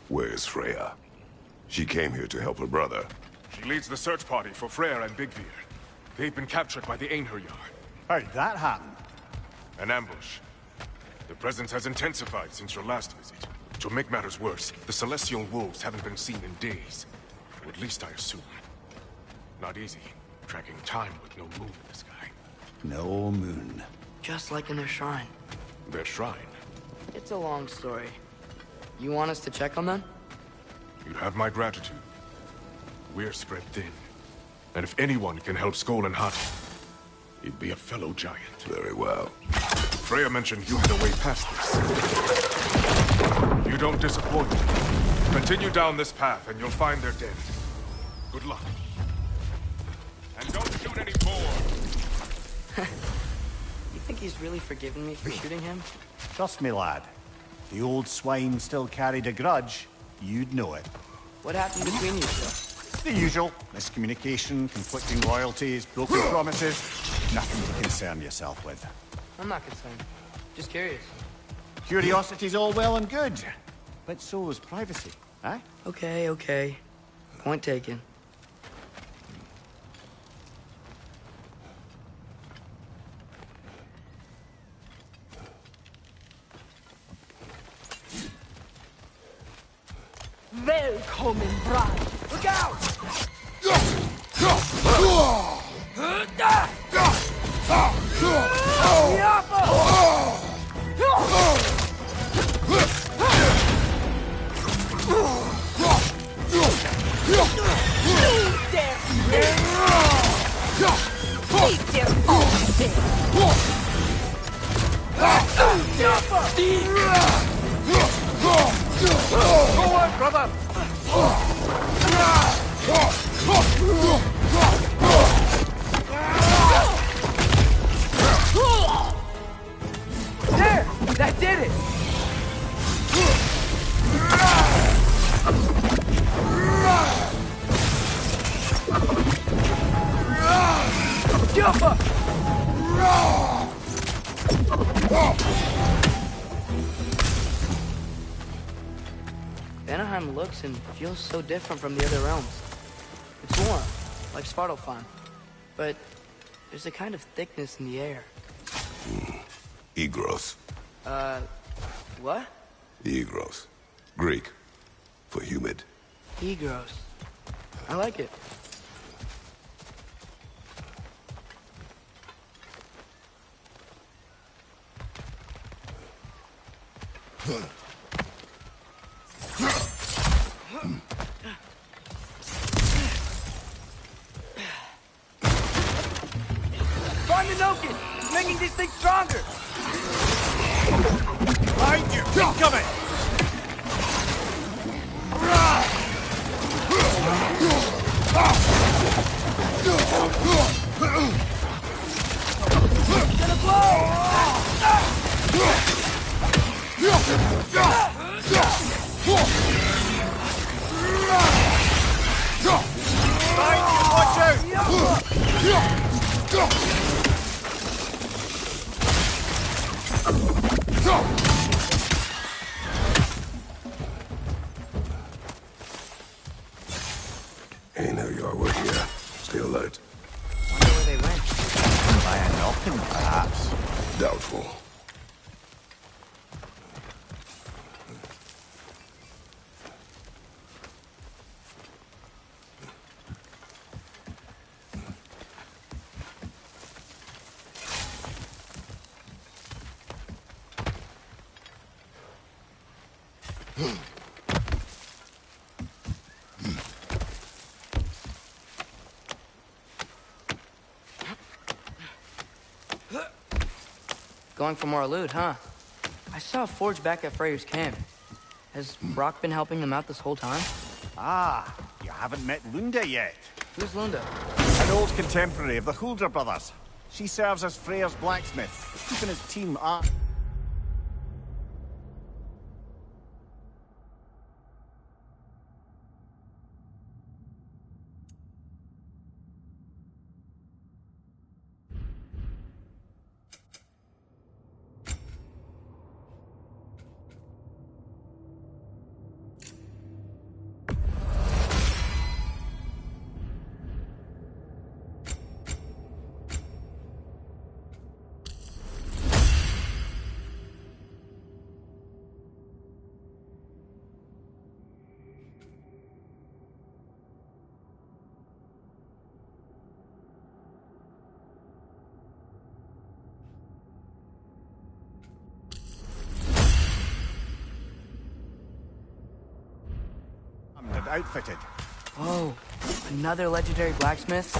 Where's Freya? She came here to help her brother. She leads the search party for Freyr and Bigvir. They've been captured by the Einherjar. How'd that happen? An ambush. The presence has intensified since your last visit. To make matters worse, the Celestial Wolves haven't been seen in days. Or at least I assume. Not easy, tracking time with no moon in the sky. No moon. Just like in their shrine. Their shrine? It's a long story. You want us to check on them? You have my gratitude. We're spread thin. And if anyone can help Skoll and Hati, he'd be a fellow giant. Very well. Freya mentioned you had a way past this. You don't disappoint me. Continue down this path and you'll find their dead. Good luck. And don't shoot any more! You think he's really forgiven me for shooting him? Trust me, lad. If the old swine still carried a grudge, you'd know it. What happened between you two? The usual. Miscommunication, conflicting loyalties, broken promises. Nothing to concern yourself with. I'm not concerned. Just curious. Curiosity's all well and good. But so is privacy, eh? Okay. Point taken. Välkommen, bride! Look out! Forward, brother! There! That did it! Jump up! Vanaheim looks and feels so different from the other realms. It's warm, like Svartalfheim, but there's a kind of thickness in the air. Egros. What? Egros. Greek. For humid. Egros. I like it. Find the Noken! He's making these things stronger! Behind you! Incoming! Gonna blow! Behind you! Watch out! Einherjar were here. Stay alert. Wonder where they went. By a knocking, perhaps. Doubtful. Going for more loot, huh? I saw a forge back at Freyr's camp. Has Brock been helping them out this whole time? Ah, you haven't met Lunda yet. Who's Lunda? An old contemporary of the Hulder brothers. She serves as Freyr's blacksmith, keeping his team up. Lard outfitted. Oh, another legendary blacksmith?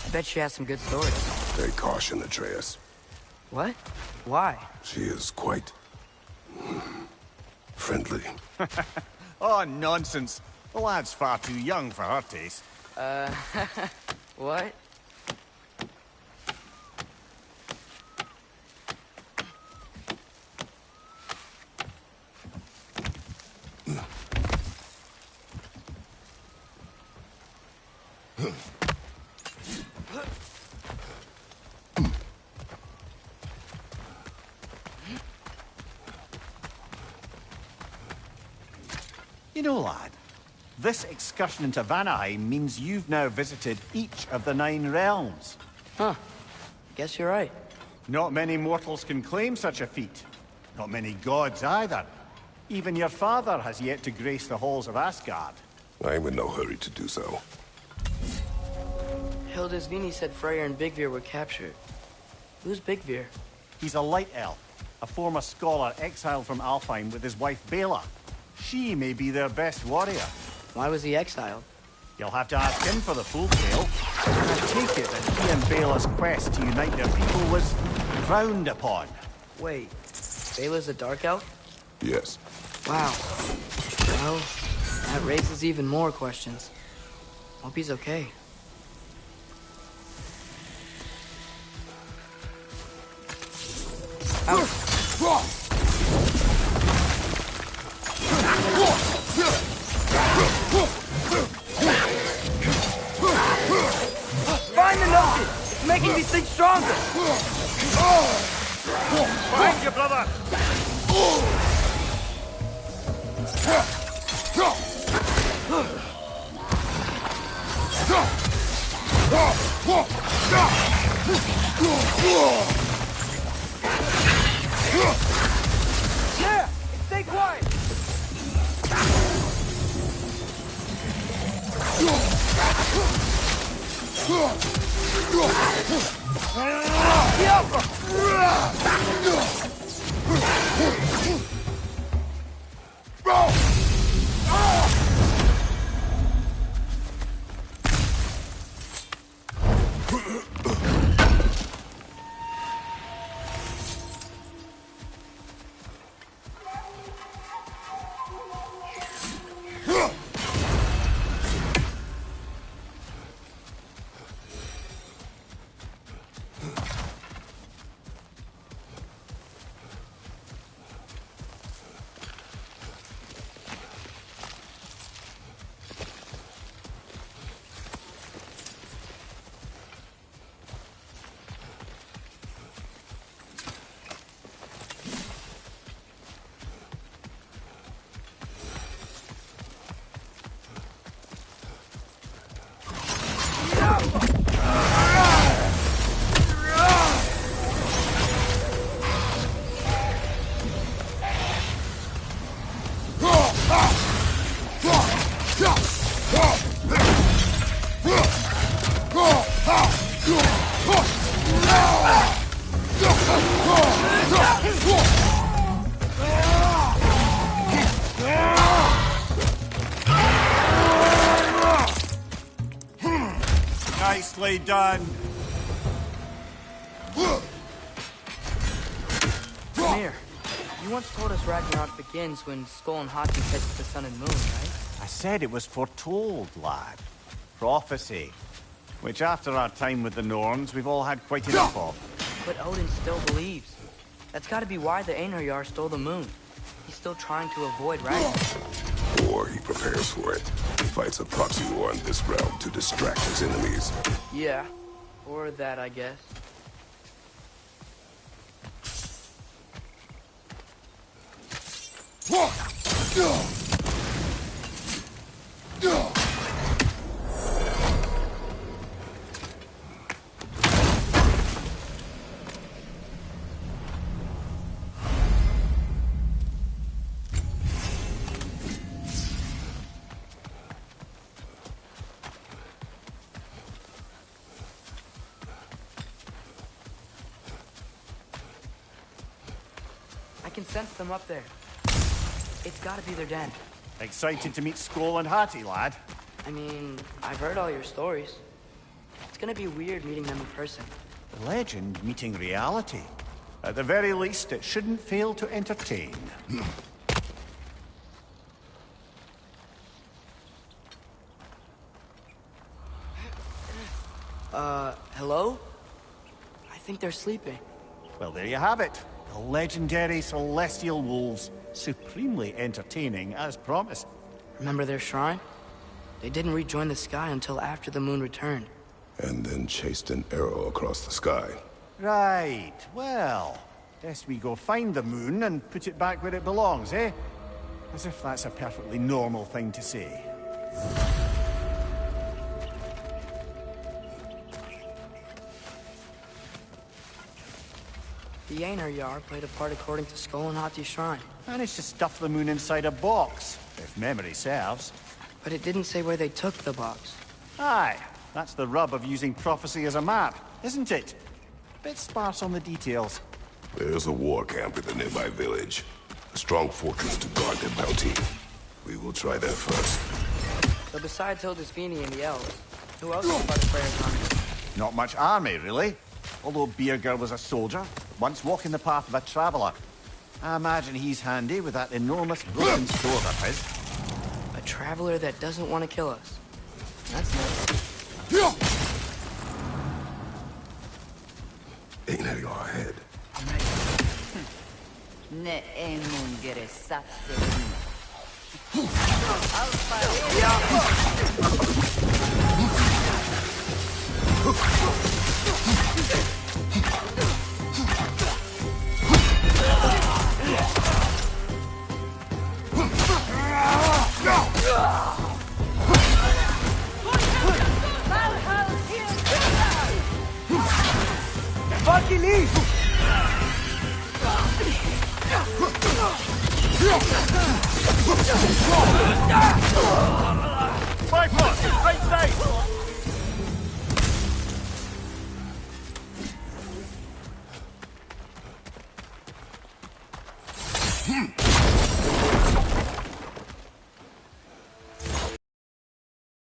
I bet she has some good stories. Take caution, Atreus. What? Why? She is quite... friendly. Oh, nonsense. The lad's far too young for her taste. What? You know, lad, this excursion into Vanaheim means you've now visited each of the 9 realms. Huh. Guess you're right. Not many mortals can claim such a feat. Not many gods either. Even your father has yet to grace the halls of Asgard. I'm in no hurry to do so. Hildisvini said Freyr and Bigvir were captured. Who's Bigvir? He's a light elf, a former scholar exiled from Alfheim with his wife Bela. She may be their best warrior. Why was he exiled? You'll have to ask him for the full tale. I take it that he and Bela's quest to unite their people was frowned upon. Wait, Bela's a dark elf? Yes. Wow. Well, that raises even more questions. Hope he's okay. Find the Noken! It's making these things stronger! Find your brother! Yeah! Stay quiet! Nicely done. Mimir, you once told us Ragnarok begins when Skull and Hati catch the sun and moon, right? I said it was foretold, lad. Prophecy. Which after our time with the Norns, we've all had quite enough of. But Odin still believes. That's gotta be why the Einherjar stole the moon. He's still trying to avoid Ragnarok. Or he prepares for it. He fights a proxy war in this realm to distract his enemies. Yeah. Or that, I guess. I can sense them up there. It's gotta be their den. Excited to meet Skoll and Hattie, lad? I mean, I've heard all your stories. It's gonna be weird meeting them in person. Legend meeting reality. At the very least, it shouldn't fail to entertain. Hello? I think they're sleeping. Well, there you have it. The legendary Celestial Wolves. Supremely entertaining, as promised. Remember their shrine? They didn't rejoin the sky until after the moon returned. And then chased an arrow across the sky. Right, well, best we go find the moon and put it back where it belongs, eh? As if that's a perfectly normal thing to say. The Einherjar played a part according to Skoll and Hattie's shrine. Managed to stuff the moon inside a box, if memory serves. But it didn't say where they took the box. Aye, that's the rub of using prophecy as a map, isn't it? Bit sparse on the details. There's a war camp in the nearby village. A strong fortress to guard their bounty. We will try there first. So besides Hildisvini and the elves, who else is part of Freyr's army? Not much army, really. Although Birger was a soldier, once walking the path of a traveler. I imagine he's handy with that enormous broken sword of his. A traveler that doesn't want to kill us. That's nice. Einherjar ahead. Ne emun geresatte. Fucking leave! Bifrost, right side!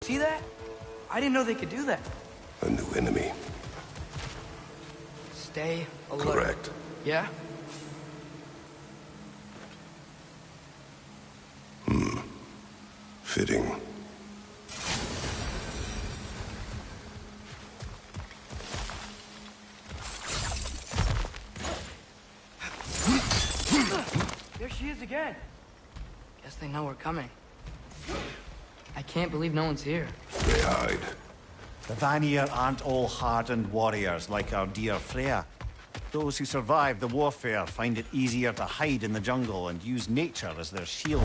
See that? I didn't know they could do that. A new enemy. Stay alert. Correct. Yeah? Fitting. There she is again. Guess they know we're coming. I can't believe no one's here. They hide. The Vanir aren't all hardened warriors like our dear Freya. Those who survive the warfare find it easier to hide in the jungle and use nature as their shield.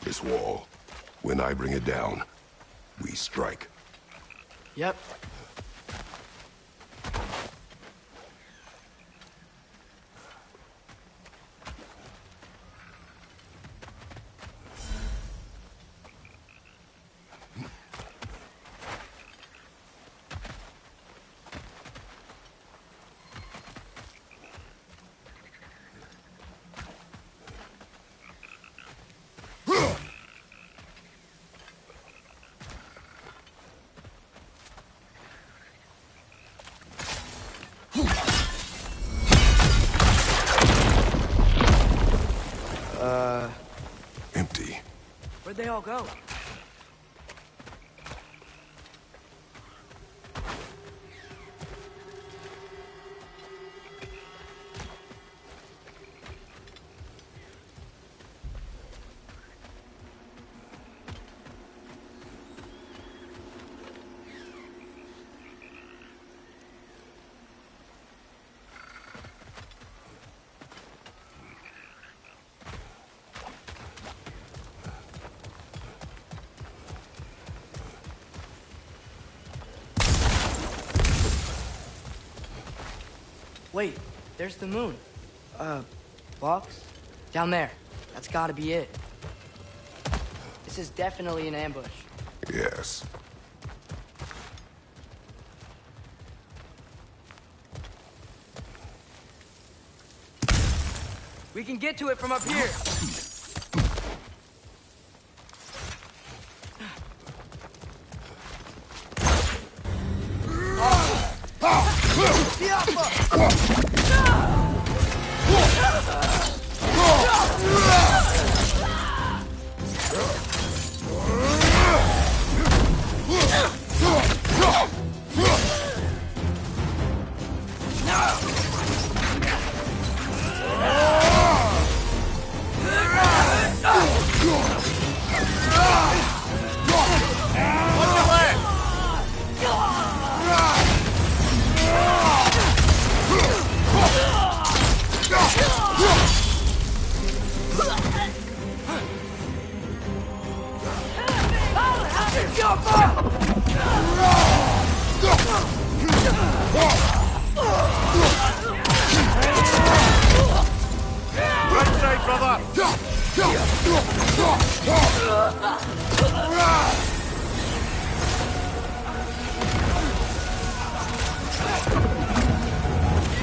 This wall. When I bring it down, we strike. Yep. Empty. Where'd they all go? Wait, there's the moon. Box? Down there. That's gotta be it. This is definitely an ambush. Yes. We can get to it from up here.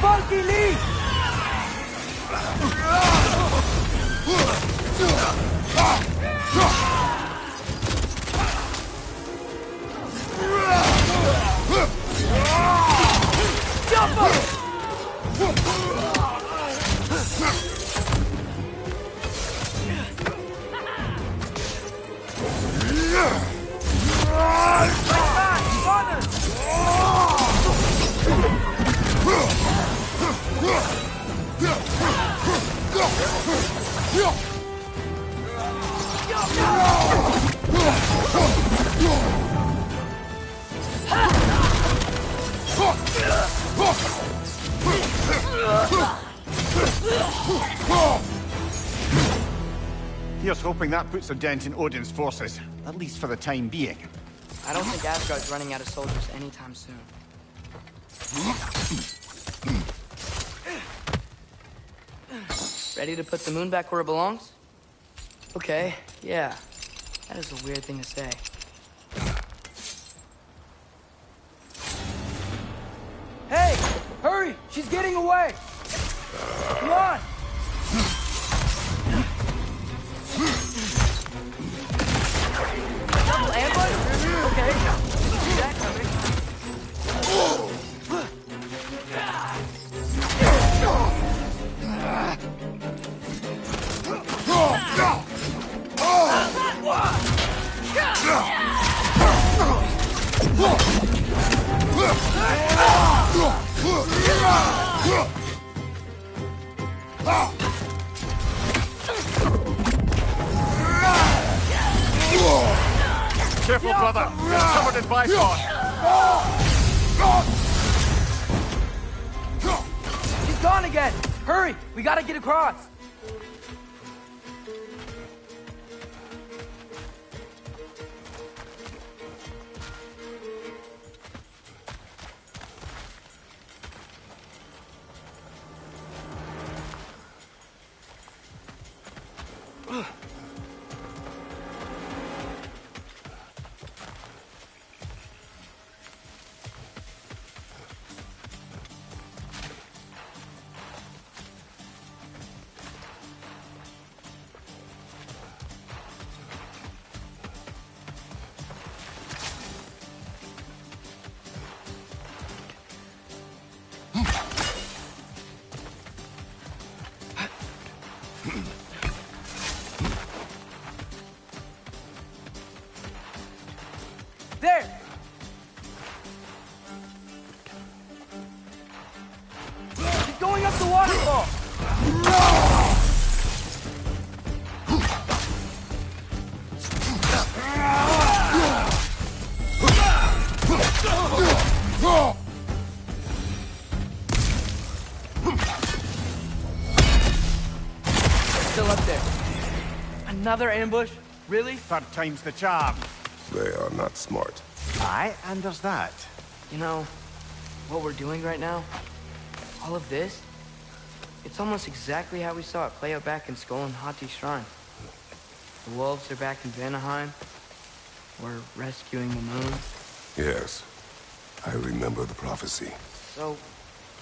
Funky Lee! Here's hoping that puts a dent in Odin's forces, at least for the time being. I don't think Asgard's running out of soldiers anytime soon. Ready to put the moon back where it belongs? Okay, yeah. That is a weird thing to say. Hey! Hurry! She's getting away! Come on! Double ambush? Okay. See that coming. Careful, brother! You're covered in bifrost! She's gone again! Hurry! We gotta get across! There! She's going up the waterfall! Still up there. Another ambush? Really? Third time's the charm. They are not smart. Aye, and there's that. You know, what we're doing right now, All of this? It's almost exactly how we saw it play out back in Skull and Hati's shrine. The wolves are back in Vanaheim. We're rescuing the moon. Yes, I remember the prophecy. So,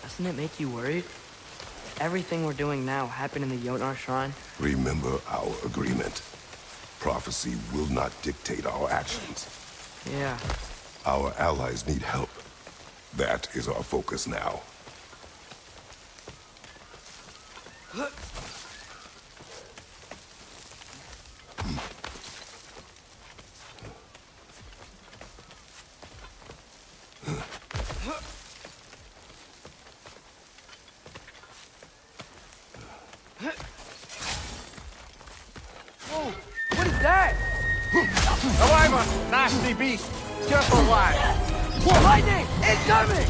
doesn't it make you worried? Everything we're doing now happened in the Jotnar shrine. Remember our agreement. Prophecy will not dictate our actions. Yeah. Our allies need help. That is our focus now. Whoa, what is that? A wyvern! Nasty beast! Careful, lad! Lightning! Incoming!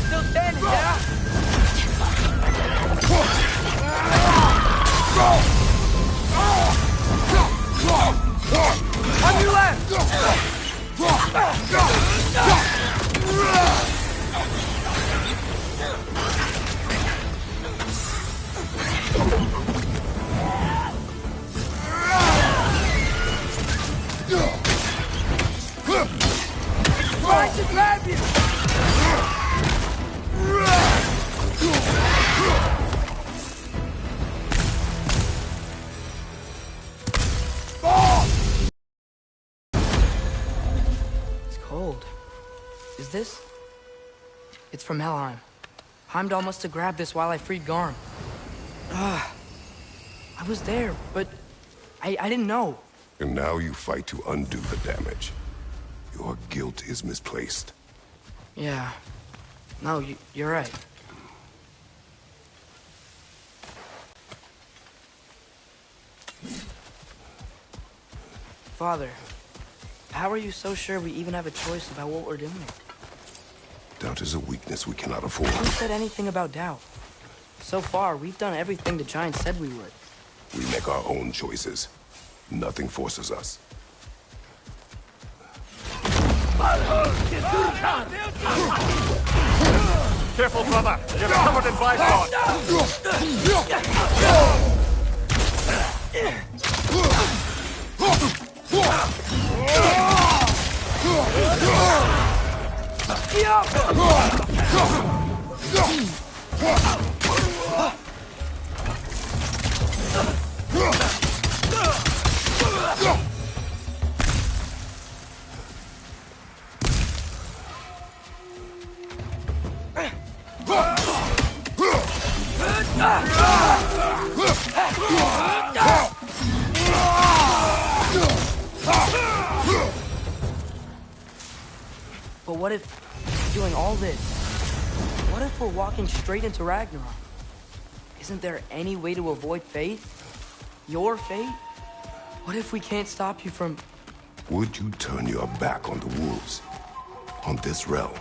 Still standing, yeah? On your left! Trying to grab you! It's cold. Is this? It's from Helheim. Heimdall must have grabbed this while I freed Garm. I was there, but I didn't know. And now you fight to undo the damage. Your guilt is misplaced. Yeah. No, you're right. Father, how are you so sure we even have a choice about what we're doing? Doubt is a weakness we cannot afford. Who said anything about doubt? So far, we've done everything the Giant said we would. We make our own choices. Nothing forces us. Careful, brother! You're covered in Bifrost! But what if we're doing all this? What if we're walking straight into Ragnarok? Isn't there any way to avoid fate? Your fate? What if we can't stop you from... Would you turn your back on the wolves? On this realm?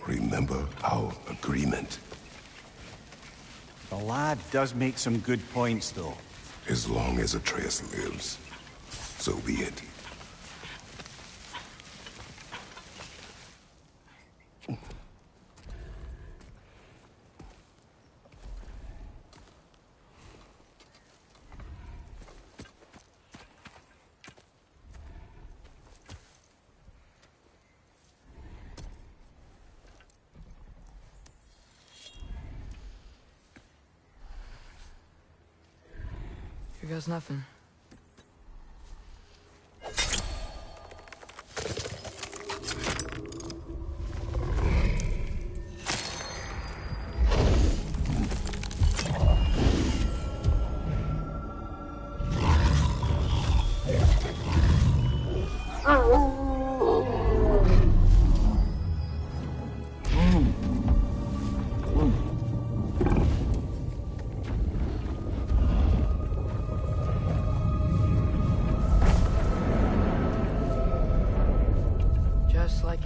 Remember our agreement. The lad does make some good points, though. As long as Atreus lives, so be it. Here goes nothing.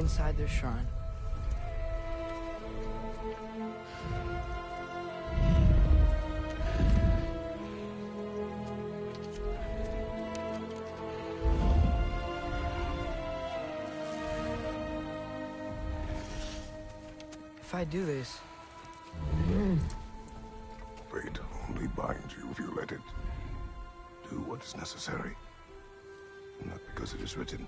back inside their shrine. If I do this... Fate only binds you if you let it. Do what is necessary. Not because it is written.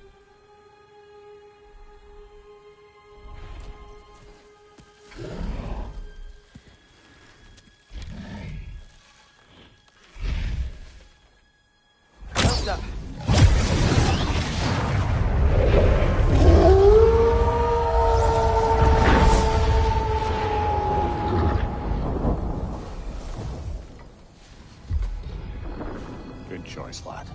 Good choice, lad.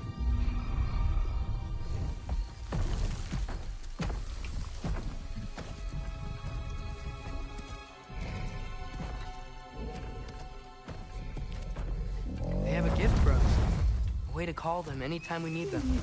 They have a gift for us. A way to call them anytime we need them.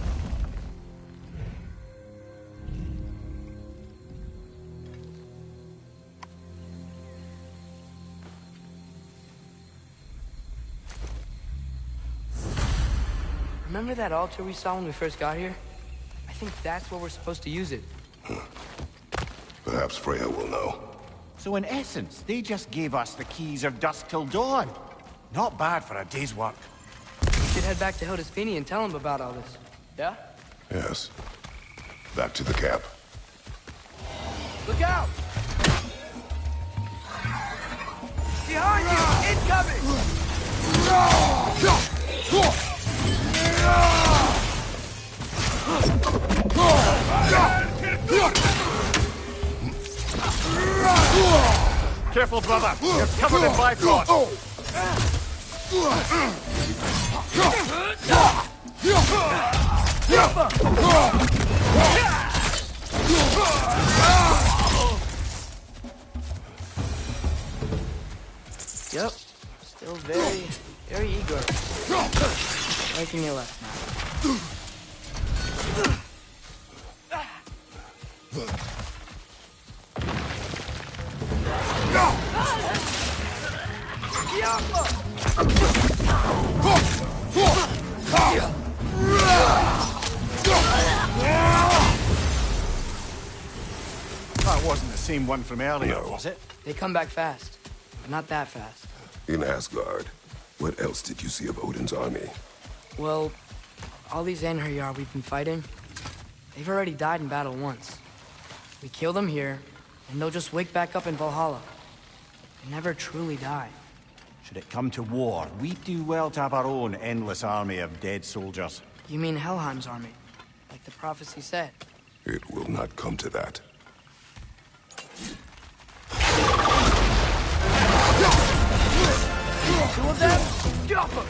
Remember that altar we saw when we first got here? I think that's where we're supposed to use it. Perhaps Freya will know. So in essence, they just gave us the keys of dusk till dawn. Not bad for a day's work. We should head back to Hildesfinia and tell him about all this. Yeah? Yes. Back to the camp. Look out! Behind you! Incoming! Careful, brother. You're covered in Bifrost. Yep. Still very eager. Right in your left now. That wasn't the same one from earlier, No. was it? They come back fast, but not that fast. In Asgard, what else did you see of Odin's army? Well, all these Einherjar we've been fighting, they've already died in battle once. We kill them here, and they'll just wake back up in Valhalla. They never truly die. Should it come to war, we'd do well to have our own endless army of dead soldiers. You mean Helheim's army, like the prophecy said. It will not come to that. Two of them? Drop them!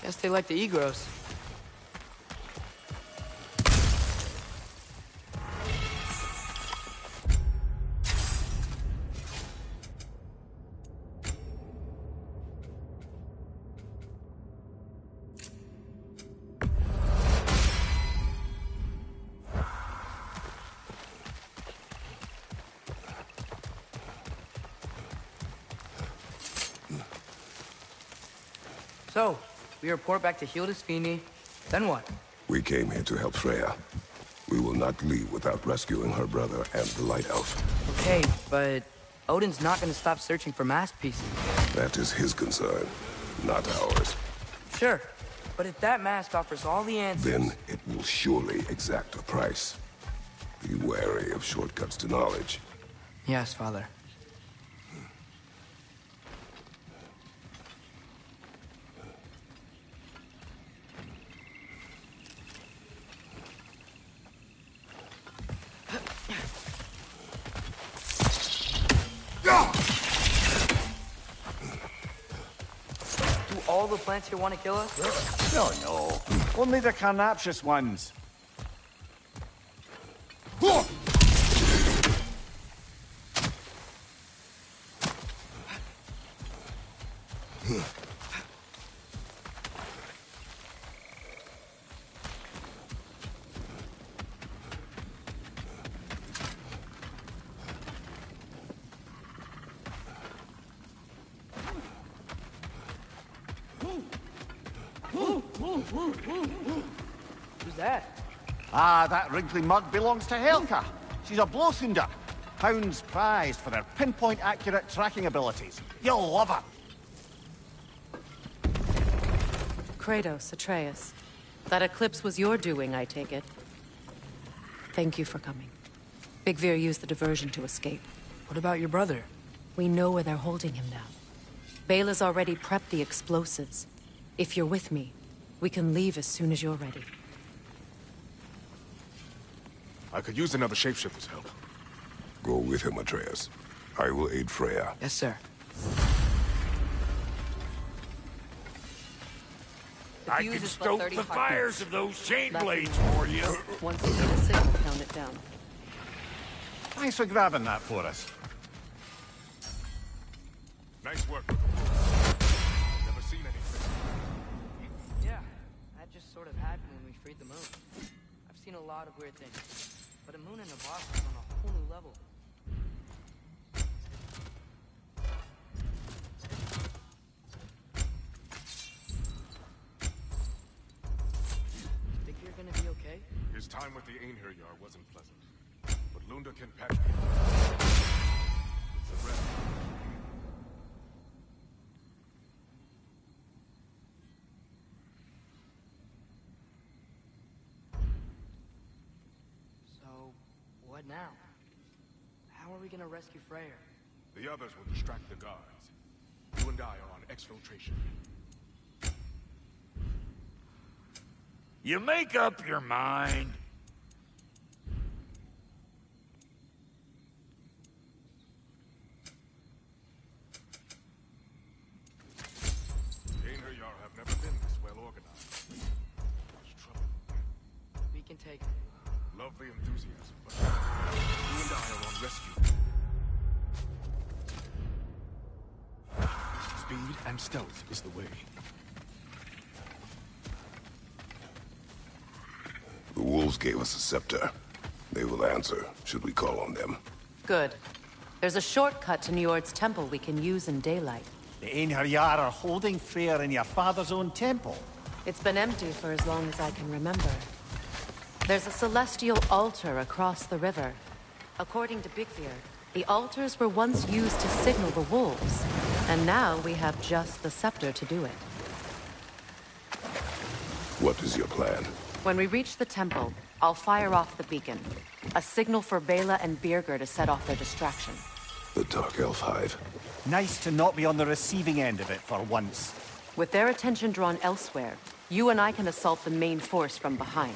Guess they like the Egros. So, we report back to Hildisvini, then what? We came here to help Freya. We will not leave without rescuing her brother and the Light Elf. Okay, but Odin's not gonna stop searching for masterpieces. That is his concern, not ours. Sure, but if that mask offers all the answers... Then it will surely exact a price. Be wary of shortcuts to knowledge. Yes, Father. Do all the plants here want to kill us? Oh, no. Only the carnivorous ones. Who's that? Ah, that wrinkly mug belongs to Helka. She's a Blothunder. Hounds prized for their pinpoint accurate tracking abilities. You'll love her. Kratos, Atreus. That eclipse was your doing, I take it. Thank you for coming. Bigvir used the diversion to escape. What about your brother? We know where they're holding him now. Bela's already prepped the explosives. If you're with me, we can leave as soon as you're ready. I could use another shapeshifter's help. Go with him, Atreus. I will aid Freya. Yes, sir. I can stoke the fires of those chain blades for you. Once you see the signal, count it down. Thanks for grabbing that for us. Nice work. Never seen anything. Yeah, that just sort of happened when we freed the moon. I've seen a lot of weird things, but a moon in a box is on a whole new level. Think you're gonna be okay? His time with the Einherjar wasn't pleasant. But Lunda can patch me. It's a rest. So, what now? How are we gonna rescue Freyr? The others will distract the guards. You and I are on exfiltration. You make up your mind. The Einherjar have never been this well organized. Much trouble. We can take it. Lovely enthusiasm, but you and I are on rescue. Speed and stealth is the way. The wolves gave us a scepter. They will answer, should we call on them. Good. There's a shortcut to Njord's temple we can use in daylight. The Einherjar are holding Freyr in your father's own temple. It's been empty for as long as I can remember. There's a celestial altar across the river. According to Bigvir, the altars were once used to signal the wolves, and now we have just the scepter to do it. What is your plan? When we reach the temple, I'll fire off the beacon. A signal for Bela and Birgir to set off their distraction. The Dark Elf Hive. Nice to not be on the receiving end of it for once. With their attention drawn elsewhere, you and I can assault the main force from behind.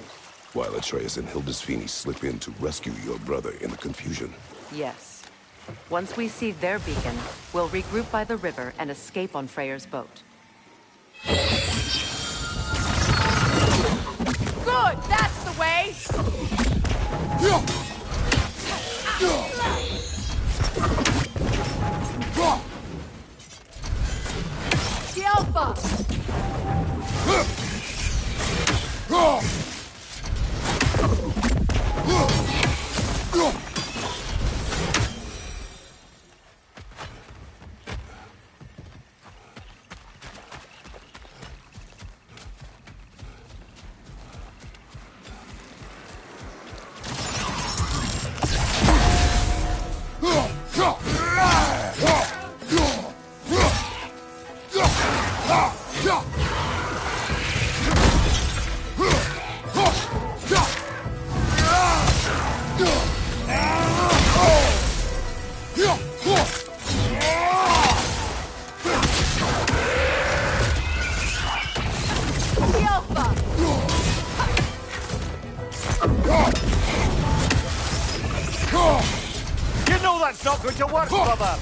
While Atreus and Hildisvini slip in to rescue your brother in the confusion. Yes. Once we see their beacon, we'll regroup by the river and escape on Freyr's boat. Good, that's the way. The Alpha. You know that's not going to work, brother!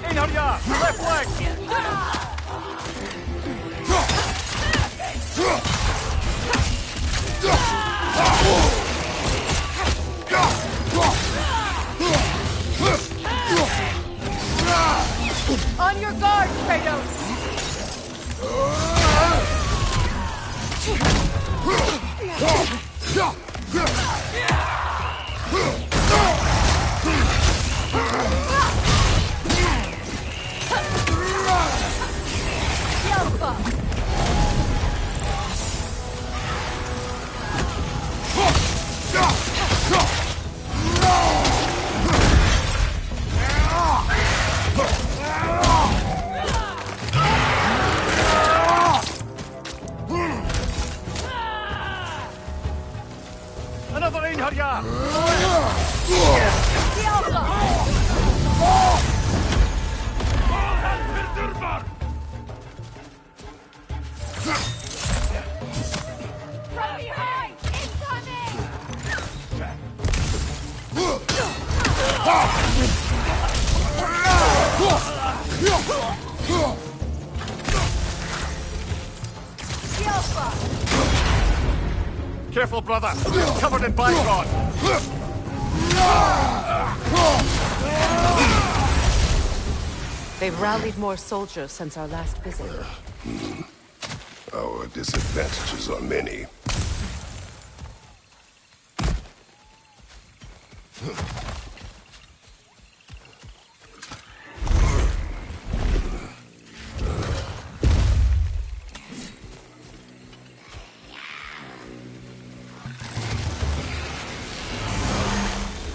Einherjar! Left leg! On your guard, Kratos! Another Einherjar! From behind! Incoming! Careful, brother! Covered in bicon! They've rallied more soldiers since our last visit. Our disadvantages are many.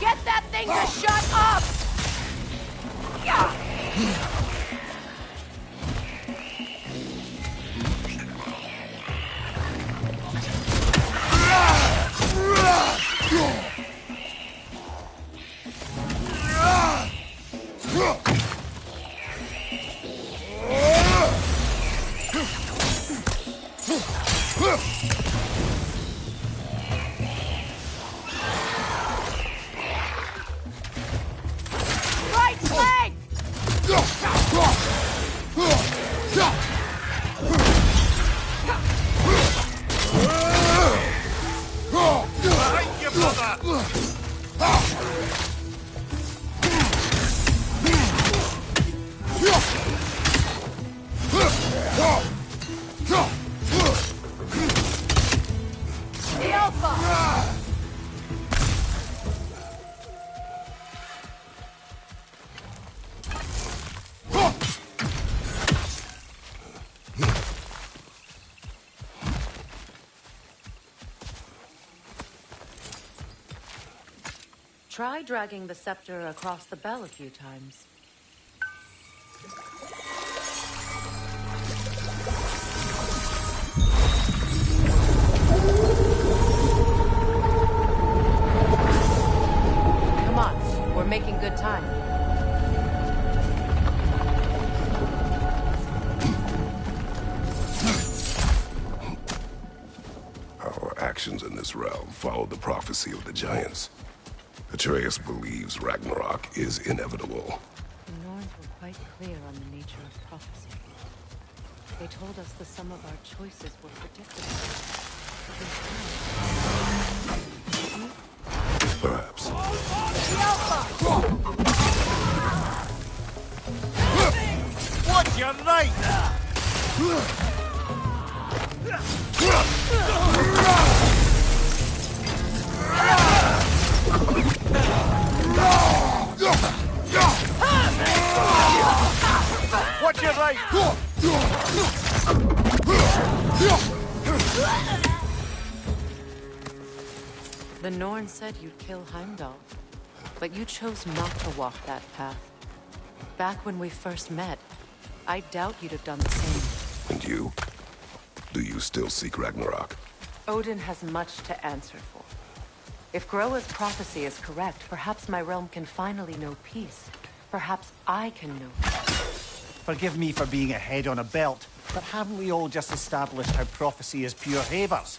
Get that thing to shut up! Right flank! Behind you, brother! The Alpha! Try dragging the scepter across the bell a few times. Come on, we're making good time. Our actions in this realm follow the prophecy of the giants. Atreus believes Ragnarok is inevitable. The Norns were quite clear on the nature of prophecy. They told us the sum of our choices were predictable. Perhaps. Watch your right! Watch your right! The Norn said you'd kill Heimdall, but you chose not to walk that path. Back when we first met, I doubt you'd have done the same. And you? Do you still seek Ragnarok? Odin has much to answer for. If Groa's prophecy is correct, perhaps my realm can finally know peace. Perhaps I can know peace. Forgive me for being a head on a belt, but haven't we all just established how prophecy is pure havers?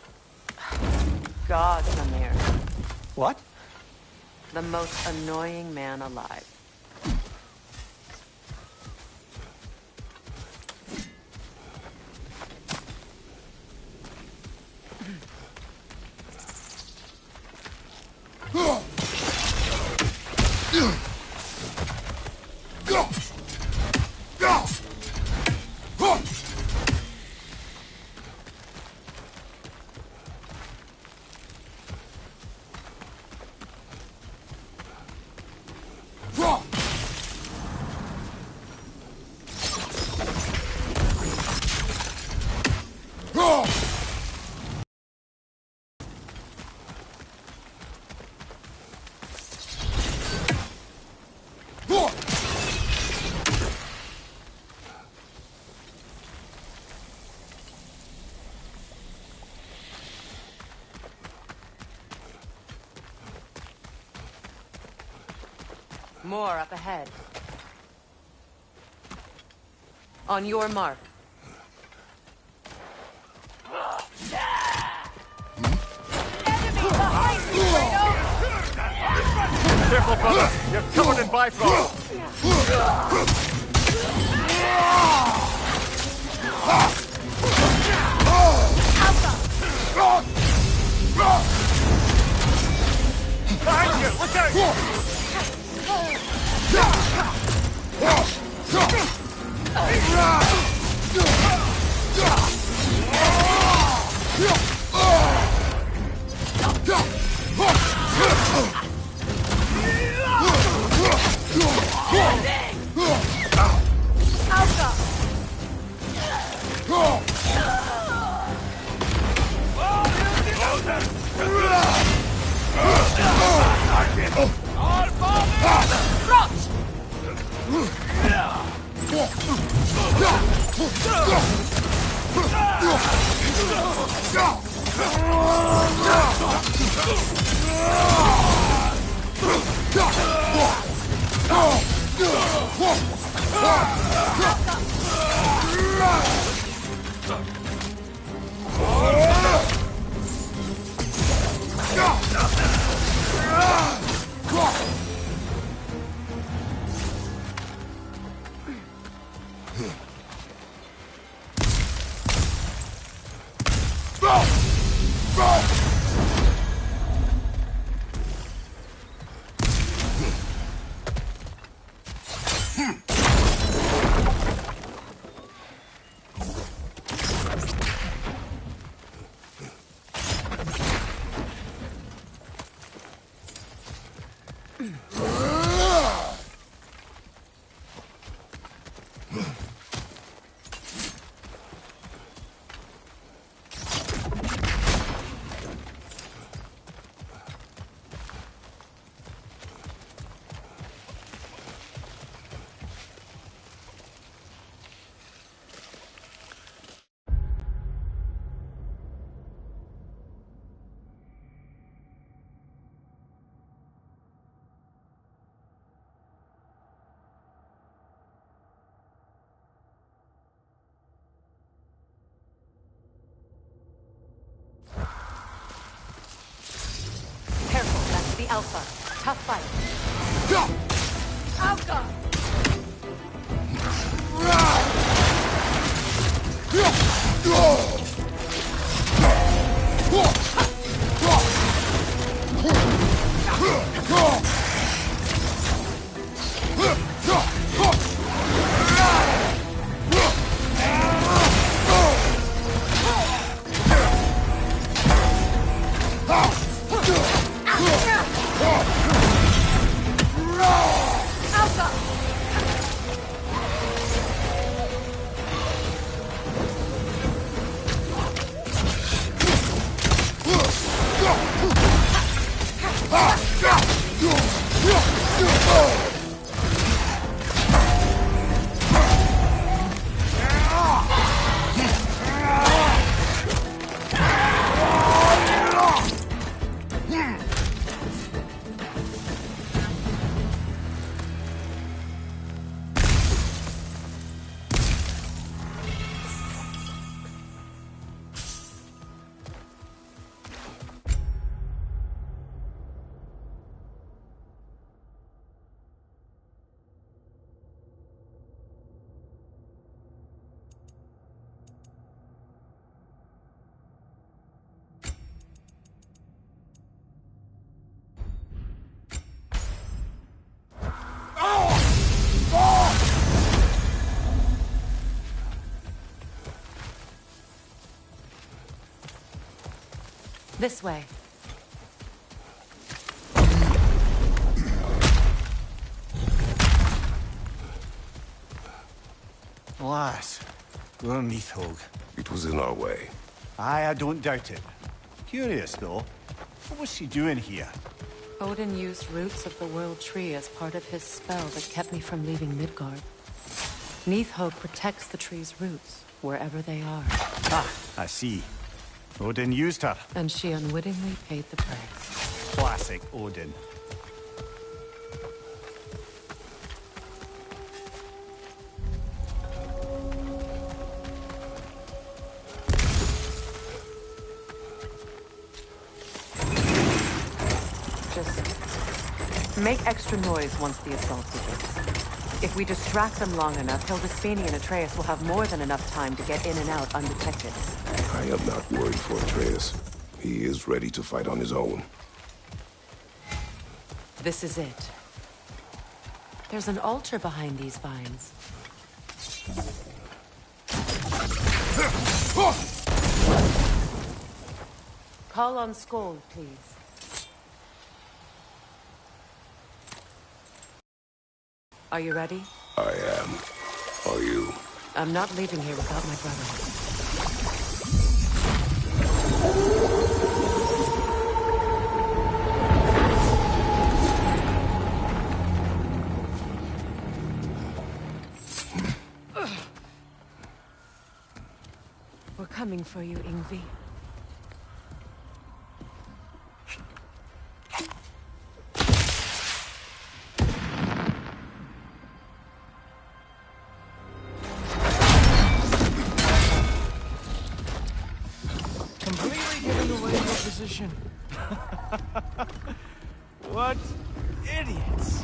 God, Samir. What? The most annoying man alive. More up ahead. On your mark. Careful, brother! You're covered in Bifrost! Behind you! Look out! The Alpha. Tough fight. Alpha! This way. Alas, we're Neathhog. It was in our way. Aye, I don't doubt it. Curious, though. What was she doing here? Odin used roots of the World Tree as part of his spell that kept me from leaving Midgard. Neathhog protects the tree's roots, wherever they are. Ah, I see. Odin used her. And she unwittingly paid the price. Classic Odin. Just make extra noise once the assault begins. If we distract them long enough, Hildisvini and Atreus will have more than enough time to get in and out undetected. I am not worried for Atreus. He is ready to fight on his own. This is it. There's an altar behind these vines. Call on Skoll, please. Are you ready? I am. Are you? I'm not leaving here without my brother. We're coming for you, Ingvi. What idiots!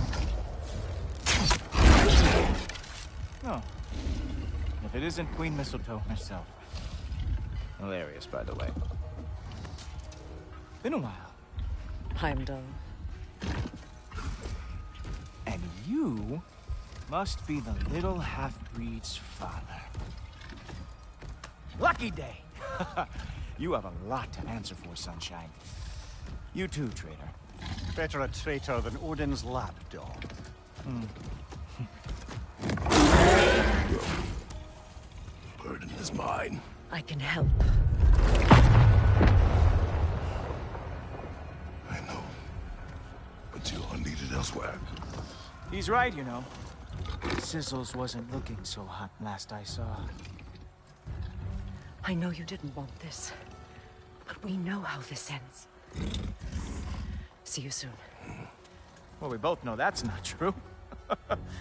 Oh. If it isn't Queen Mistletoe herself. Hilarious, by the way. Been a while. Heimdall. And you must be the little half-breed's father. Lucky day! You have a lot to answer for, Sunshine. You too, traitor. Better a traitor than Odin's lapdog. Burden is mine. I can help. I know. But you are needed elsewhere. He's right, you know. Sizzles wasn't looking so hot last I saw. I know you didn't want this, but we know how this ends. See you soon. Well, we both know that's not true.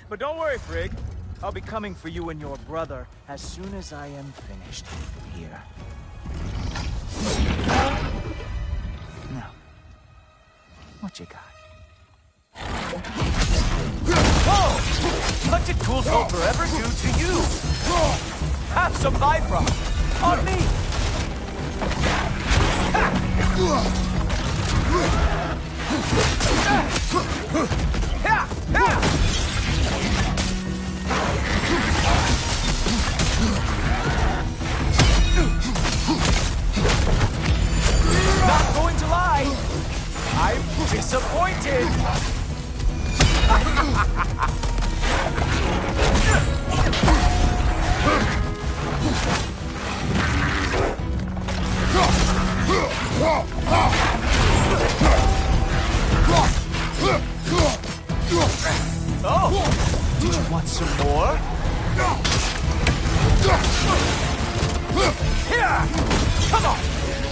But don't worry, Frigg. I'll be coming for you and your brother as soon as I am finished here. Now, what you got? Whoa! What did Cool Soldier ever do to you? Have some Bifrost! On me! Not going to lie, I'm disappointed. Want some more? Here! Come on!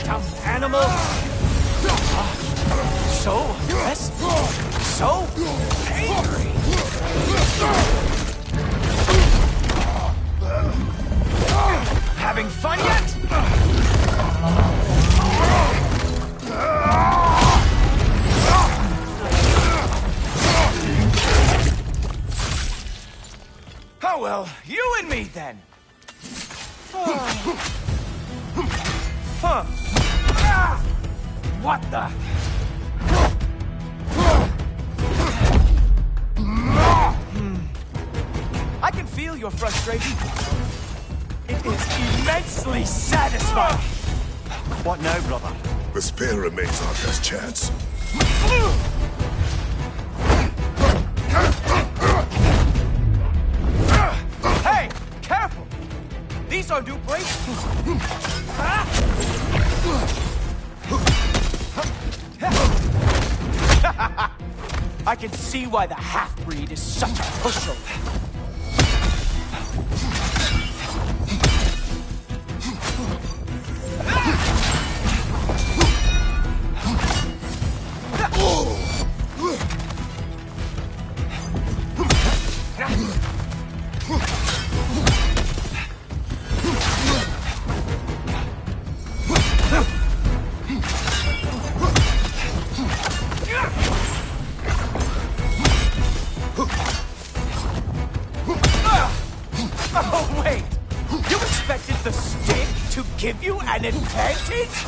Dumb animal! So restless, so angry. Having fun yet? Oh well, you and me then. Huh. Ah! What the? I can feel your frustration. It is immensely satisfying. What now, brother? The spear remains our best chance. Hey, careful! These are new bracelets. I can see why the half-breed is such a pushover. Oh, wait! You expected the stick to give you an advantage?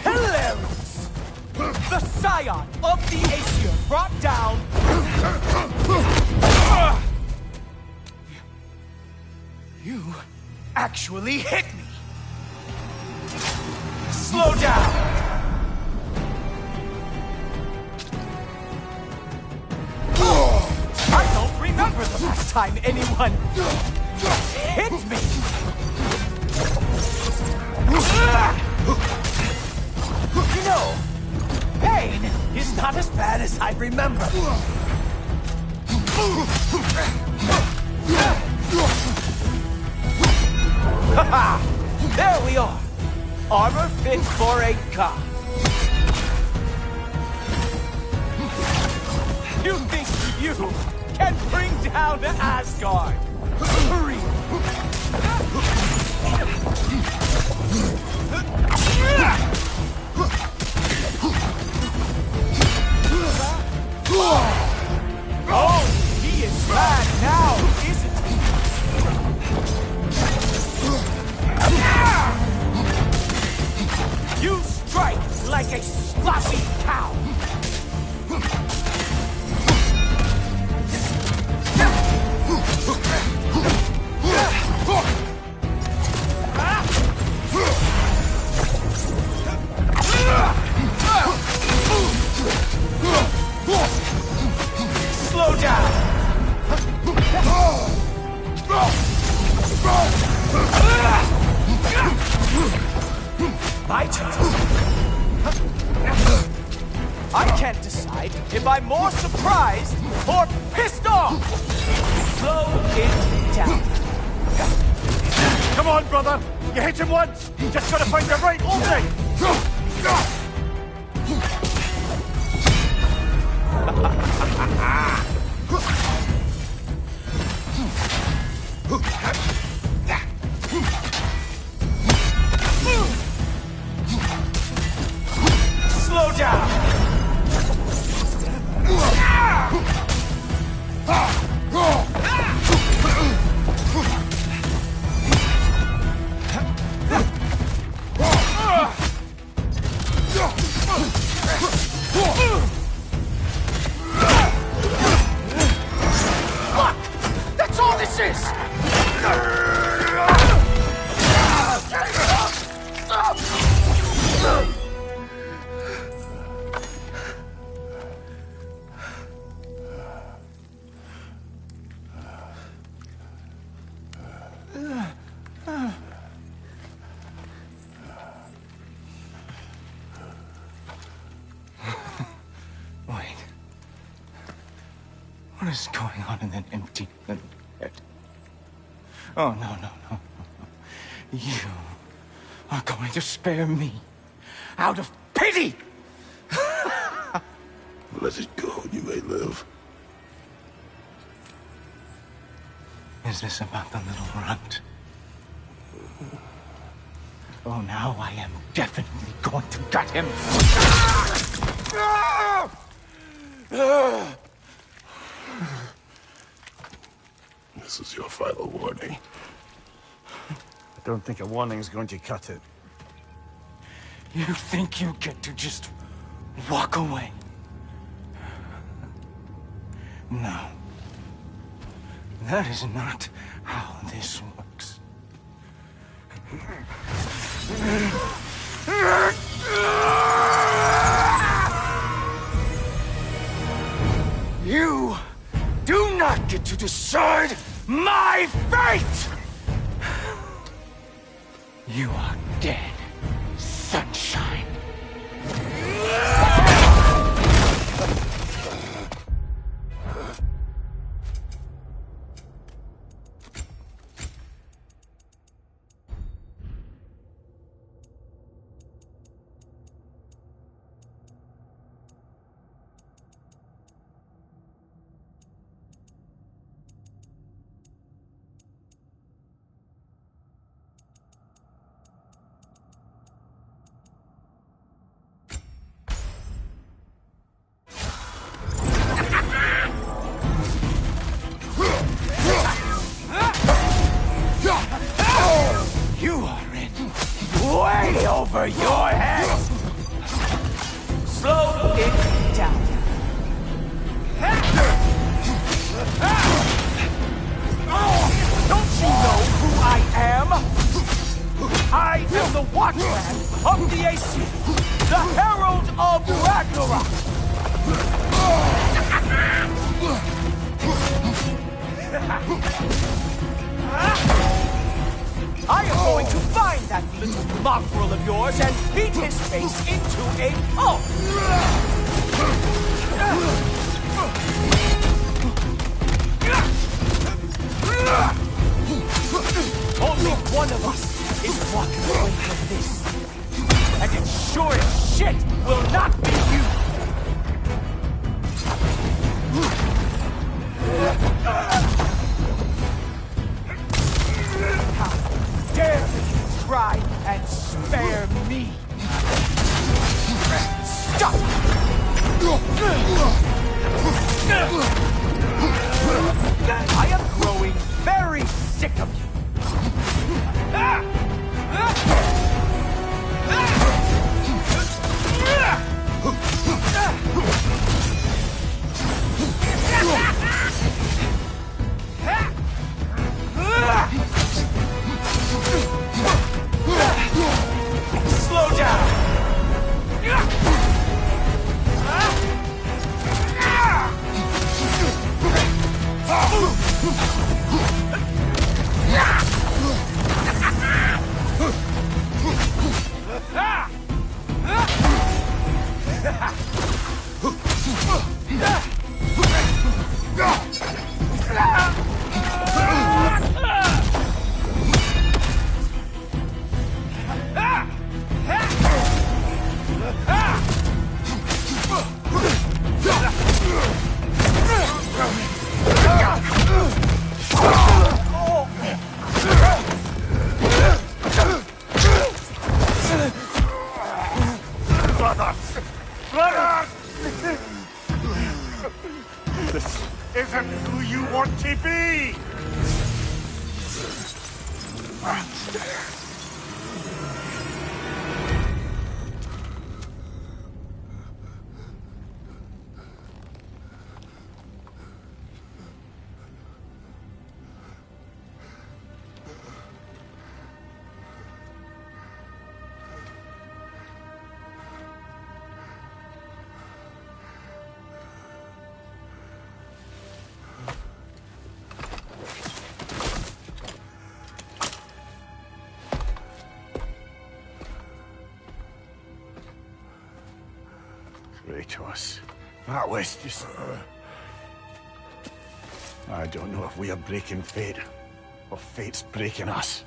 Hilarious! The scion of the Aesir brought down... You actually hit me! Slow down! I don't remember the last time anyone hit me! You know, pain is not as bad as I remember. Haha! There we are! Armor fit for a god. You think you can bring down Asgard? Hurry! Oh, he is mad now, isn't he? You strike like a sloppy cow. Slow down! My turn. I can't decide if I'm more surprised or pissed off! Slow it down. Come on, brother! You hit him once! Just gotta find the right opening! Slow down! Look! That's all this is! What is going on in that empty little head? Oh, no, no, no, no, no. You are going to spare me out of pity! Let it go, and you may live. Is this about the little runt? Oh, now I am definitely going to gut him. This is your final warning. I don't think a warning's going to cut it. You think you get to just walk away? No. That is not how this works. You do not get to decide my fate! You are dead, sunshine. You are in way over your head! Slow it down. Don't you know who I am? I am the Watchman of the AC, the Herald of Ragnarok! I am going to find that little mongrel of yours and beat his face into a pulp! Only one of us is walking away from this. And it sure as shit will not be you! How dare you try and spare me? Stop! I am growing very sick of you. Slow down! This isn't who you want to be! Kratos, that was just... I don't know if we are breaking fate, or fate's breaking us.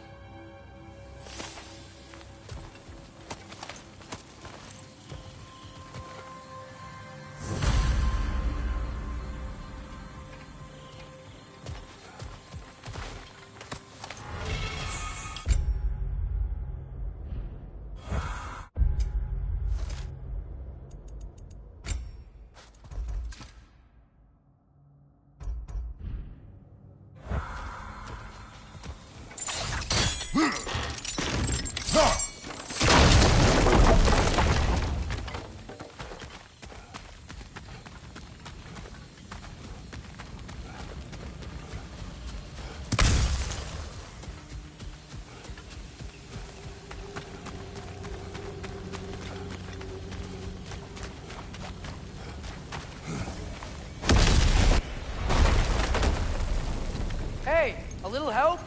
Hey, a little help?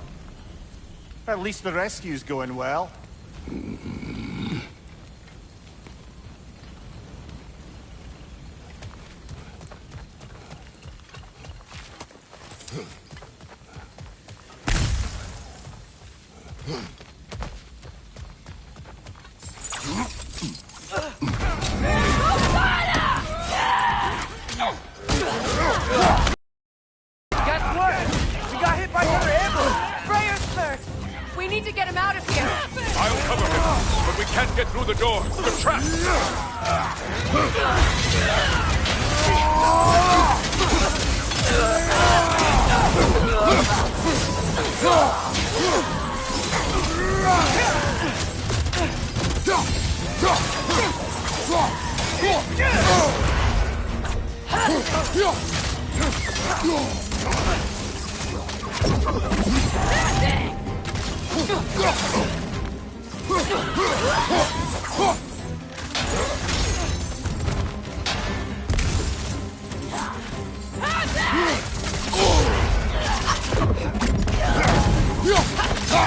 At least the rescue's going well. Guess what? We got hit by another ambush! Prayers first! We need to get him out of here! I'll cover him, but we can't get through the door. We're trapped.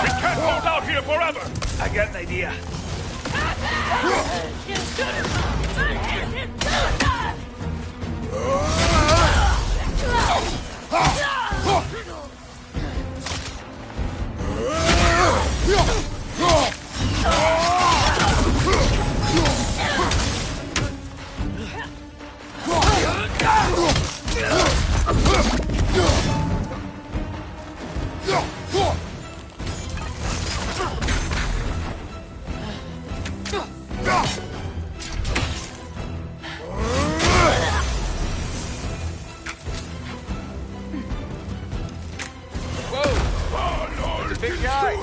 We can't hold out here forever. I got an idea. Big guy!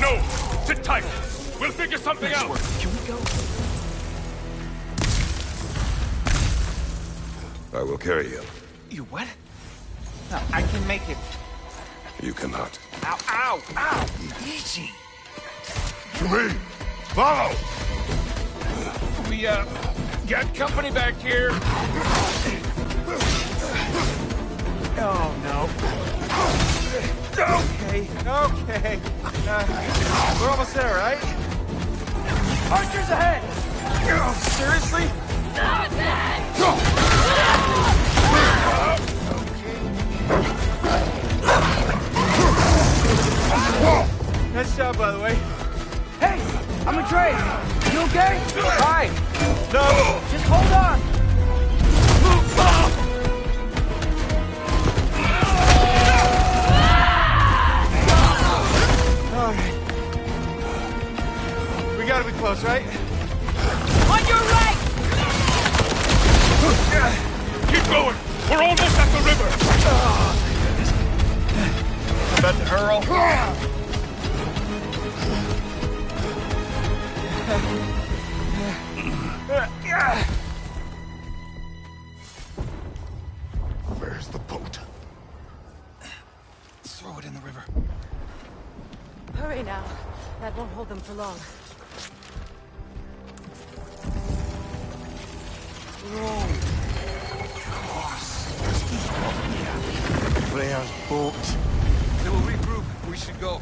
No! Sit tight! We'll figure something out! Can we go? I will carry you. You what? No, I can make it. You cannot. Ow, ow, ow! Easy! To me! Follow! We, got company back here. Oh, no. Okay, okay. We're almost there, right? Archers ahead! Seriously? Nice job, by the way. Hey, I'm a Trey. You okay? Hi. No. Just hold on. All right. We gotta be close, right? On your right! Keep going! Jarl. Where's the boat? Throw it in the river. Hurry now. That won't hold them for long. Freya's boat. They will regroup. We should go.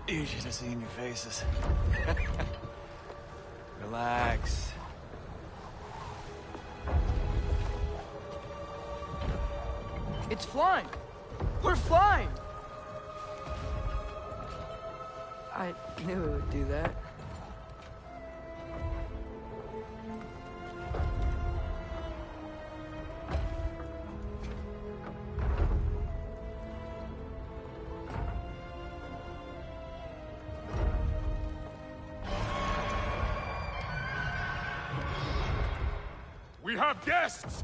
You should have seen your faces. Relax. It's flying! We're flying! I knew it would do that. We have guests!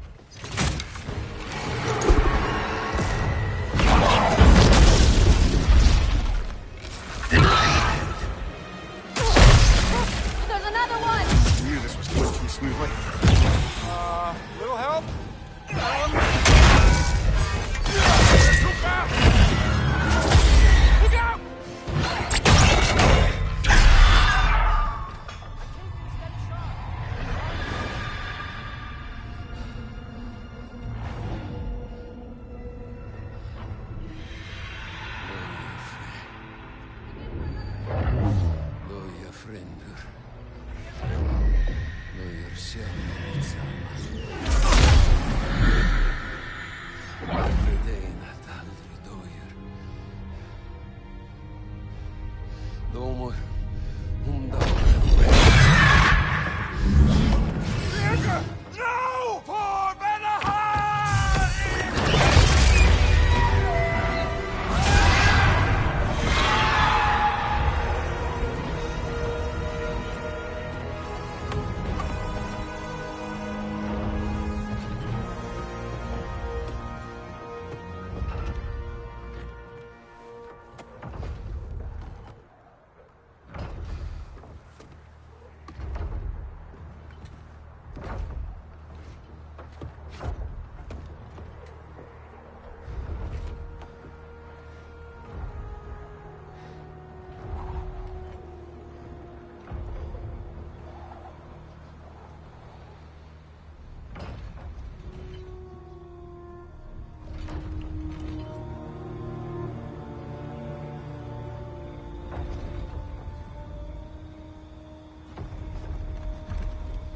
There's another one! I knew this was going too smoothly. Little help? Too fast! Look out! Loja frändur. Lojar själva tillsammans. Freden att aldrig döjer. Domor, dagar. No! For Benahan!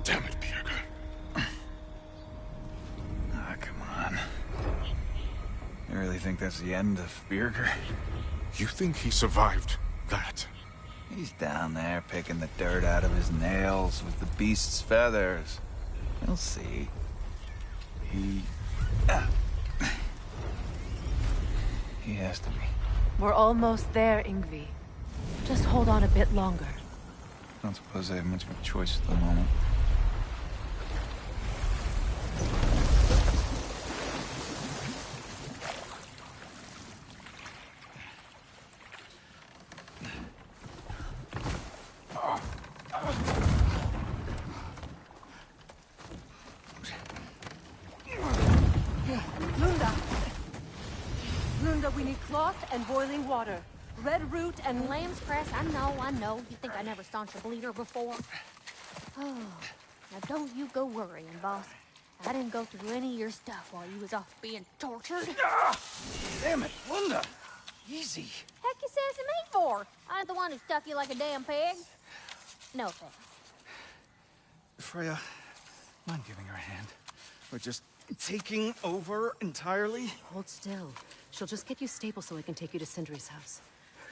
Damn it, Birger. Ah, come on. You really think that's the end of Birger? You think he survived that? He's down there picking the dirt out of his nails with the beast's feathers. You'll see. He has to be. We're almost there, Ingvi. Just hold on a bit longer. I don't suppose I have much of a choice at the moment. cloth and boiling water. Red root and lamb's cress. I know. You think I never staunched a bleeder before? Oh, now don't you go worrying, boss. I didn't go through any of your stuff while you was off being tortured. Damn it, Wanda. Easy. Heck you sassing me for? I ain't the one who stuck you like a damn pig. No thanks. Freya, mind giving her a hand? We're just taking over entirely? Hold still. She'll just get you stable so I can take you to Sindri's house.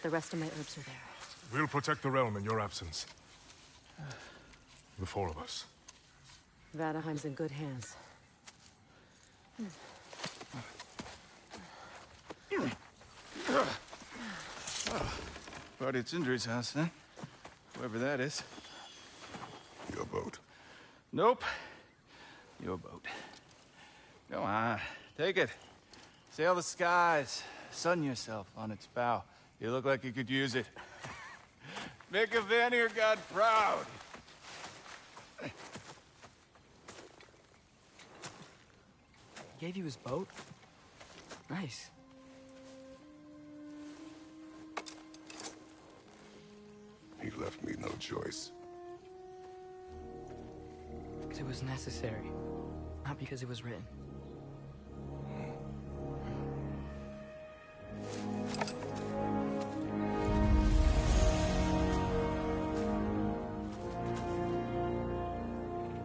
The rest of my herbs are there. We'll protect the realm in your absence. The four of us. Vanaheim's in good hands. Party at Sindri's house, huh? Whoever that is. Your boat. Nope. Your boat. Go on, take it. Sail the skies. Sun yourself on its bow. You look like you could use it. Make a Vanir god proud. He gave you his boat? Nice. He left me no choice. Because it was necessary. Not because it was written.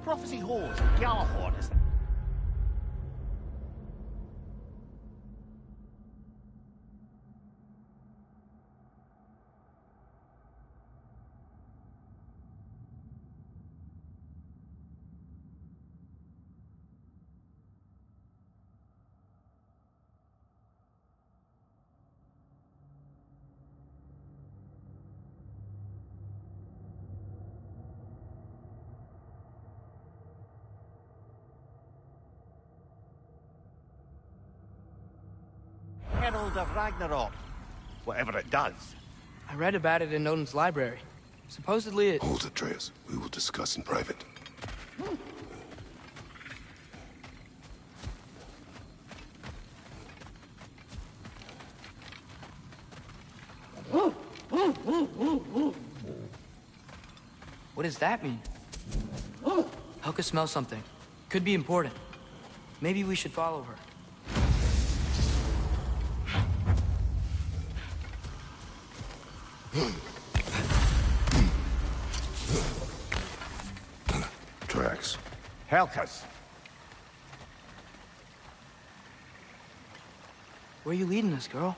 Prophecy holds. Galahad is... Herald of Ragnarok. Whatever it does. I read about it in Odin's library. Supposedly it... Hold it, Atreus. We will discuss in private. What does that mean? Helga smells something. Could be important. Maybe we should follow her. Tracks. Helka's. Where are you leading us, girl?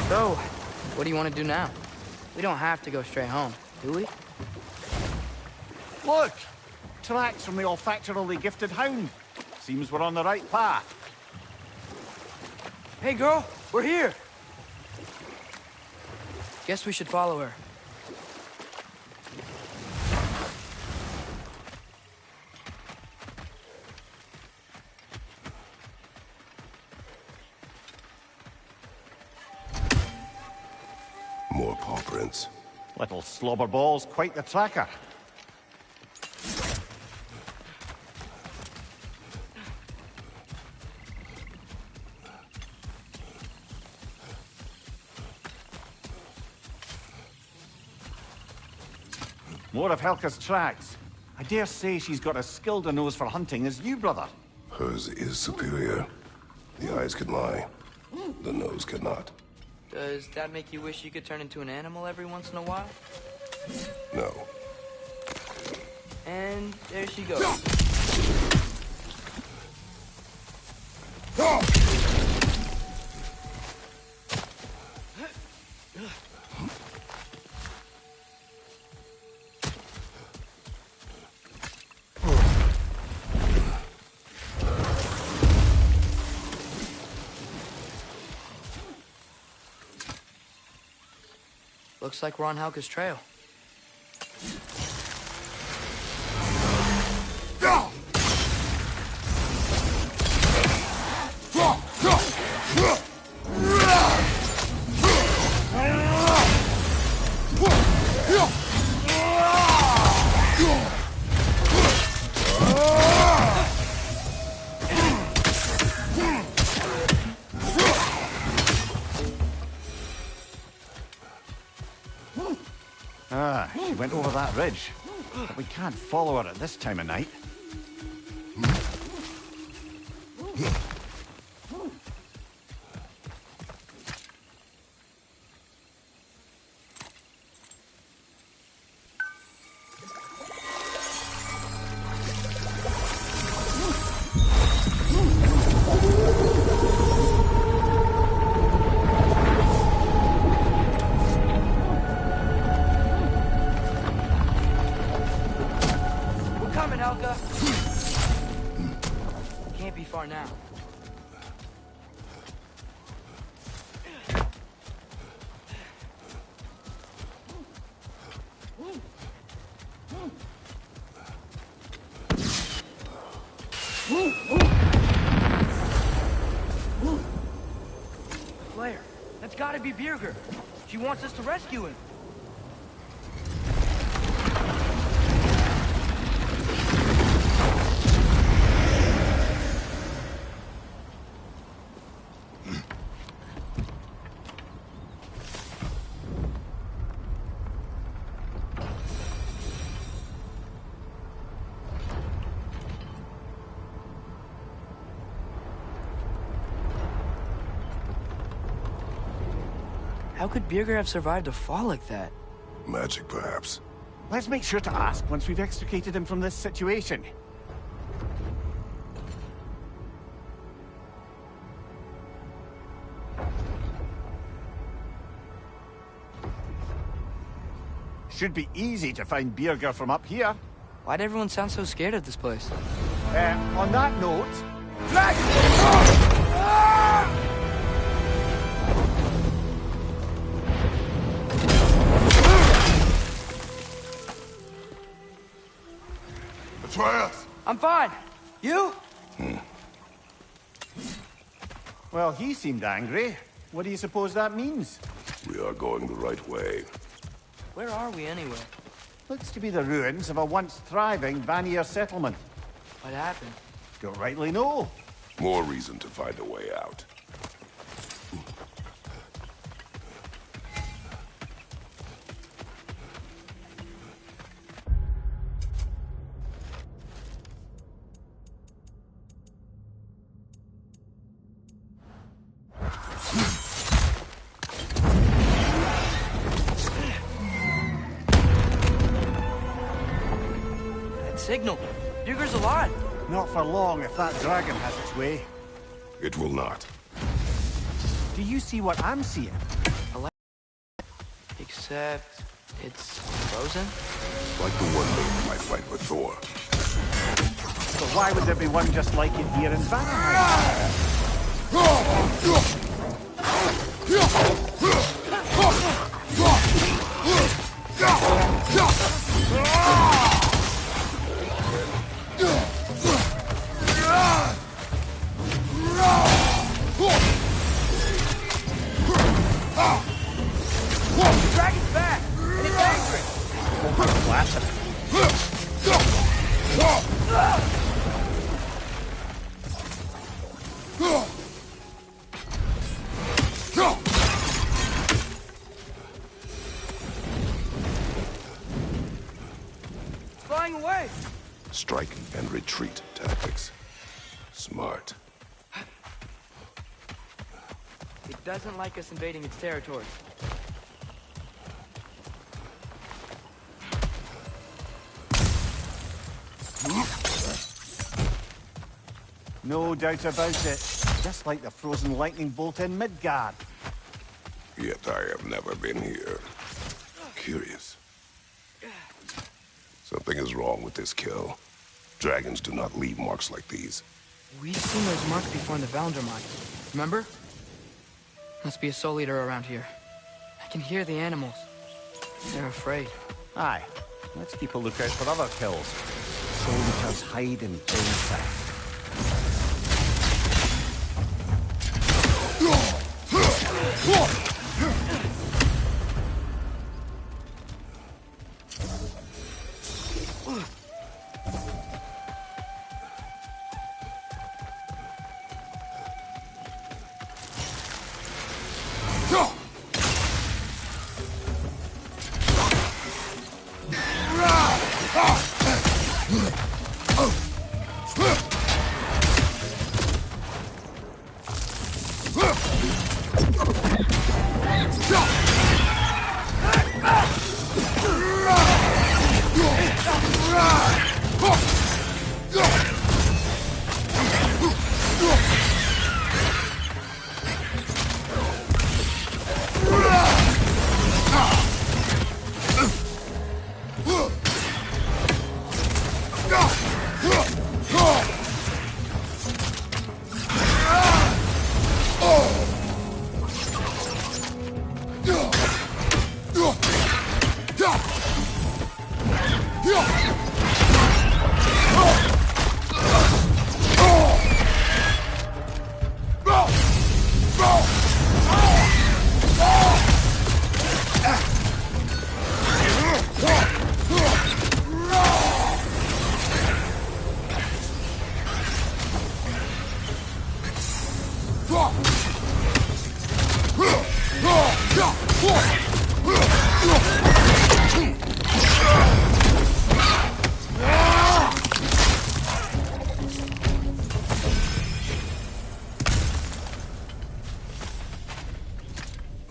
So, what do you want to do now? We don't have to go straight home, do we? Look! Tracks from the olfactorily gifted hound. Seems we're on the right path. Hey, girl, we're here! Guess we should follow her. More paw prints. Little slobberballs, quite the tracker. More of Helka's tracks. I dare say she's got as skilled a nose for hunting as you, brother. Hers is superior. The eyes can lie. The nose cannot. Does that make you wish you could turn into an animal every once in a while? No. And there she goes. Looks like we're on Helga's trail. Ah, she went over that ridge. But we can't follow her at this time of night. Can't be far now. Claire, that's gotta be Birger. She wants us to rescue him. How could Birger have survived a fall like that? Magic, perhaps. Let's make sure to ask once we've extricated him from this situation. Should be easy to find Birger from up here. Why'd everyone sound so scared of this place? On that note... Dragon! Atreus! I'm fine. You? Well, he seemed angry. What do you suppose that means? We are going the right way. Where are we anyway? Looks to be the ruins of a once thriving Vanir settlement. What happened? Don't rightly know. More reason to find a way out. Signal. Birger's alive. Not for long if that dragon has its way. It will not. Do you see what I'm seeing? Except it's frozen? Like the one they might fight with Thor. So why would there be one just like it here in Vanaheim? The dragon's back, and it's angry. Classic. Flying away. Strike and retreat tactics. Smart. It doesn't like us invading its territory. No doubt about it. Just like the frozen lightning bolt in Midgard. Yet I have never been here. Curious. Something is wrong with this kill. Dragons do not leave marks like these. We've seen those marks before in the Valandor mine. Remember? Must be a soul eater around here. I can hear the animals. They're afraid. Aye. Let's keep a lookout for other kills. Soul eaters hide in plain sight.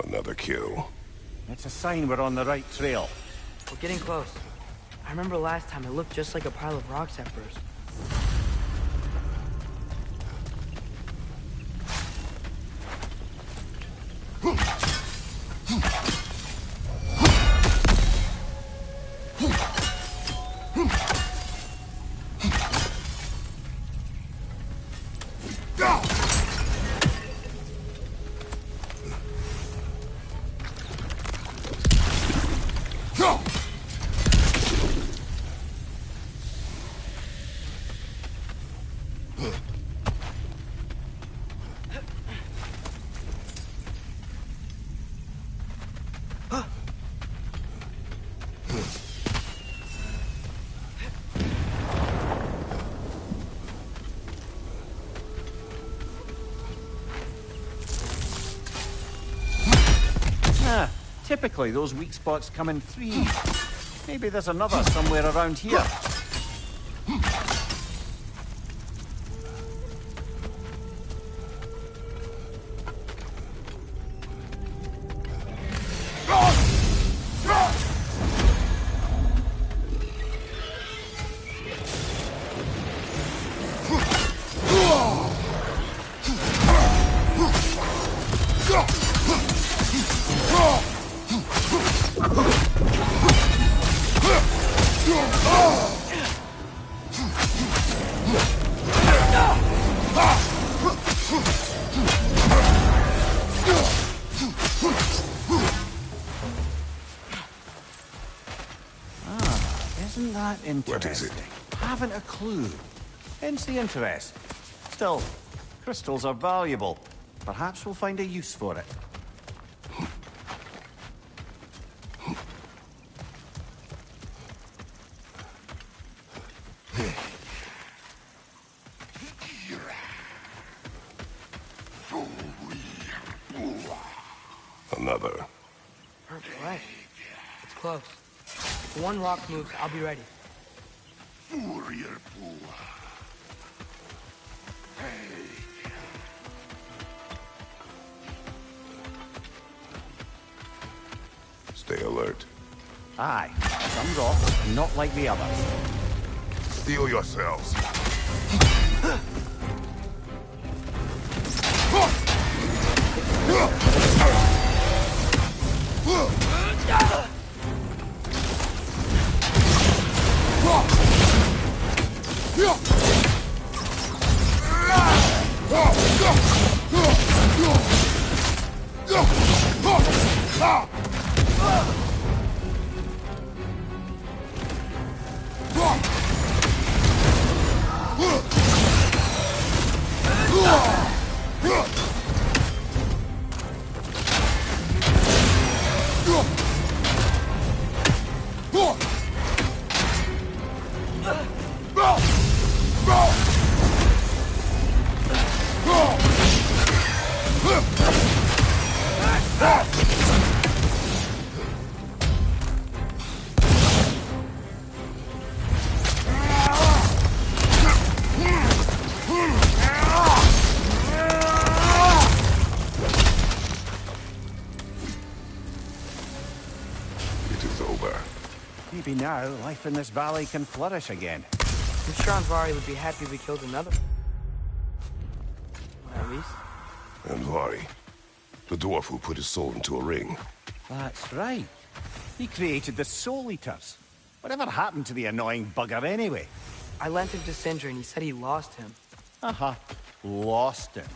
Another kill. It's a sign we're on the right trail. We're getting close. I remember last time it looked just like a pile of rocks at first. Typically, those weak spots come in threes. Maybe there's another somewhere around here. Isn't that interesting? What is it? Haven't a clue. Hence the interest. Still, crystals are valuable. Perhaps we'll find a use for it. Another. Perfect. Right. It's close. If one rock moves, I'll be ready. Stay alert. Aye. Some rocks are not like the others. Steel yourselves. Maybe now, life in this valley can flourish again. I'm sure Andvari would be happy we killed another. At least. Andvari, the dwarf who put his soul into a ring. That's right. He created the Soul Eaters. Whatever happened to the annoying bugger anyway? I lent him to Sindri and he said he lost him. Uh-huh. Lost him.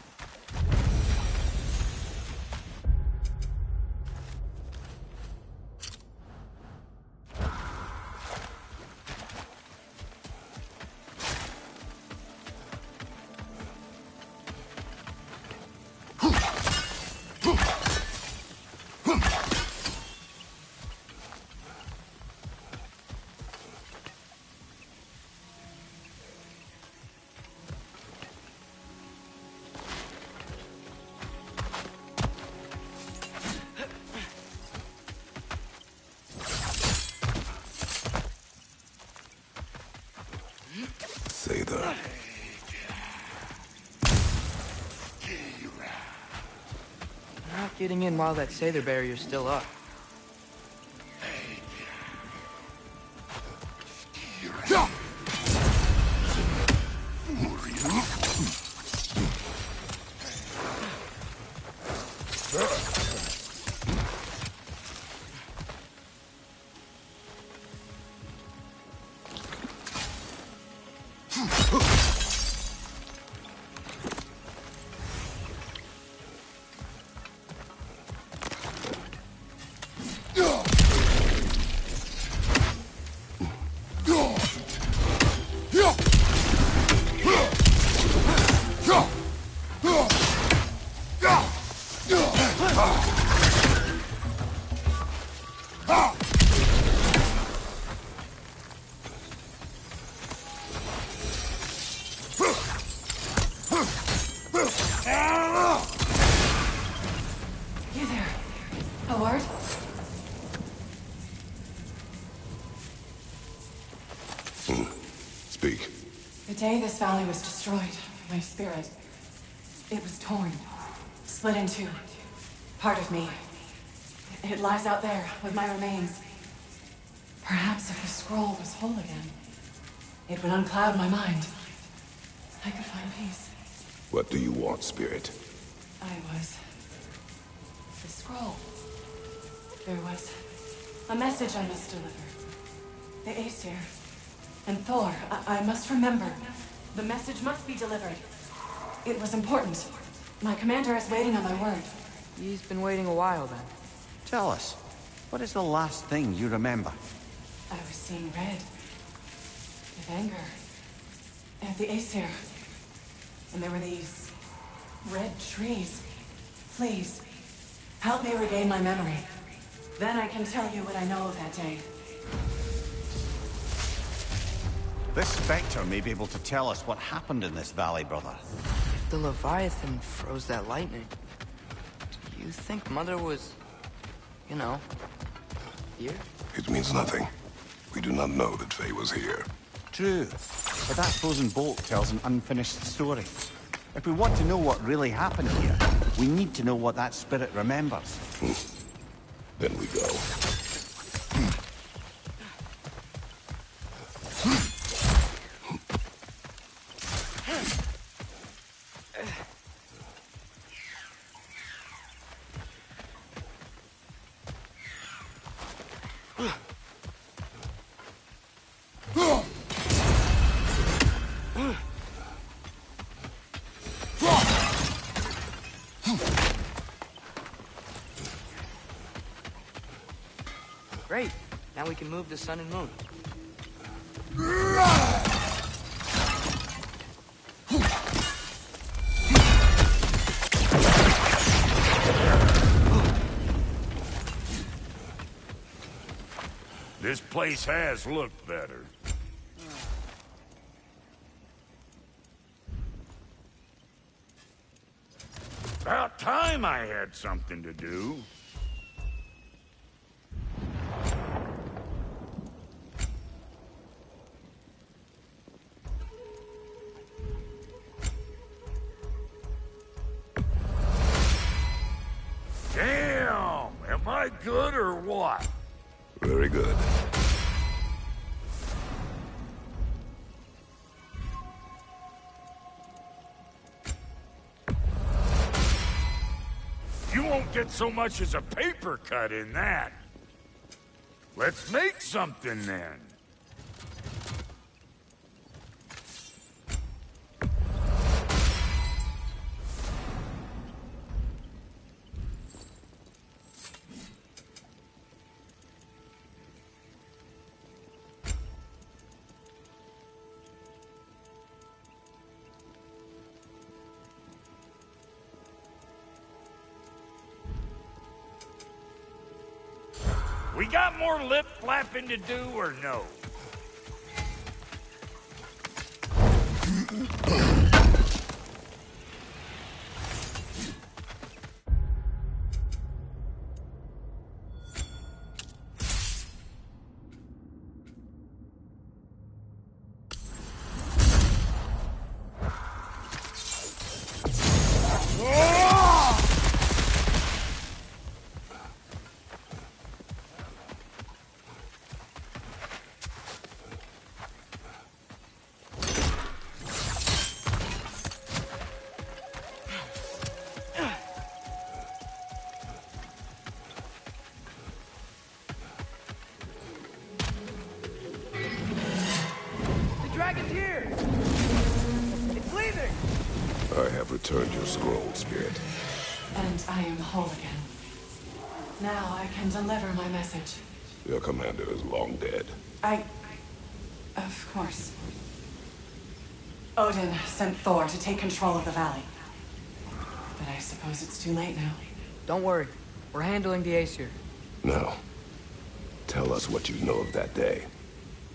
getting in while that Sather barrier's still up. You there? Howard? Speak. The day this valley was destroyed, my spirit, it was torn, split in two. Part of me, it lies out there with my remains. Perhaps if the scroll was whole again, it would uncloud my mind. I could find peace. What do you want, Spirit? The scroll. There was a message I must deliver. The Aesir and Thor, I must remember. The message must be delivered. It was important. My commander is waiting on my word. He's been waiting a while then. Tell us, what is the last thing you remember? I was seeing red. With anger. At the Aesir. And there were these red trees. Please, help me regain my memory. Then I can tell you what I know of that day. This Spectre may be able to tell us what happened in this valley, brother. If the Leviathan froze that lightning, do you think Mother was, you know, here? It means nothing. We do not know that Faye was here. True, but that frozen bolt tells an unfinished story. If we want to know what really happened here, we need to know what that spirit remembers. Then we go. Great. Now we can move the sun and moon. This place has looked better. About time I had something to do. Damn! Am I good or what? Very good. You won't get so much as a paper cut in that. Let's make something then. We got more lip flapping to do or no? returned your scroll, Spirit. And I am whole again. Now I can deliver my message. Your commander is long dead. Of course. Odin sent Thor to take control of the valley. But I suppose it's too late now. Don't worry. We're handling the Aesir. Now, tell us what you know of that day.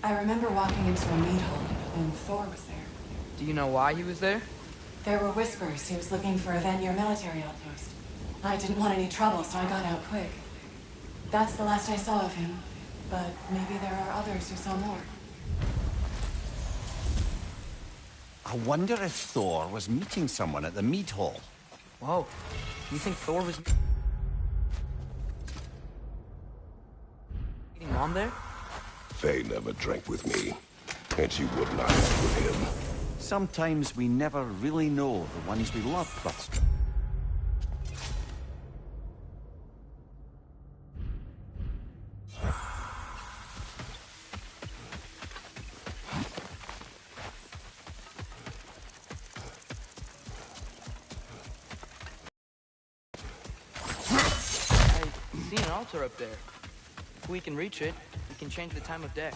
I remember walking into a meat hall when Thor was there. Do you know why he was there? There were whispers he was looking for a Vanir military outpost. I didn't want any trouble, so I got out quick. That's the last I saw of him. But maybe there are others who saw more. I wonder if Thor was meeting someone at the mead hall. Whoa. You think Thor was meeting Mom there? Faye never drank with me, and she would not have with him. Sometimes we never really know the ones we love, Buster. I see an altar up there. If we can reach it, we can change the time of day.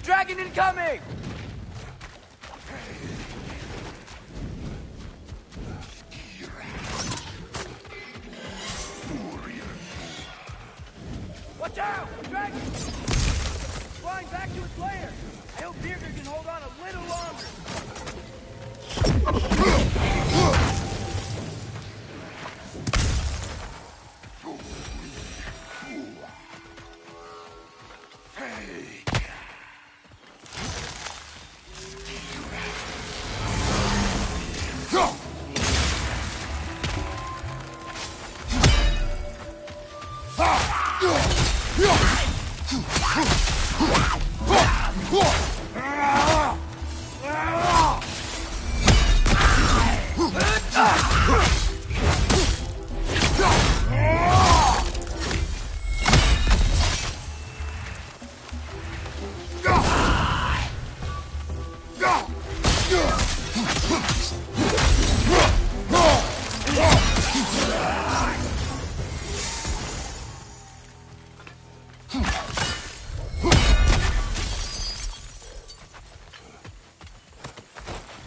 Dragon incoming! Watch out! Dragon! Flying back to its lair! I hope Birgir can hold on a little longer!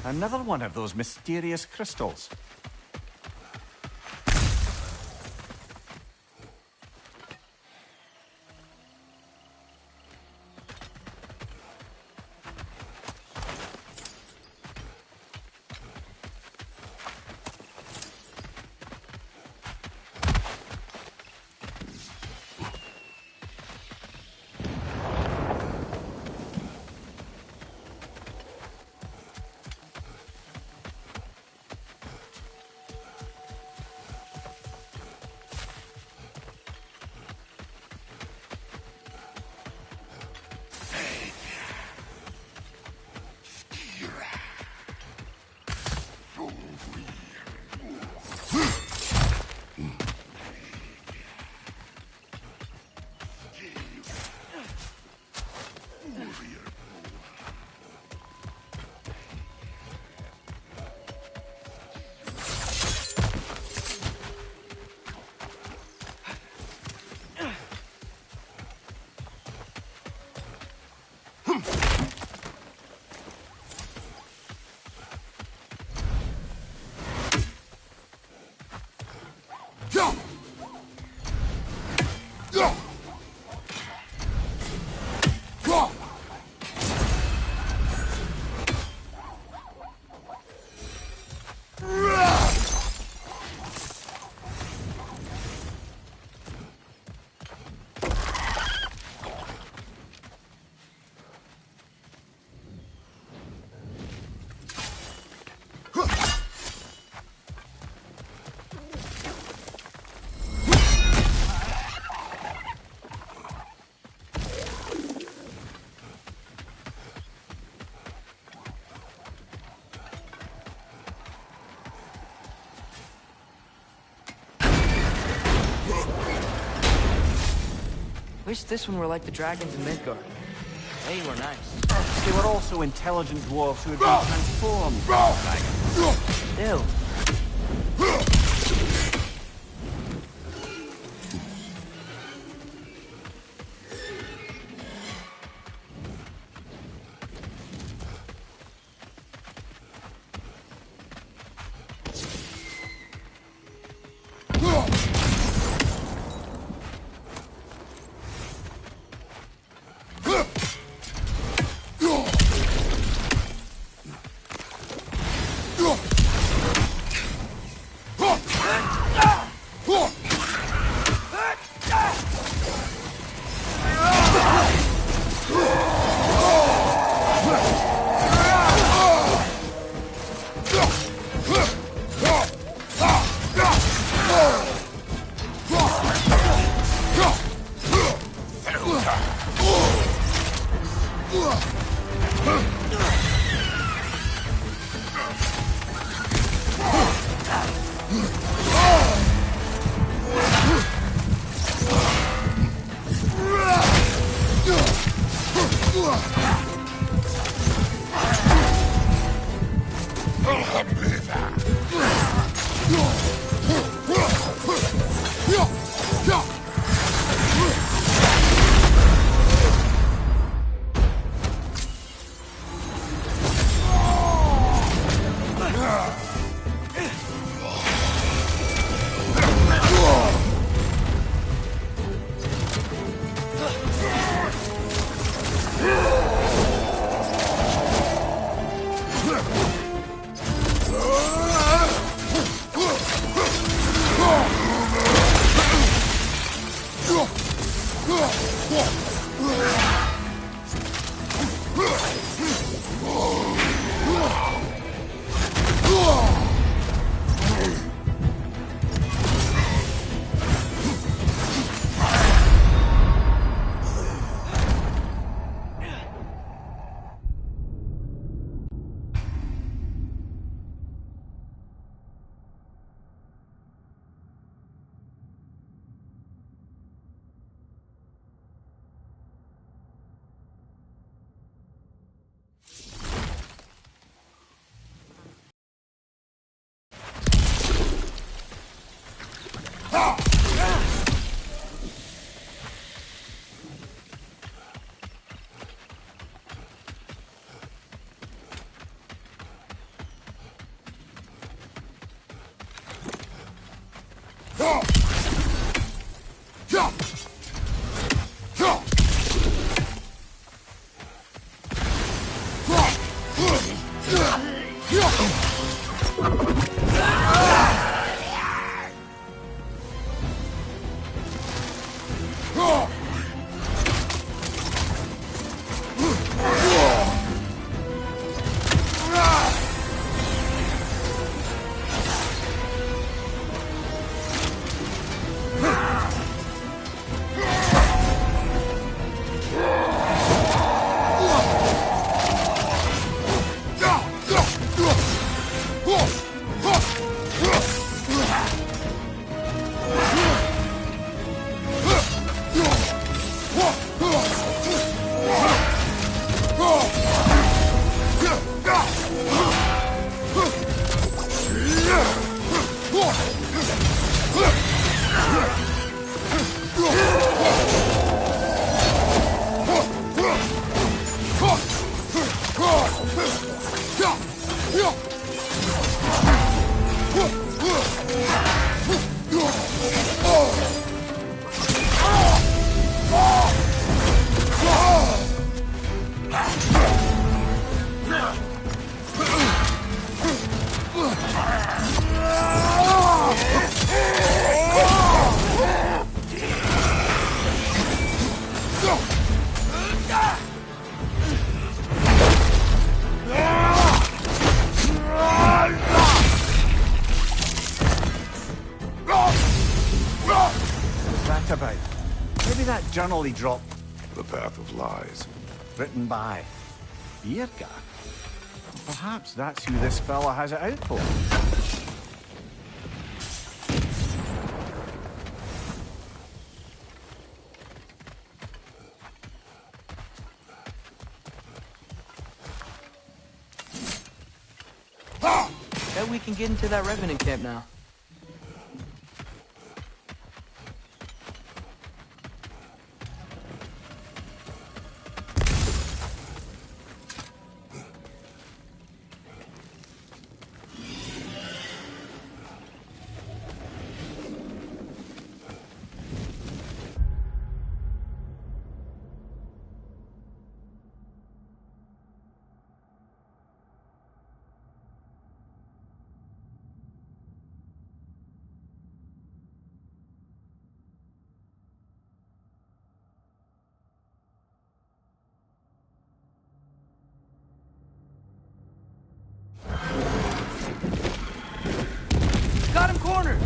Another one of those mysterious crystals. wish this one were like the dragons in Midgard. They were nice. They were also intelligent dwarves who had been transformed by dragons. Ew. Journal he dropped. The Path of Lies. Written by Birka. Perhaps that's who this fella has it out for. Bet we can get into that Revenant camp now. Got him cornered!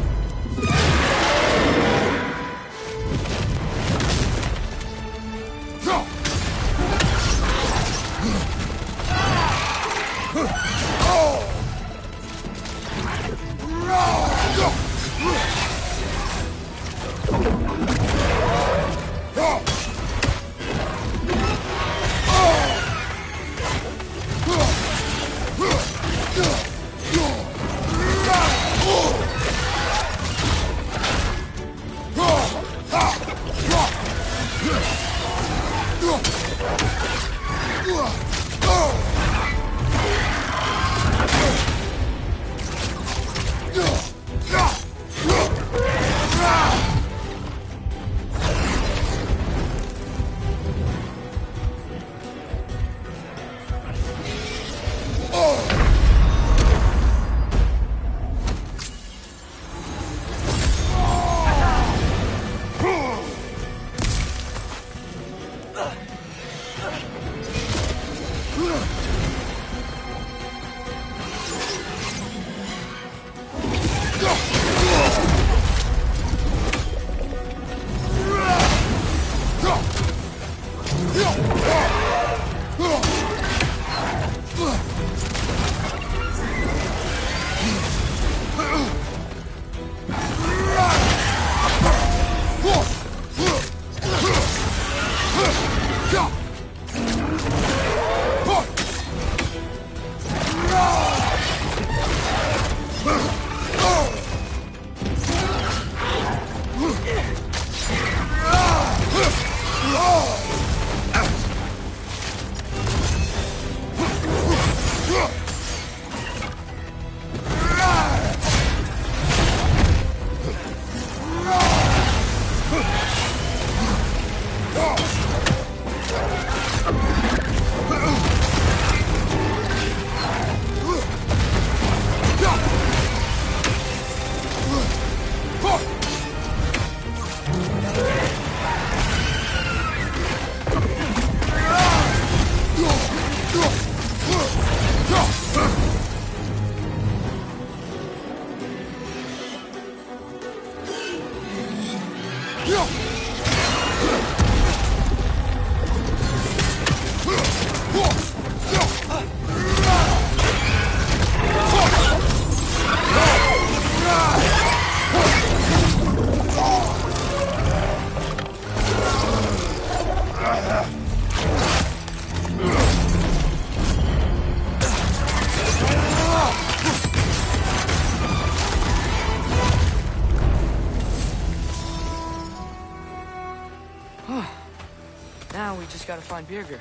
Now we just gotta find Birgir.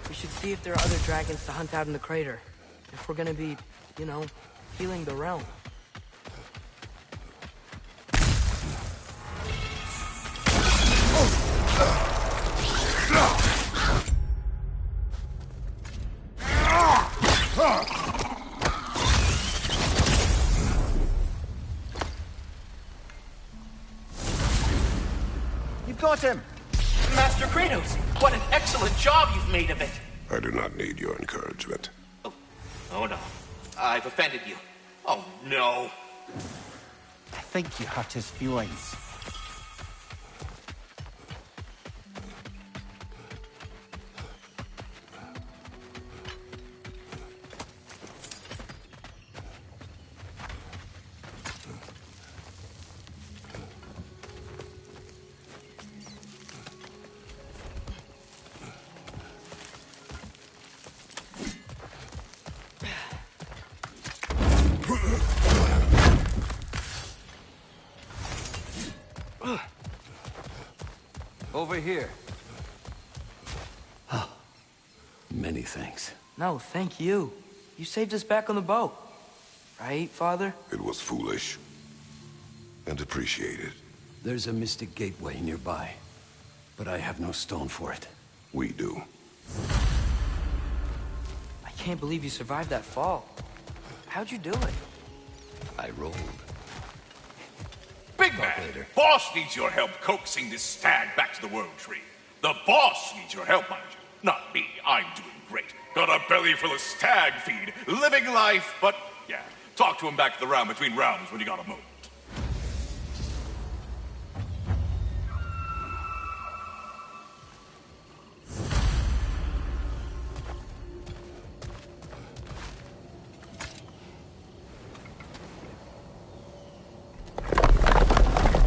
We should see if there are other dragons to hunt out in the crater. If we're gonna be, you know, healing the realm. You've got him! Master Kratos, what an excellent job you've made of it! I do not need your encouragement. Oh no. I've offended you. Oh no. I think you hurt his feelings. over here. Many thanks. No, thank you. You saved us back on the boat. Right, Father? It was foolish. And appreciated. There's a mystic gateway nearby, but I have no stone for it. We do. I can't believe you survived that fall. How'd you do it? I rolled. Big man, boss needs your help coaxing this stag back to the World Tree. The boss needs your help, mind you. Not me, I'm doing great. Got a belly full of stag feed, living life, but yeah, talk to him back to the round between rounds when you got a moment.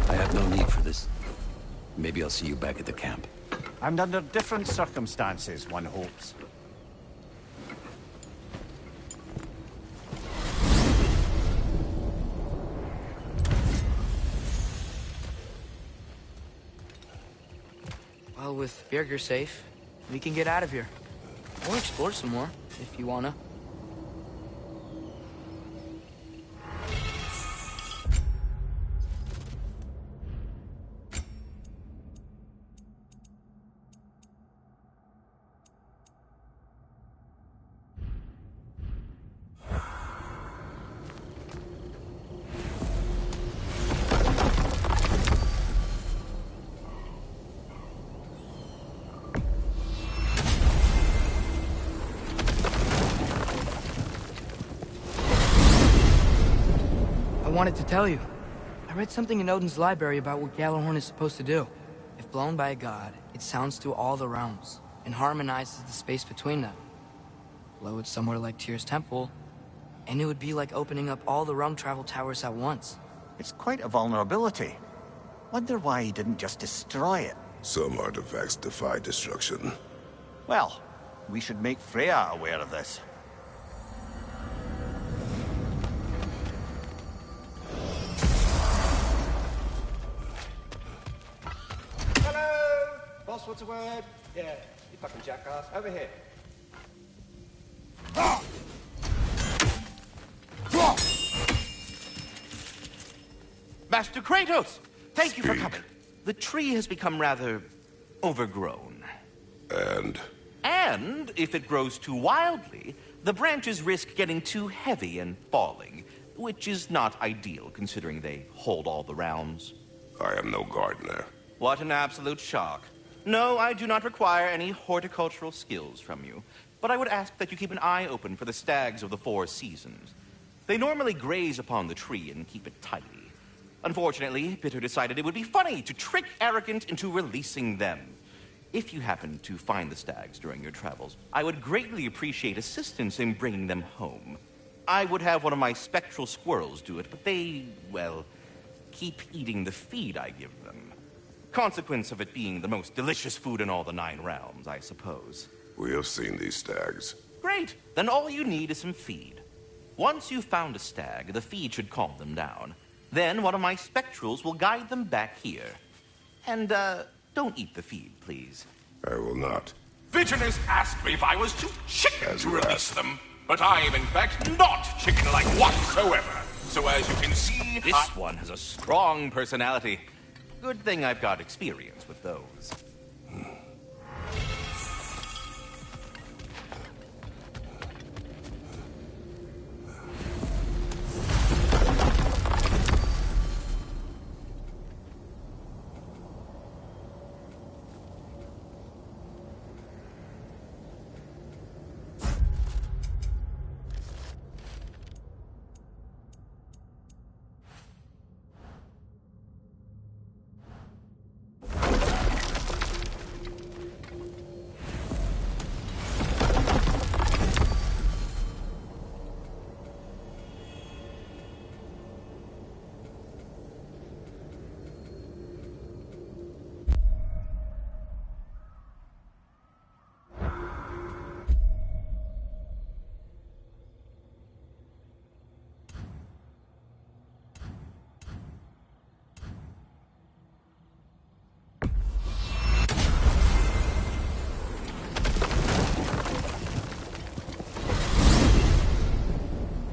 I have no need for this. Maybe I'll see you back at the camp. And under different circumstances, one hopes. Well, with Birger safe, we can get out of here. Or explore some more, if you wanna. I wanted to tell you. I read something in Odin's library about what Gjallarhorn is supposed to do. If blown by a god, it sounds through all the realms, and harmonizes the space between them. Blow it somewhere like Tyr's temple, and it would be like opening up all the realm travel towers at once. It's quite a vulnerability. Wonder why he didn't just destroy it. Some artifacts defy destruction. Well, we should make Freya aware of this. Hello! Boss, what's the word? Yeah, you fucking jackass. Over here. Master Kratos! Thank you for coming. The tree has become rather overgrown. And if it grows too wildly, the branches risk getting too heavy and falling, which is not ideal considering they hold all the realms. I am no gardener. What an absolute shock. No, I do not require any horticultural skills from you, but I would ask that you keep an eye open for the stags of the Four Seasons. They normally graze upon the tree and keep it tidy. Unfortunately, Bitter decided it would be funny to trick Arrogant into releasing them. If you happen to find the stags during your travels, I would greatly appreciate assistance in bringing them home. I would have one of my spectral squirrels do it, but they, well, keep eating the feed I give them. Consequence of it being the most delicious food in all the 9 realms, I suppose. We have seen these stags. Great! Then all you need is some feed. Once you've found a stag, the feed should calm them down. Then one of my spectrals will guide them back here. And, don't eat the feed, please. I will not. Bitterness asked me if I was too chicken to release them. But I am, in fact, not chicken-like whatsoever. So as you can see, this one has a strong personality. Good thing I've got experience with those.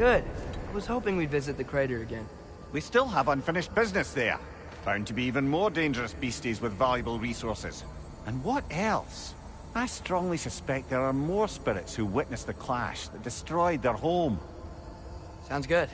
Good. I was hoping we'd visit the crater again. We still have unfinished business there. Bound to be even more dangerous beasties with valuable resources. And what else? I strongly suspect there are more spirits who witnessed the clash that destroyed their home. Sounds good.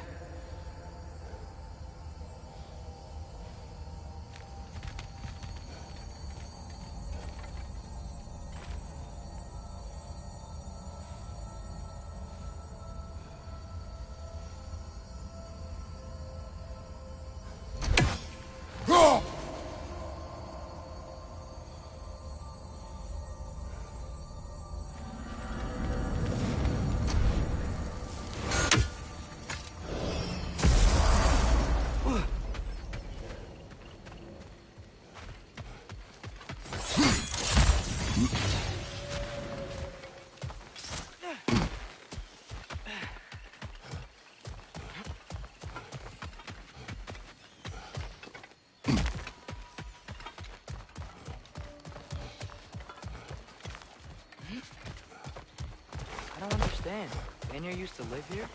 I don't understand. Vanir used to live here?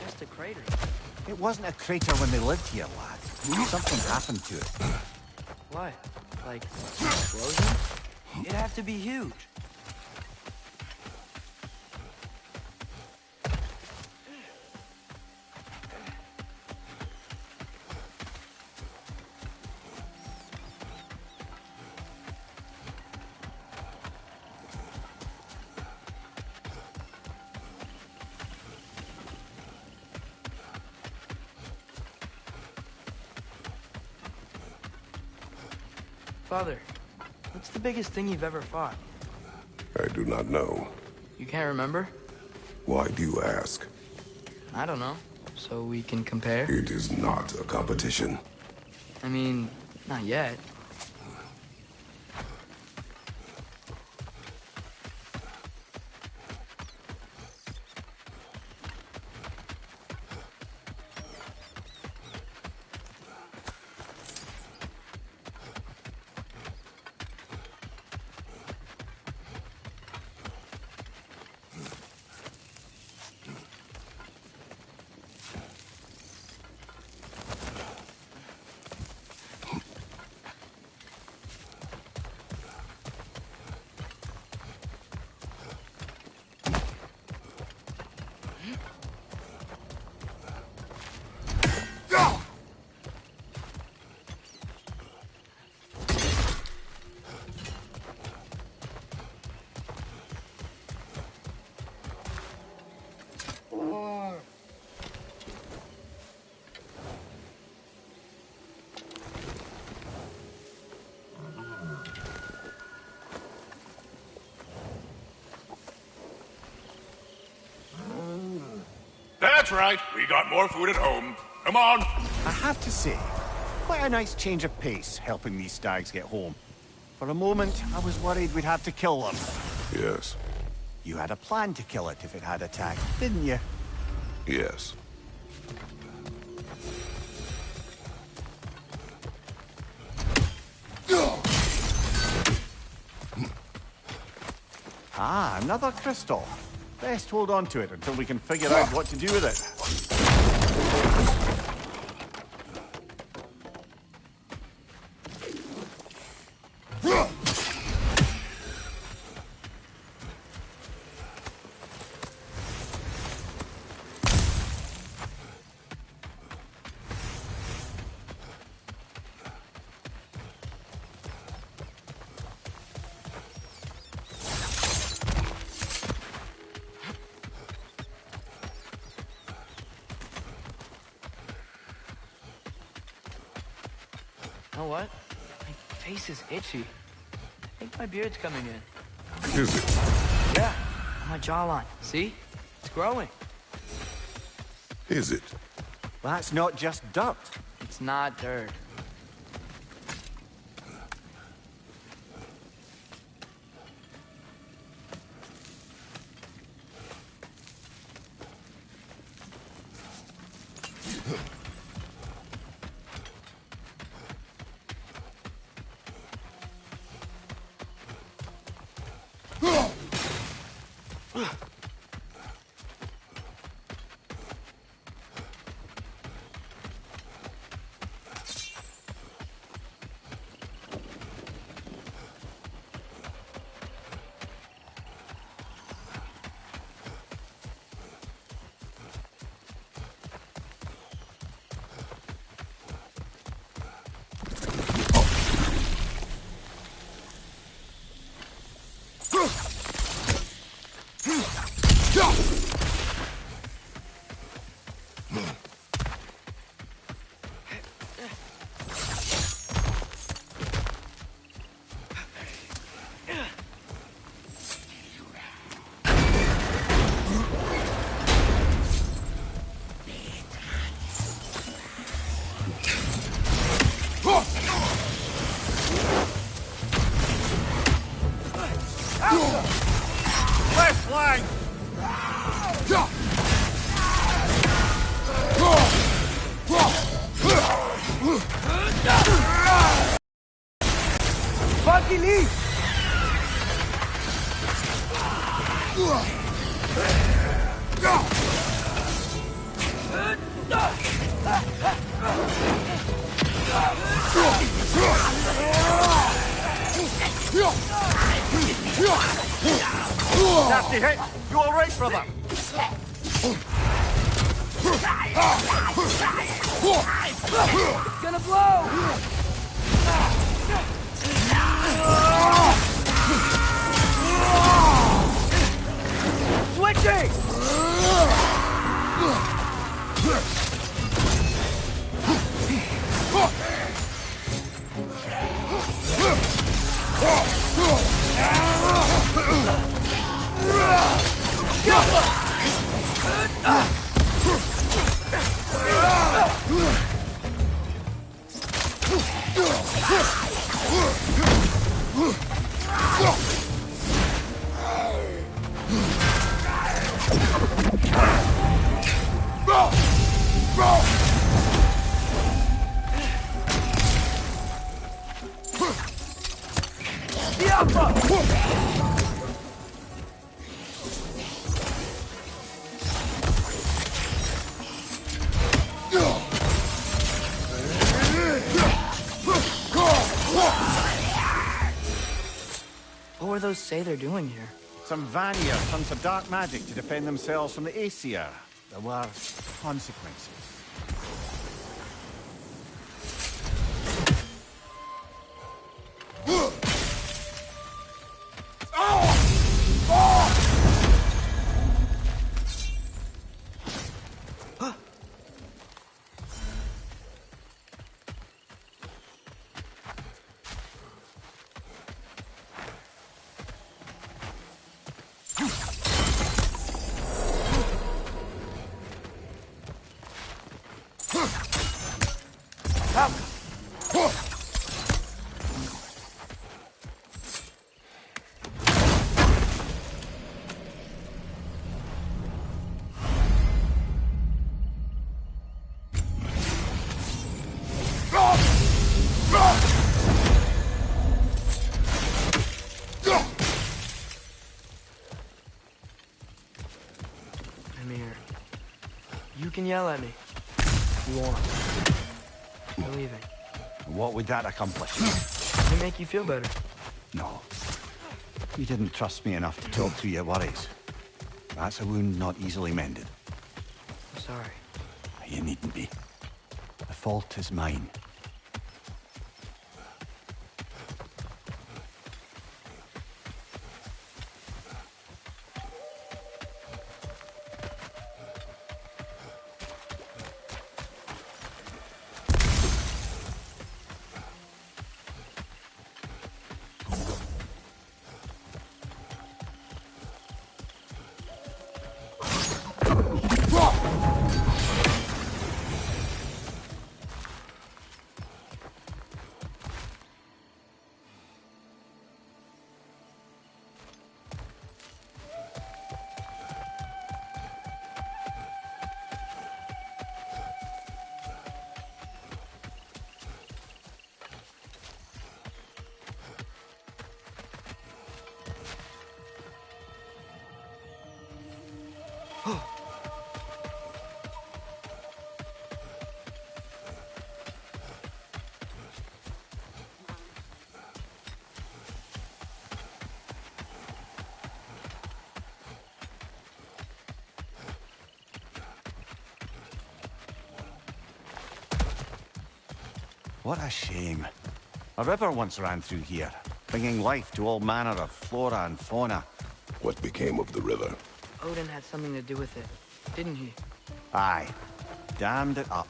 Just a crater. It wasn't a crater when they lived here, lad. Something happened to it. What? Like, explosion? It'd have to be huge. Father, what's the biggest thing you've ever fought? I do not know. You can't remember? Why do you ask? I don't know. So we can compare? It is not a competition. I mean, not yet. That's right. We got more food at home. Come on. I have to say, quite a nice change of pace helping these stags get home. For a moment, I was worried we'd have to kill them. Yes. You had a plan to kill it if it had attacked, didn't you? Yes. Ah, another crystal. Best hold on to it until we can figure out what to do with it. You know what? My face is itchy. I think my beard's coming in. Is it? Yeah, on my jawline. See? It's growing. Is it? That's not just dirt. It's not dirt. Left flank! Funky leaf! Nasty hit! You alright, brother? Gonna blow! Switching! What do those say they're doing here? Some Vanir turned to dark magic to defend themselves from the Aesir. There were consequences. Mimir, you can yell at me if you want. You're leaving. What would that accomplish? It make you feel better. No. You didn't trust me enough to talk through your worries. That's a wound not easily mended. I'm sorry. You needn't be. The fault is mine. What a shame. A river once ran through here, bringing life to all manner of flora and fauna. What became of the river? Odin had something to do with it, didn't he? Aye. Dammed it up.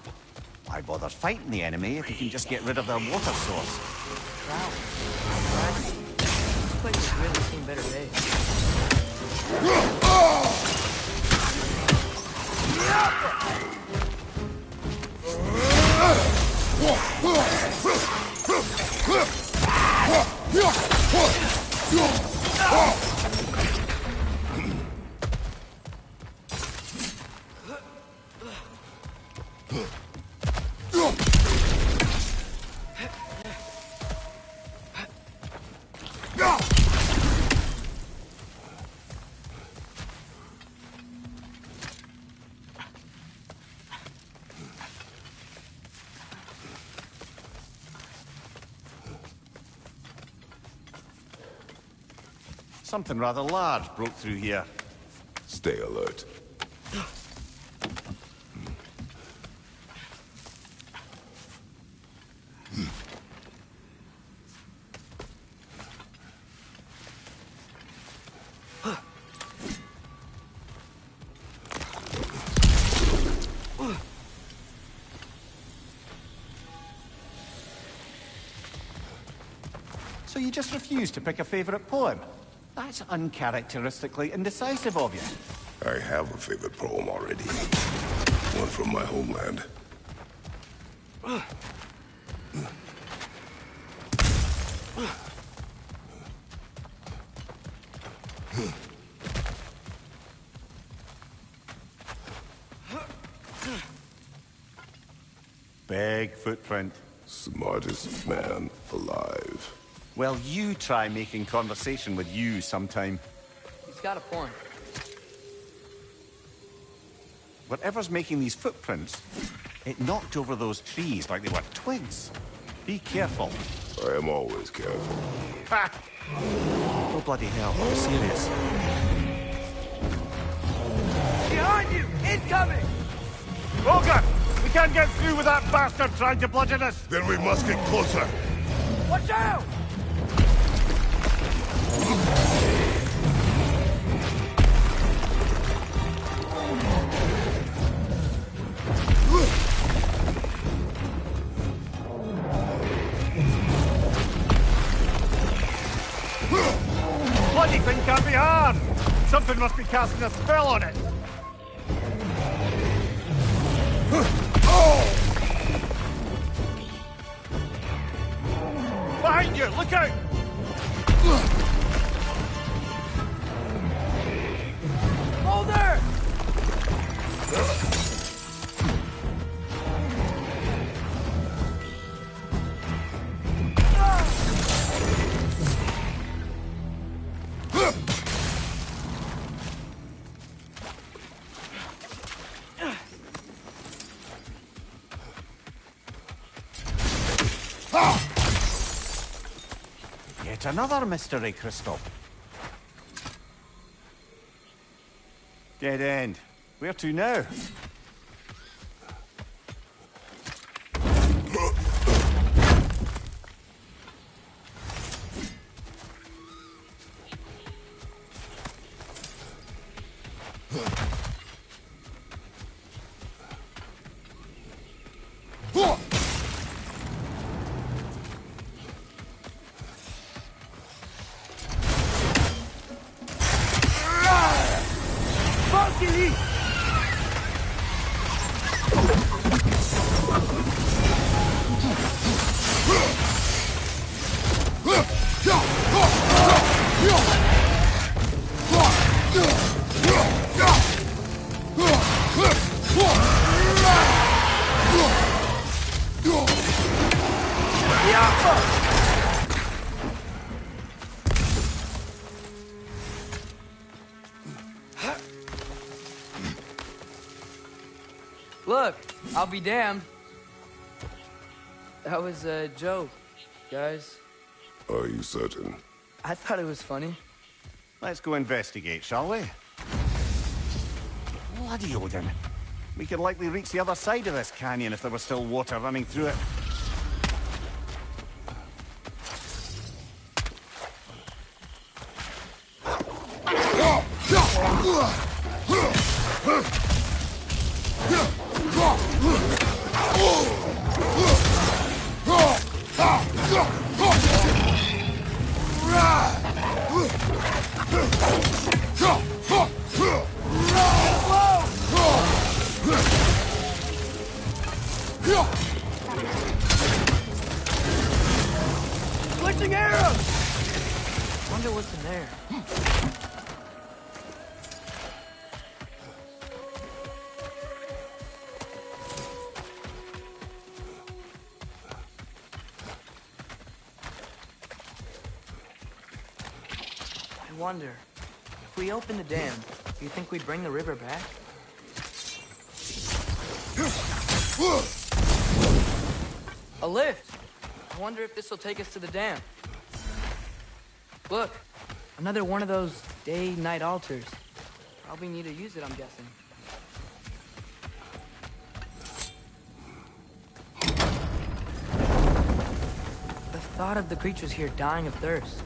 Why bother fighting the enemy if you can just get rid of their water source? Trout. This place has really seen better days. Something rather large broke through here. Stay alert. So you just refuse to pick a favorite poem? That's uncharacteristically indecisive of you. I have a favorite poem already. One from my homeland. Big footprint. Smartest man alive. Well, you try making conversation with you sometime. He's got a point. Whatever's making these footprints, it knocked over those trees like they were twigs. Be careful. I am always careful. Ha! Oh, bloody hell. I'm serious. Behind you! Incoming! Roger! We can't get through with that bastard trying to bludgeon us! Then we must get closer. Watch out! Bloody thing can't be hard! Something must be casting a spell on it! Behind you! Look out! Hold her! Yet another mystery crystal. Dead end. Where to now? Look, I'll be damned. That was a joke, guys. Are you certain? I thought it was funny. Let's go investigate, shall we? Bloody Odin. We could likely reach the other side of this canyon if there was still water running through it. Switching arrows! Wonder what's in there. I wonder, if we open the dam, do you think we'd bring the river back? A lift! I wonder if this will take us to the dam. Look, Another one of those day-night altars. Probably need to use it, I'm guessing. The thought of the creatures here dying of thirst,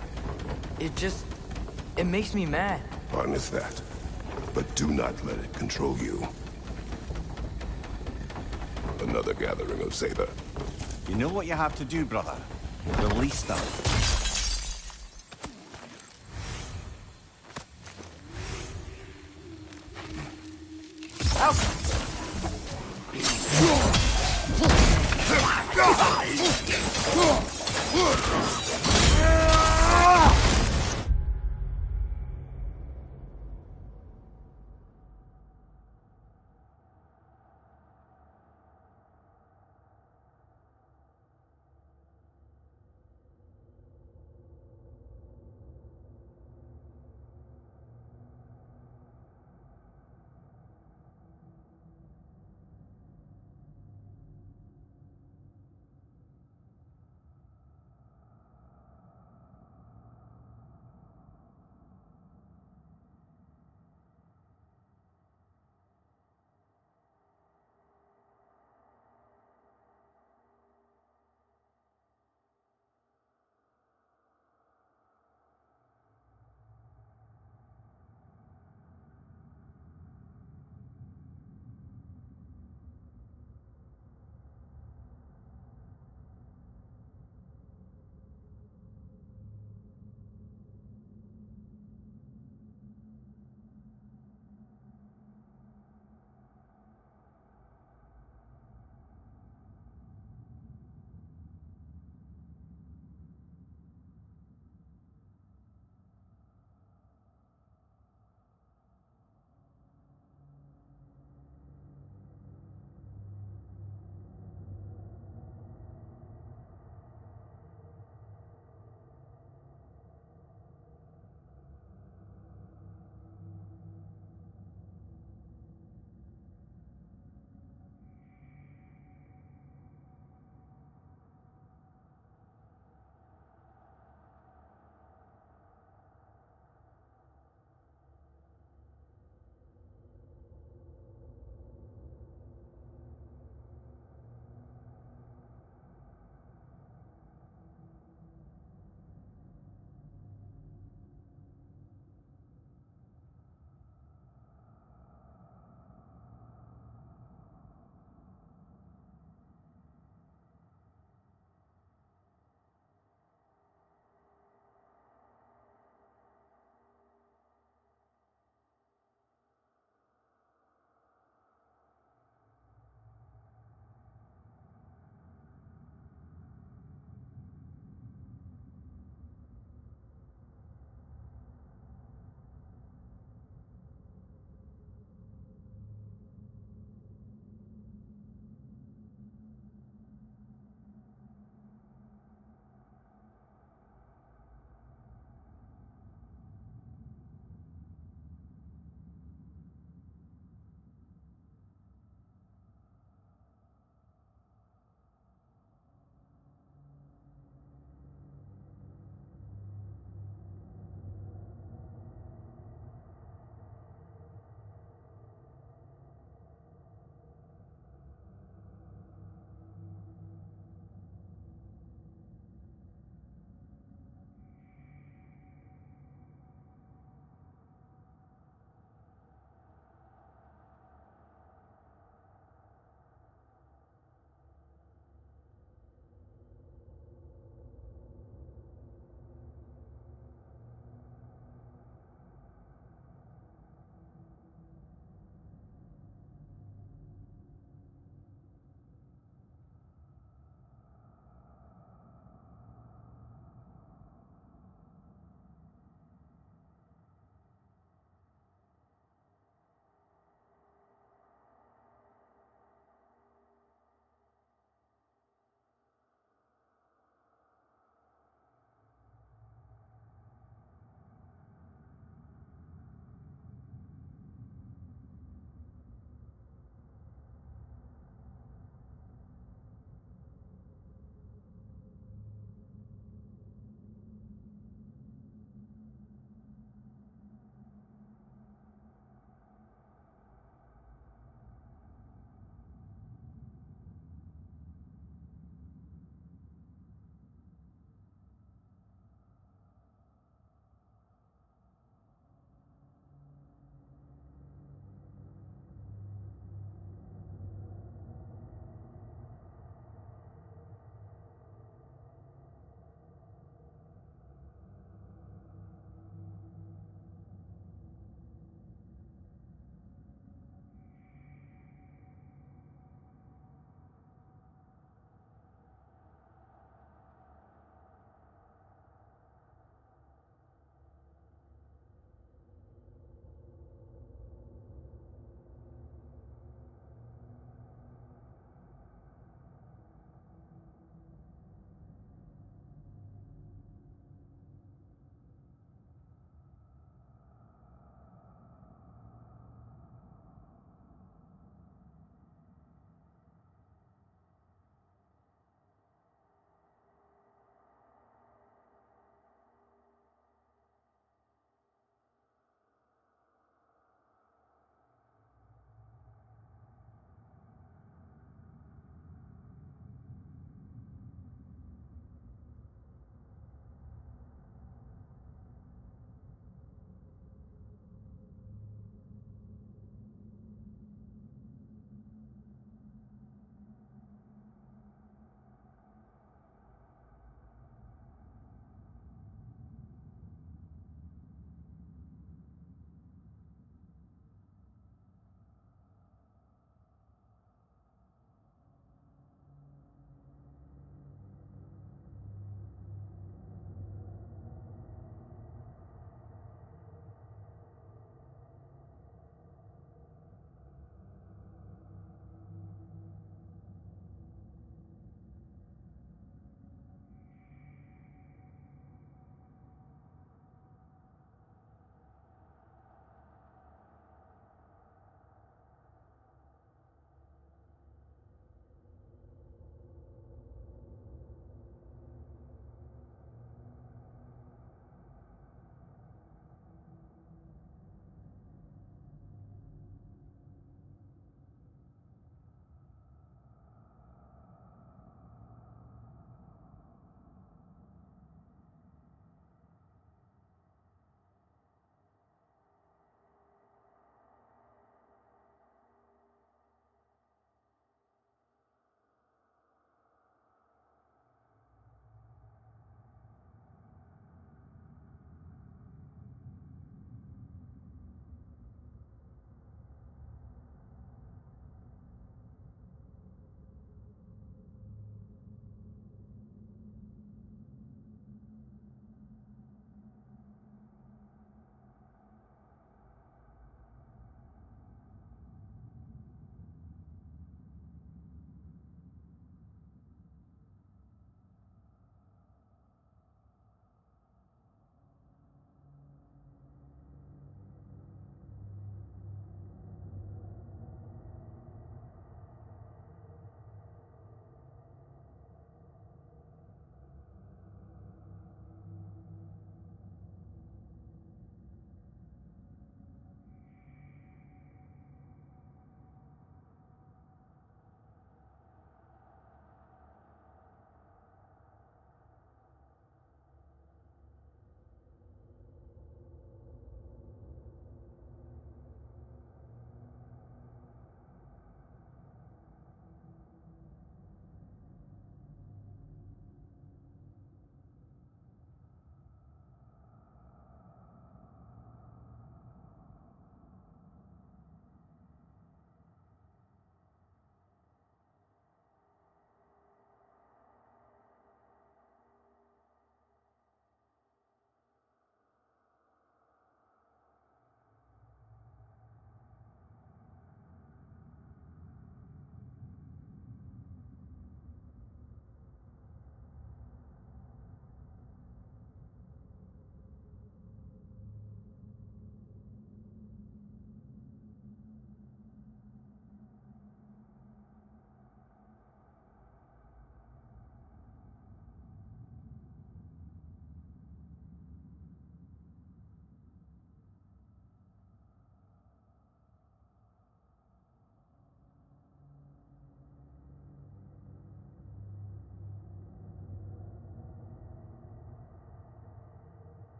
it makes me mad. Harness that, but do not let it control you. Another gathering of Sabor. You know what you have to do, brother? Release them.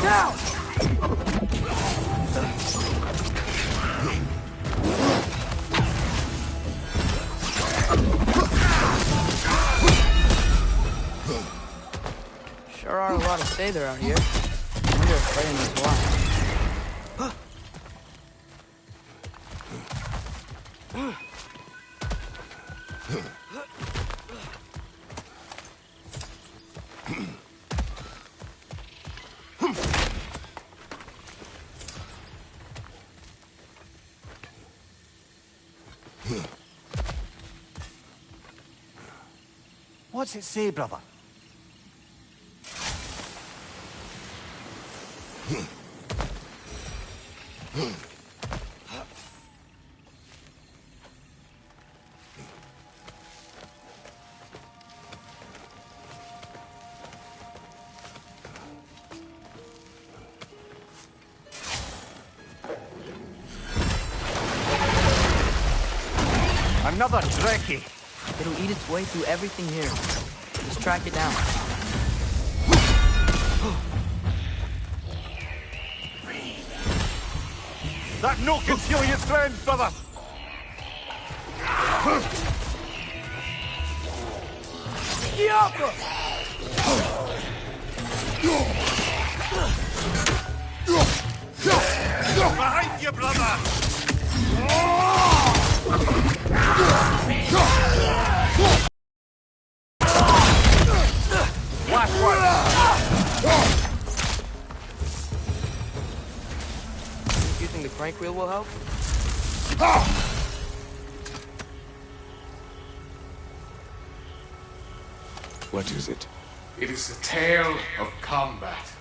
Sure are a lot of Seidr out here. I wonder if Freya knows why. What's it say, brother? Another Dreki! It'll eat its way through everything here. Let's track it down. That note can kill its friends, brother! Behind you, brother! Last one! You think the crank wheel will help? What is it? It is the tale of combat.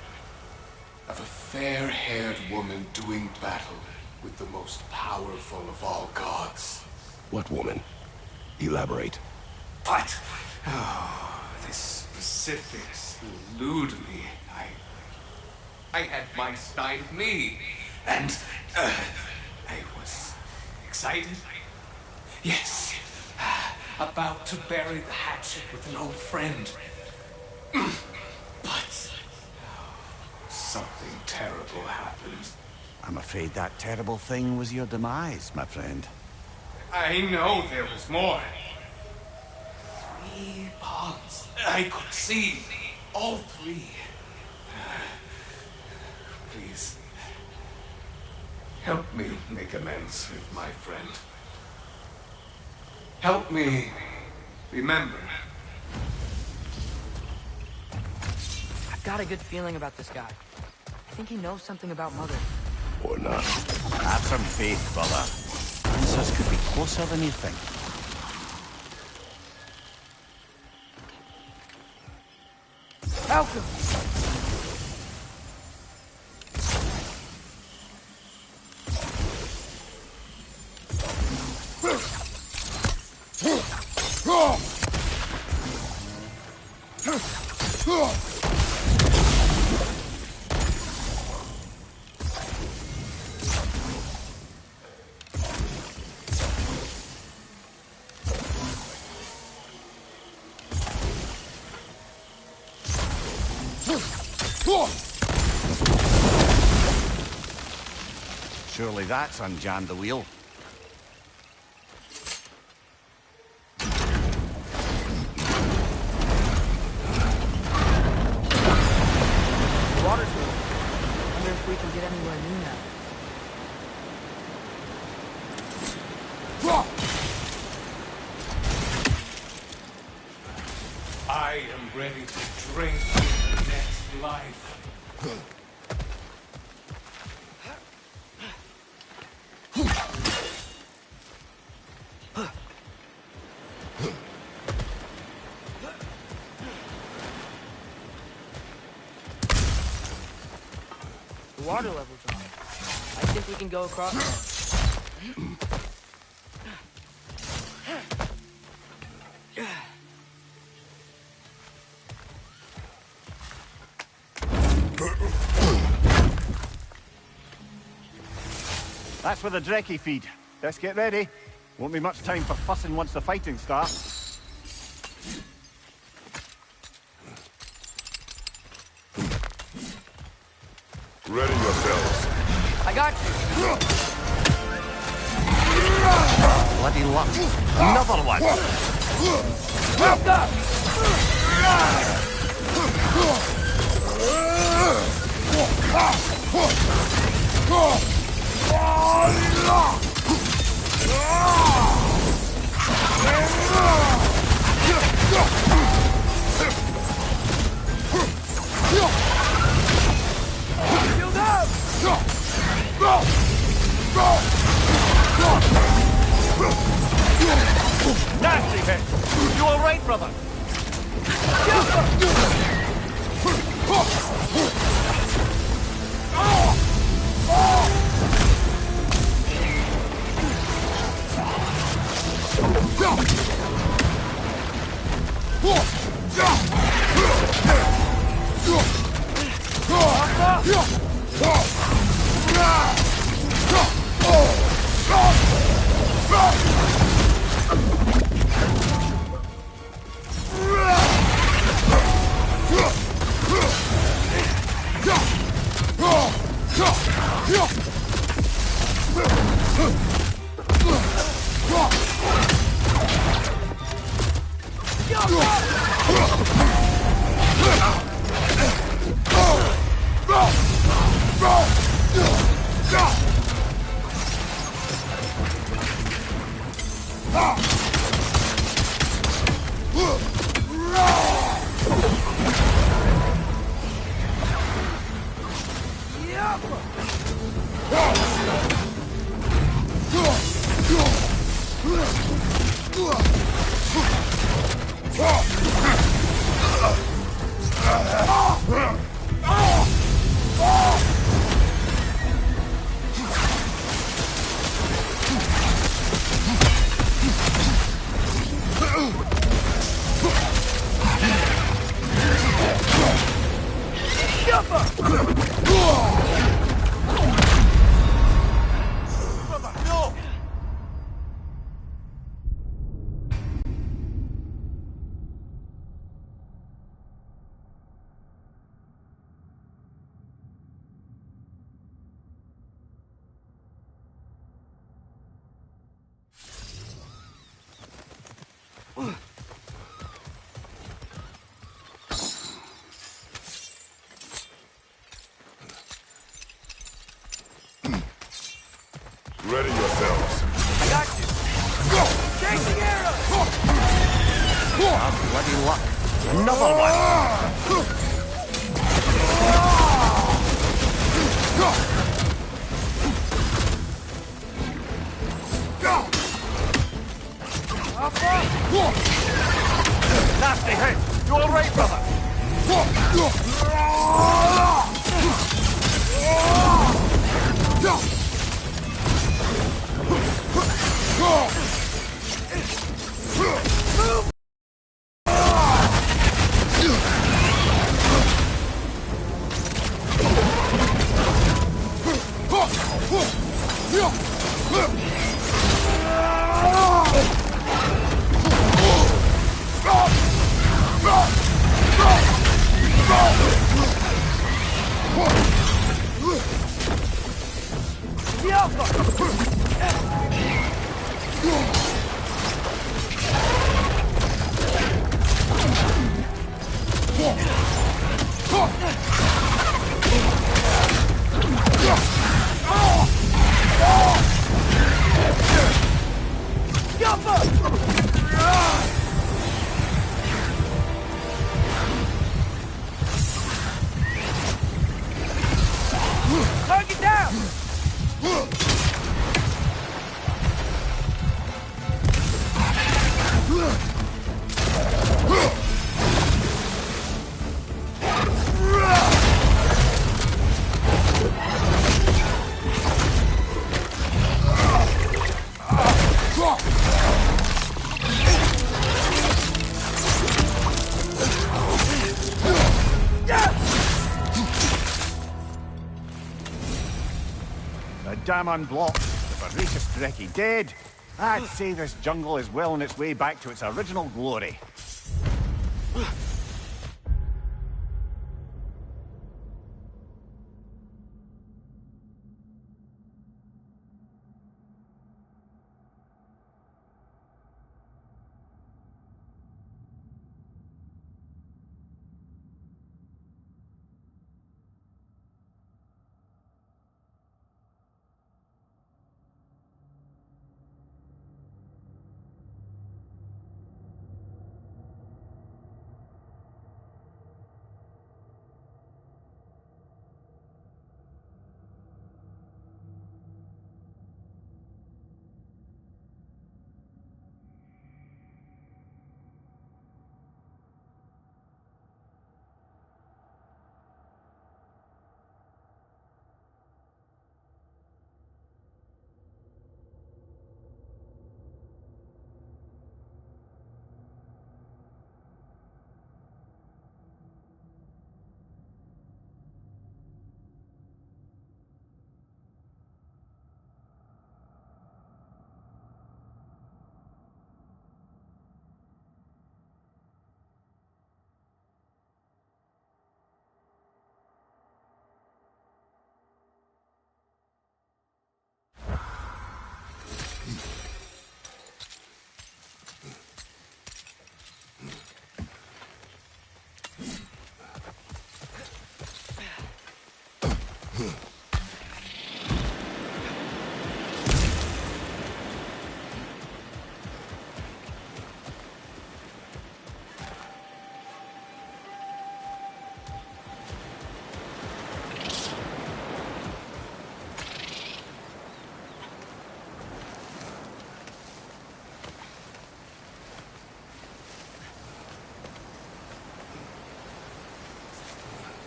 Of a fair-haired woman doing battle with the most powerful of all gods. What woman? Elaborate. But, oh, the specifics elude me. I had my side of me, and I was excited. Yes, about to bury the hatchet with an old friend. But something terrible happened. I'm afraid that terrible thing was your demise, my friend. I know there was more. 3 ponds. I could see all 3. Please, help me make amends with my friend. Help me remember. I've got a good feeling about this guy. I think he knows something about Mother. Or not. Have some faith, brother. Answers could be closer than you think. Malcolm! Surely that's unjammed the wheel. The water's low. I wonder if we can get anywhere near now. I am ready to drink the next life. The water level's on. I think we can go across there. That's where the Dreki feed. Let's get ready. Won't be much time for fussing once the fighting starts. Ready yourselves. I got you. Bloody luck. Another one. Wrapped up. Nasty hit. You all right, brother? Ready yourselves. I got you. Go! Chasing arrows! Bloody luck. Another one. Nasty hit. You all right, brother? Target down! The dam unblocked. The voracious Drekkie dead. I'd say this jungle is well on its way back to its original glory. Ugh.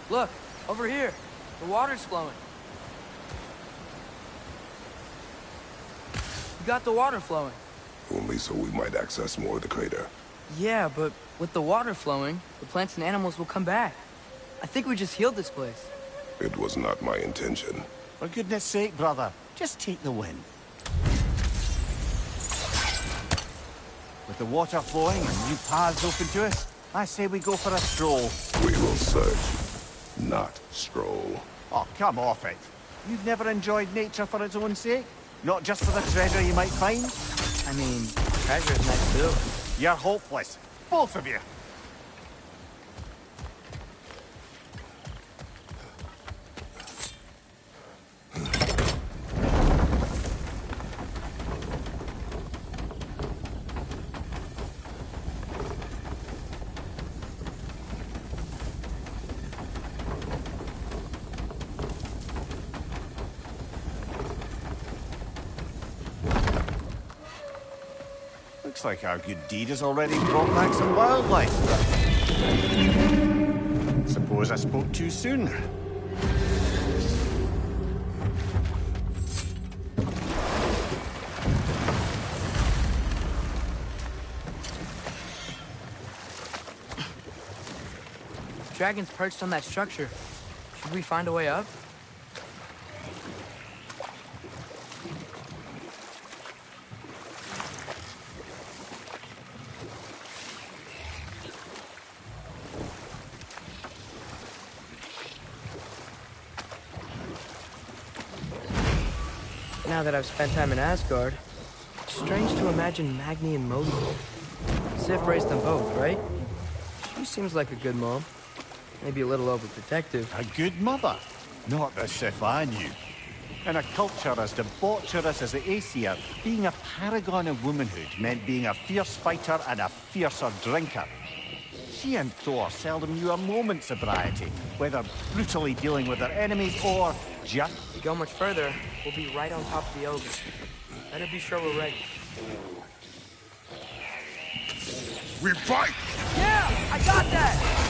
Look, over here. The water's flowing. We got the water flowing. Only so we might access more of the crater. Yeah, but with the water flowing, the plants and animals will come back. I think we just healed this place. It was not my intention. For goodness sake, brother, just take the win. With the water flowing and new paths open to us, I say we go for a stroll. We will search, not stroll. Oh, come off it. You've never enjoyed nature for its own sake? Not just for the treasure you might find? I mean, treasure's nice too. You're hopeless. Both of you. Looks like our good deed has already brought back some wildlife. Suppose I spoke too soon. Dragon's perched on that structure. Should we find a way up? Now that I've spent time in Asgard, it's strange to imagine Magni and Modi. Sif raised them both, right? She seems like a good mom. Maybe a little overprotective. A good mother. Not the Sif I knew. In a culture as debaucherous as the Aesir, being a paragon of womanhood meant being a fierce fighter and a fiercer drinker. She and Thor seldom knew a moment's sobriety, whether brutally dealing with their enemies or just... If we go much further, we'll be right on top of the ogre. Better be sure we're ready. We fight! Yeah! I got that!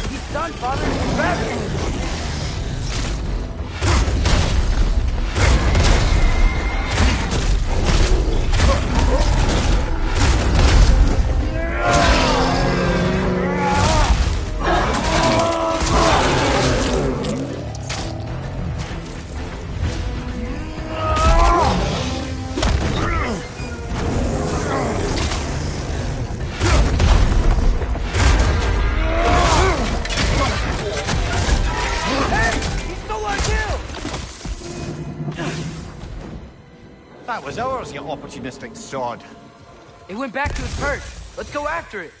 He's done, Father. Grab him. That was ours, you opportunistic sod. It went back to its perch. Let's go after it.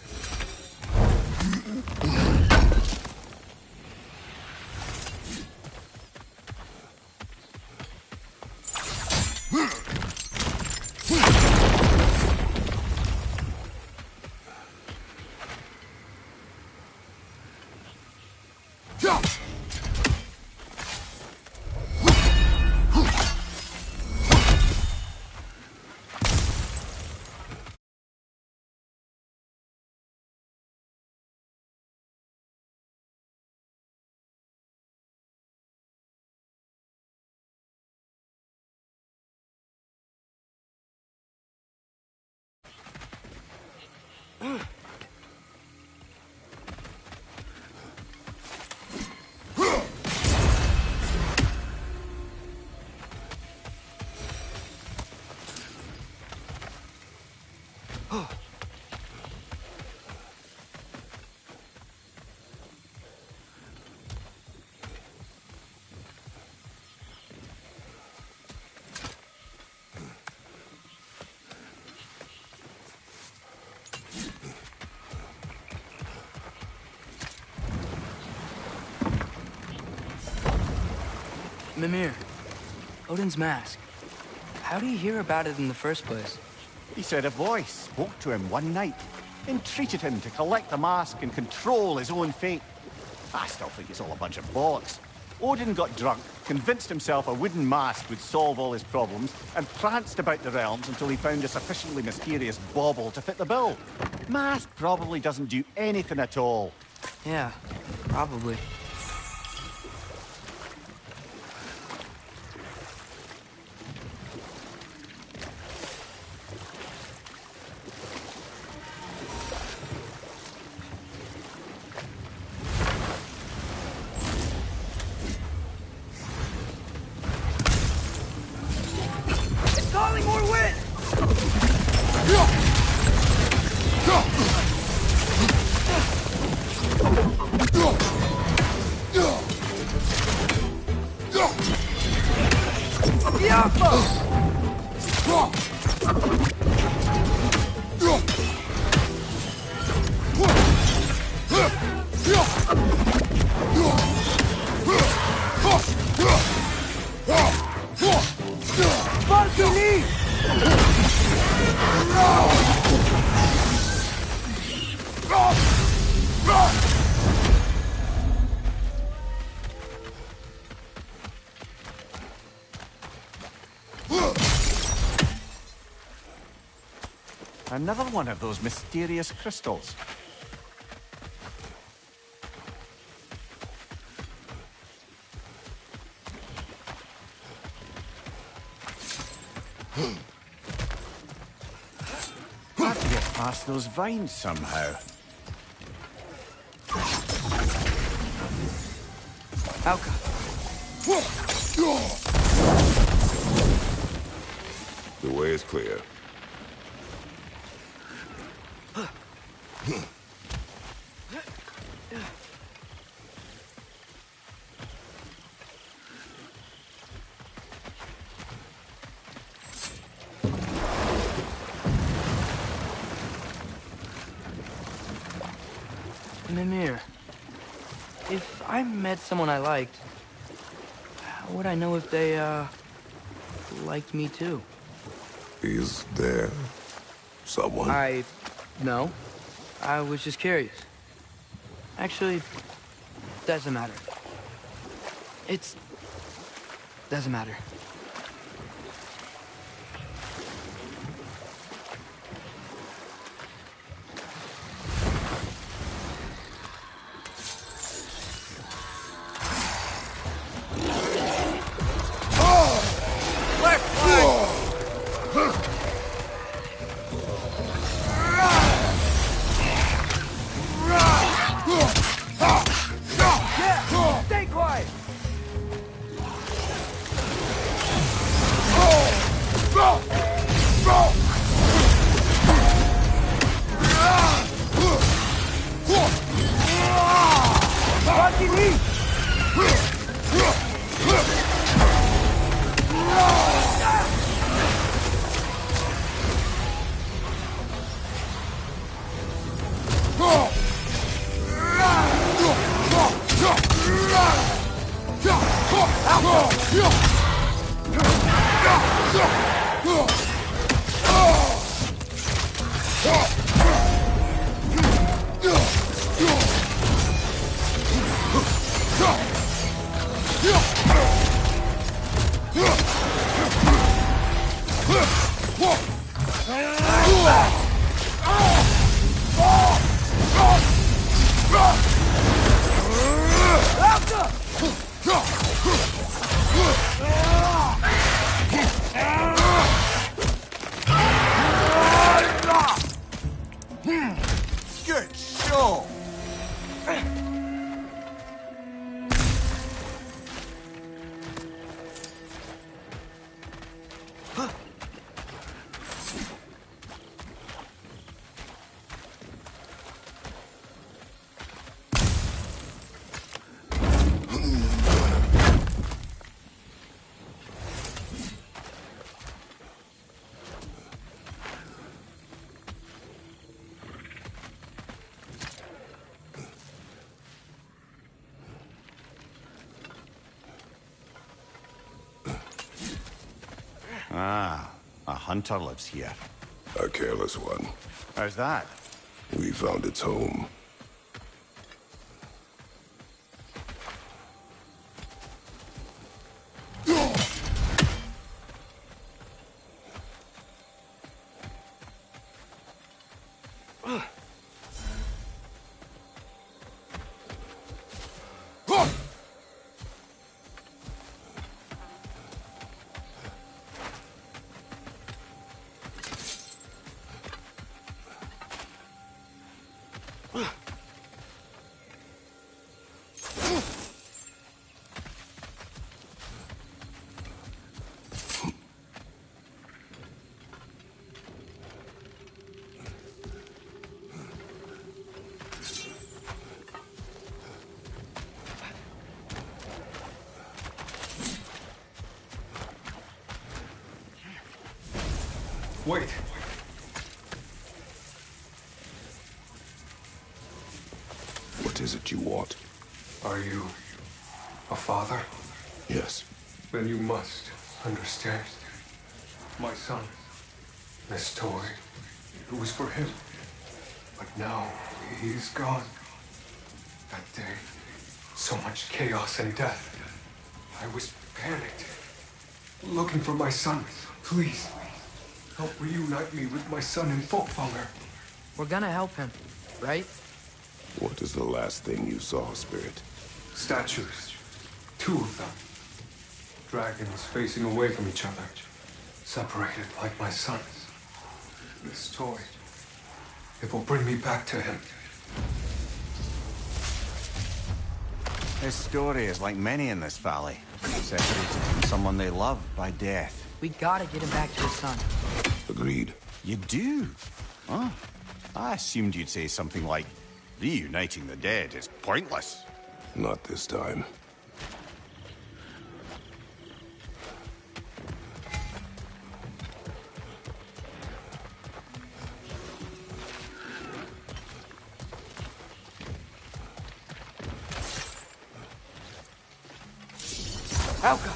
Mimir, Odin's mask. How do you hear about it in the first place? He said a voice spoke to him one night, entreated him to collect the mask and control his own fate. I still think it's all a bunch of bollocks. Odin got drunk, convinced himself a wooden mask would solve all his problems, and pranced about the realms until he found a sufficiently mysterious bauble to fit the bill. Mask probably doesn't do anything at all. Yeah, probably. Another one of those mysterious crystals. Have to get past those vines somehow. Alka. The way is clear. Mimir, if I met someone I liked, how would I know if they, liked me too? Is there someone? No. I was just curious. Actually, doesn't matter. Doesn't matter. Ah, a hunter lives here. A careless one. How's that? We found its home. Wait. What is it you want? Are you a father? Yes. Then you must understand. My son, this toy, it was for him. But now he's gone. That day, so much chaos and death. I was panicked, looking for my son. Please, help reunite me with my son in Folkvanger. We're gonna help him, right? What is the last thing you saw, Spirit? Statues. 2 of them. Dragons facing away from each other. Separated like my sons. This toy, it will bring me back to him. His story is like many in this valley. Separated from someone they love by death. We gotta get him back to his son. Agreed. You do? Oh, I assumed you'd say something like, reuniting the dead is pointless. Not this time. Helga!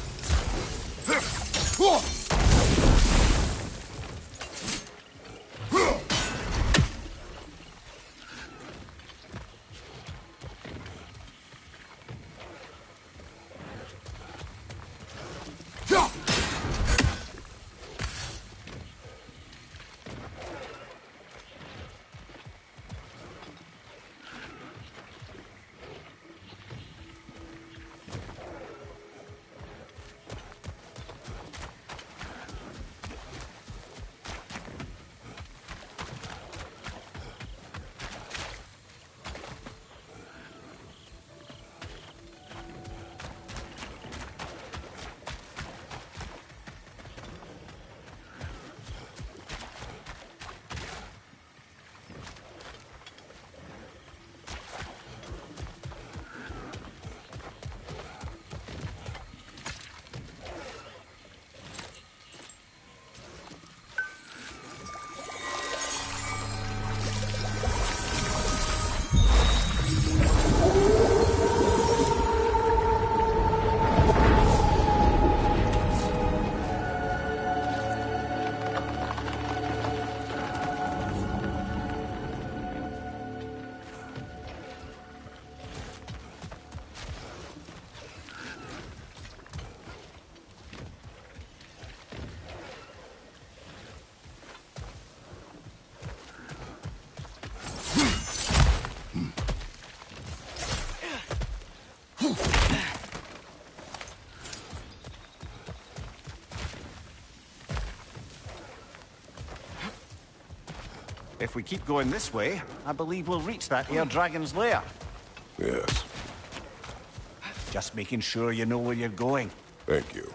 If we keep going this way, I believe we'll reach that air dragon's lair. Yes. Just making sure you know where you're going. Thank you.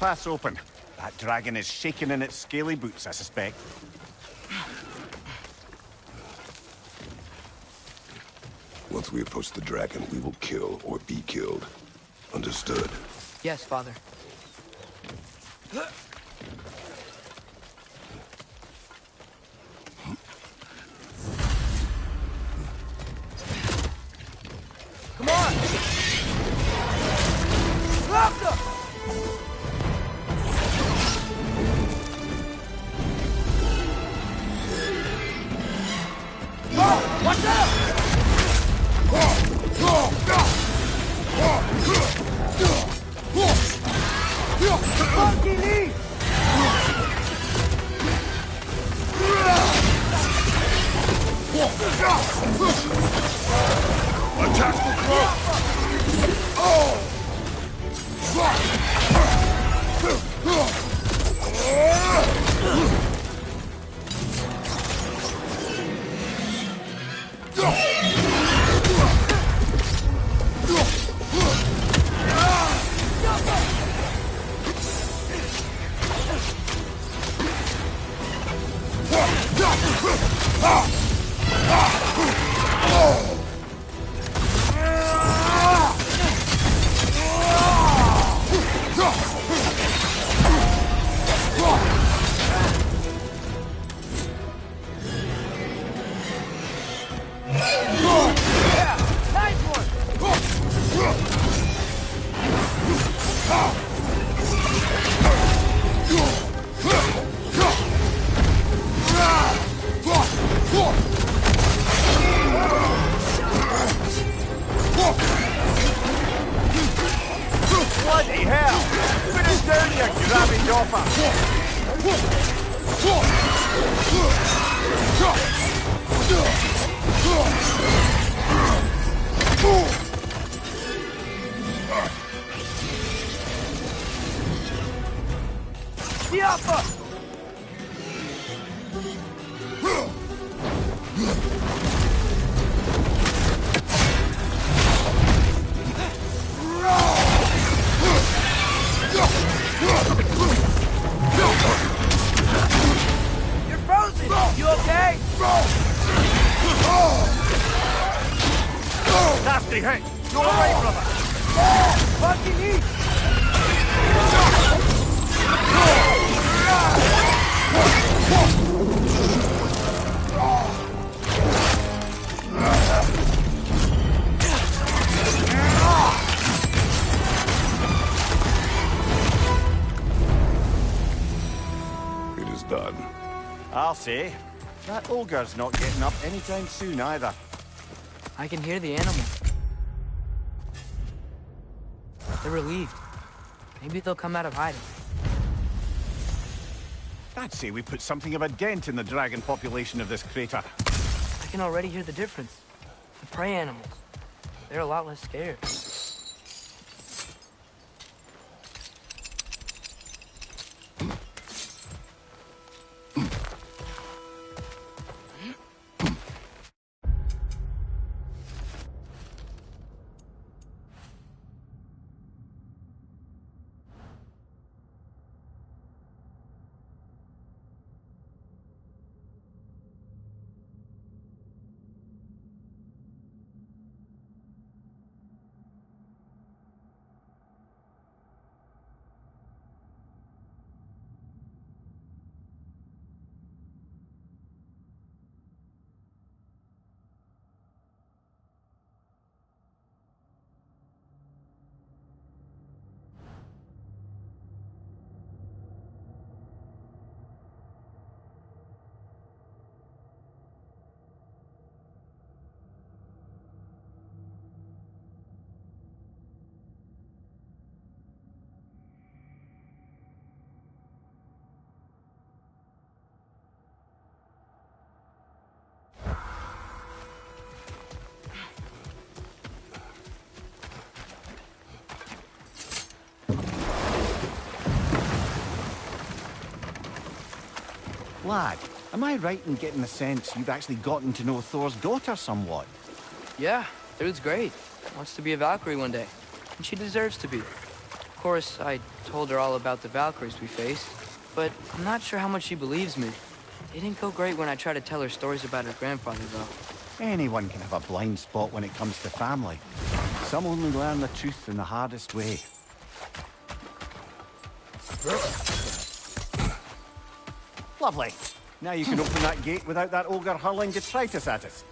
Path's open. That dragon is shaking in its scaly boots, I suspect. Once we approach the dragon, we will kill or be killed. Understood? Yes, Father. Come on! Raptor! Oh, watch out! Monkey lead! Attack the crow! Oh! Bloody hell! Put it down, you grabby dopper! Diapa! You're frozen! You okay? Nasty hit! You alright, brother? Fucking eat! It is done. I'll say. That ogre's not getting up anytime soon either. I can hear the animals. They're relieved. Maybe they'll come out of hiding. I'd say we put something of a dent in the dragon population of this crater. I can already hear the difference. The prey animals. They're a lot less scared. Lad, am I right in getting the sense you've actually gotten to know Thor's daughter somewhat? Yeah, Thrude's great. Wants to be a Valkyrie one day. And she deserves to be. Of course, I told her all about the Valkyries we faced, but I'm not sure how much she believes me. It didn't go great when I tried to tell her stories about her grandfather, though. Anyone can have a blind spot when it comes to family. Some only learn the truth in the hardest way. Lovely. Now you can open that gate without that ogre hurling detritus at us.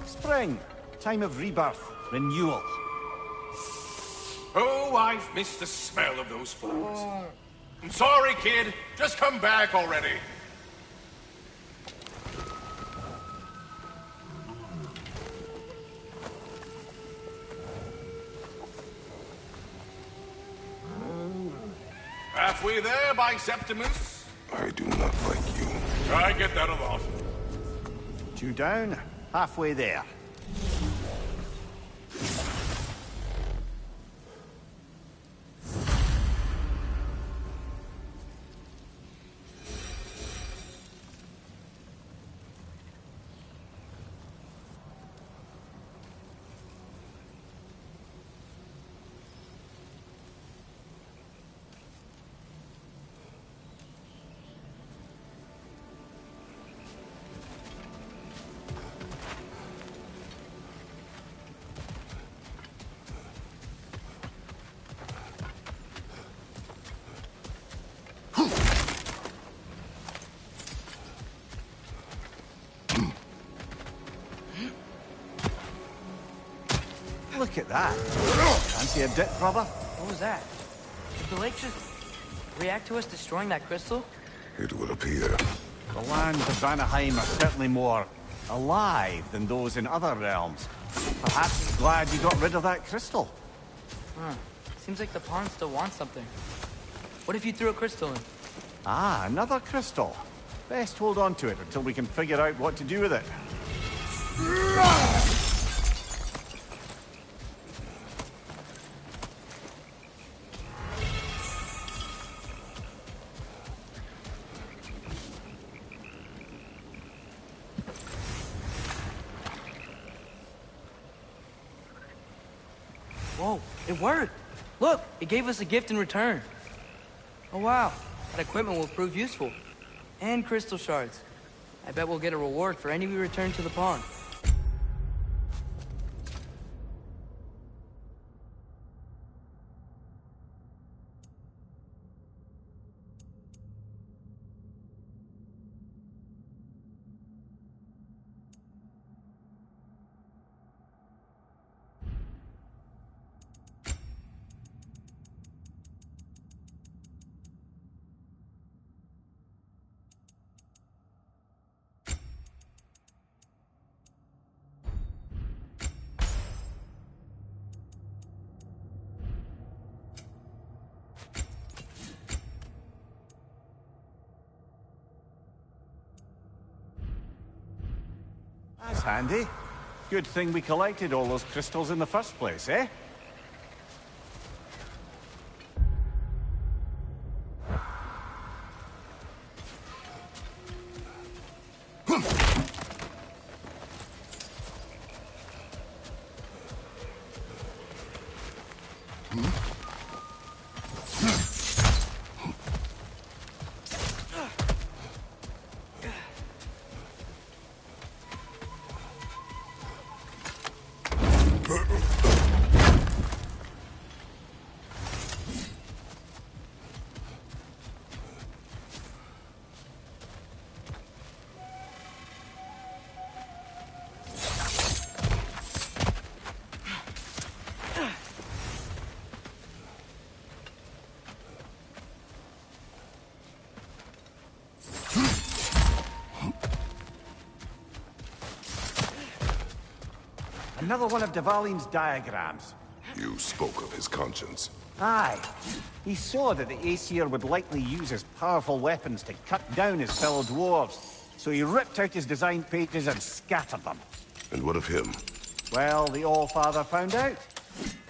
Spring. Time of rebirth. Renewal. Oh, I've missed the smell of those flowers. I'm sorry, kid. Just come back already. Halfway there, by Septimus. I do not like you. I get that a lot. 2 down, halfway there. Look at that. Fancy a dip, brother? What was that? Did the lake just react to us destroying that crystal? It would appear. The lands of Vanaheim are certainly more alive than those in other realms. Perhaps glad you got rid of that crystal. Huh. Seems like the pond still wants something. What if you threw a crystal in? Ah, another crystal. Best hold on to it until we can figure out what to do with it. Whoa, it worked! Look, it gave us a gift in return. Oh wow, that equipment will prove useful. And crystal shards. I bet we'll get a reward for any we return to the pond. That's handy. Good thing we collected all those crystals in the first place, eh? Another one of Dvalin's diagrams. You spoke of his conscience. Aye. He saw that the Aesir would likely use his powerful weapons to cut down his fellow dwarves, so he ripped out his design pages and scattered them. And what of him? Well, the Allfather found out.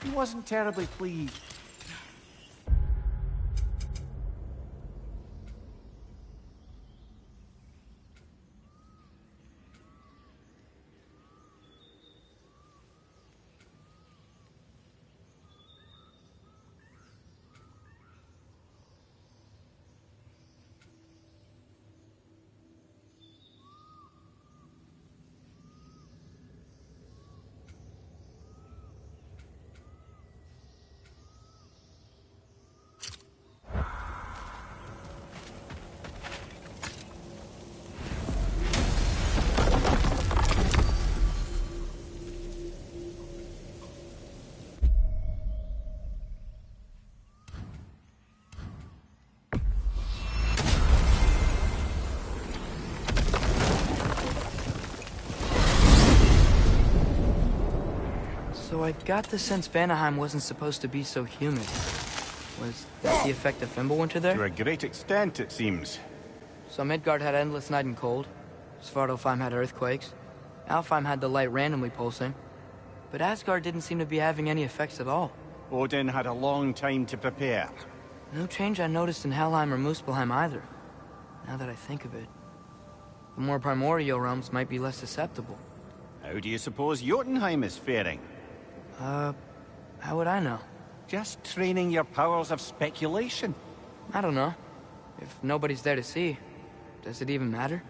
He wasn't terribly pleased. So I got the sense Vanaheim wasn't supposed to be so humid. Was that the effect of Fimbulwinter there? To a great extent, it seems. So Midgard had endless night and cold. Svartalfheim had earthquakes. Alfheim had the light randomly pulsing. But Asgard didn't seem to be having any effects at all. Odin had a long time to prepare. No change I noticed in Helheim or Muspelheim either, now that I think of it. The more primordial realms might be less susceptible. How do you suppose Jotunheim is faring? How would I know? Just training your powers of speculation. I don't know. If nobody's there to see, does it even matter?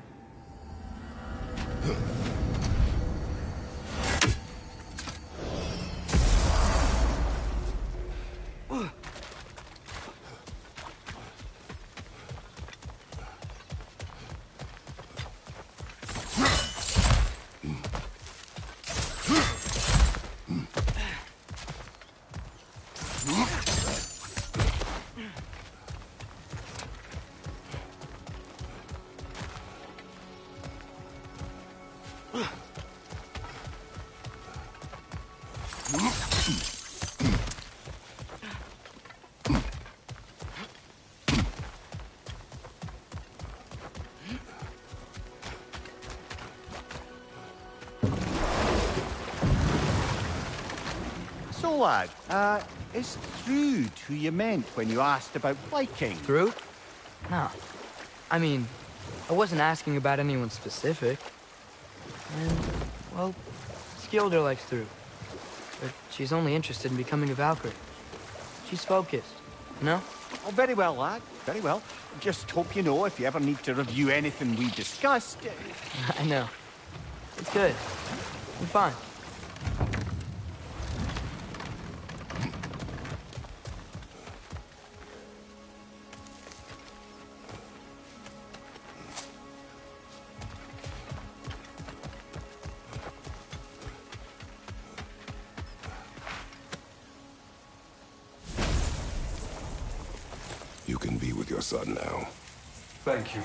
So, lad, is Thrud who you meant when you asked about Viking? Thrud? No. I mean, I wasn't asking about anyone specific. And, well, Skilder likes Thrud. But she's only interested in becoming a Valkyrie. She's focused, you know? Oh, very well, lad. Very well. Just hope you know if you ever need to review anything we discussed. I know. It's good. I'm fine. You can be with your son now. Thank you.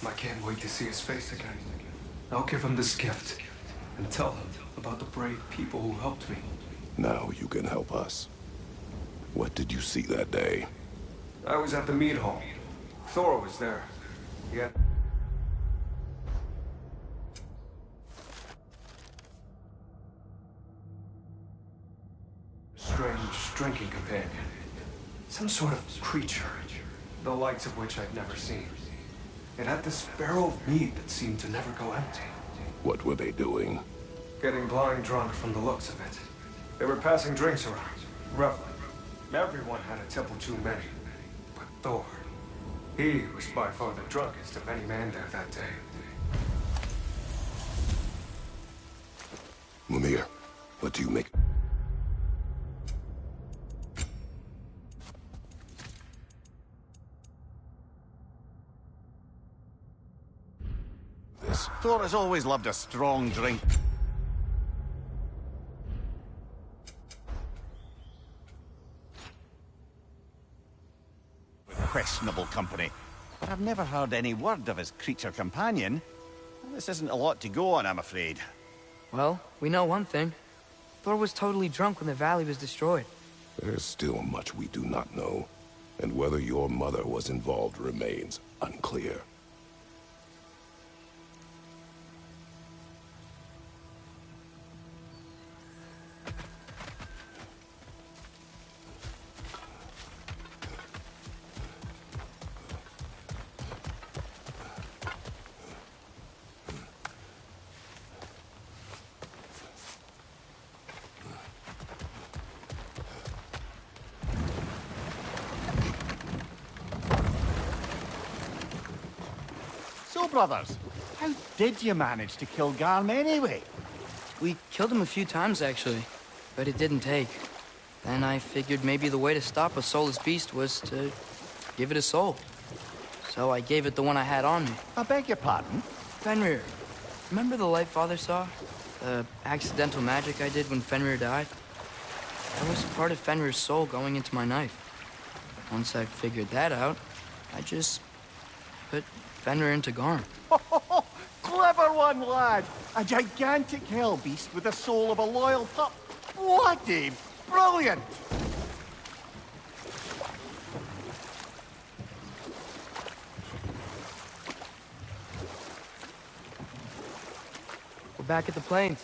I can't wait to see his face again. I'll give him this gift and tell him about the brave people who helped me. Now you can help us. What did you see that day? I was at the mead hall. Thor was there. He had... strange drinking companion. Some sort of creature, the likes of which I'd never seen. It had this barrel of mead that seemed to never go empty. What were they doing? Getting blind drunk from the looks of it. They were passing drinks around, reveling. Everyone had a tipple too many. But Thor, he was by far the drunkest of any man there that day. Mimir, what do you make? Thor has always loved a strong drink. With questionable company. But I've never heard any word of his creature companion. This isn't a lot to go on, I'm afraid. Well, we know one thing. Thor was totally drunk when the valley was destroyed. There's still much we do not know, and whether your mother was involved remains unclear. So, brothers, how did you manage to kill Garm anyway? We killed him a few times, actually, but it didn't take. Then I figured maybe the way to stop a soulless beast was to give it a soul. So I gave it the one I had on me. I beg your pardon? Fenrir. Remember the light Father saw? The accidental magic I did when Fenrir died? That was part of Fenrir's soul going into my knife. Once I figured that out, I just put Fenrir into Garm. Clever one, lad! A gigantic hell beast with the soul of a loyal pup. Bloody brilliant! We're back at the plains.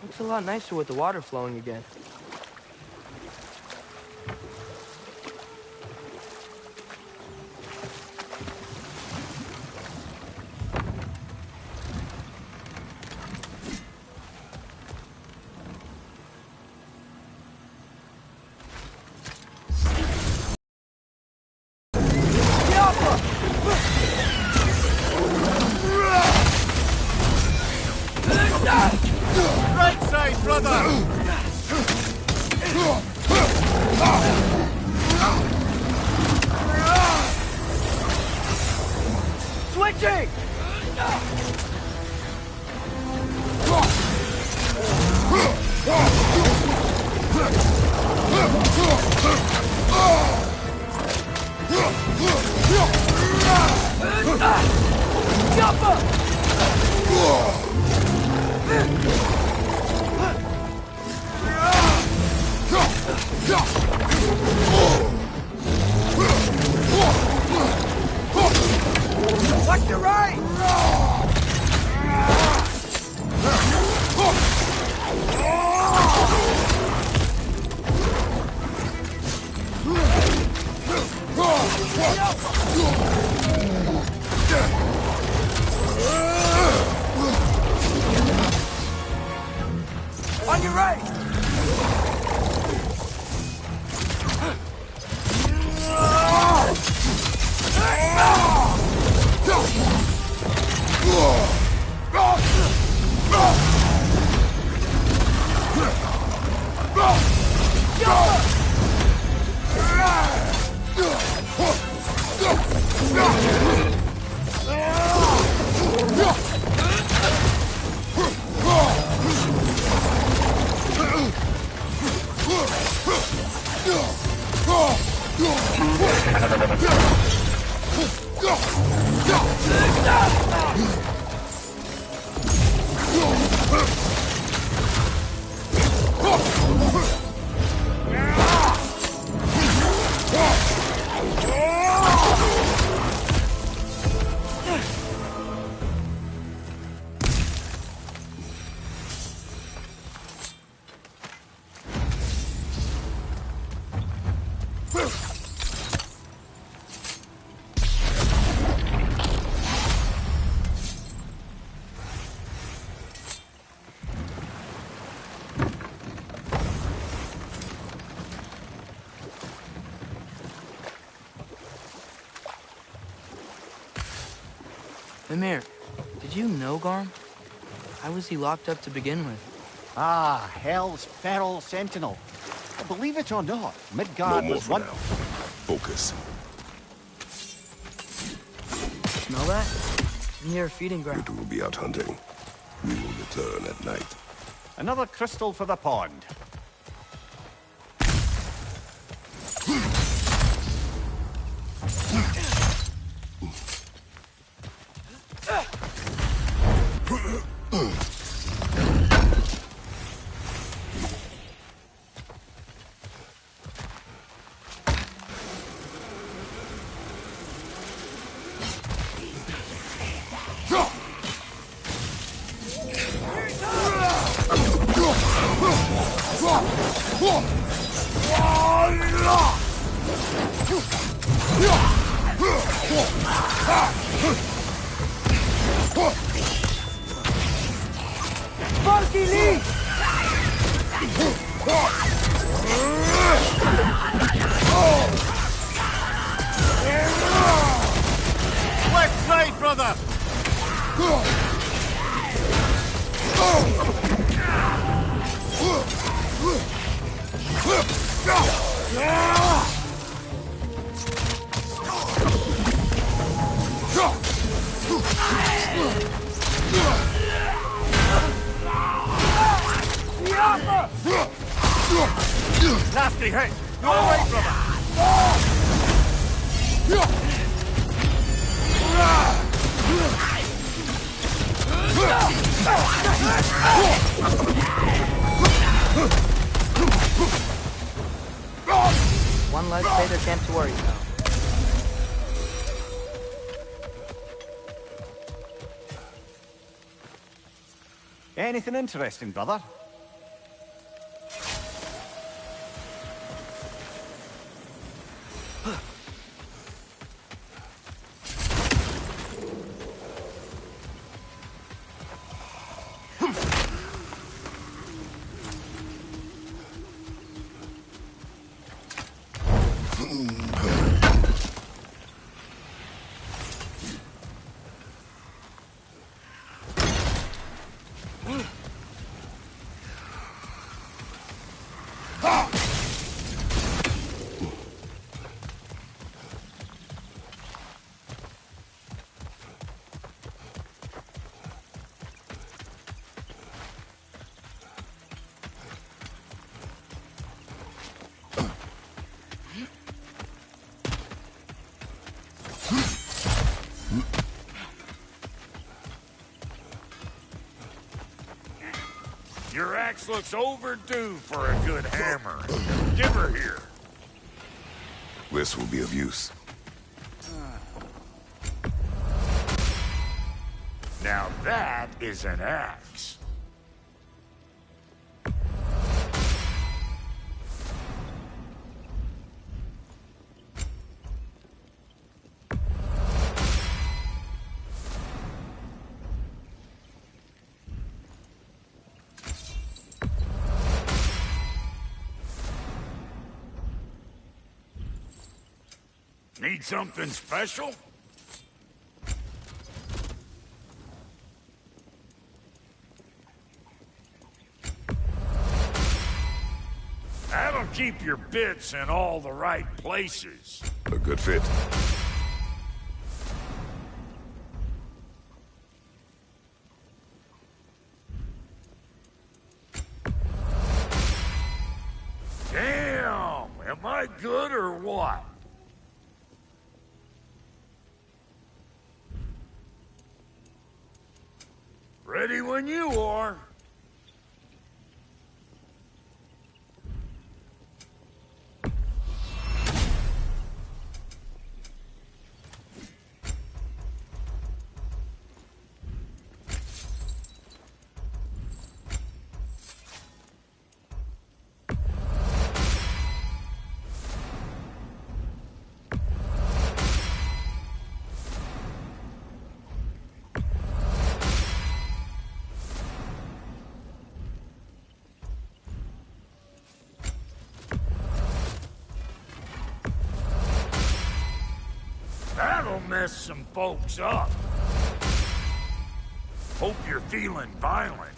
Looks a lot nicer with the water flowing again. Right side, brother! Switching! Watch your right! On your right! Mimir, did you know Garm? How was he locked up to begin with? Ah, Hell's feral sentinel. Believe it or not, Midgard was one... Focus. Smell that? Near a feeding ground. It will be out hunting. We will return at night. Another crystal for the pond. Funky Lee! Left side, brother! Nasty hit! Your way, brother! One less Vader camp to worry about. Anything interesting, brother? Your axe looks overdue for a good hammer. Give her here. This will be of use. Now that is an axe. Need something special? That'll keep your bits in all the right places. A good fit. Damn! Am I good or what? Ready when you are. That'll mess some folks up. Hope you're feeling violent.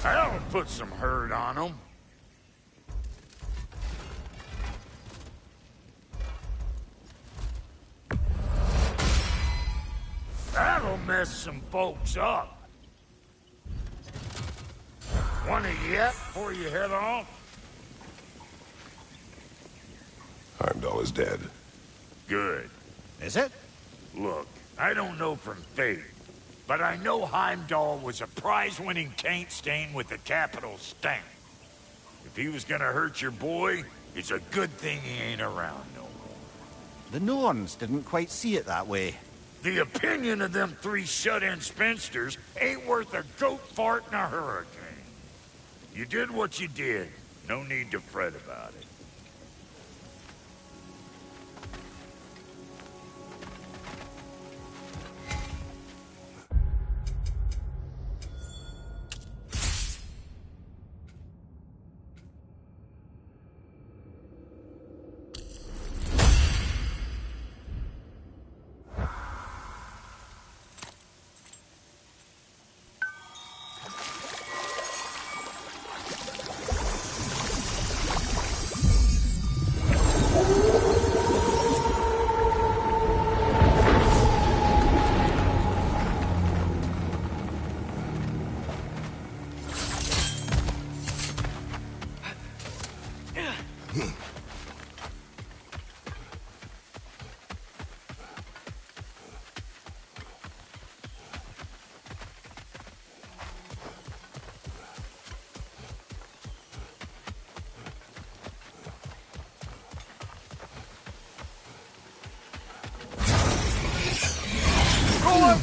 That'll put some hurt on them. That'll mess some folks up. Want it yet before you head off? Heimdall is dead. Good. Is it? Look, I don't know from fate, but I know Heimdall was a prize-winning taint stain with a capital stank. If he was gonna hurt your boy, It's a good thing he ain't around no more. The Norns didn't quite see it that way. The opinion of them three shut-in spinsters ain't worth a goat fart in a hurricane. You did what you did. No need to fret about it.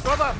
Brother!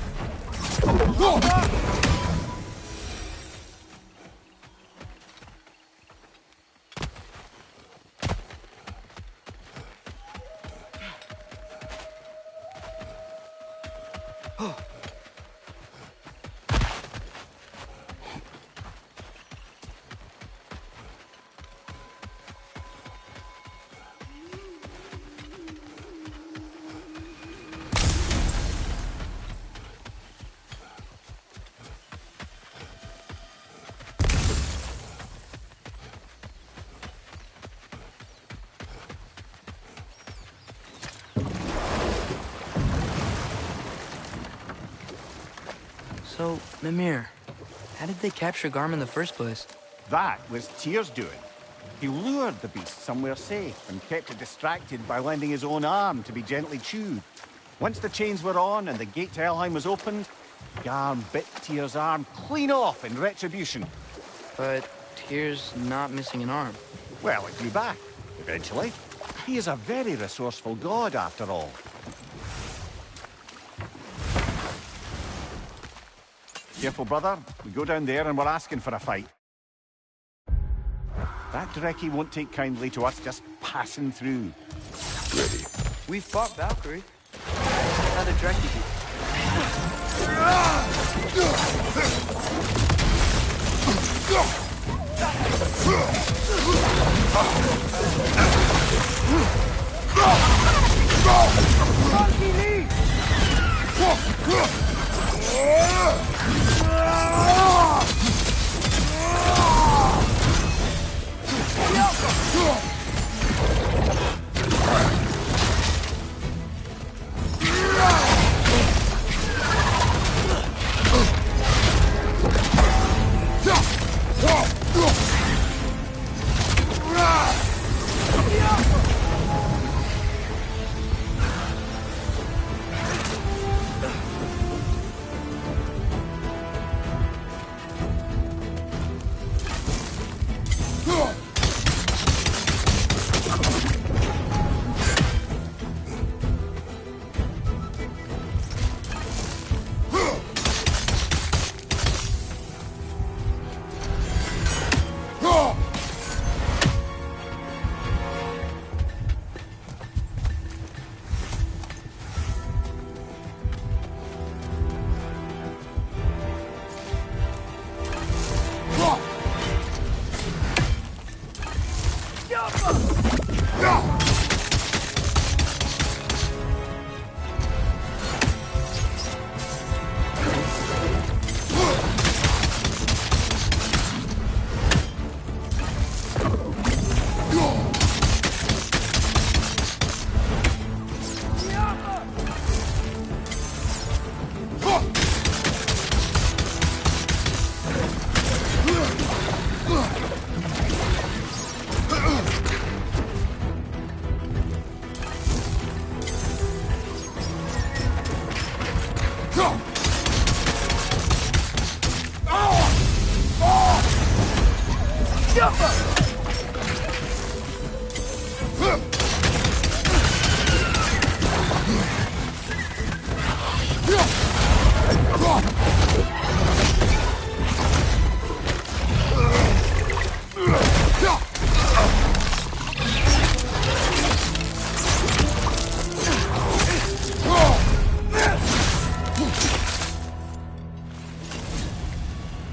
So, Mimir, how did they capture Garm in the first place? That was Tyr's doing. He lured the beast somewhere safe and kept it distracted by lending his own arm to be gently chewed. Once the chains were on and the gate to Helheim was opened, Garm bit Tyr's arm clean off in retribution. But Tyr's not missing an arm. Well, it grew back, eventually. He is a very resourceful god, after all. Careful, brother. We go down there and we're asking for a fight. That Dreki won't take kindly to us just passing through. Ready. We fought Valkyrie. How did Dreki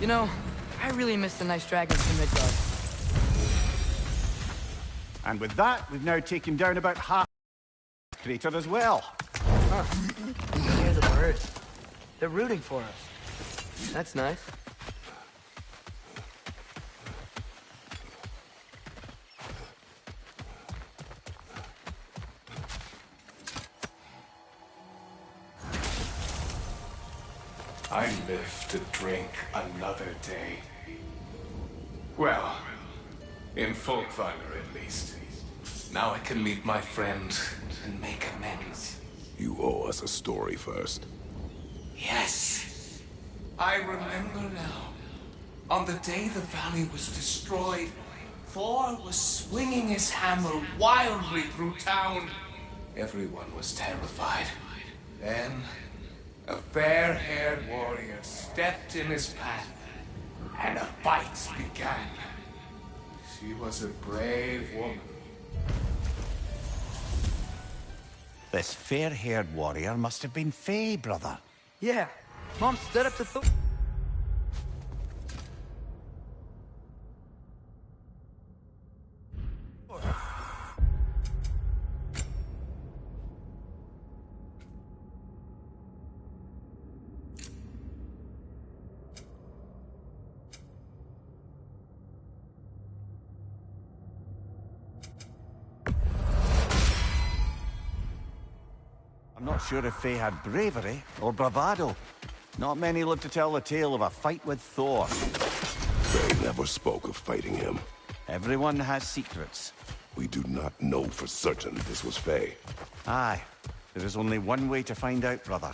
know, I really miss the nice dragons from Midgard. And with that, we've now taken down about half the crater as well. Huh. You can hear the birds. They're rooting for us. That's nice. I live to drink another day. Well, in Folkvanger at least. Now I can meet my friends and make amends. You owe us a story first. Yes. I remember now. On the day the valley was destroyed, Thor was swinging his hammer wildly through town. Everyone was terrified. Then, a fair-haired warrior stepped in his path, and a fight began. She was a brave woman. This fair-haired warrior must have been Faye, brother. Yeah. Mom stood up to Thor. I'm not sure if Faye had bravery or bravado. Not many live to tell the tale of a fight with Thor. Faye never spoke of fighting him. Everyone has secrets. We do not know for certain this was Faye. Aye. There is only one way to find out, brother.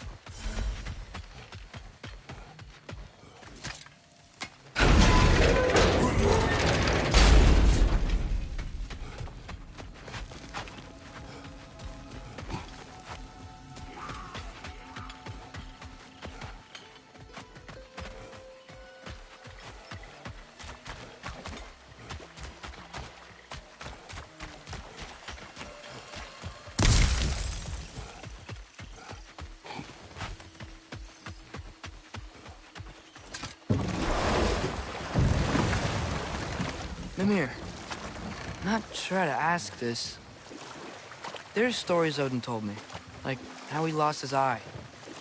Mimir, I'm not sure how to ask this. There's stories Odin told me, like how he lost his eye,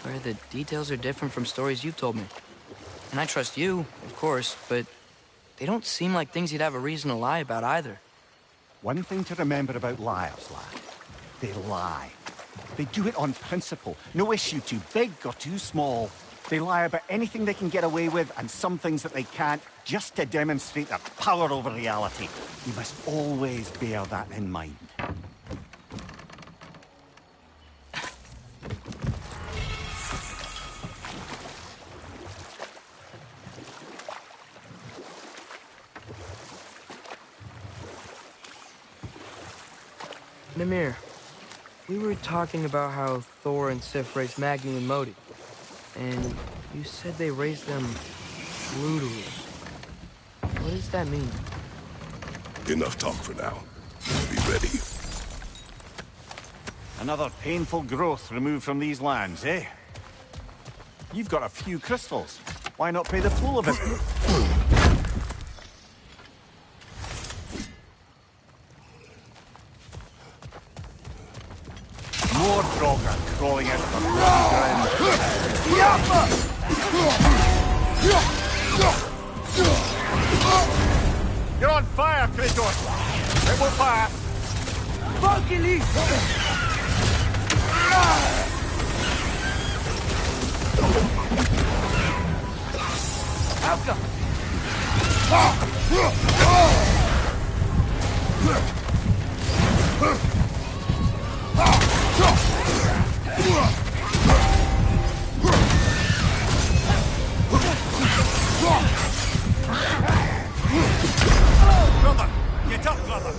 where the details are different from stories you've told me. And I trust you, of course, but they don't seem like things you'd have a reason to lie about either. One thing to remember about liars, lad. They lie. They do it on principle. No issue too big or too small. They lie about anything they can get away with and some things that they can't, just to demonstrate their power over reality. You must always bear that in mind. Mimir, we were talking about how Thor and Sif raised Magni and Modi. And you said they raised them brutally. What does that mean? Enough talk for now. Be ready. Another painful growth removed from these lands, eh? You've got a few crystals. Why not pay the full of it? More Draugr crawling out of the ground. You're on fire, Kratos! It will pass! Fucking Alka! Brother! Get up, brother!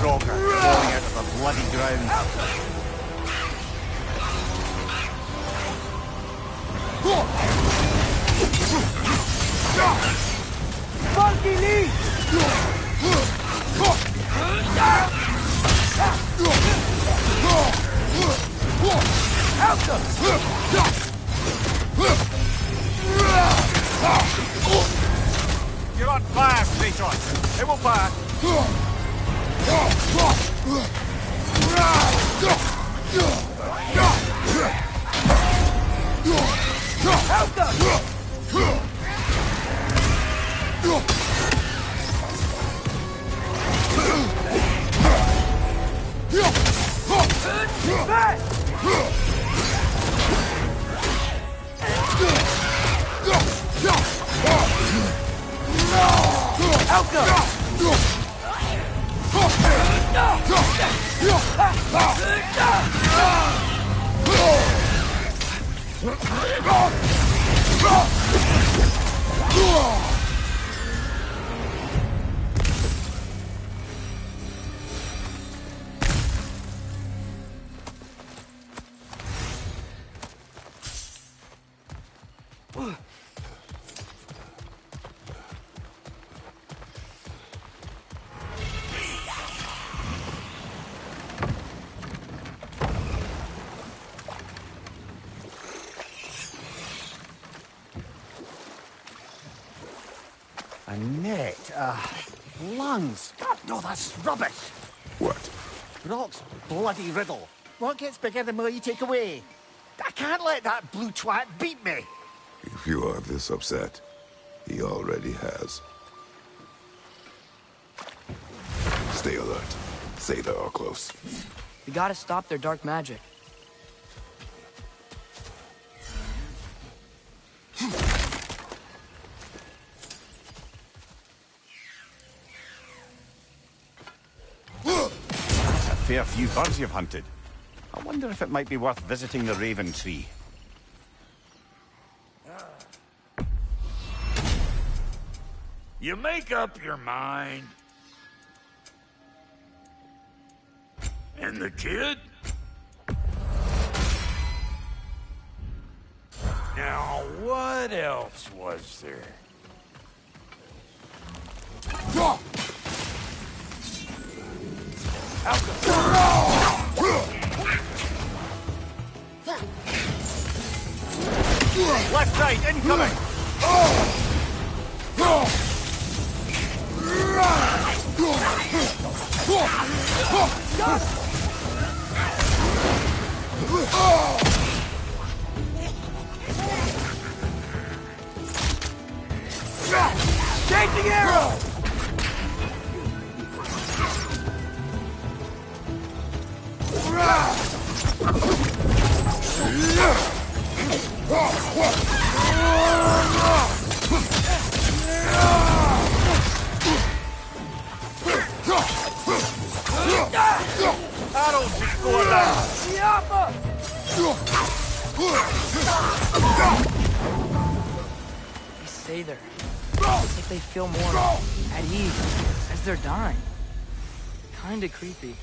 Draugr falling out of the bloody ground. Funky Lee! Help them! You're on fire, Kratos. It will pass. Help them! A net, lungs. God, no, that's rubbish. What? Brock's bloody riddle. What gets bigger the more you take away? I can't let that blue twat beat me. If you are this upset, he already has. Stay alert. Seder are close. We gotta stop their dark magic. That's a fair few birds you've hunted. I wonder if it might be worth visiting the Raven Tree. You make up your mind. And the kid? Now, what else was there? Left side, incoming! Changing arrow! Arrows just go down! They stay there. It's like they feel more at ease as they're dying. Kinda creepy.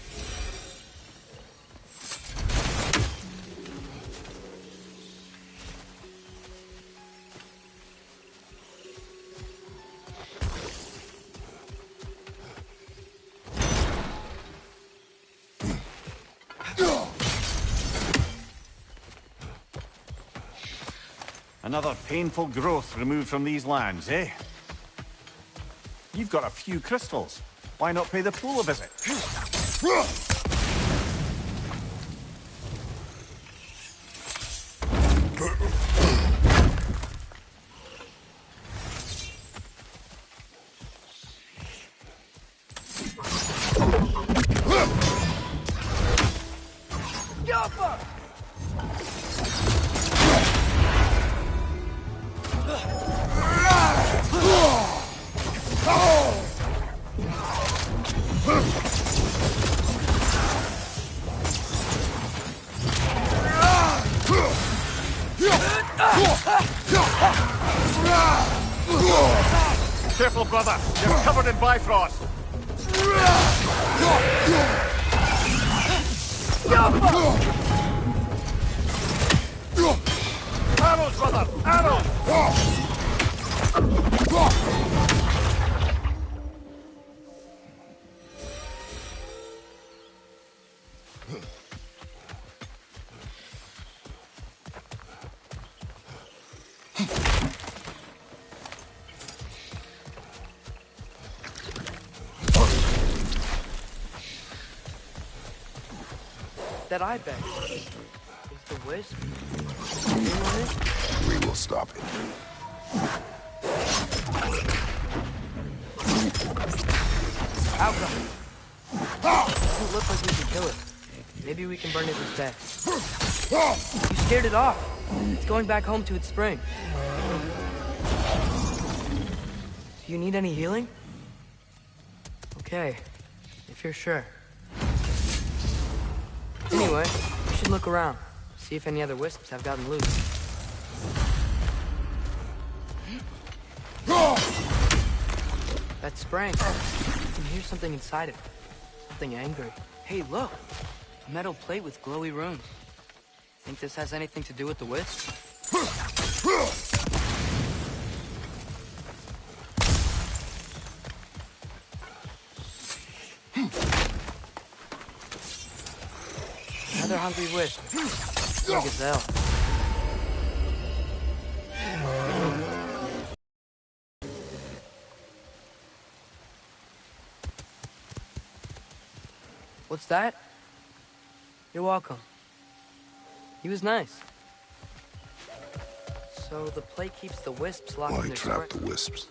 Another painful growth removed from these lands, eh? You've got a few crystals. Why not pay the pool a visit? Careful, brother. You're covered in Bifrost. Arrows, brother! Arrows! That ibex is the wisp. You on it? We will stop it. Outcome. Doesn't look like we can kill it. Maybe we can burn it instead. You scared it off. It's going back home to its spring. Do you need any healing? Okay, if you're sure. Anyway, we should look around. See if any other wisps have gotten loose. That spring. I can hear something inside it. Something angry. Hey, look! A metal plate with glowy runes. Think this has anything to do with the wisp? Another hungry wisp. Poor gazelle. What's that? You're welcome. He was nice. So the plate keeps the wisps locked in Why their trap spring? the wisps?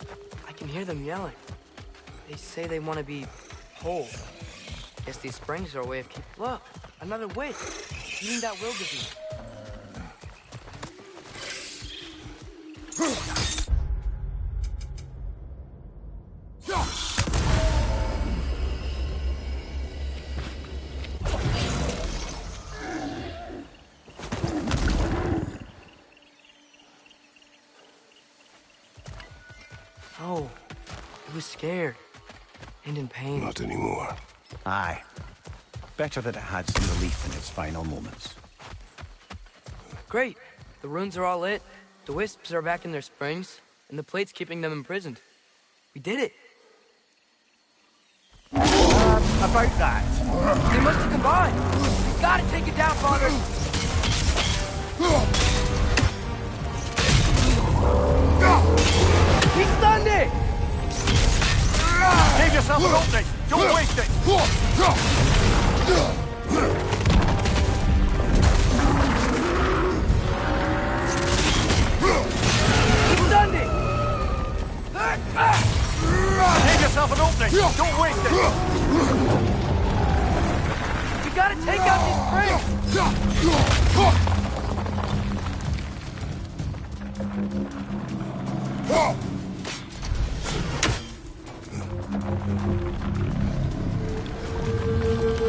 I can hear them yelling. They say they want to be whole. Guess these springs are a way of keeping... Look! Another wisp! Eating that wildebeest. Oh, it was scared. And in pain. Not anymore. Aye. Better that it had some relief in its final moments. Great. The runes are all lit. The wisps are back in their springs. And the plate's keeping them imprisoned. We did it. About that. They must have combined. We gotta take it down, Father. He stunned it! Give yourself an opening! Don't waste it! He stunned it! Give yourself an opening! Don't waste it! We gotta take out these springs!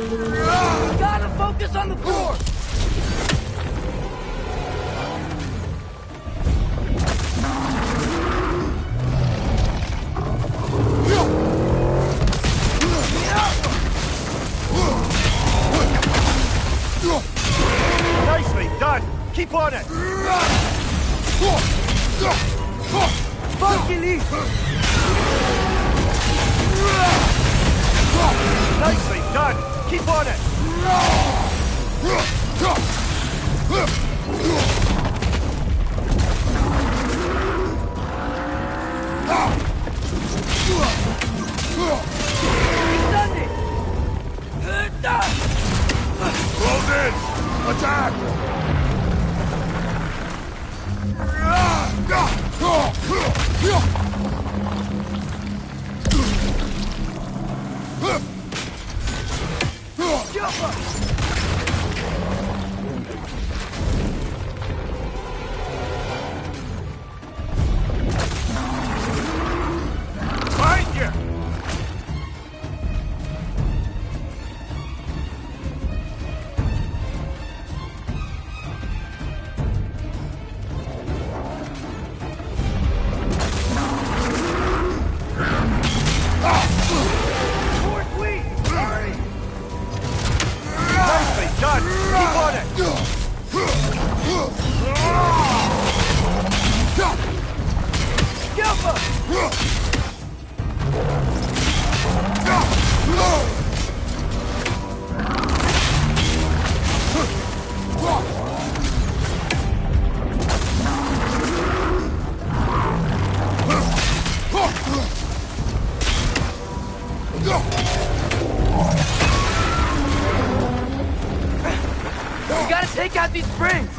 We gotta focus on the floor! Nicely done! Keep on it! Funky leaf! Nicely done! Keep on it! Close in! Attack! Behind you! springs!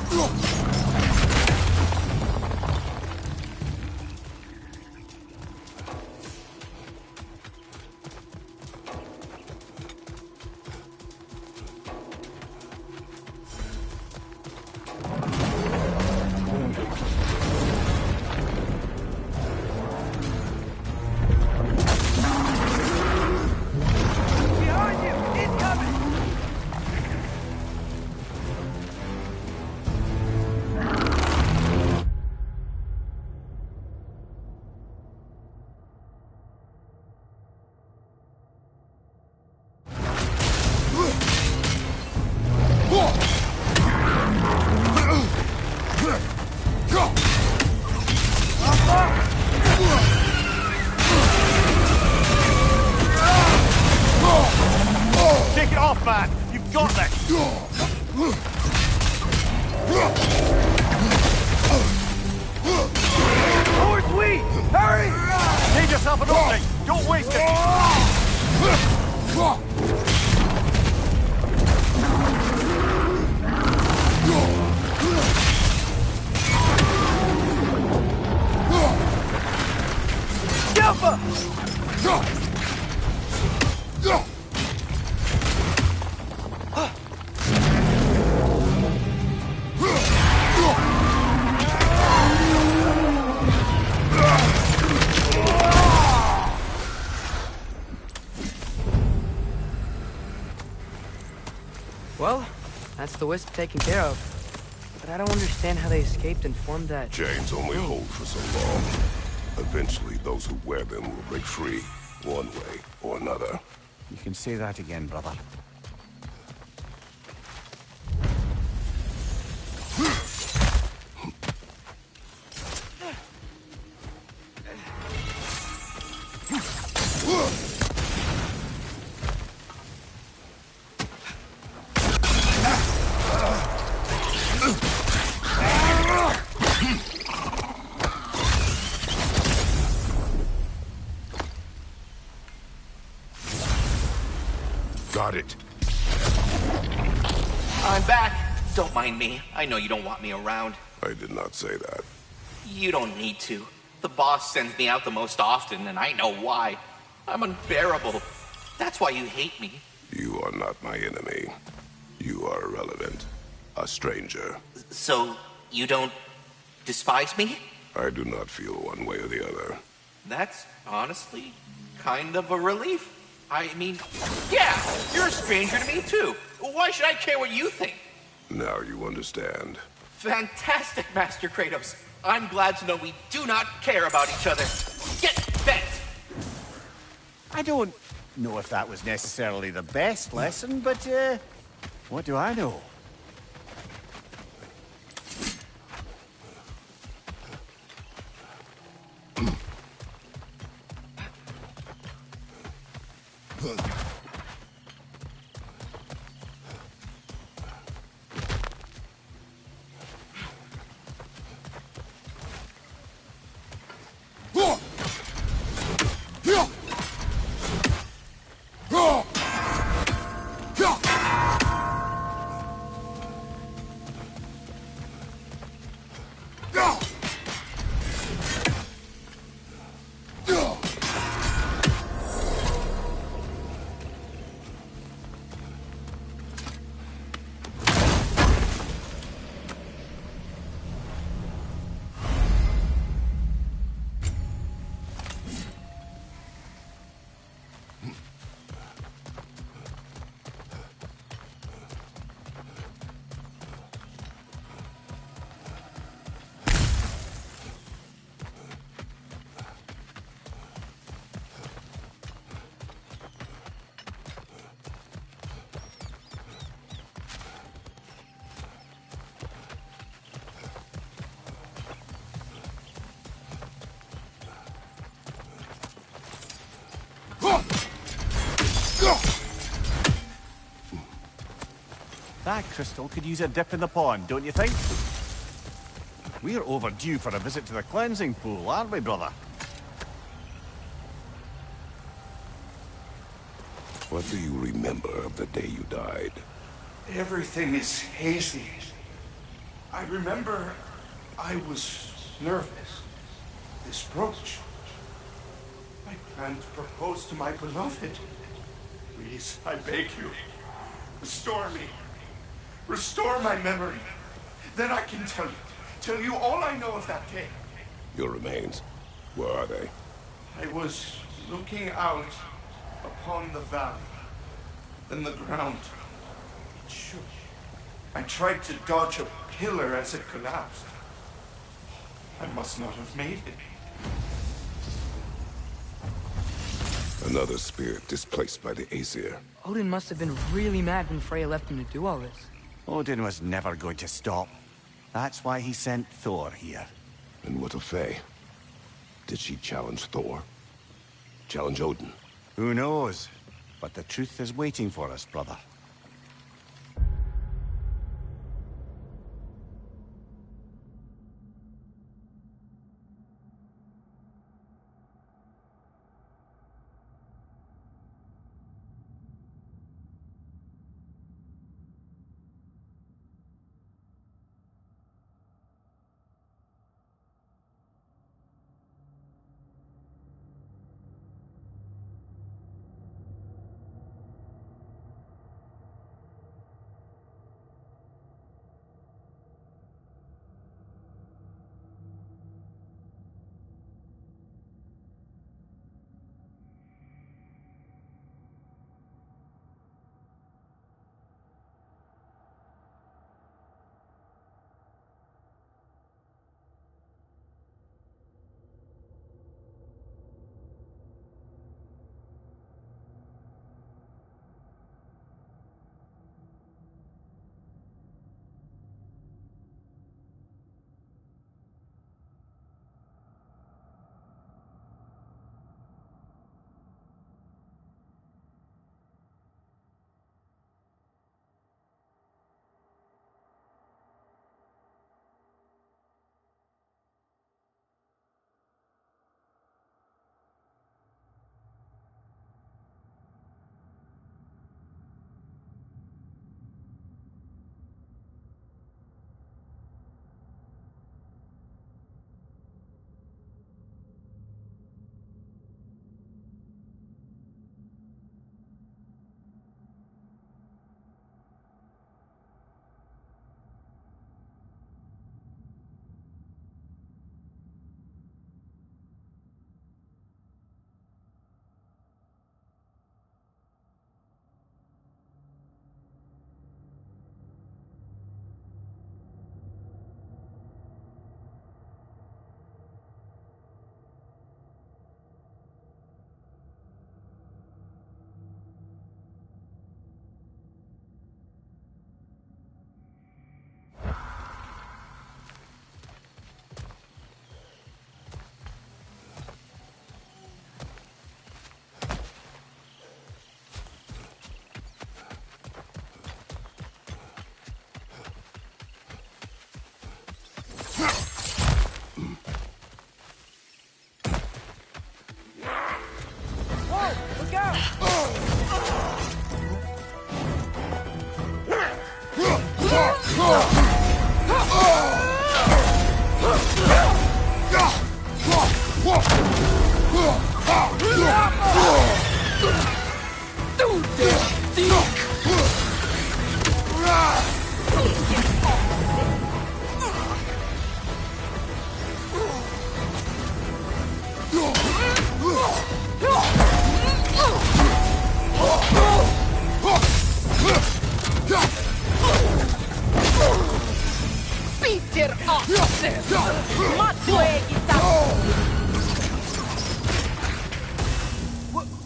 Take it off, man! You've got this! More sweet! Hurry! Save yourself an opening! Don't waste it! Jumper! Well, that's the Wisp taken care of. But I don't understand how they escaped and formed that... Chains only hold for so long. Eventually, those who wear them will break free, one way or another. You can say that again, brother. Got it. I'm back. Don't mind me. I know you don't want me around. I did not say that. You don't need to. The boss sends me out the most often, and I know why. I'm unbearable. That's why you hate me. You are not my enemy. You are irrelevant. A stranger. So, you don't despise me? I do not feel one way or the other. That's honestly kind of a relief. I mean, yeah, you're a stranger to me too. Why should I care what you think? Now you understand. Fantastic, Master Kratos. I'm glad to know we do not care about each other. Get bent! I don't know if that was necessarily the best lesson, but, what do I know? That crystal could use a dip in the pond, don't you think? We're overdue for a visit to the cleansing pool, aren't we, brother? What do you remember of the day you died? Everything is hazy. I remember I was nervous. This brooch. I planned to propose to my beloved. Please, I beg you, restore me. Restore my memory. Then I can tell you all I know of that day. Your remains, where are they? I was looking out upon the valley. Then the ground, it shook. I tried to dodge a pillar as it collapsed. I must not have made it. Another spirit displaced by the Aesir. Odin must have been really mad when Freya left him to do all this. Odin was never going to stop. That's why he sent Thor here. And what of Faye? Did she challenge Thor? Challenge Odin? Who knows? But the truth is waiting for us, brother.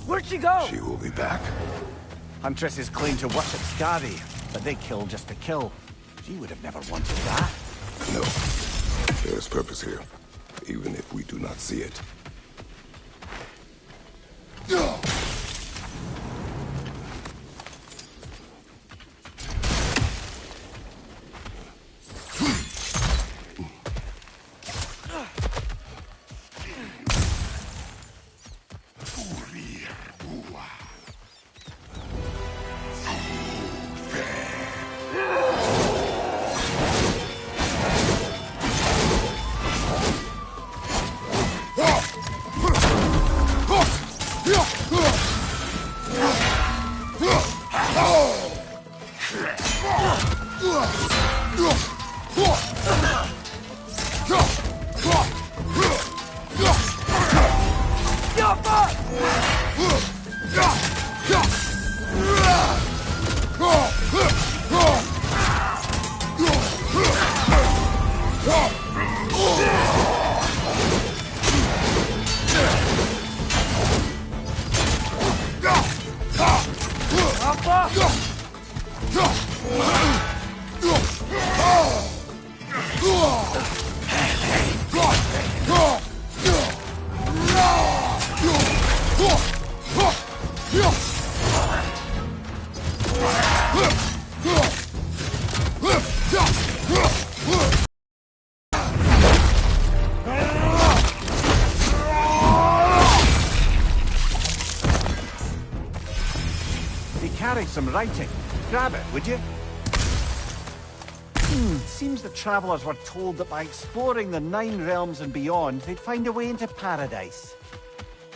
Where'd she go? She will be back. Huntresses claim to worship Skadi, but they kill just to kill. She would have never wanted that. No. There is purpose here, even if we do not see it. Some writing. Grab it, would you? Seems the travelers were told that by exploring the 9 realms and beyond, they'd find a way into paradise.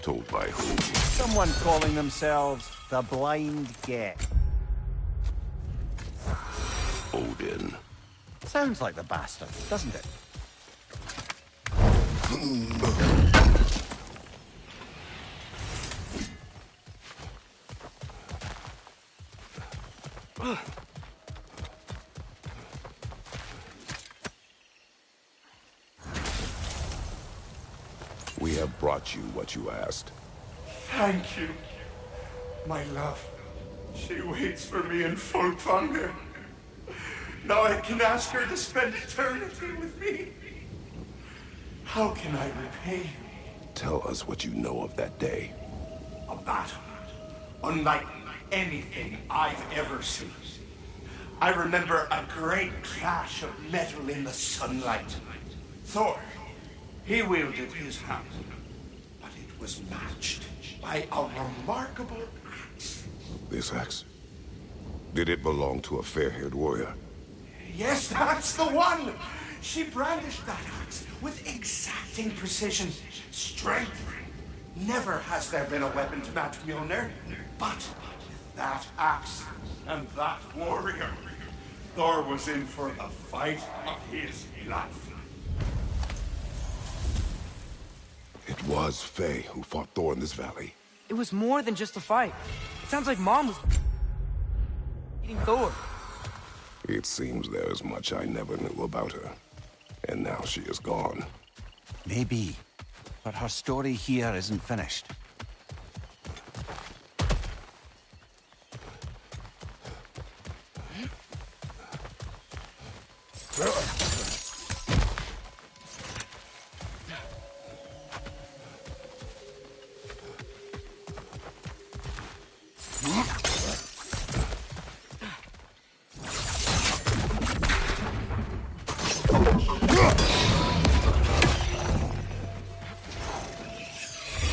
Told by who? Someone calling themselves the Blind Get. Odin. Sounds like the bastard, doesn't it? We have brought you what you asked. Thank you, my love. She waits for me in Folkvanger. Now I can ask her to spend eternity with me. How can I repay you? Tell us what you know of that day. A battle, unlike anything I've ever seen. I remember a great clash of metal in the sunlight. Thor, he wielded his hammer, but it was matched by a remarkable axe. This axe? Did it belong to a fair-haired warrior? Yes, that's the one! She brandished that axe with exacting precision, strength. Never has there been a weapon to match Mjolnir, but with that axe and that warrior, Thor was in for the fight of his life. It was Faye who fought Thor in this valley. It was more than just a fight. It sounds like Mom was eating Thor. It seems there is much I never knew about her. And now she is gone. Maybe. But her story here isn't finished.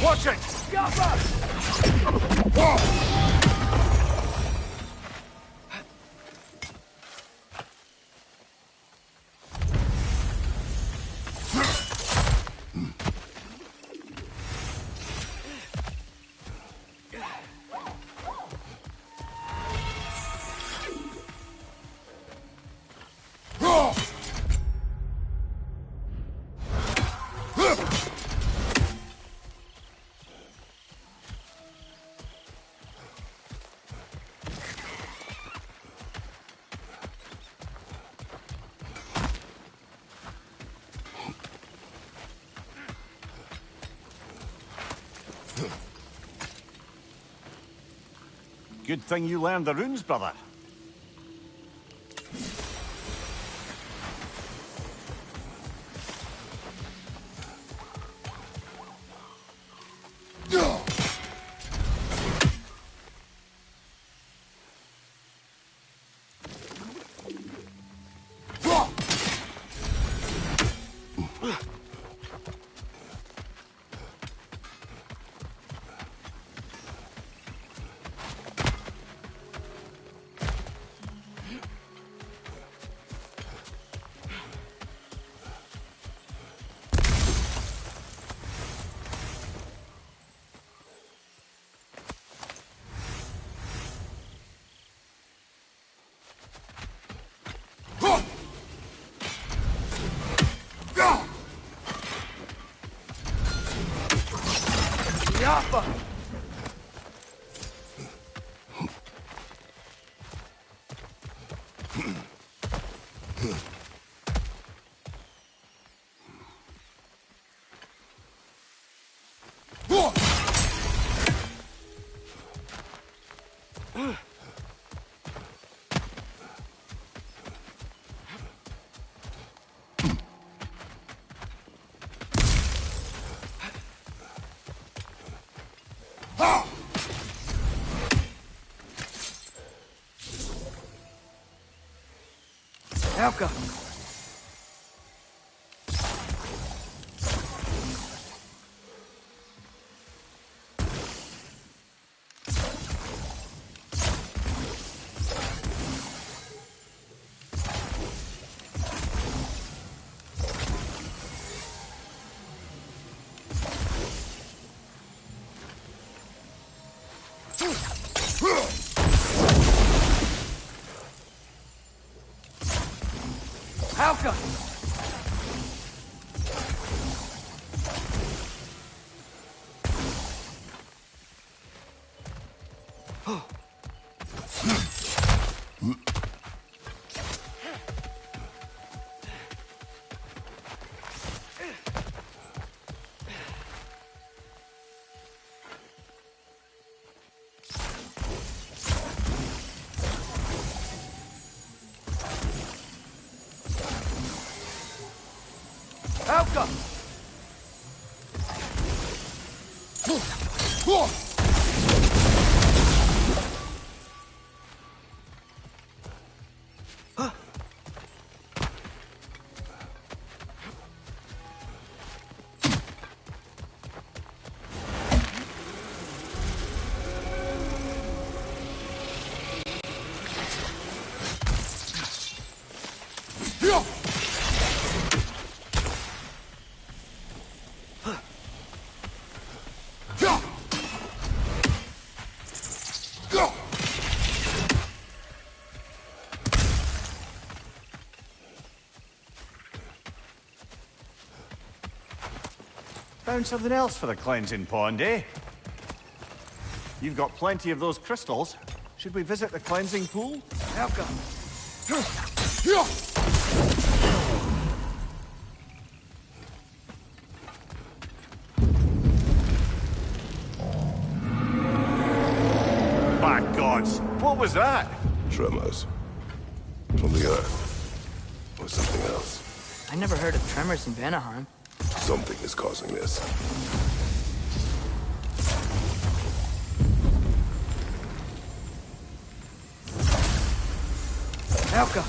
Watch it! Good thing you learned the runes, brother. Alpha! Elka! Alka! Alka! Found something else for the cleansing pond, eh? You've got plenty of those crystals. Should we visit the cleansing pool? Alka! By gods, what was that? Tremors. From the earth. Or something else. I never heard of tremors in Vanaheim. Something is causing this. Alka!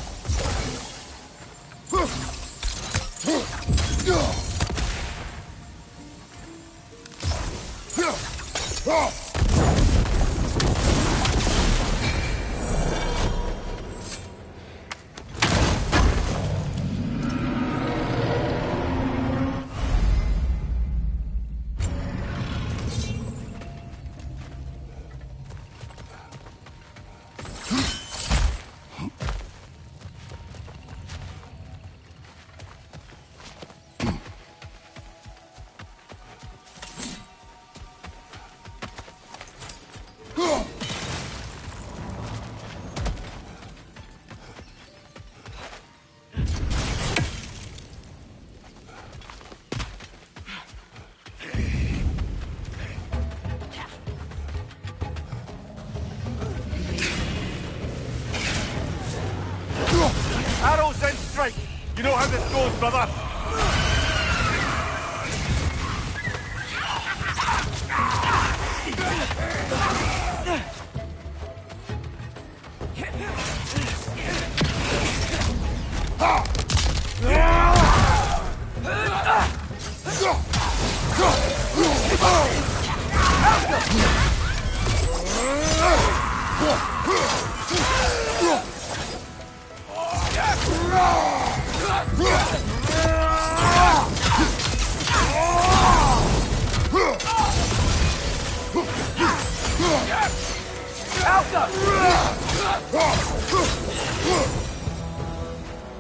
Arrows then strike! You know how this goes, brother!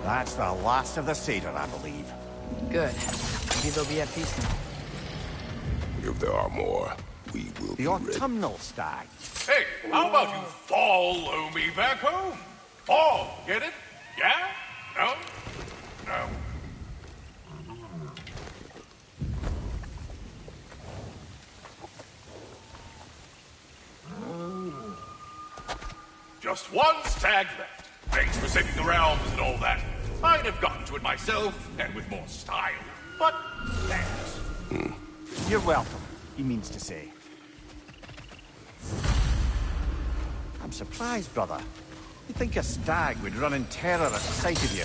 That's the last of the Seder, I believe. Good. Maybe they'll be at peace now. If there are more, We will The autumnal stag. Hey, how about you follow me back home? Fall, get it? Yeah? No? No. Just one stag left. Thanks for saving the realms and all that. I'd have gotten to it myself, and with more style. But thanks. You're welcome, he means to say. I'm surprised, brother. You'd think a stag would run in terror at the sight of you.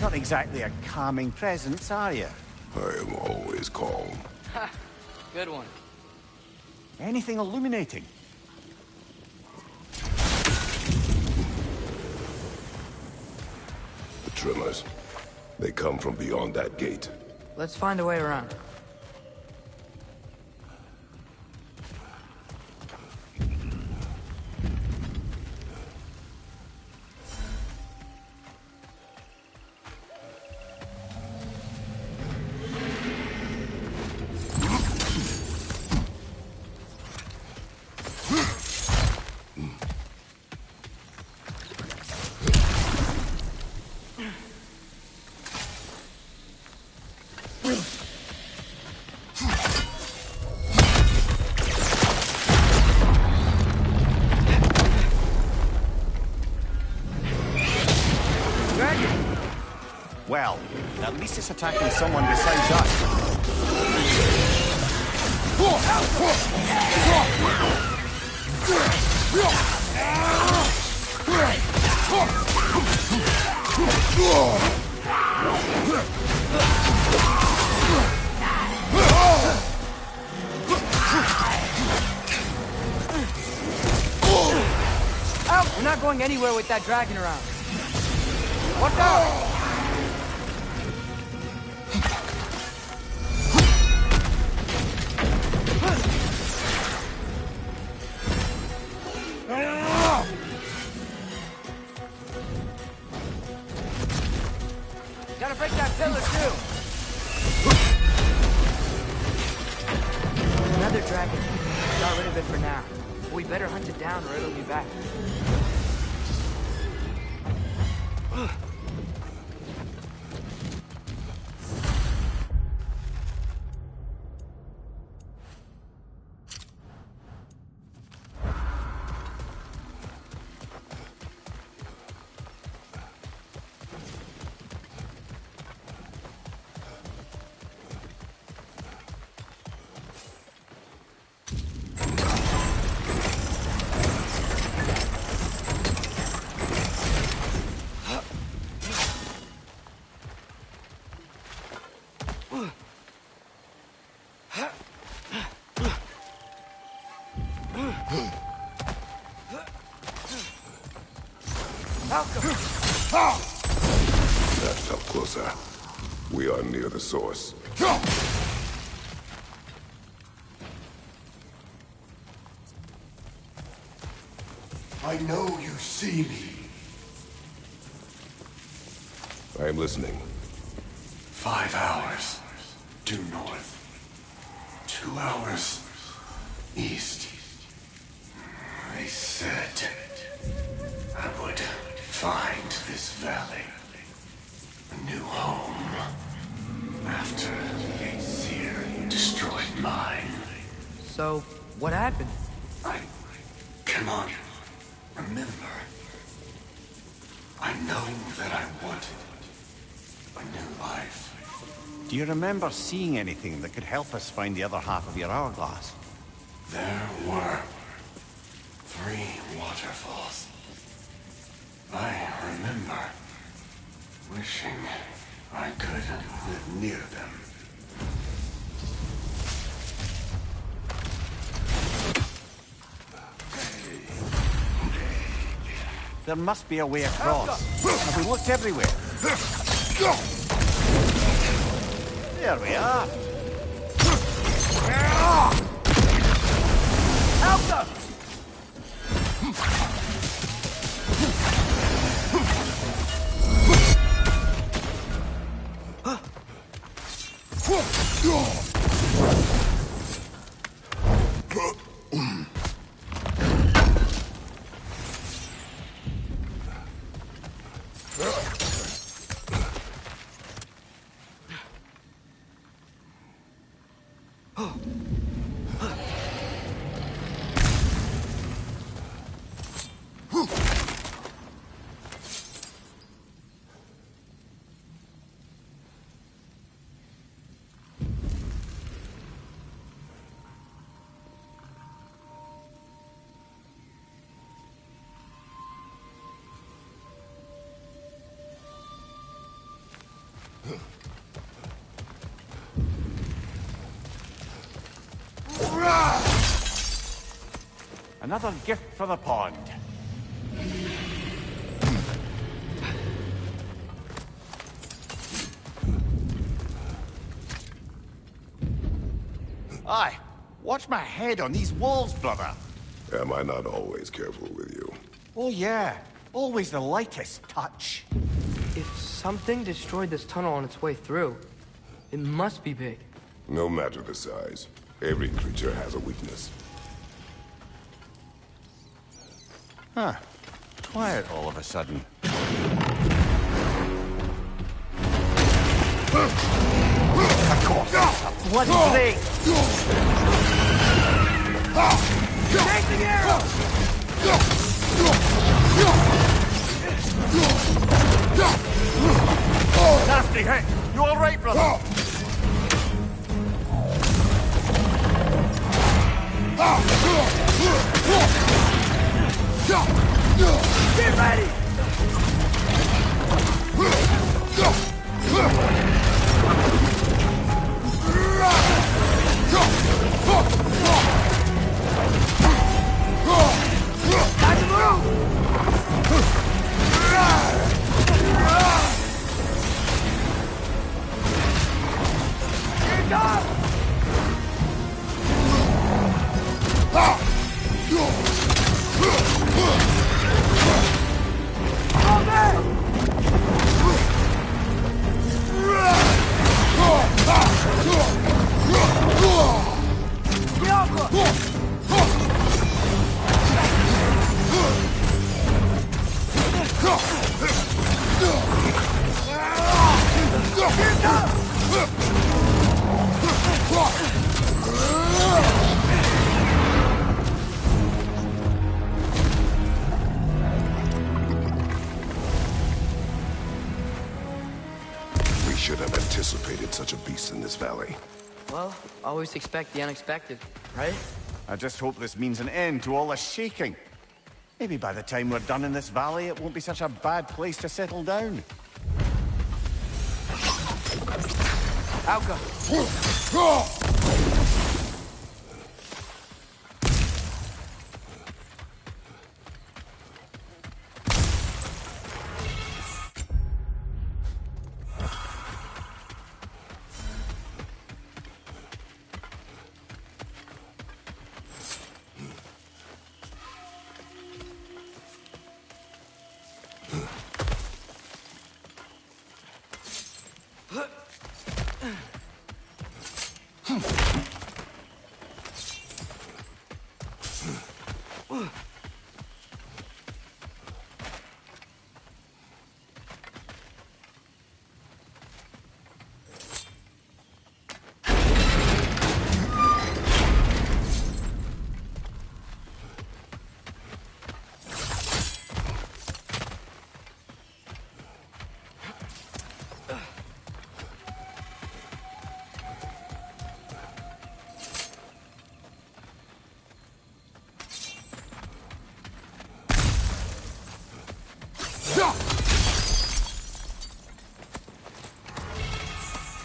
Not exactly a calming presence, are you? I am always calm. Ha! Good one. Anything illuminating? The tremors. They come from beyond that gate. Let's find a way around. Well, at least it's attacking someone besides us. We're not going anywhere with that dragon around. Watch out! Gotta break that pillar too. Another dragon. Got rid of it for now. We better hunt it down or it'll be back. That's up closer. We are near the source. I know you see me. I am listening. 5 hours due north. 2 hours east. They said I would find this valley a new home after the Aesir destroyed mine. So, what happened? I cannot remember. I know that I wanted a new life. Do you remember seeing anything that could help us find the other half of your hourglass? There were 3 waterfalls. I remember wishing I could live near them. There must be a way across. Have we looked everywhere? There we are. Help them! Another gift for the pond. Aye, watch my head on these walls, brother. Am I not always careful with you? Oh yeah, always the lightest touch. If something destroyed this tunnel on its way through, it must be big. No matter the size, every creature has a weakness. Huh. Quiet all of a sudden. Of course, a bloody blade! Chasing arrow! Nasty hit! You all right, brother? Get ready! Time to move! Here it comes! We should have anticipated such a beast in this valley. Well, always expect the unexpected, right? I just hope this means an end to all this shaking. Maybe by the time we're done in this valley, it won't be such a bad place to settle down. Alka!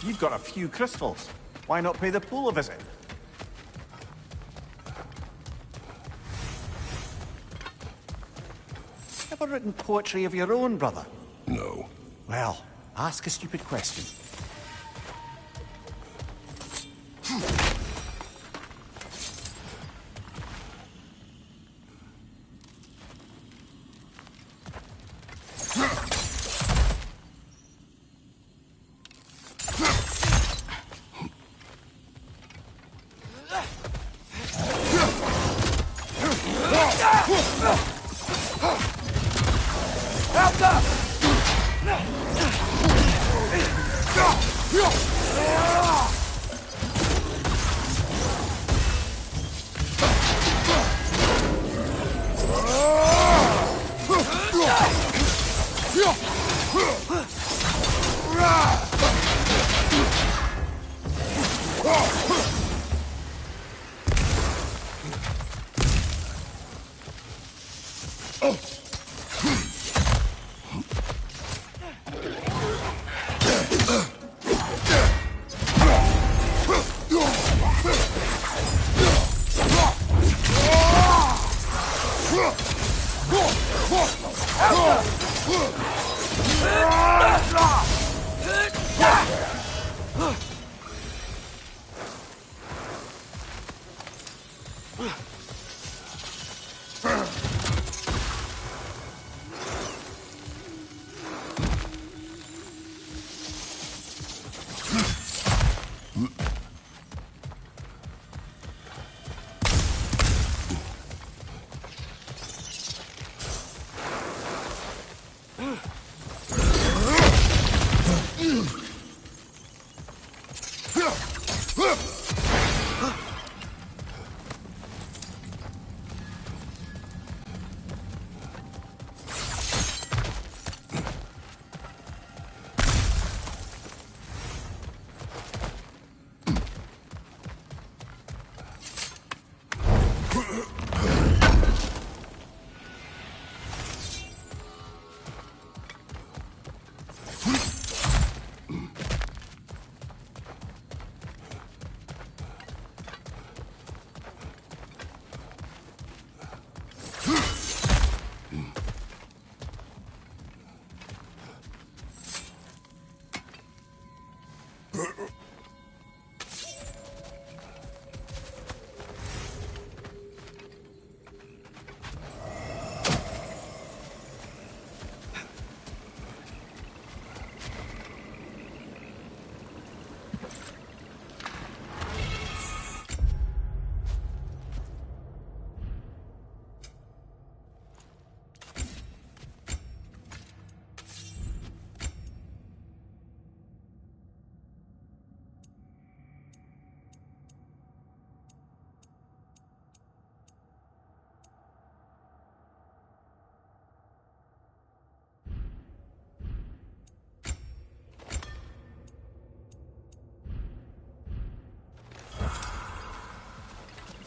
You've got a few crystals. Why not pay the pool a visit? Ever written poetry of your own, brother? No. Well, ask a stupid question.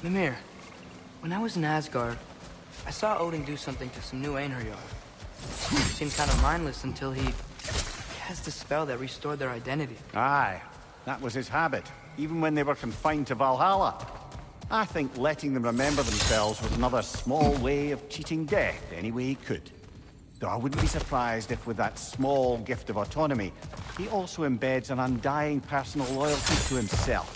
Mimir, when I was in Asgard, I saw Odin do something to some new Einherjar. It seemed kind of mindless until he cast a spell that restored their identity. Aye, that was his habit, even when they were confined to Valhalla. I think letting them remember themselves was another small way of cheating death any way he could. Though I wouldn't be surprised if with that small gift of autonomy, he also embeds an undying personal loyalty to himself.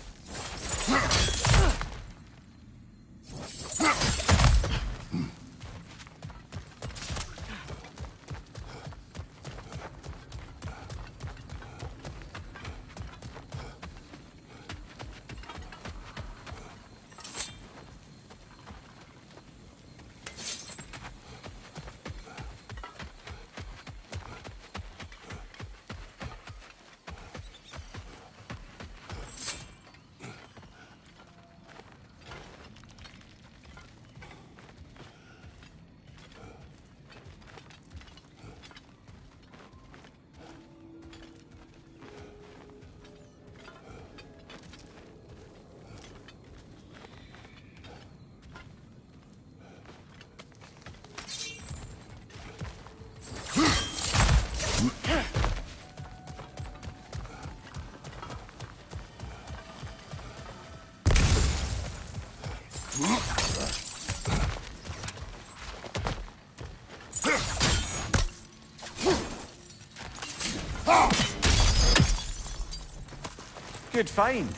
Good find.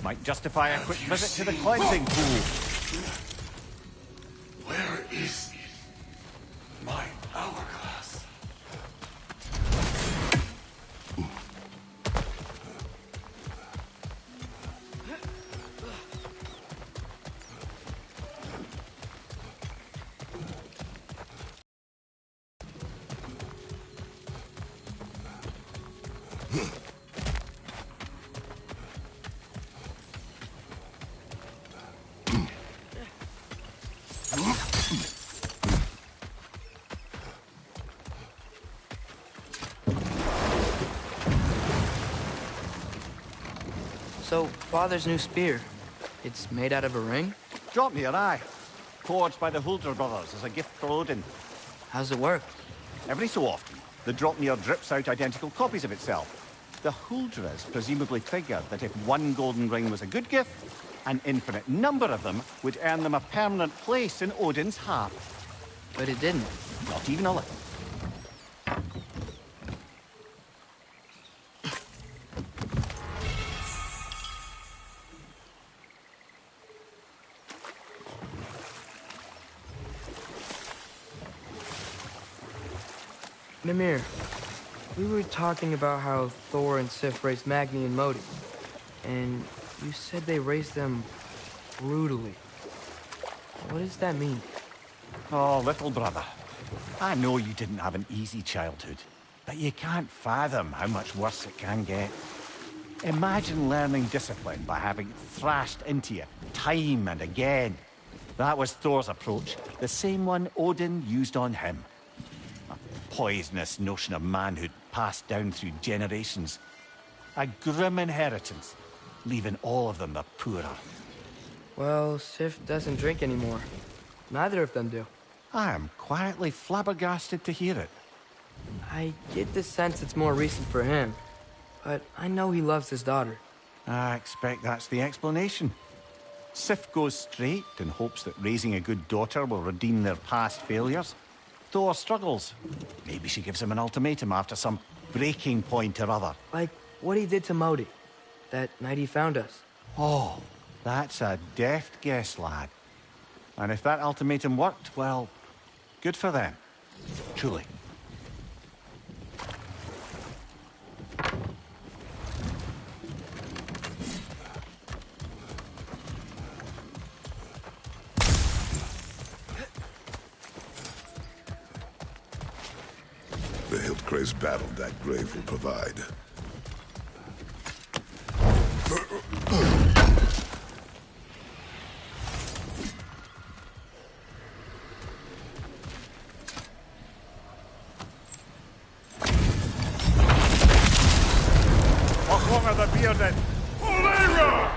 Might justify a quick visit to the cleansing pool. Where is my hourglass? So, Father's new spear, it's made out of a ring? Drop me your eye. Forged by the Huldra brothers as a gift for Odin. How's it work? Every so often, the Dropnir drips out identical copies of itself. The Huldras presumably figured that if one golden ring was a good gift, an infinite number of them would earn them a permanent place in Odin's heart. But it didn't. Not even a little. Mimir, we were talking about how Thor and Sif raised Magni and Modi, and you said they raised them brutally. What does that mean? Oh, little brother. I know you didn't have an easy childhood, but you can't fathom how much worse it can get. Imagine learning discipline by having it thrashed into you time and again. That was Thor's approach, the same one Odin used on him. A poisonous notion of manhood passed down through generations. A grim inheritance, leaving all of them the poorer. Well, Sif doesn't drink anymore. Neither of them do. I am quietly flabbergasted to hear it. I get the sense it's more recent for him, but I know he loves his daughter. I expect that's the explanation. Sif goes straight and hopes that raising a good daughter will redeem their past failures. Thor struggles. Maybe she gives him an ultimatum after some breaking point or other. Like what he did to Modi. that night he found us. Oh, that's a deft guess, lad. And if that ultimatum worked, well, good for them. Truly. The Hildcrave's battle that grave will provide. What's wrong with the bearded? Olera!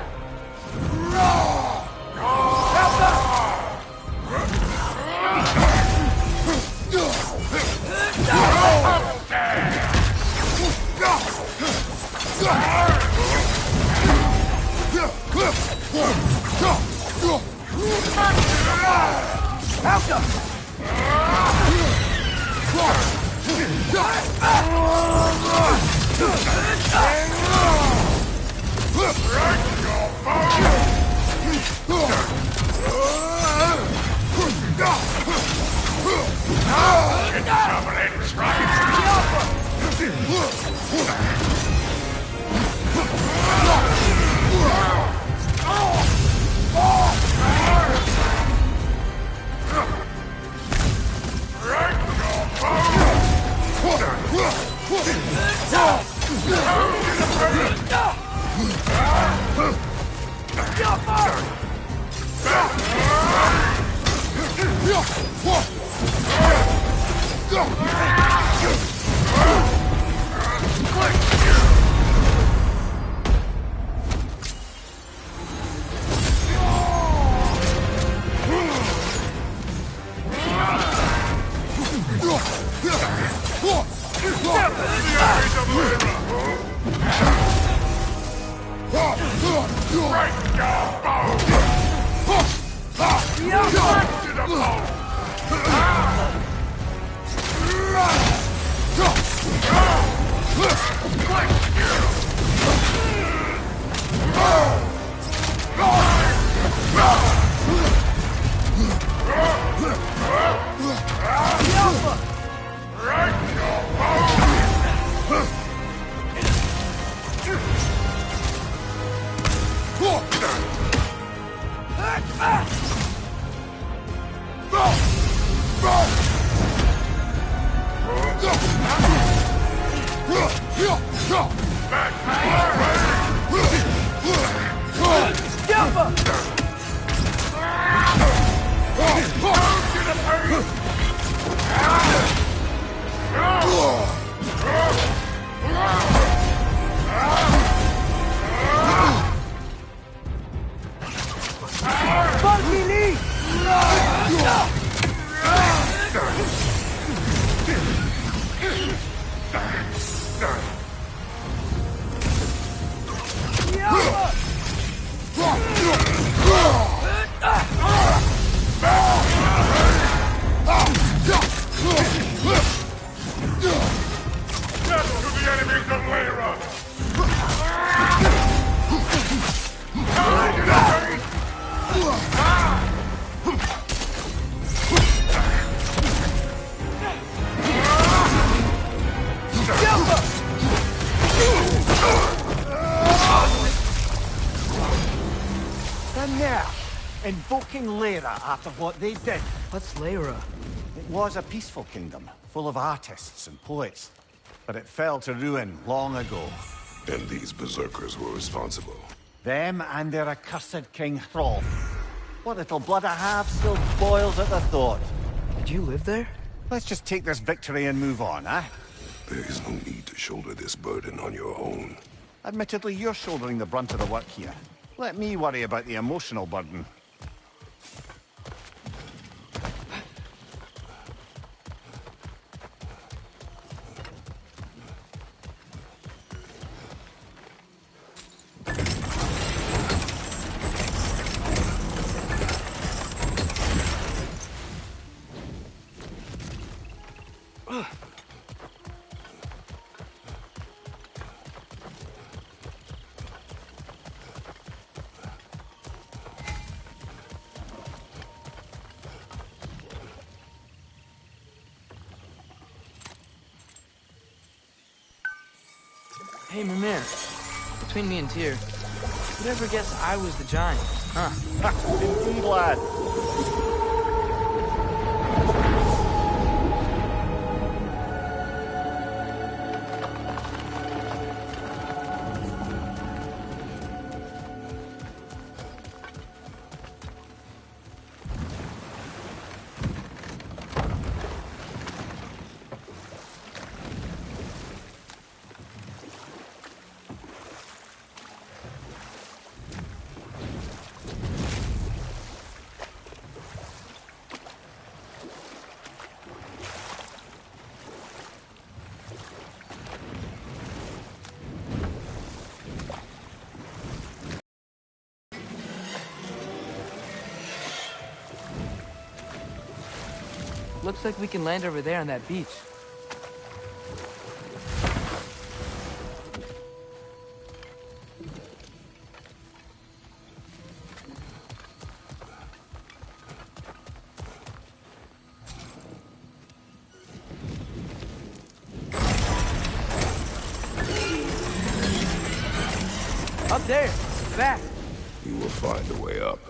Invoking Lyra after what they did. What's Lyra? It was a peaceful kingdom, full of artists and poets. But it fell to ruin long ago. And these berserkers were responsible. Them and their accursed King Hrolf. What little blood I have still boils at the thought. Did you live there? Let's just take this victory and move on, eh? There is no need to shoulder this burden on your own. Admittedly, you're shouldering the brunt of the work here. Let me worry about the emotional burden. Hey, Mimir. Between me and Tyr, who'd ever guess I was the giant, huh? Indeed, lad. Looks like we can land over there on that beach. Up there! Back! You will find a way up.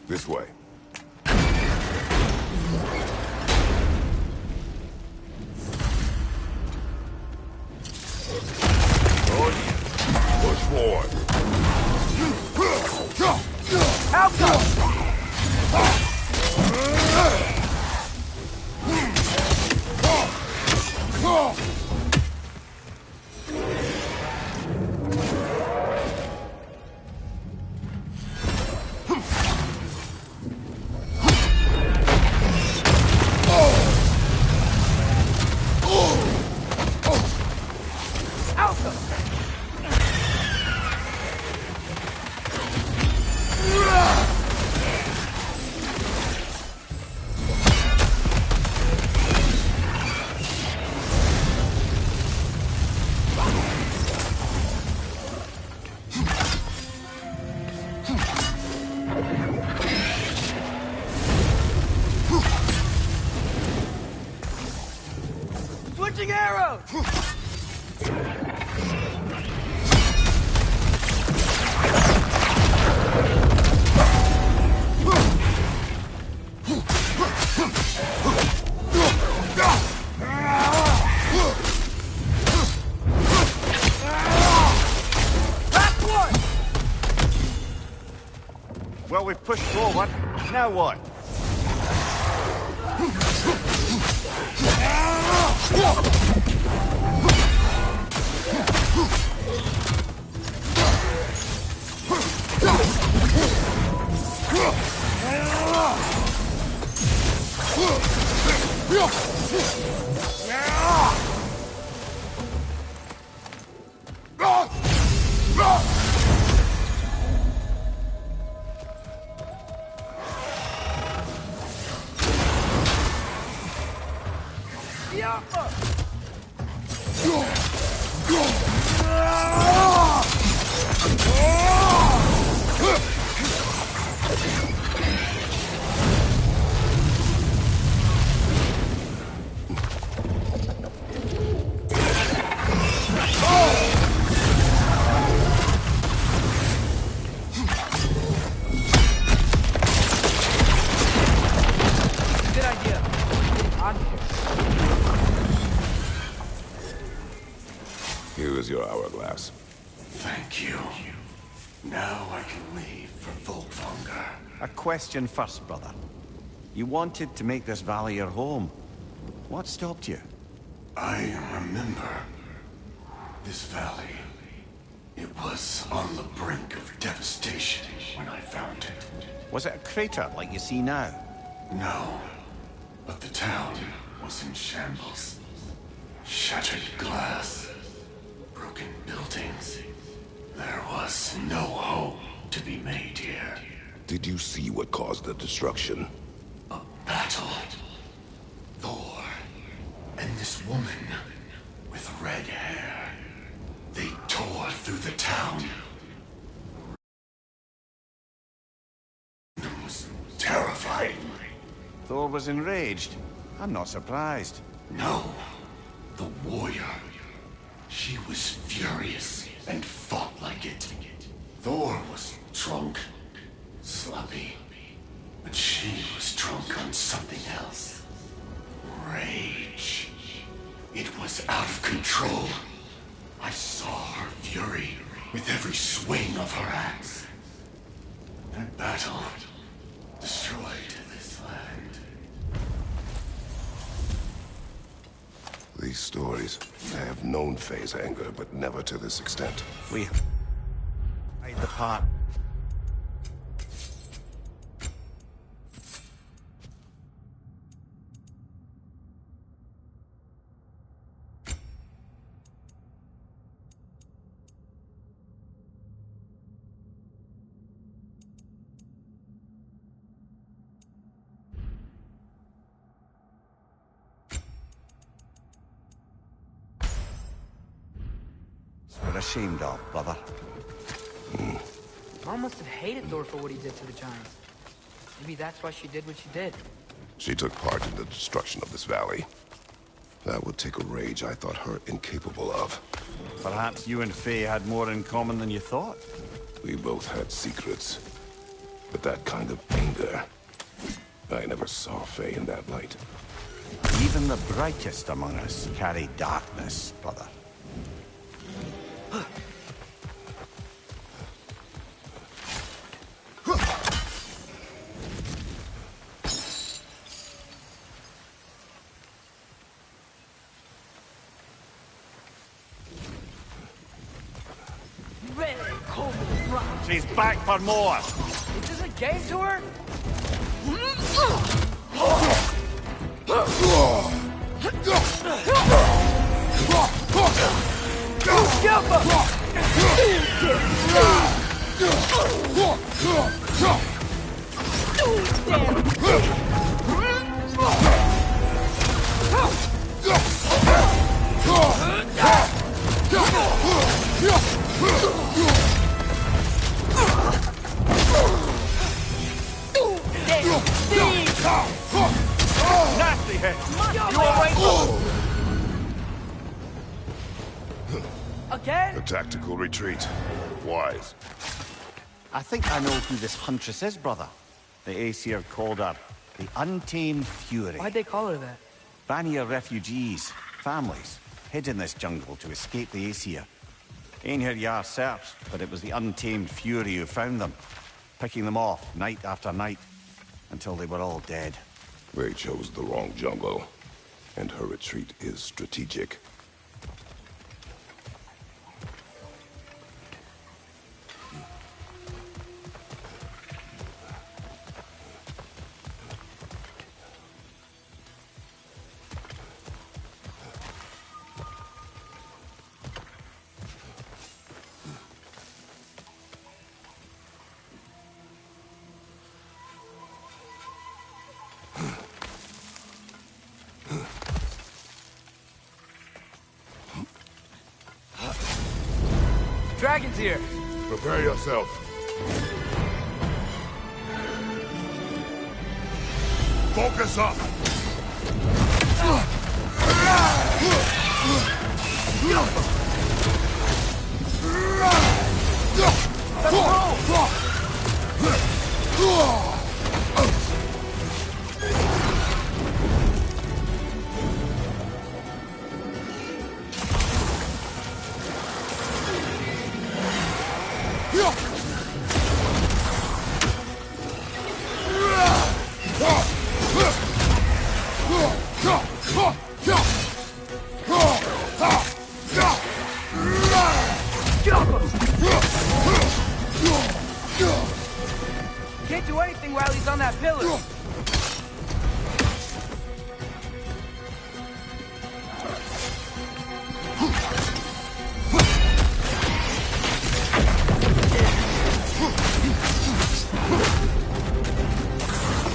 This way. Push forward. Switching arrows! Well, we've pushed forward. Now what? Here is your hourglass. Thank you. Now I can leave for Volkvanger. A question first, brother. You wanted to make this valley your home. What stopped you? I remember this valley. It was on the brink of devastation when I found it. Was it a crater like you see now? No, but the town was in shambles. Shattered glass, broken buildings. There was no hope to be made here. Did you see what caused the destruction? A battle. Thor and this woman with red hair. They tore through the town. It was terrifying. Thor was enraged. I'm not surprised. No. The warrior. She was furious and fought like it. Thor was drunk, sloppy. But she was drunk on something else. Rage. It was out of control. I saw her fury with every swing of her axe. That battle destroyed this land. These stories, I have known Faye's anger, but never to this extent. We hide the part. We're ashamed of, brother. Mom must have hated Thor for what he did to the Giants. Maybe that's why she did what she did. She took part in the destruction of this valley. That would take a rage I thought her incapable of. Perhaps you and Faye had more in common than you thought. We both had secrets. But that kind of anger... I never saw Faye in that light. Even the brightest among us carry darkness, brother. She's back for more! Is this a game to her? Nasty hit! You alright? Again? A tactical retreat. Wise. I think I know who this huntress is, brother. The Aesir called her the Untamed Fury. Why'd they call her that? Vanir refugees, families, hid in this jungle to escape the Aesir. Einhir Jarl searched, but it was the Untamed Fury who found them, picking them off night after night, until they were all dead. They chose the wrong jungle, and her retreat is strategic. Dragon's here! Prepare yourself. Focus up! Can't do anything while he's on that pillar.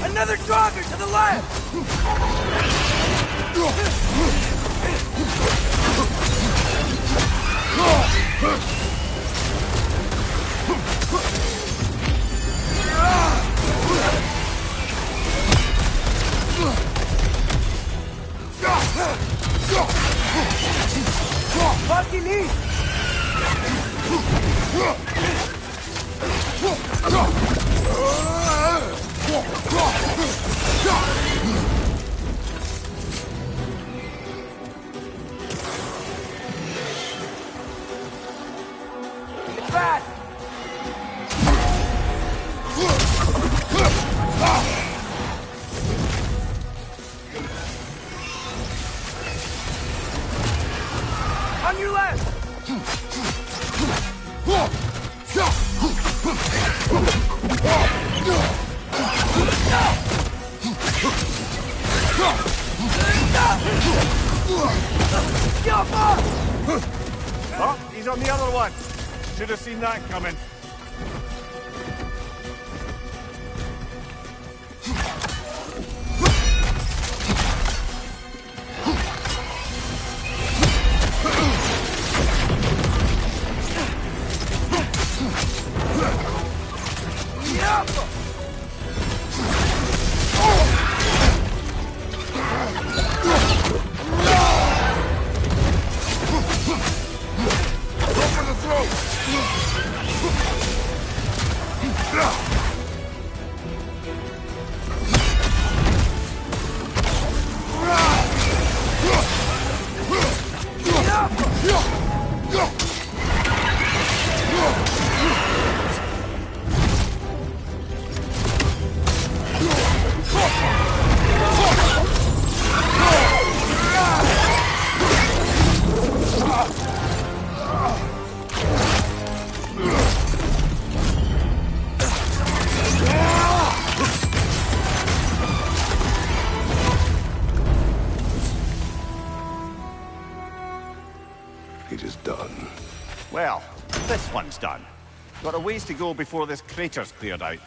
Another Draugr to the left! Fucking eat! Fast! On your left! Oh, he's on the other one. Should have seen that coming. It is done. Well, this one's done. Got a ways to go before this crater's cleared out.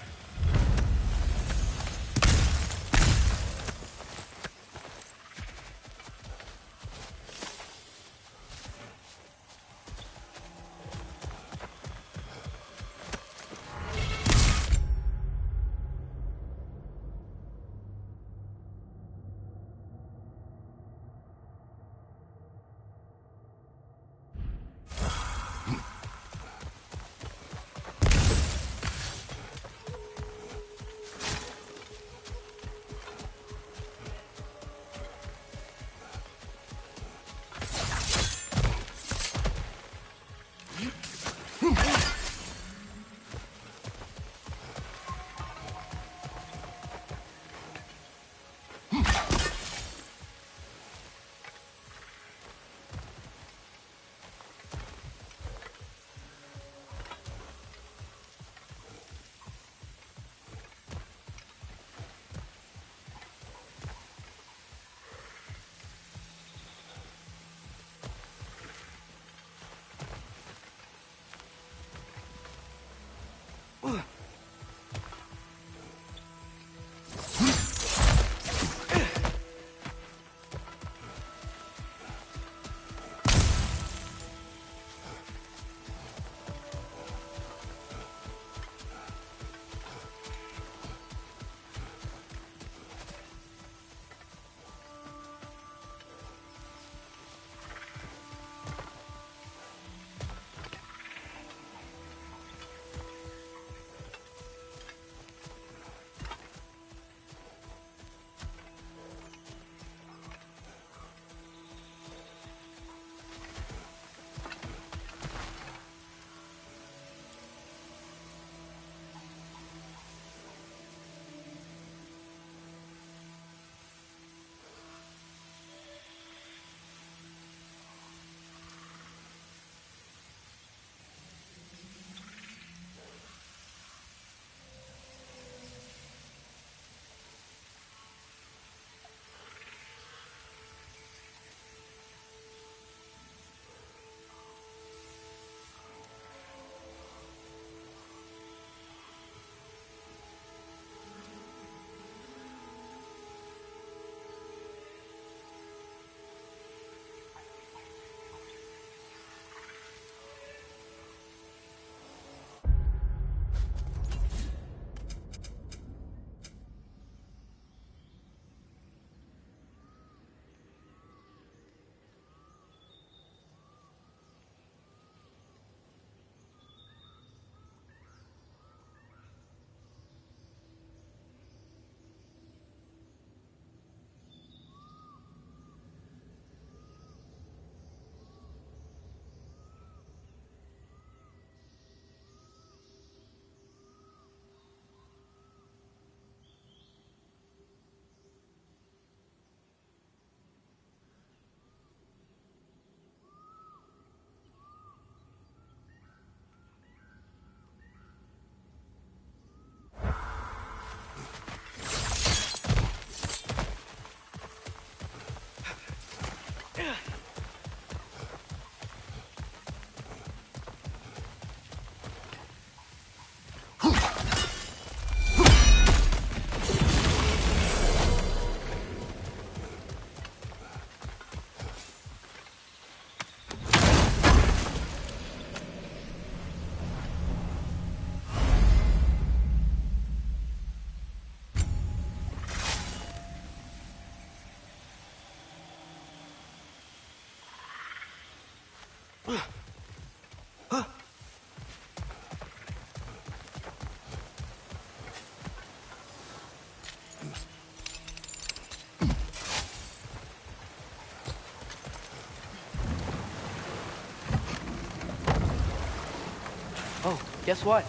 Oh, guess what?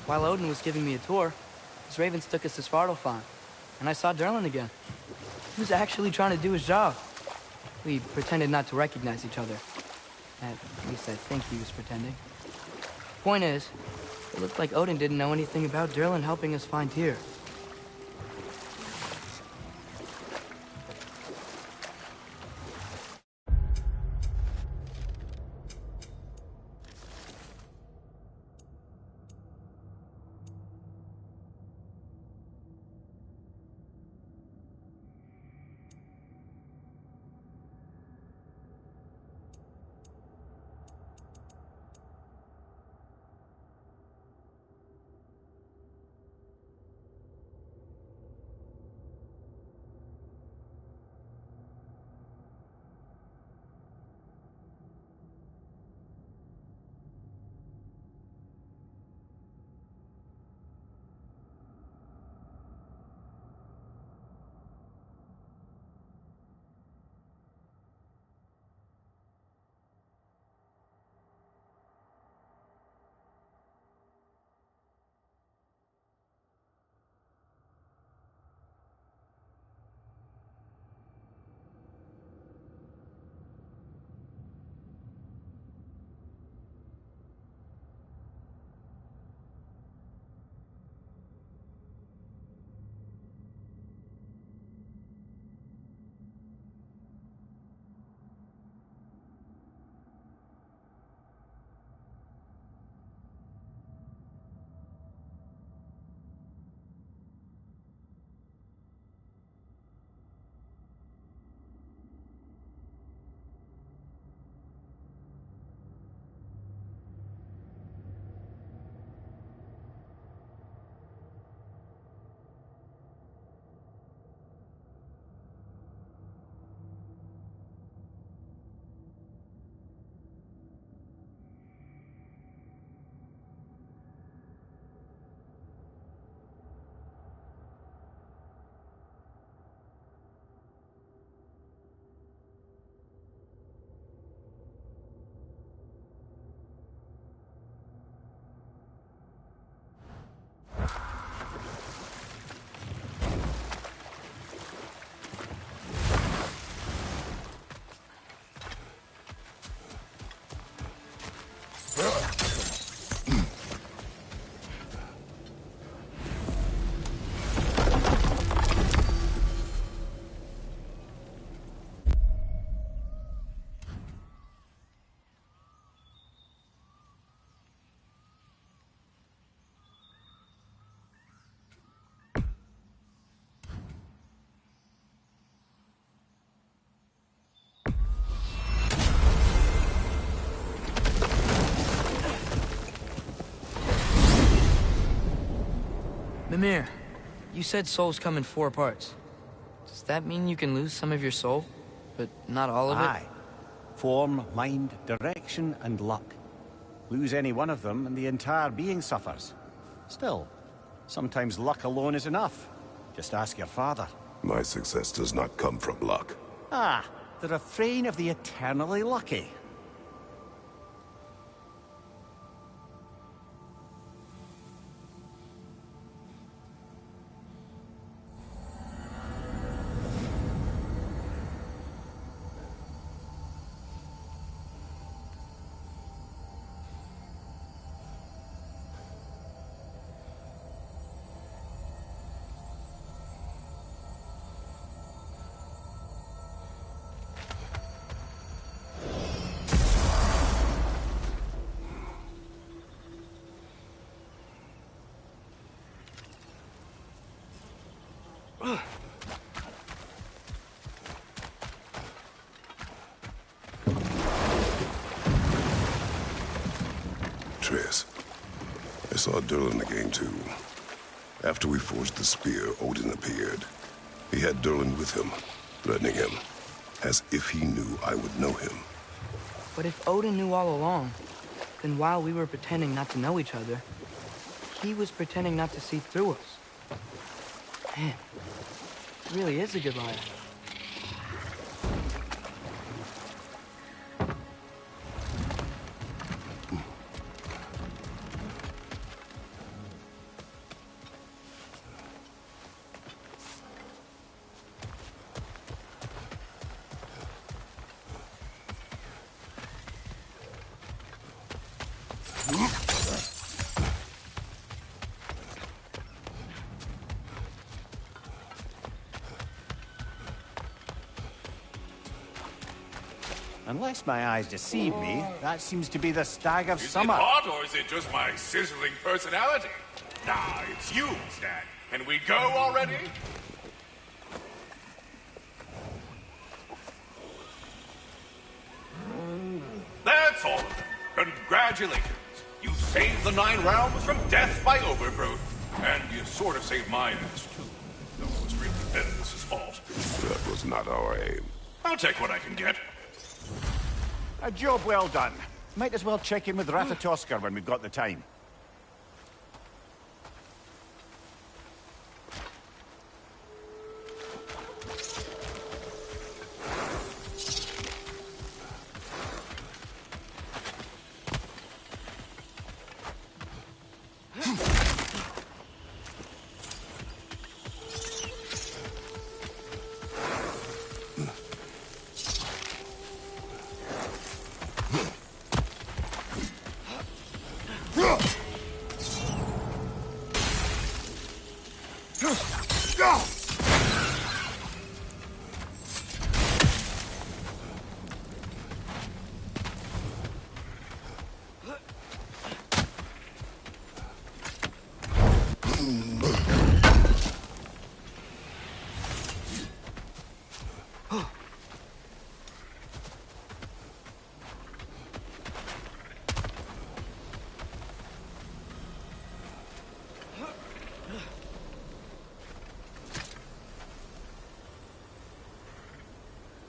While Odin was giving me a tour, his ravens took us to Svartalfheim, and I saw Durlin again. He was actually trying to do his job. We pretended not to recognize each other. At least I think he was pretending. Point is, it looked like Odin didn't know anything about Durlin helping us find Tyr. Mimir, you said souls come in 4 parts. Does that mean you can lose some of your soul, but not all of it? Aye. Form, mind, direction, and luck. Lose any one of them and the entire being suffers. Still, sometimes luck alone is enough. Just ask your father. My success does not come from luck. Ah, the refrain of the eternally lucky. Triss, I saw Durlin again too. After we forged the spear, Odin appeared. He had Durlin with him, threatening him, as if he knew I would know him. But if Odin knew all along, then while we were pretending not to know each other, he was pretending not to see through us. Man, he really is a good liar. Unless my eyes deceive me, that seems to be the Stag of Summer. Is it hot, or is it just my sizzling personality? Nah, it's you, Stag. Can we go already? That's all of them. Congratulations. You saved the 9 realms from death by overgrowth. And you sort of saved my ass, too. Though it was really Dennis's fault. That was not our aim. I'll take what I can get. A job well done. Might as well check in with Ratatoskr when we've got the time.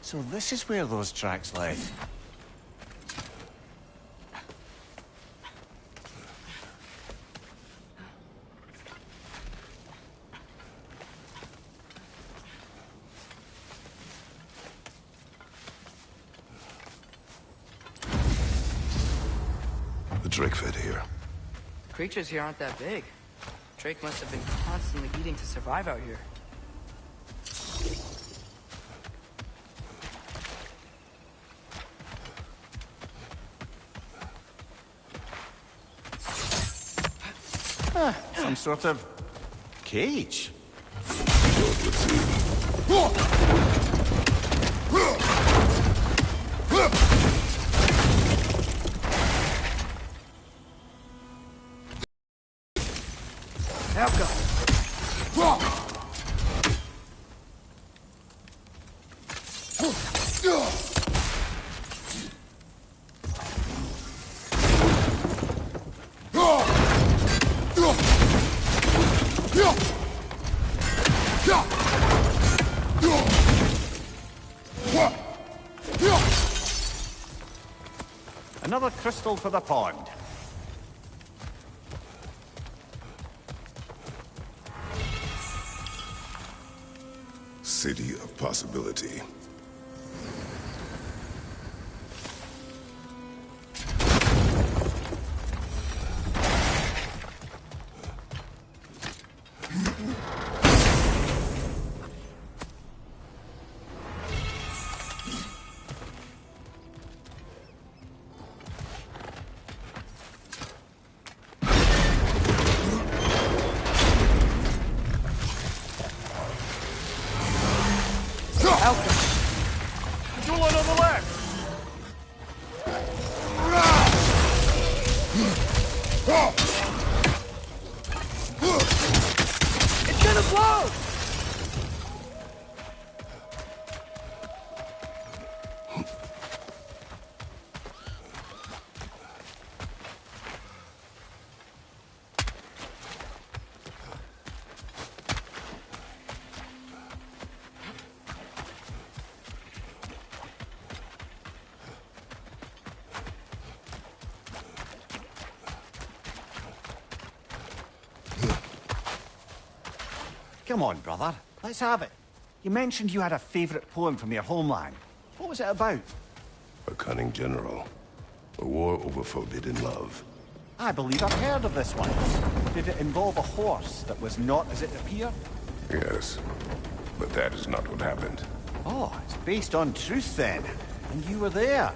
So this is where those tracks led. The Drake fed here. Creatures here aren't that big. Drake must have been constantly eating to survive out here. Some sort of cage. Now go. Another crystal for the pond. City of Possibility. Dueling on the left! It's gonna blow! Come on, brother. Let's have it. You mentioned you had a favorite poem from your homeland. What was it about? A cunning general. A war over forbidden love. I believe I've heard of this one. Did it involve a horse that was not as it appeared? Yes, but that is not what happened. Oh, it's based on truth then. And you were there.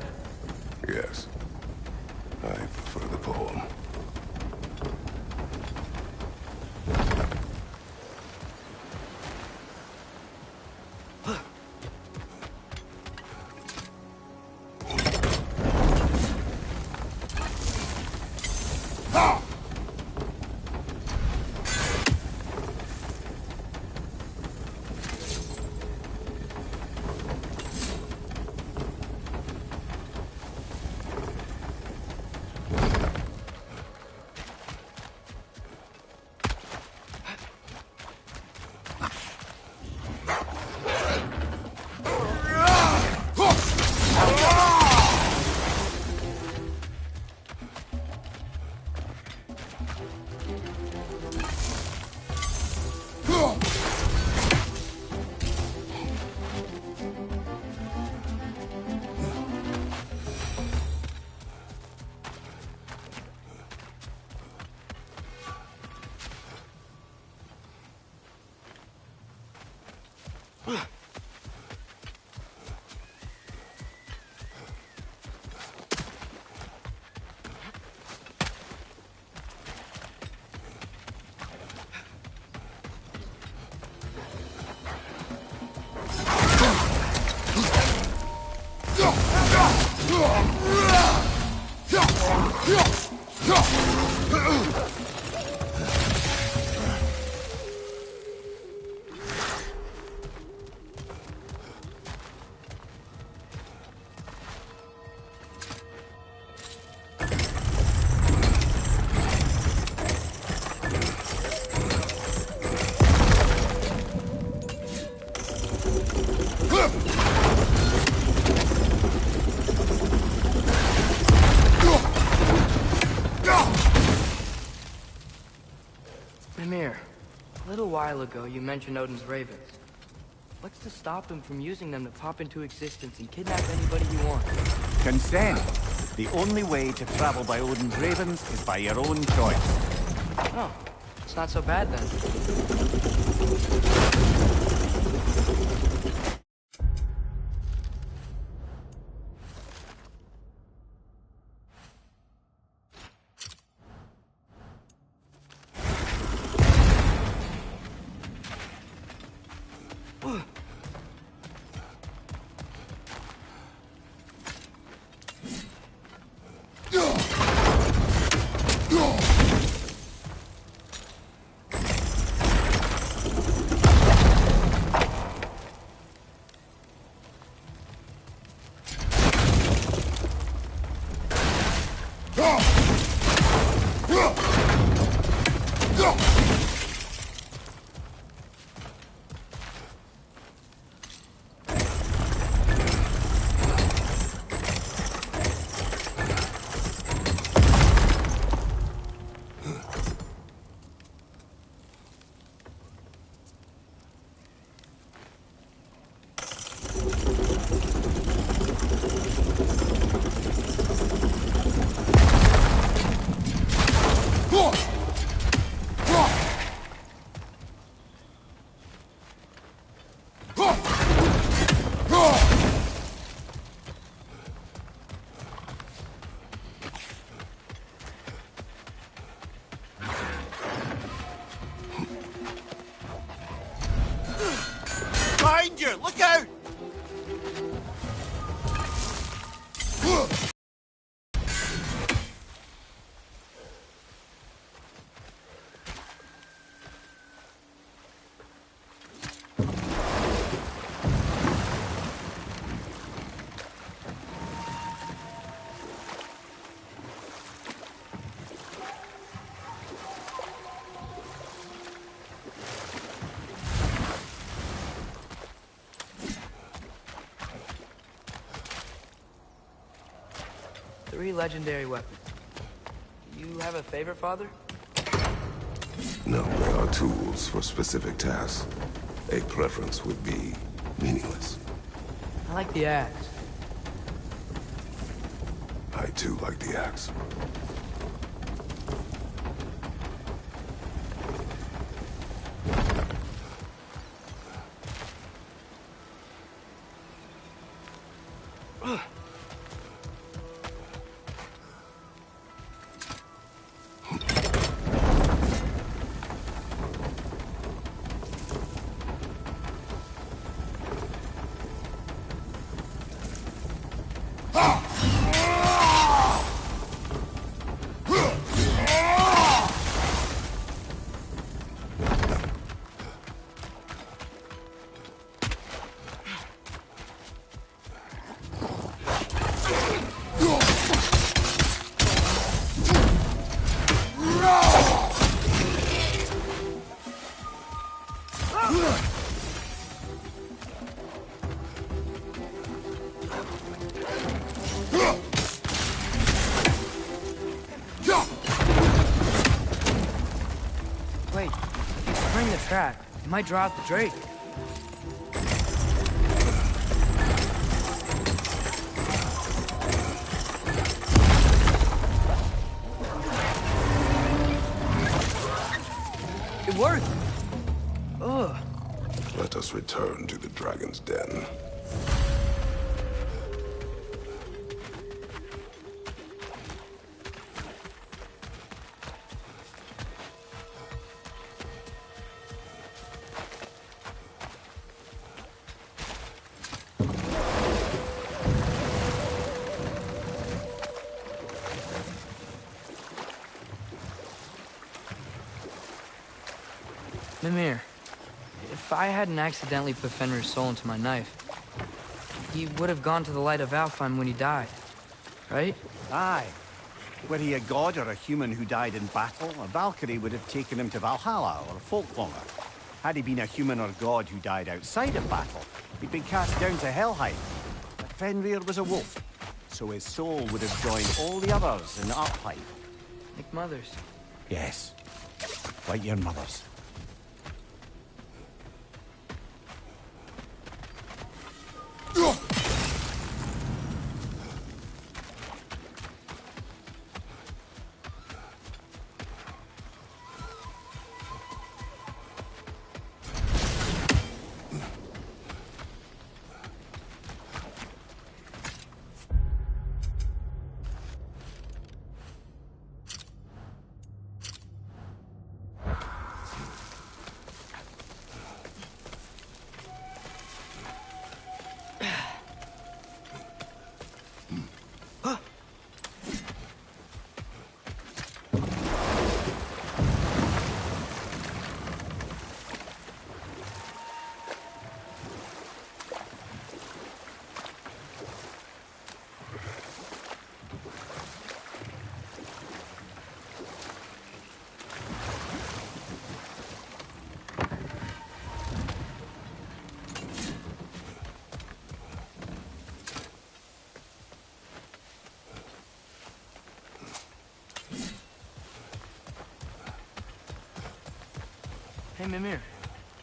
Yes. I prefer the poem. Mimir, a little while ago you mentioned Odin's ravens. What's to stop him from using them to pop into existence and kidnap anybody he wants? Consent. The only way to travel by Odin's ravens is by your own choice. Oh, it's not so bad then. Behind you! Look out! Three legendary weapons. You have a favorite, Father? No, they are tools for specific tasks. A preference would be meaningless. I like the axe. I too like the axe. the trap. It might draw out the Drake. It worked! Ugh. Let us return to the Dragon's Den. Mimir, if I hadn't accidentally put Fenrir's soul into my knife, he would have gone to the light of Alfheim when he died, right? Aye. Were he a god or a human who died in battle, a Valkyrie would have taken him to Valhalla or Folklonger. Had he been a human or god who died outside of battle, he'd been cast down to Helheim. But Fenrir was a wolf, so his soul would have joined all the others in Alfheim. Like mothers. Yes. Like your mothers. Hey, Mimir,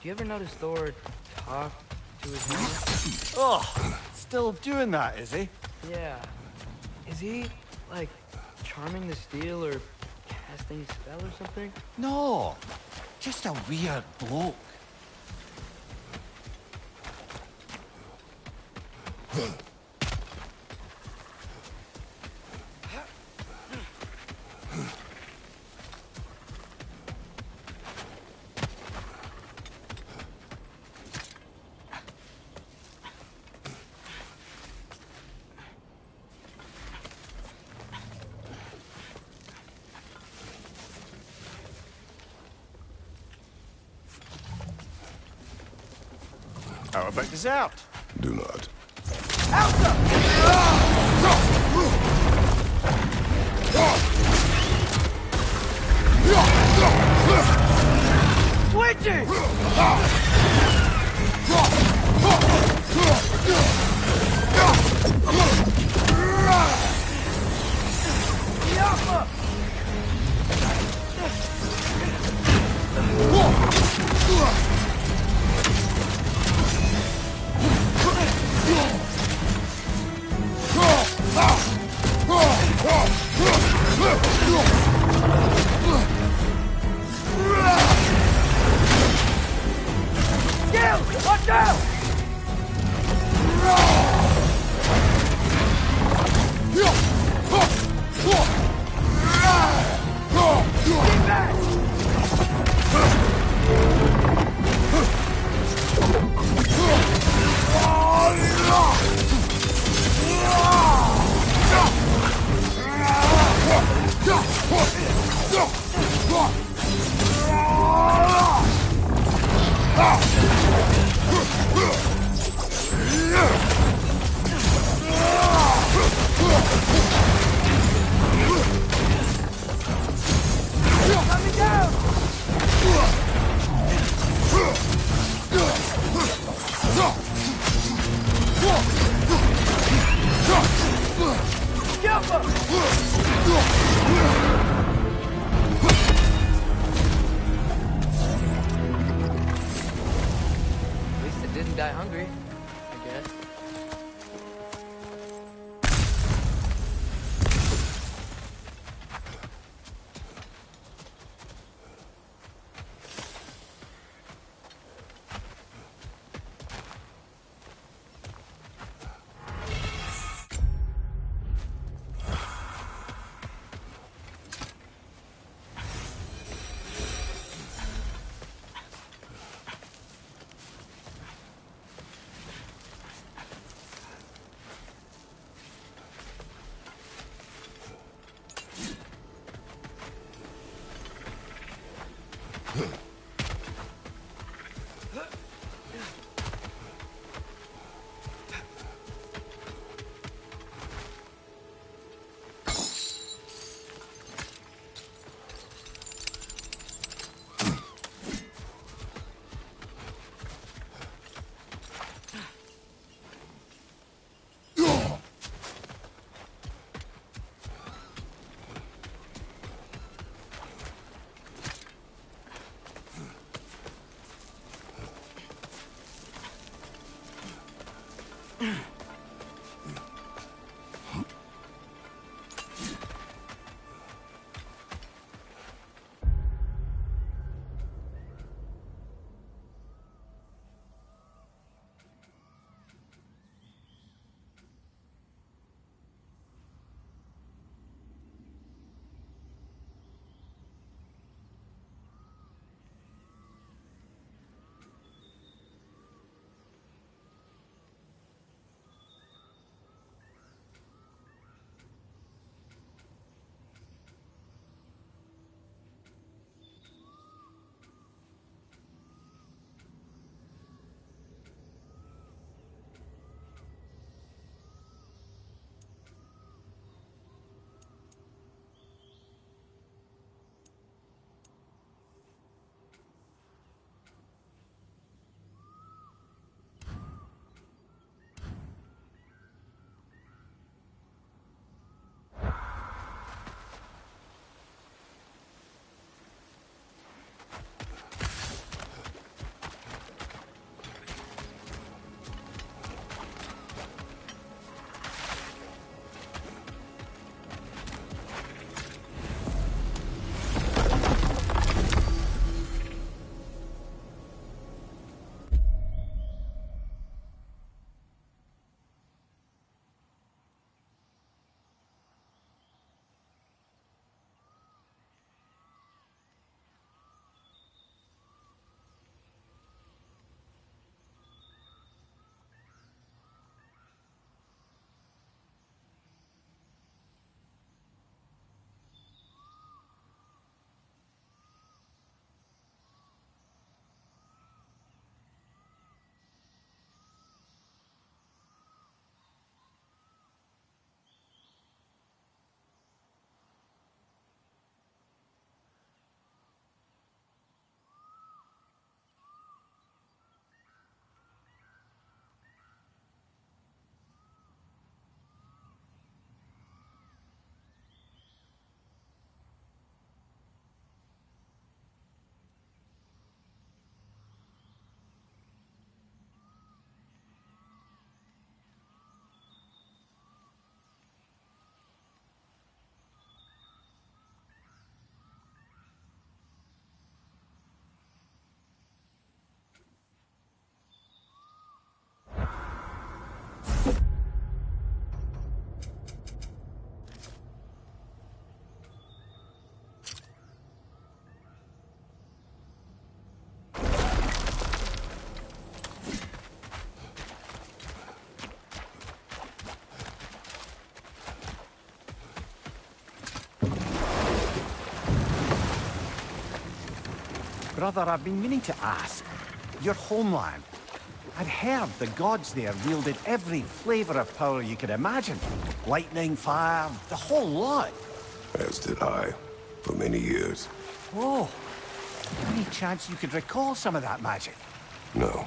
do you ever notice Thor talk to his hammer? Oh, still doing that, is he? Yeah. Is he, like, charming the steel or casting a spell or something? No, just a weird bloke. How about dessert? Do not. Switching! Watch out! Brother, I've been meaning to ask. Your homeland. I'd heard the gods there wielded every flavor of power you could imagine. Lightning, fire, the whole lot. As did I, for many years. Whoa. Any chance you could recall some of that magic? No.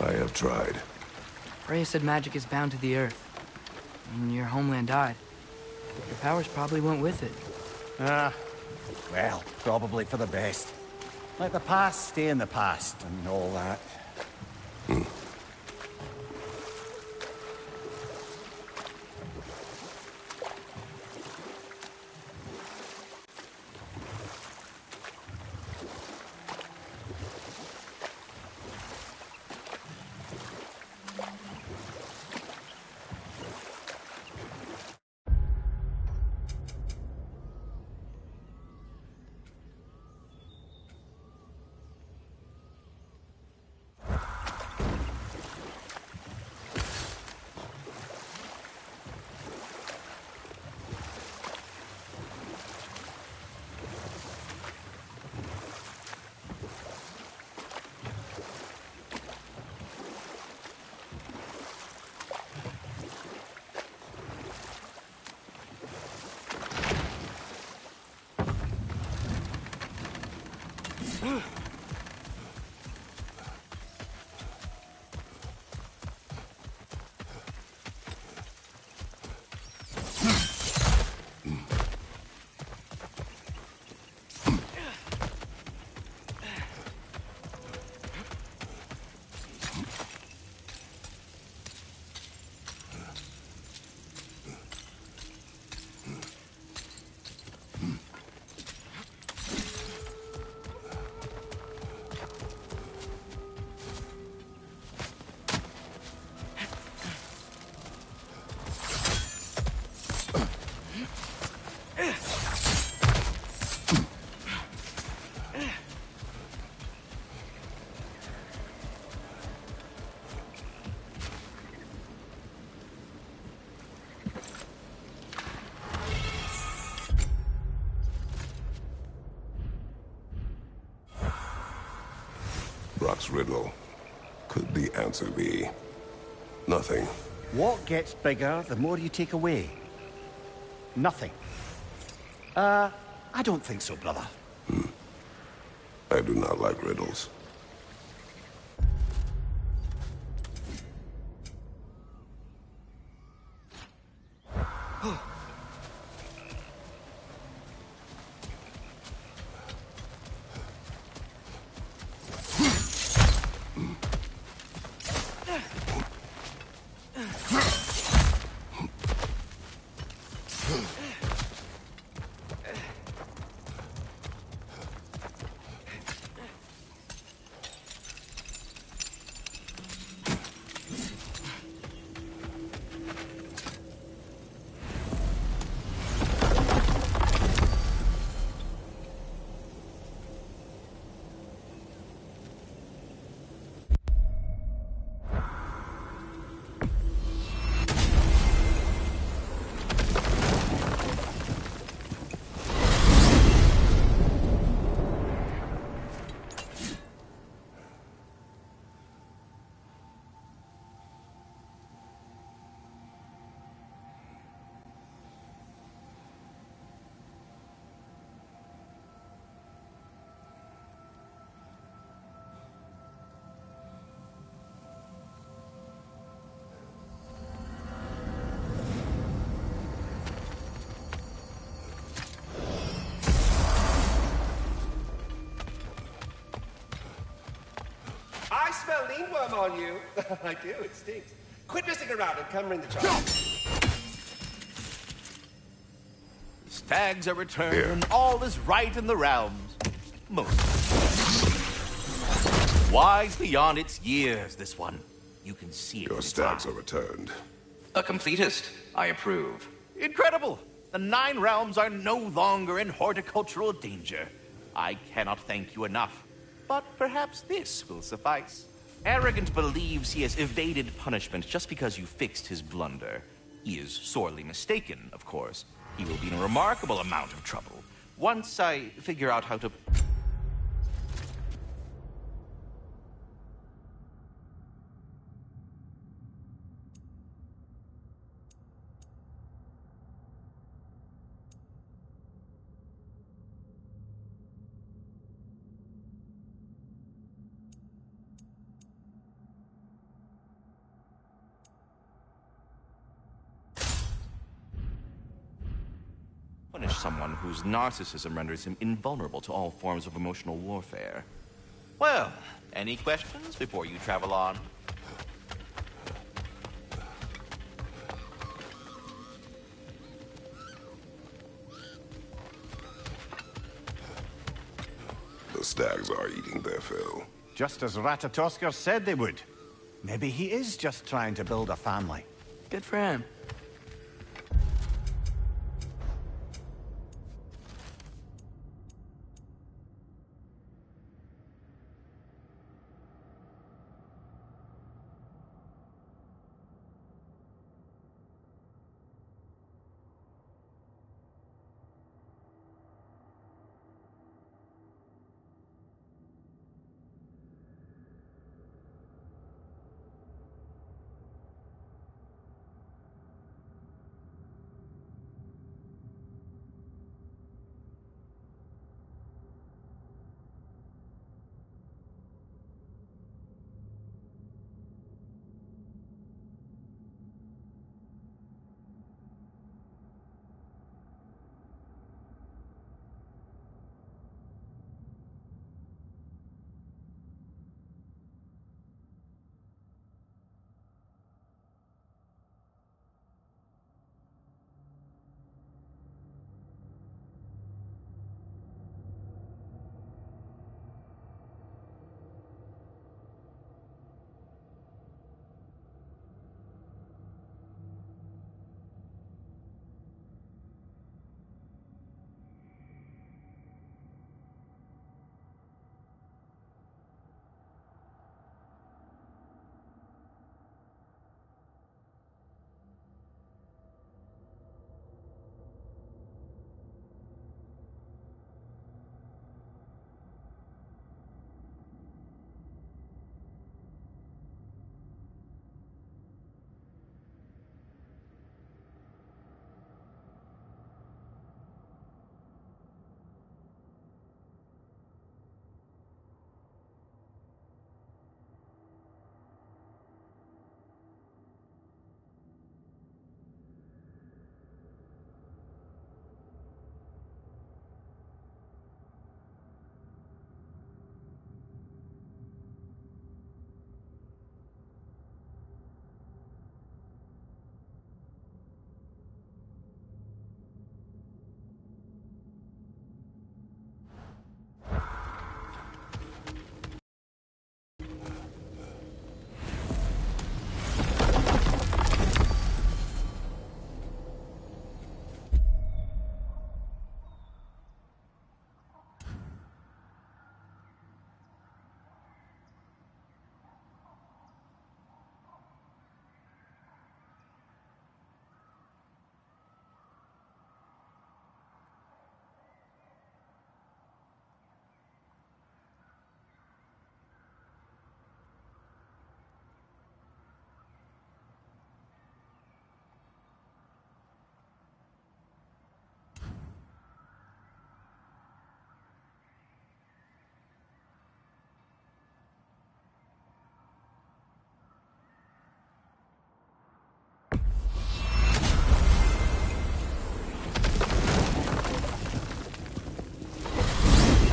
I have tried. Freya said magic is bound to the earth. And your homeland died. Your powers probably went with it. Well, probably for the best. Let the past stay in the past and all that. Brock's riddle. Could the answer be nothing? What gets bigger the more you take away? Nothing. I don't think so, brother. I do not like riddles. I smell leanworm on you. I do, it stinks. Quit messing around and come ring the child. Stags are returned, and all is right in the realms. Most. Wise beyond its years, this one. You can see it. Your stags are returned. A completist. I approve. Incredible! The Nine Realms are no longer in horticultural danger. I cannot thank you enough. But perhaps this will suffice. Arrogant believes he has evaded punishment just because you fixed his blunder. He is sorely mistaken, of course. He will be in a remarkable amount of trouble. Once I figure out how to... punish someone whose narcissism renders him invulnerable to all forms of emotional warfare. Well, any questions before you travel on? The stags are eating their fill. Just as Ratatoskr said they would. Maybe he is just trying to build a family. Good for him.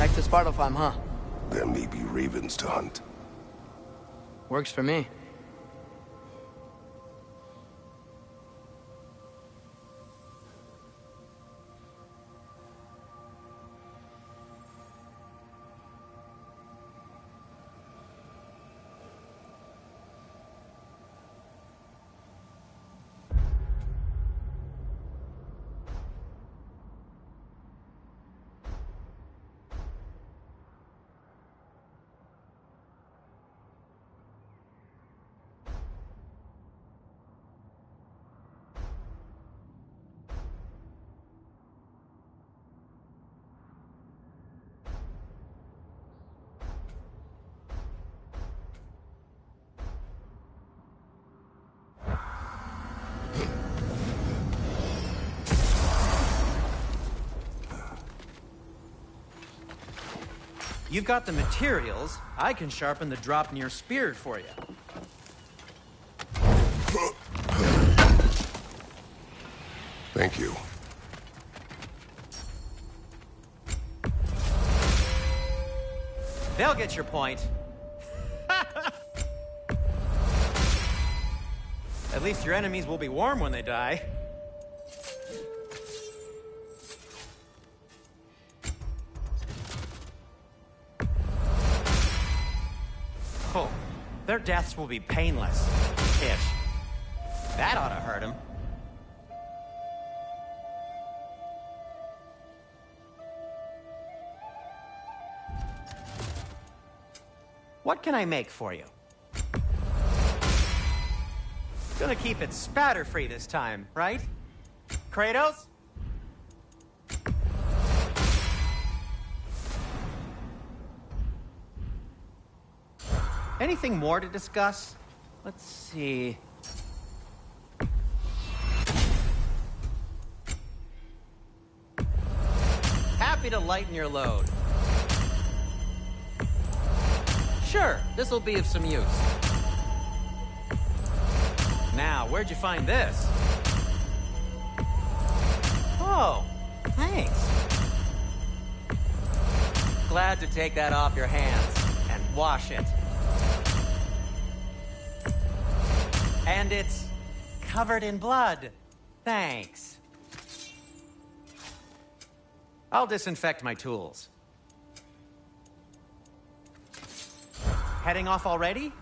Back to Svartalfheim, huh? There may be ravens to hunt. Works for me. You've got the materials. I can sharpen the Draupnir spear for you. Thank you. They'll get your point. At least your enemies will be warm when they die. Oh, their deaths will be painless. Ish. That ought to hurt him. What can I make for you? Gonna keep it spatter-free this time, right? Kratos? Anything more to discuss? Let's see. Happy to lighten your load. Sure, this'll be of some use. Now, where'd you find this? Oh, thanks. Glad to take that off your hands and wash it. And it's covered in blood. Thanks. I'll disinfect my tools. Heading off already?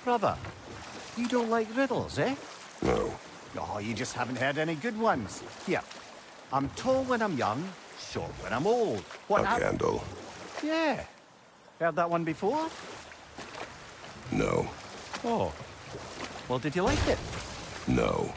Brother, you don't like riddles, eh? No. Oh, you just haven't heard any good ones. Here, I'm tall when I'm young, short when I'm old. What A candle. Yeah. Heard that one before? No. Oh. Well, did you like it? No.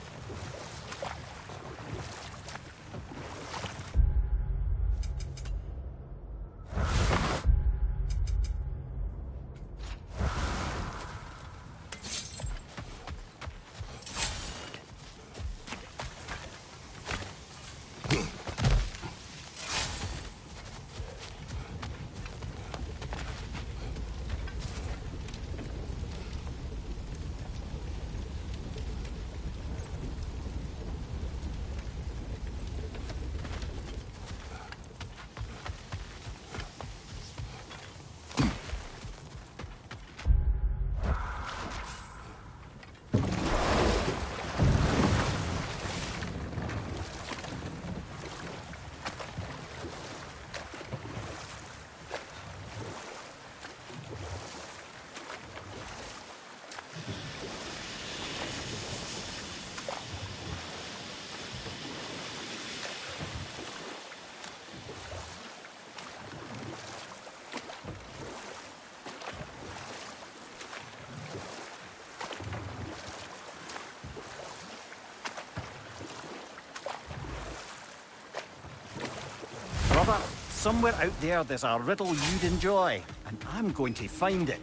Brother, somewhere out there's a riddle you'd enjoy, and I'm going to find it.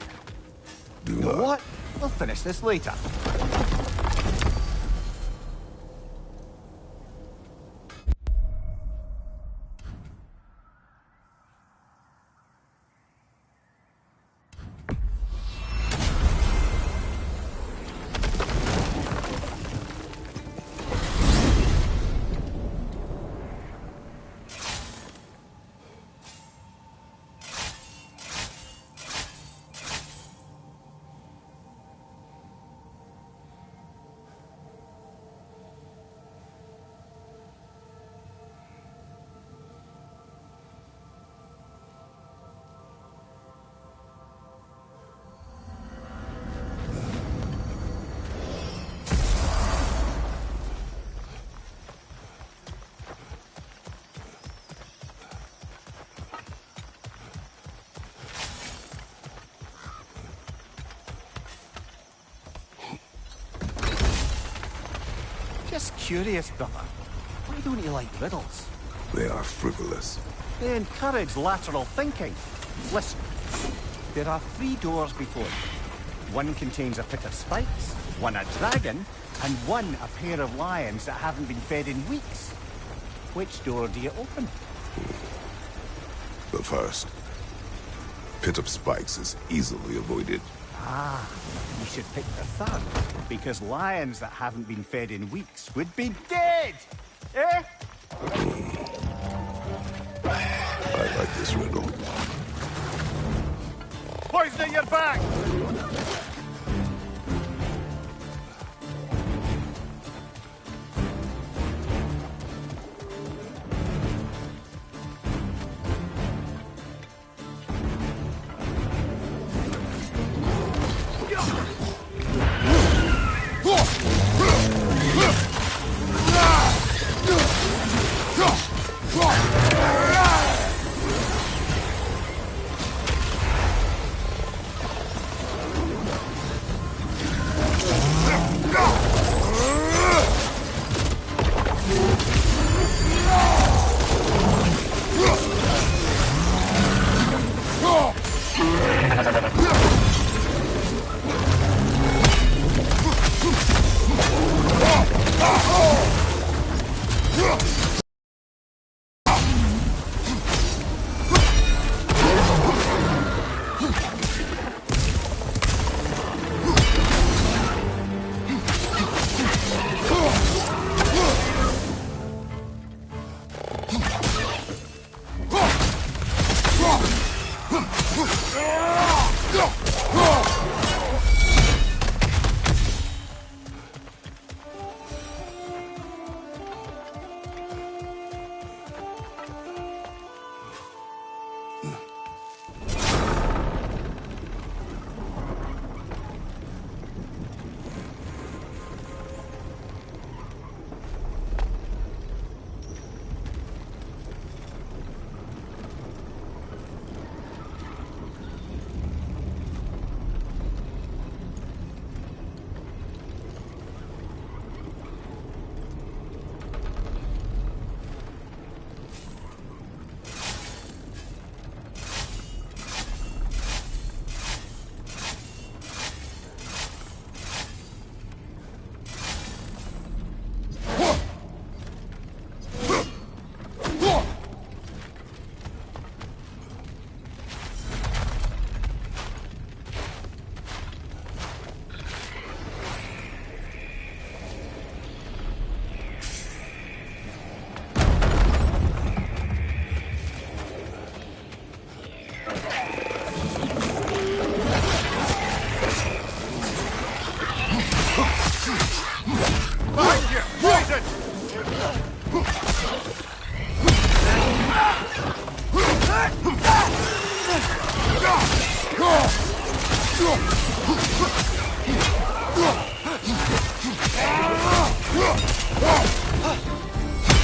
Do you know not. what? We'll finish this later. Just curious, brother. Why don't you like riddles? They are frivolous. They encourage lateral thinking. Listen, there are 3 doors before you. One contains a pit of spikes, one a dragon, and one a pair of lions that haven't been fed in weeks. Which door do you open? The first. Pit of spikes is easily avoided. Ah, you should pick the third, because lions that haven't been fed in weeks would be dead! Eh? I like this riddle. Poison at your back!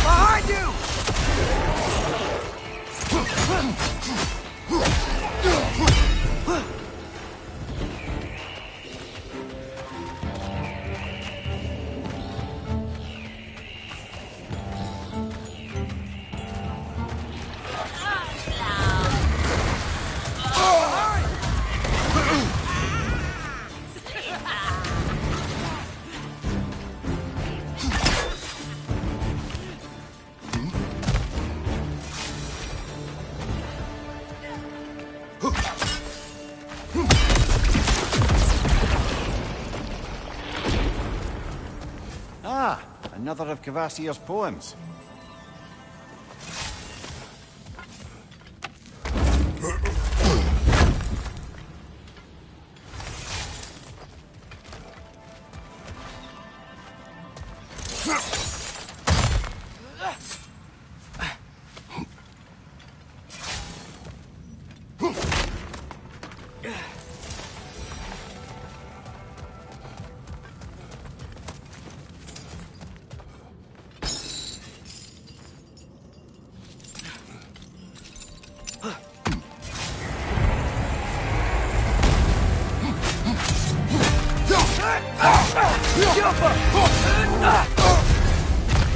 Behind you! Ah, another of Kvasir's poems.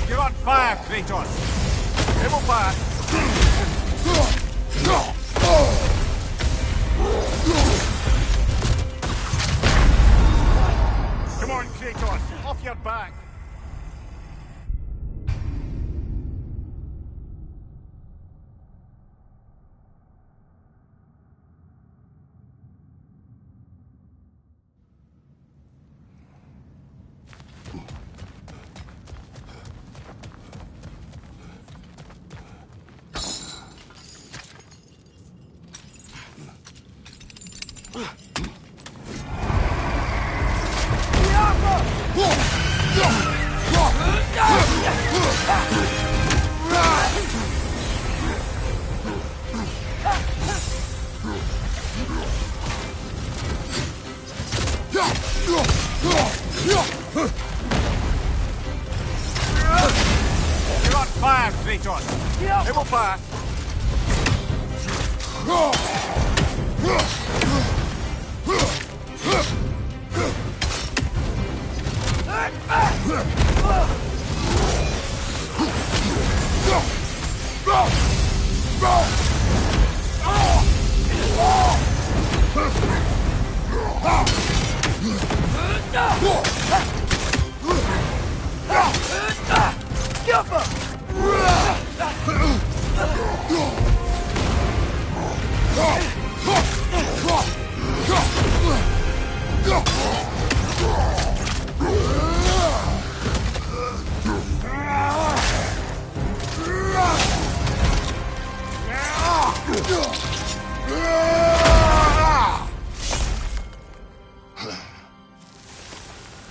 You're on fire, Kratos! Double fire! Come on, Kratos! Off your back! You're on fire, Kratos! It will pass!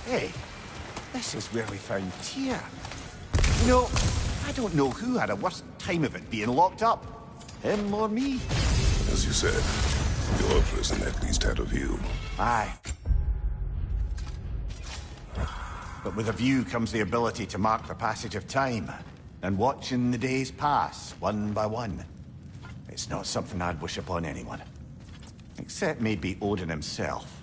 Hey, this is where we found Tyr. You know, I don't know who had a worse time of it being locked up. Him or me? As you said, your prison at least had a view. Aye. But with a view comes the ability to mark the passage of time, and watching the days pass, one by one. It's not something I'd wish upon anyone. Except maybe Odin himself.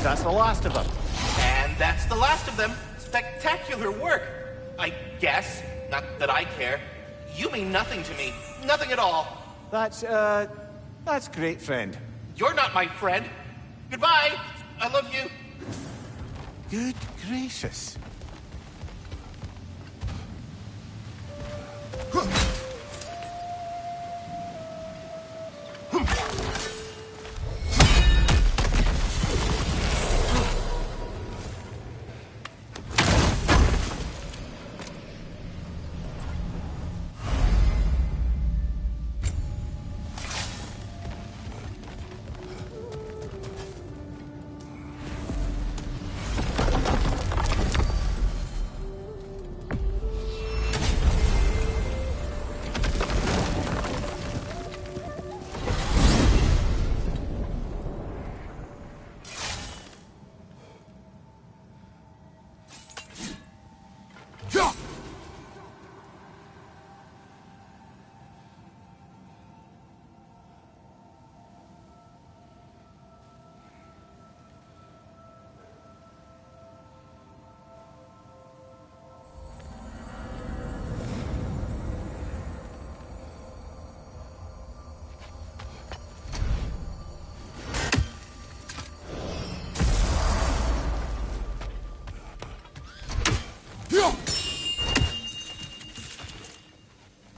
that's the last of them. And that's the last of them. Spectacular work. I guess. Not that I care. You mean nothing to me. Nothing at all. That's great, friend. You're not my friend. Goodbye. I love you. Good gracious.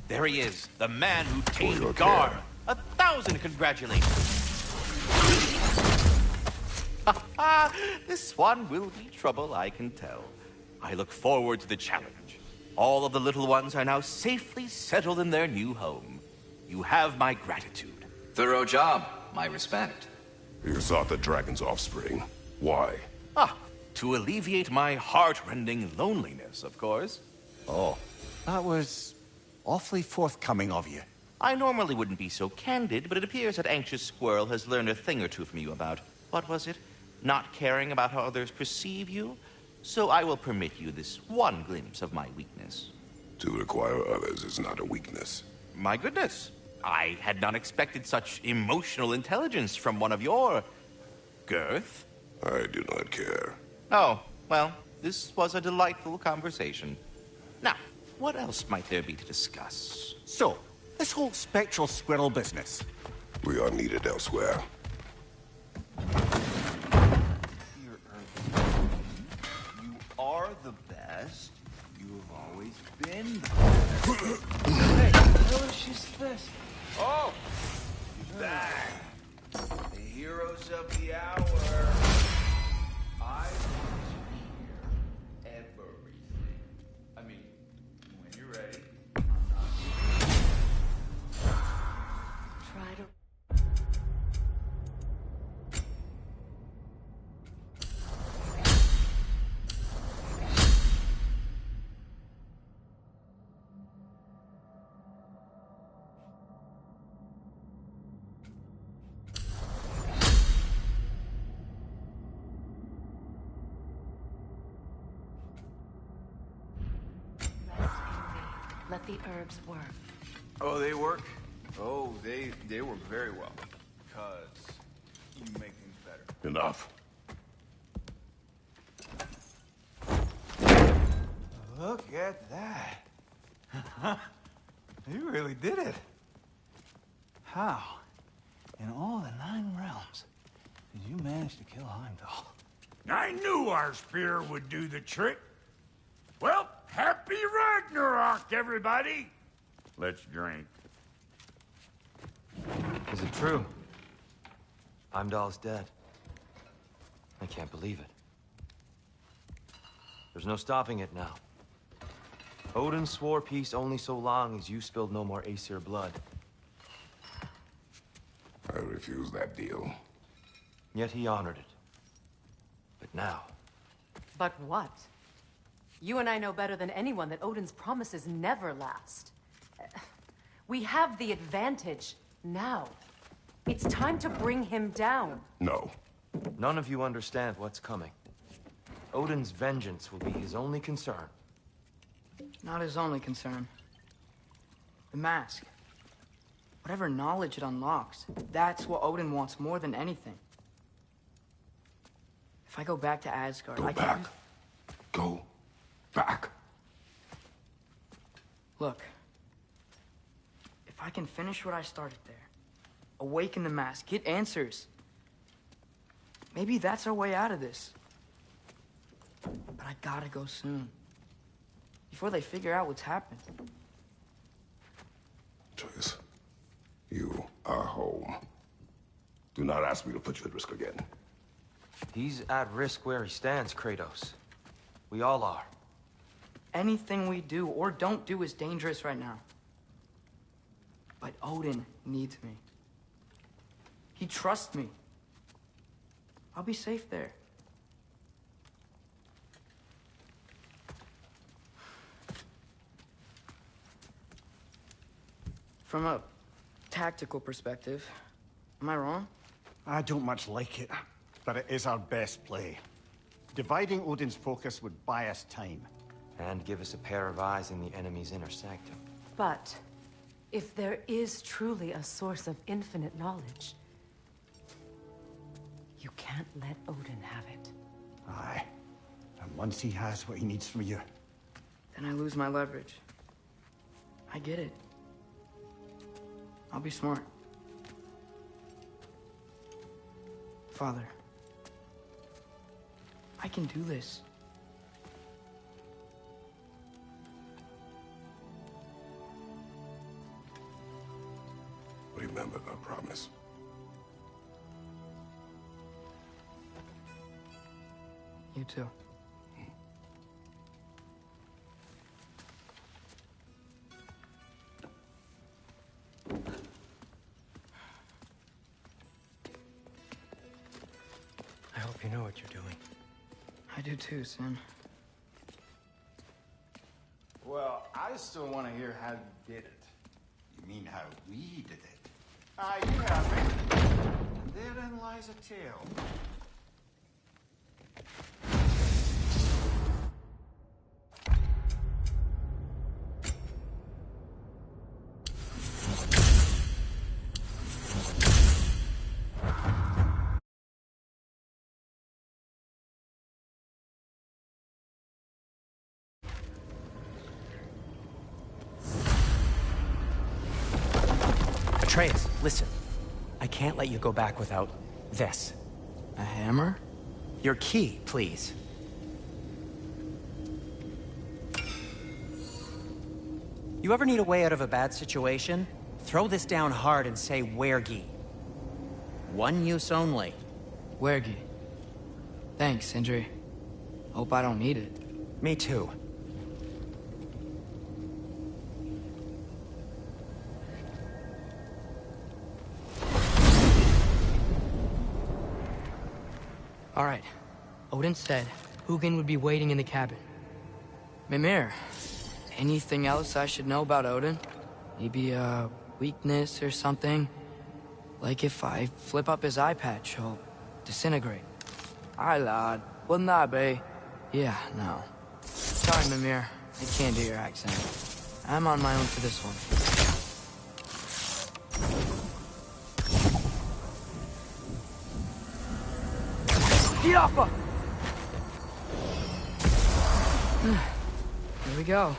There he is, the man who tamed Gar. 1,000 congratulations. This one will be trouble, I can tell. I look forward to the challenge. All of the little ones are now safely settled in their new home. You have my gratitude. Thorough job. My respect. You sought the dragon's offspring. Why? To alleviate my heart-rending loneliness, of course. Oh, that was awfully forthcoming of you. I normally wouldn't be so candid, but it appears that Anxious Squirrel has learned a thing or two from you about, what was it? Not caring about how others perceive you? So I will permit you this one glimpse of my weakness. To require others is not a weakness. My goodness. I had not expected such emotional intelligence from one of your... girth. I do not care. Oh, well, this was a delightful conversation. Now, what else might there be to discuss? So, this whole spectral squirrel business. We are needed elsewhere. You are the best. You have always been the best. Hey, delicious this. Oh! You're back. The heroes of the hour. I want to hear everything. I mean, when you're ready. Try to... Let the herbs work. Oh, they work? Oh, they work very well. Because you make things better. Enough. Look at that. You really did it. How, in all the 9 realms, did you manage to kill Heimdall? I knew our spear would do the trick. Well, happy Ragnarok, everybody! Let's drink. Is it true? Heimdall's dead. I can't believe it. There's no stopping it now. Odin swore peace only so long as you spilled no more Aesir blood. I refuse that deal. Yet he honored it. But now... But what? You and I know better than anyone that Odin's promises never last. We have the advantage now. It's time to bring him down. No. None of you understand what's coming. Odin's vengeance will be his only concern. Not his only concern. The mask. Whatever knowledge it unlocks, that's what Odin wants more than anything. If I go back to Asgard, Go back. Go back. Look. If I can finish what I started there, awaken the mask, get answers, maybe that's our way out of this. But I gotta go soon. Before they figure out what's happened. Trace, you are home. Do not ask me to put you at risk again. He's at risk where he stands, Kratos. We all are. Anything we do or don't do is dangerous right now. But Odin needs me. He trusts me. I'll be safe there. From a tactical perspective, am I wrong? I don't much like it, but it is our best play. Dividing Odin's focus would buy us time. And give us a pair of eyes in the enemy's inner sanctum. But if there is truly a source of infinite knowledge, you can't let Odin have it. Aye. And once he has what he needs from you... Then I lose my leverage. I get it. I'll be smart. Father, I can do this. Remember our promise. You too. I hope you know what you're doing. I do too, Sin. Well, I still want to hear how you did it. You mean how we did it? Ah, you have me. And therein lies a tale. Atreus, listen. I can't let you go back without this. A hammer? Your key, please. You ever need a way out of a bad situation? Throw this down hard and say Wergi. One use only. Wergi. Thanks, Sindri. Hope I don't need it. Me too. All right. Odin said Hugin would be waiting in the cabin. Mimir, anything else I should know about Odin? Maybe a weakness or something? Like if I flip up his eye patch, he'll disintegrate. Aye, lad. Wouldn't that be? Yeah, no. Sorry, Mimir. I can't do your accent. I'm on my own for this one. Get off her! Here we go.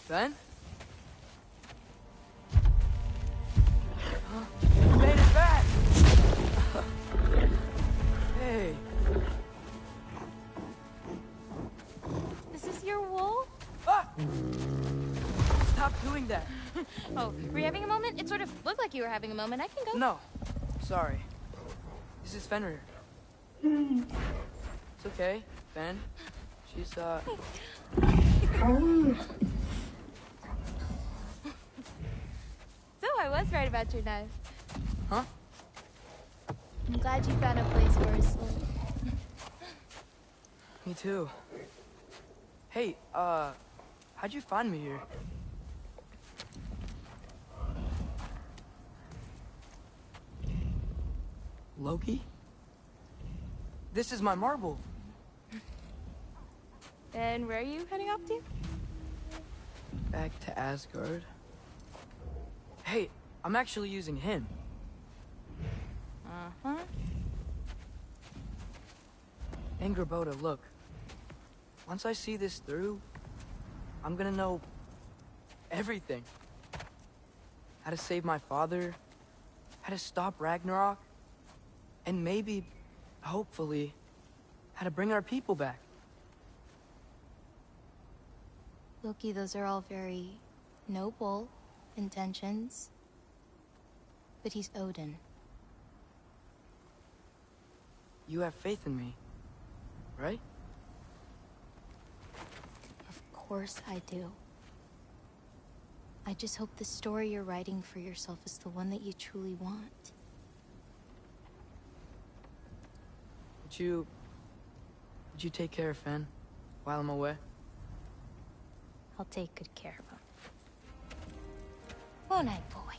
Ben? You made it back! Hey. Is this your wool? Ah! Stop doing that. Oh, were you having a moment? It sort of looked like you were having a moment. I can go. No. Sorry. This is Fenrir. It's okay, Ben. She's, So I was right about your knife. Huh? I'm glad you found a place for a soul. Me too. Hey, how'd you find me here? Loki? This is my marble. And where are you heading off to? Back to Asgard. Hey, I'm actually using him. Uh-huh. Angrboda, look. Once I see this through, I'm gonna know everything. How to save my father, how to stop Ragnarok, and maybe, hopefully, how to bring our people back. Loki, those are all very noble intentions. But he's Odin. You have faith in me, right? Of course I do. I just hope the story you're writing for yourself is the one that you truly want. Would you take care of Finn while I'm away? I'll take good care of him. Won't I, boy?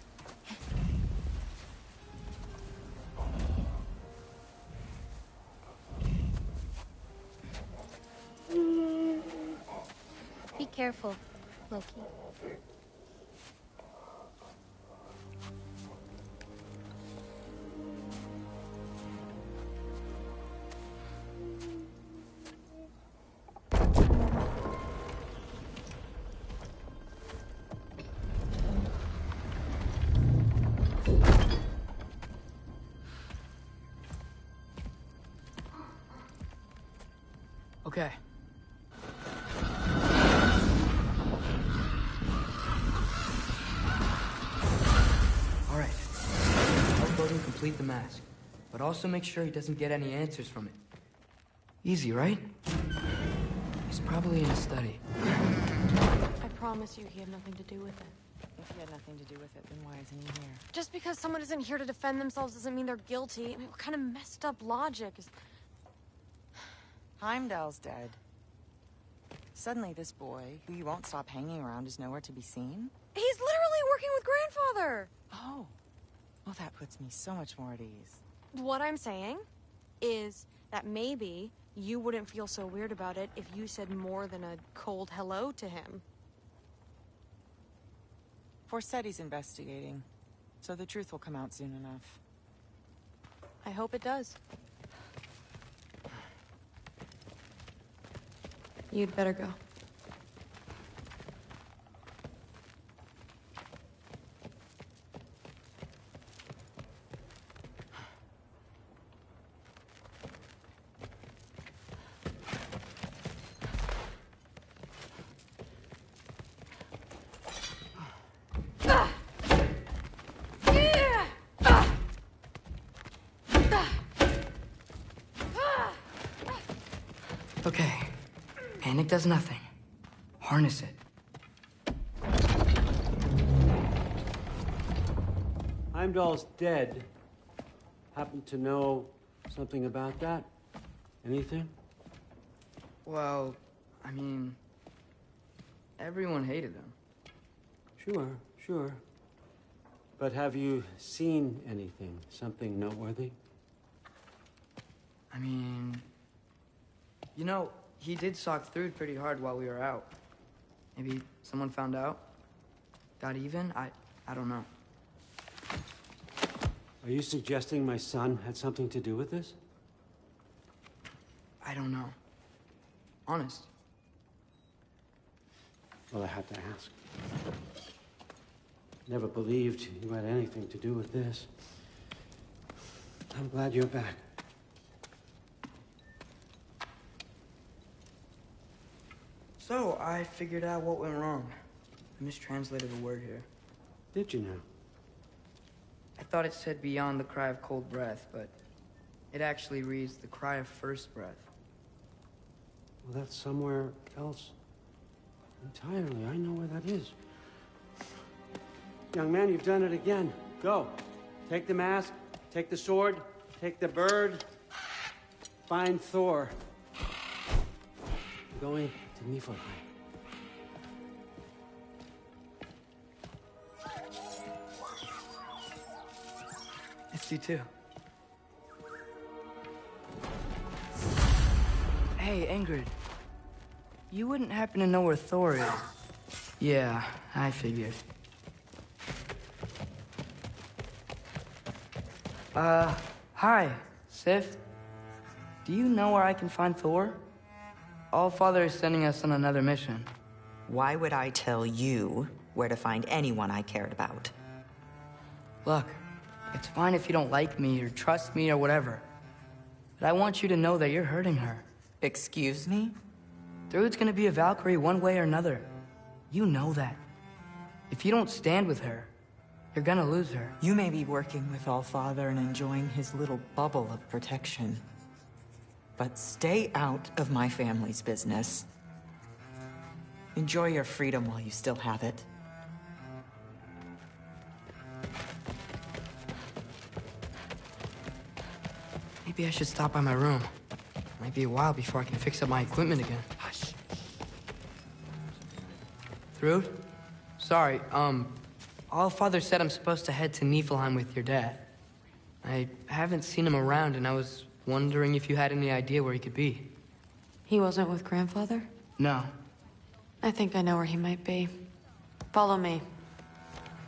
Be careful, Loki. Okay. All right. Help Odin complete the mask, but also make sure he doesn't get any answers from it. Easy, right? He's probably in his study. I promise you he had nothing to do with it. If he had nothing to do with it, then why isn't he here? Just because someone isn't here to defend themselves doesn't mean they're guilty. I mean, what kind of messed up logic is... Heimdall's dead. Suddenly this boy, who you won't stop hanging around, is nowhere to be seen? He's literally working with Grandfather! Oh. Well, that puts me so much more at ease. What I'm saying is that maybe you wouldn't feel so weird about it if you said more than a cold hello to him. Forseti's investigating, so the truth will come out soon enough. I hope it does. You'd better go. Okay. Panic does nothing. Harness it. Heimdall's dead. Happen to know something about that? Anything? Well, I mean, everyone hated him. Sure. But have you seen anything? Something noteworthy? I mean, you know, he did sock through pretty hard while we were out. Maybe someone found out? Got even? I don't know. Are you suggesting my son had something to do with this? I don't know. Honest. Well, I had to ask. Never believed you had anything to do with this. I'm glad you're back. So, I figured out what went wrong. I mistranslated a word here. Did you now? I thought it said beyond the cry of cold breath, but it actually reads the cry of first breath. Well, that's somewhere else entirely. I know where that is. Young man, you've done it again. Go. Take the mask, take the sword, take the bird. Find Thor. I'm going to Niflheim. It's you too. Hey, Ingrid. You wouldn't happen to know where Thor is? Yeah, I figured. Hi, Sif. Do you know where I can find Thor? Allfather is sending us on another mission. Why would I tell you where to find anyone I cared about? Look, it's fine if you don't like me or trust me or whatever. But I want you to know that you're hurting her. Excuse me? Thrude's gonna be a Valkyrie one way or another. You know that. If you don't stand with her, you're gonna lose her. You may be working with Allfather and enjoying his little bubble of protection. But stay out of my family's business. Enjoy your freedom while you still have it. Maybe I should stop by my room. Might be a while before I can fix up my equipment again. Hush. Thrude? Sorry, Allfather said I'm supposed to head to Niflheim with your dad. I haven't seen him around, and I was wondering if you had any idea where he could be. He wasn't with Grandfather? No. I think I know where he might be. Follow me.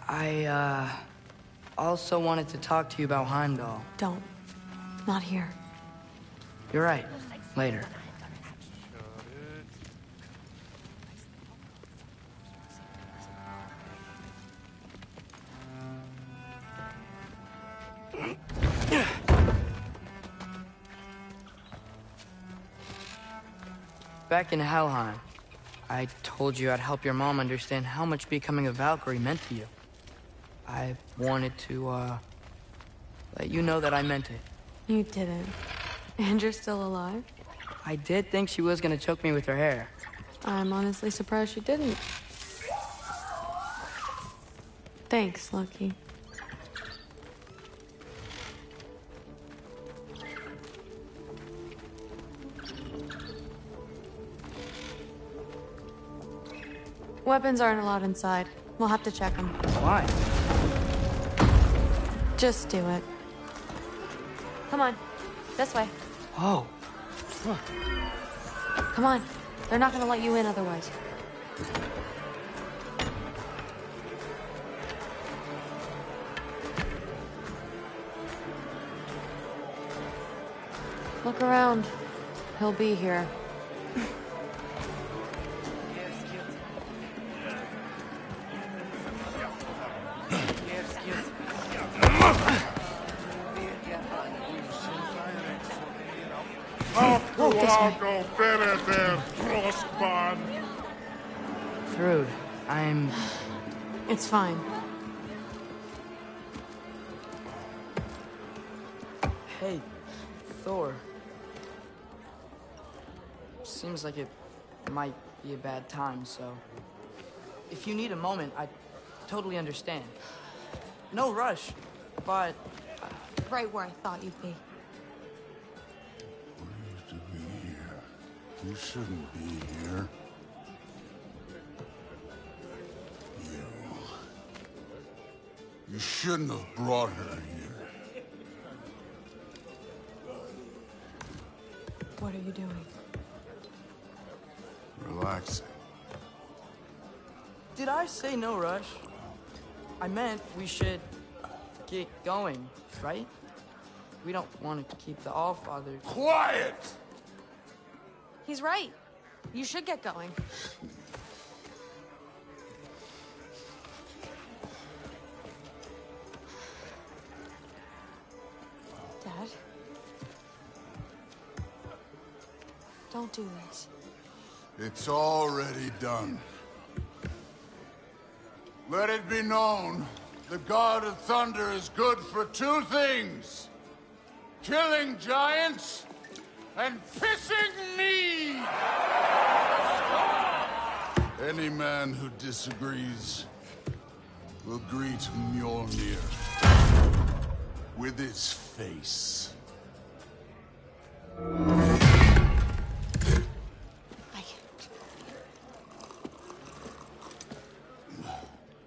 I, also wanted to talk to you about Heimdall. Don't. Not here. You're right. Later. Back in Helheim, I told you I'd help your mom understand how much becoming a Valkyrie meant to you. I wanted to, let you know that I meant it. You didn't. And you're still alive? I did think she was gonna choke me with her hair. I'm honestly surprised she didn't. Thanks, Loki. Weapons aren't allowed inside. We'll have to check them. Why? Just do it. Come on. This way. Oh. Huh. Come on. They're not gonna let you in otherwise. Look around. He'll be here. Thrude, I'm... It's fine. Hey, Thor. Seems like it might be a bad time, so... If you need a moment, I totally understand. No rush, but... Right where I thought you'd be. What are you doing here? You shouldn't be here. You shouldn't have brought her here. What are you doing? Relaxing. Did I say no rush? I meant we should get going, right? We don't want to keep the Allfather... Quiet! He's right. You should get going. Dad? Don't do this. It's already done. Let it be known, the God of Thunder is good for two things. Killing giants and pissing me! Any man who disagrees will greet Mjolnir with his face.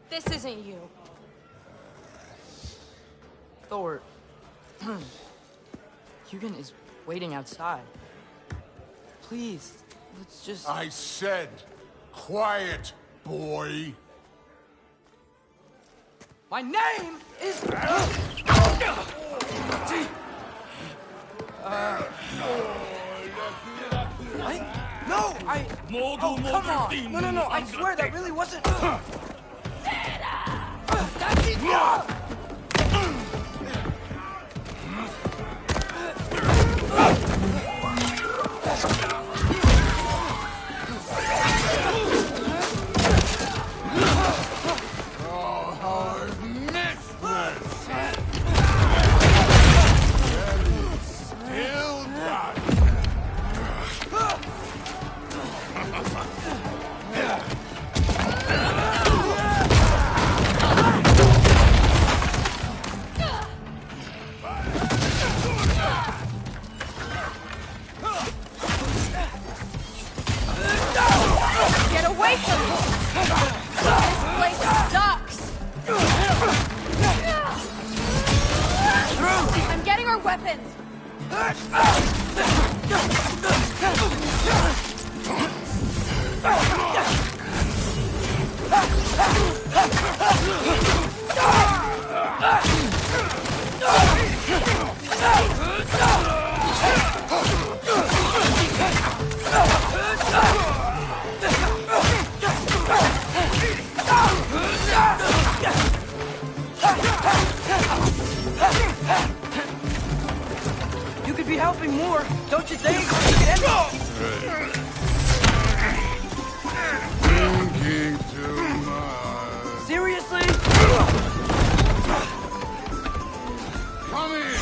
This isn't you. Thor... Hugin is waiting outside. Please, let's just... I said, quiet, boy. My name is... Oh, come on! No, I swear that really wasn't... That's it! Get away from me! This place sucks! I'm getting our weapons! You could be helping more, don't you think? Thinking too much. Seriously? Come here!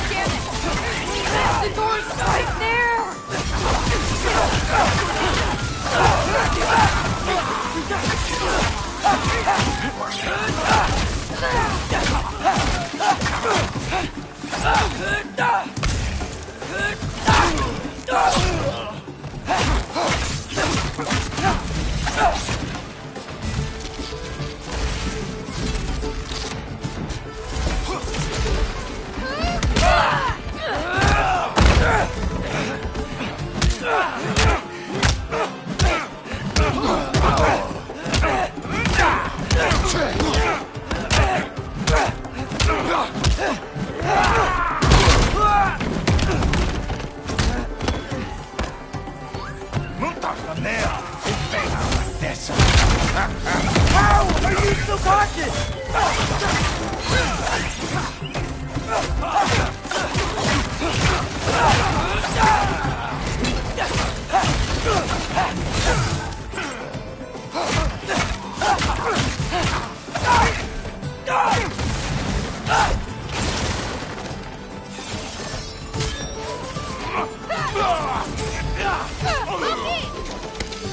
Damn it! The door's right there! How are you so cautious?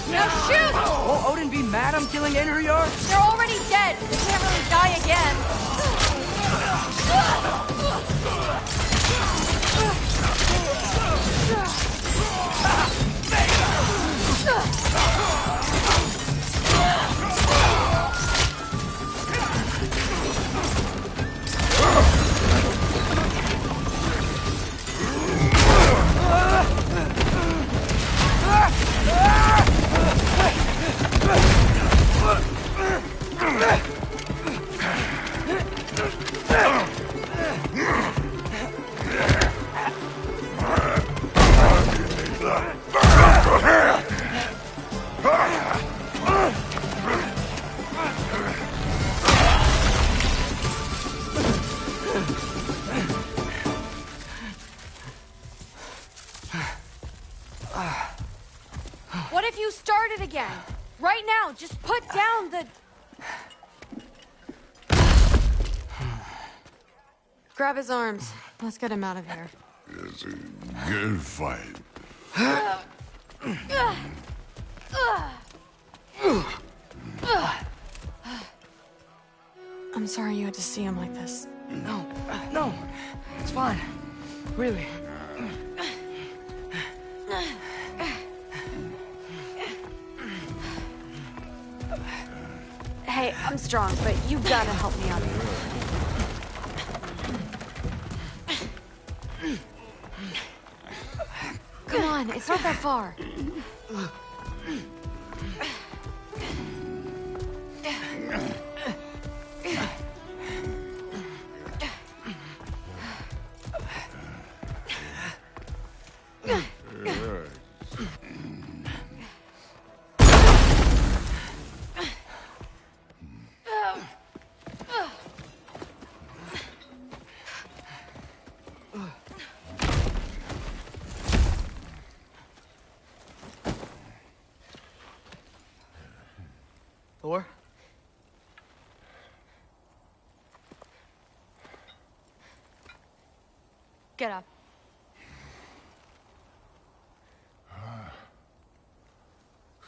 Now shoot! Will Odin be mad I'm killing Einherjar? They're already dead. They can't really die again. What if you started again? Right now, just put down the... Grab his arms. Let's get him out of here. It's a good fight. I'm sorry you had to see him like this. No, it's fine. Really. Hey, I'm strong, but you gotta help me out here. on, it's not that far. Thor? Get up.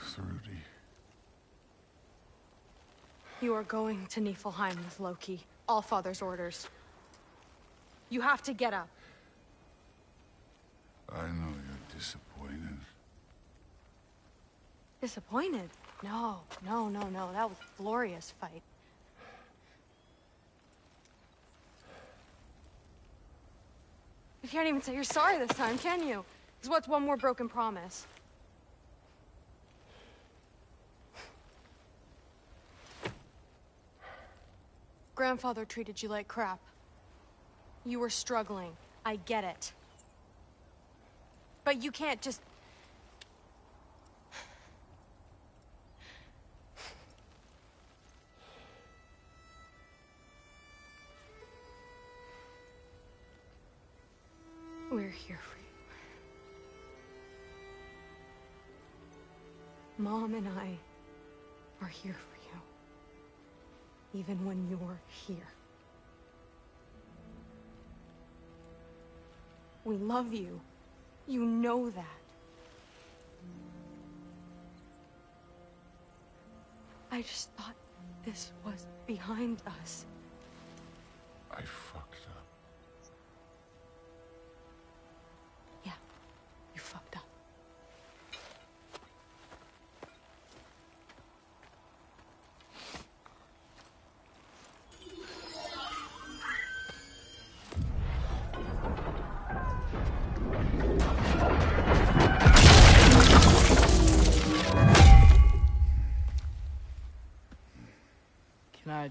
Thrudy. You are going to Niflheim with Loki. Allfather's orders. You have to get up. I know you're disappointed. Disappointed? No. That was a glorious fight. You can't even say you're sorry this time, can you? Because what's one more broken promise? Grandfather treated you like crap. You were struggling. I get it. But you can't just... We're here for you. Mom and I are here for you. Even when you're here. We love you. You know that. I just thought this was behind us. I fucked up. Yeah, you fucked up. Can I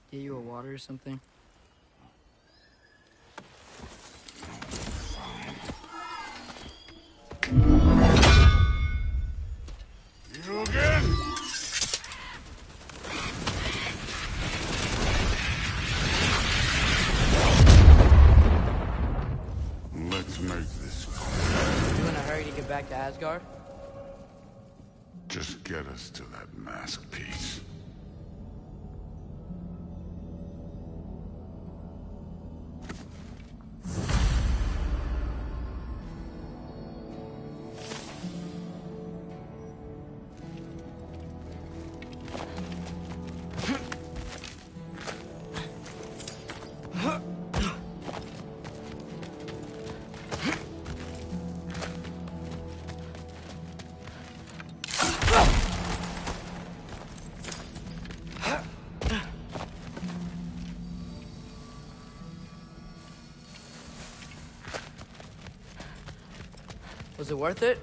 get you a water or something? You again? Let's make this quick. You in a hurry to get back to Asgard? Just get us to that mask piece. Was it worth it?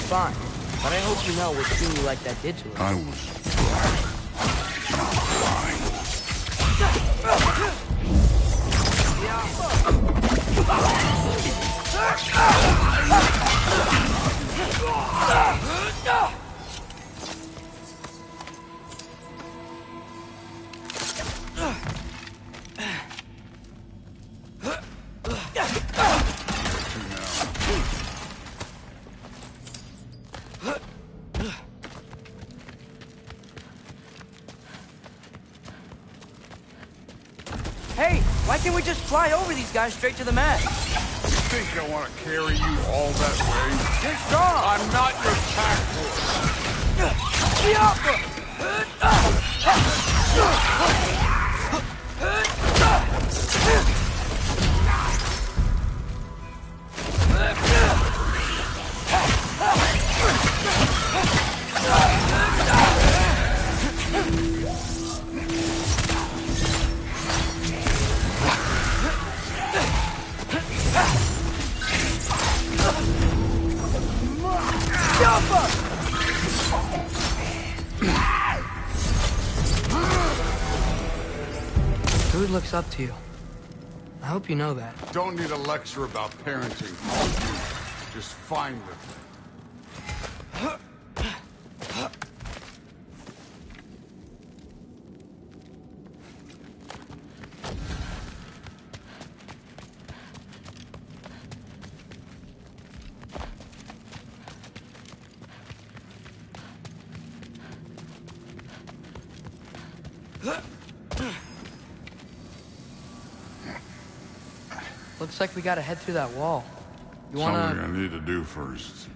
Fine, but I hope you know what seeing you like that did to us. I was blind. Hey, why can't we just fly over these guys straight to the mast? You think I want to carry you all that way? You're strong! I'm not your pack horse. looks up to you. I hope you know that. Don't need a lecture about parenting. Just find them. Looks like we gotta head through that wall. You wanna... Something I need to do first.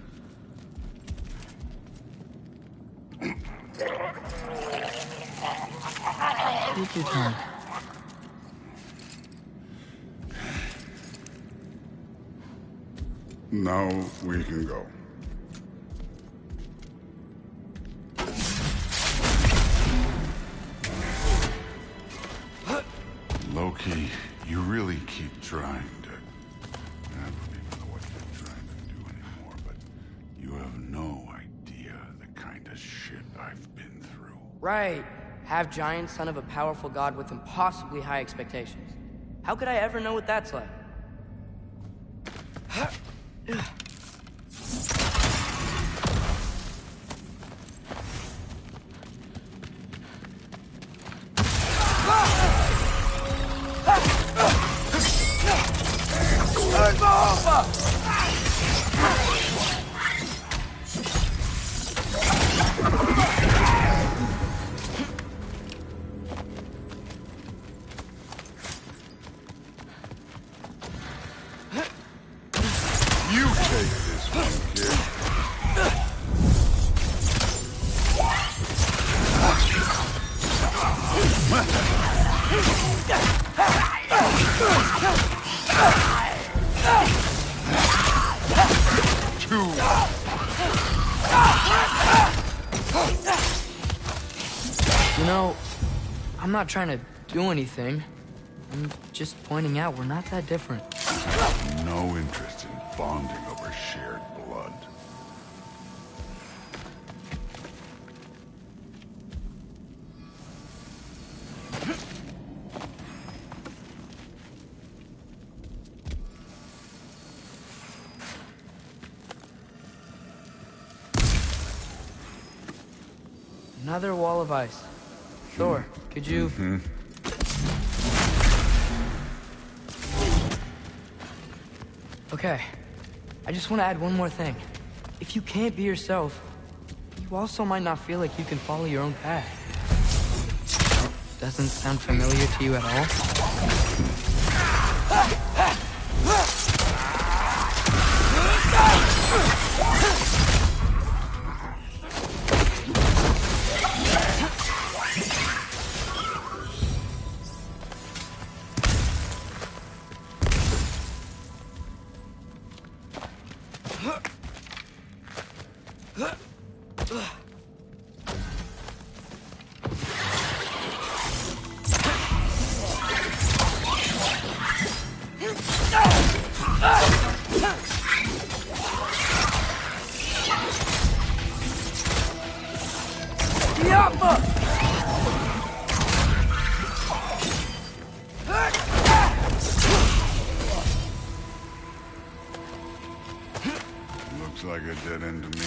Take your time. Now we can go. Loki, you really keep trying to... I don't even know what you're trying to do anymore, but you have no idea the kind of shit I've been through. Right. Half giant, son of a powerful god with impossibly high expectations. How could I ever know what that's like? You take this one, kid. You know, I'm not trying to do anything. I'm just pointing out we're not that different. No interest in bonding over shared blood. Another wall of ice. Thor, could you... Okay, I just want to add one more thing. If you can't be yourself, you also might not feel like you can follow your own path. Doesn't sound familiar to you at all? Looks like a dead end to me.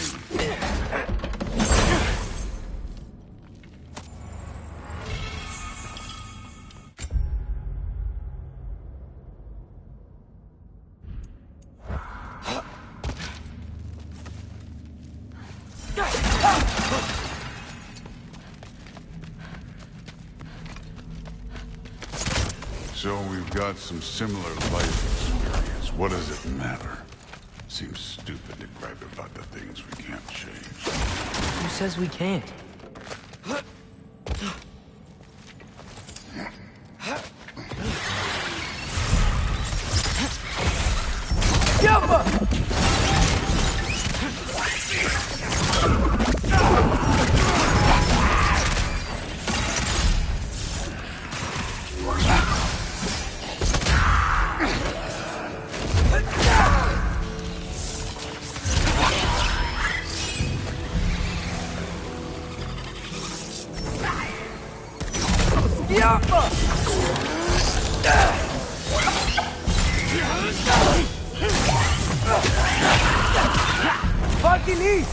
So we've got some similar life experience. What does it matter? Seems stupid to gripe about the things we can't change. Who says we can't? fucking eat!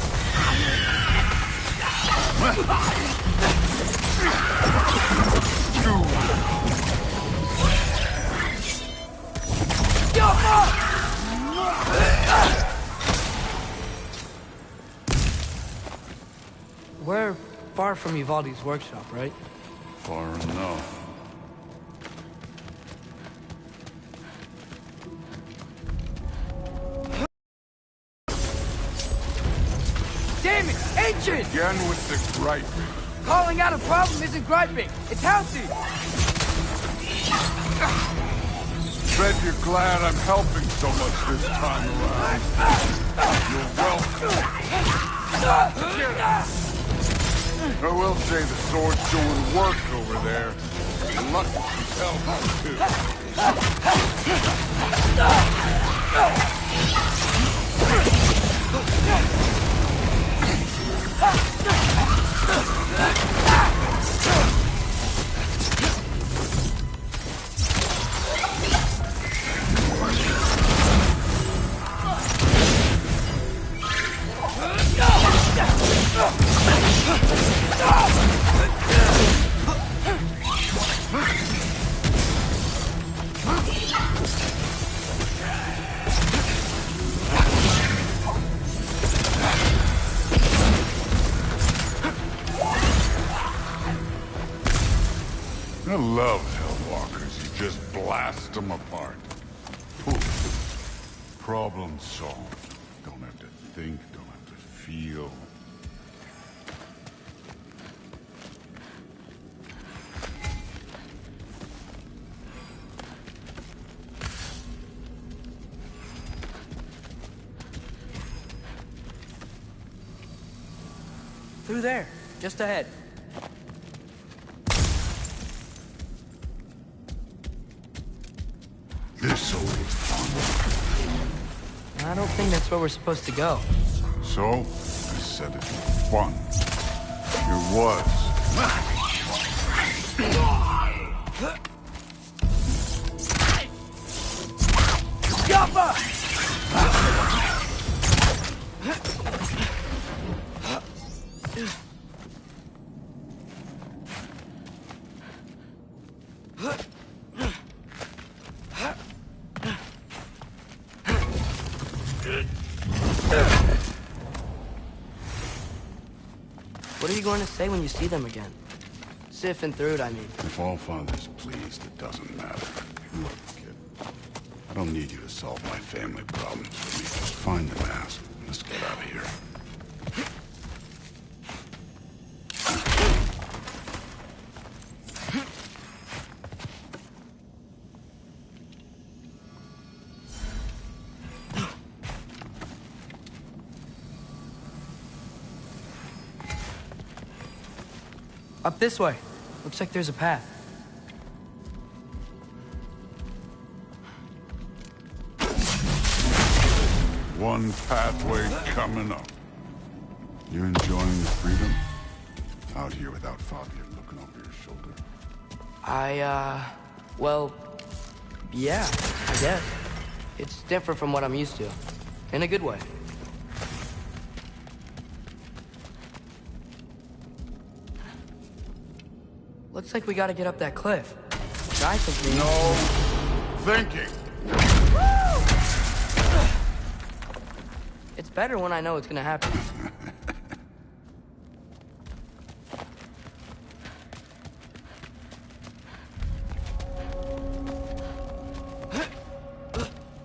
We're far from Uvalde's workshop, right? Far enough. Damn it! Ancient! Again with the griping. Calling out a problem isn't griping. It's healthy. Bet you're glad I'm helping so much this time around. You're welcome. I will say the sword's doing work over there. You're lucky she's helping too. I love Hellwalkers. You just blast them apart. Poof. Problem solved. Don't have to think, don't have to feel. Through there, just ahead. This old fun. I don't think that's where we're supposed to go. So, I said it's fun. It was. Jumper! What are you going to say when you see them again? Sif and Thrud, I mean. If Allfather's pleased, it doesn't matter. Look, kid. I don't need you to solve my family problems for me. Just find the mask. Let's get out of here. Up this way. Looks like there's a path. One pathway coming up. You enjoying the freedom? Out here without Fabian looking over your shoulder. Well, yeah, I guess. It's different from what I'm used to. In a good way. Looks like we gotta get up that cliff. Which I think means... No thinking. It's better when I know it's gonna happen.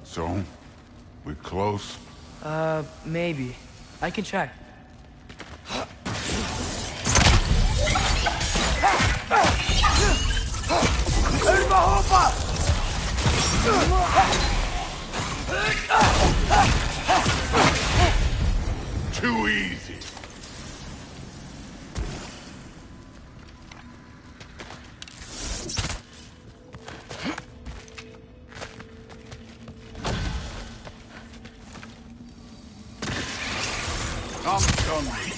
So, we close? Maybe. I can check. Too easy. I'm done with it.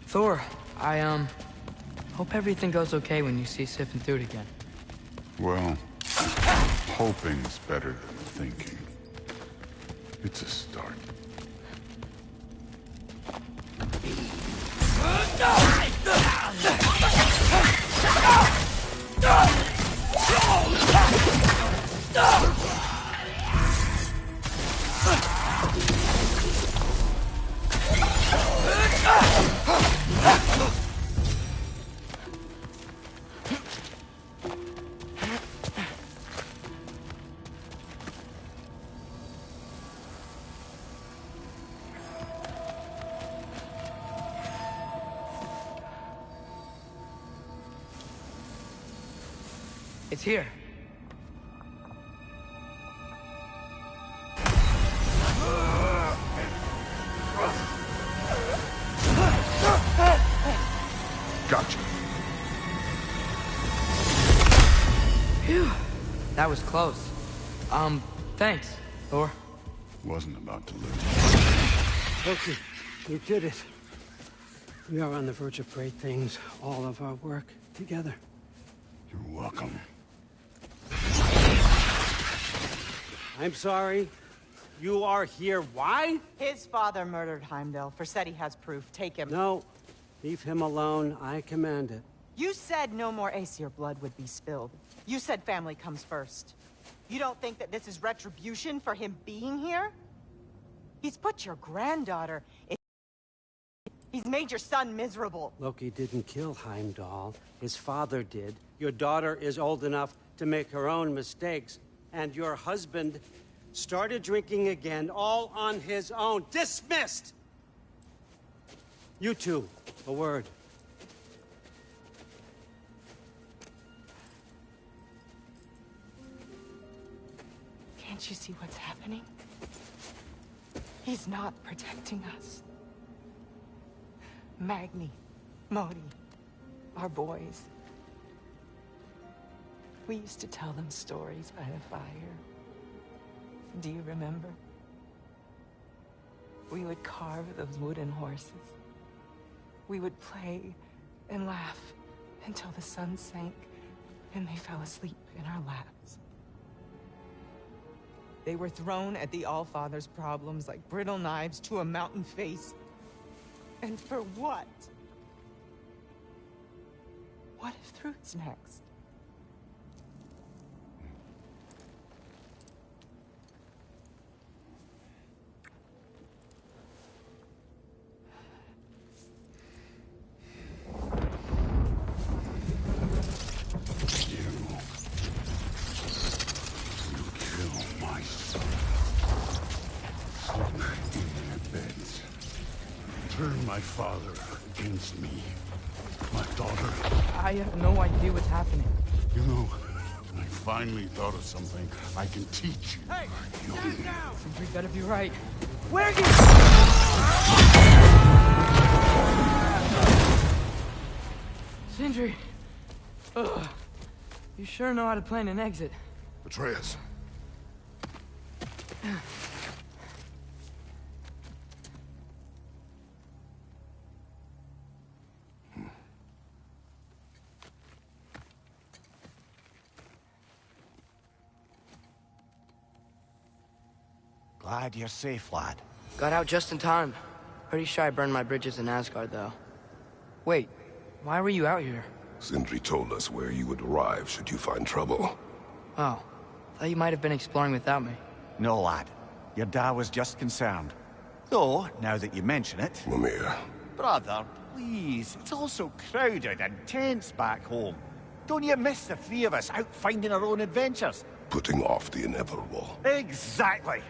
Thor, I hope everything goes okay when you see Sif and Thud again. Well, hoping's better than thinking. It's a start. It's here. Gotcha. Phew. That was close. Thanks, Thor. Wasn't about to lose. Loki, you did it. We are on the verge of great things. All of our work together. You're welcome. I'm sorry. You are here. Why? His father murdered Heimdall. Forseti has proof. Take him. No. Leave him alone. I command it. You said no more Aesir blood would be spilled. You said family comes first. You don't think that this is retribution for him being here? He's put your granddaughter in... He's made your son miserable. Loki didn't kill Heimdall. His father did. Your daughter is old enough to make her own mistakes. And your husband started drinking again, all on his own. Dismissed! You two, a word. Can't you see what's happening? He's not protecting us. Magni, Modi, our boys. We used to tell them stories by the fire. Do you remember? We would carve those wooden horses. We would play and laugh until the sun sank and they fell asleep in our laps. They were thrown at the Allfather's problems like brittle knives to a mountain face. And for what? What if Thrud's next? My father against me. My daughter. I have no idea what's happening. You know, I finally thought of something I can teach you. Hey, stand down! You better be right. Where you? Sindri. Ugh. You sure know how to plan an exit. Atreus. Glad you're safe, lad. Got out just in time. Pretty sure I burned my bridges in Asgard, though. Wait, why were you out here? Sindri told us where you would arrive should you find trouble. Oh, thought you might have been exploring without me. No, lad. Your dad was just concerned. Though, now that you mention it... Mimir. Brother, please. It's all so crowded and tense back home. Don't you miss the three of us out finding our own adventures? Putting off the inevitable. Exactly.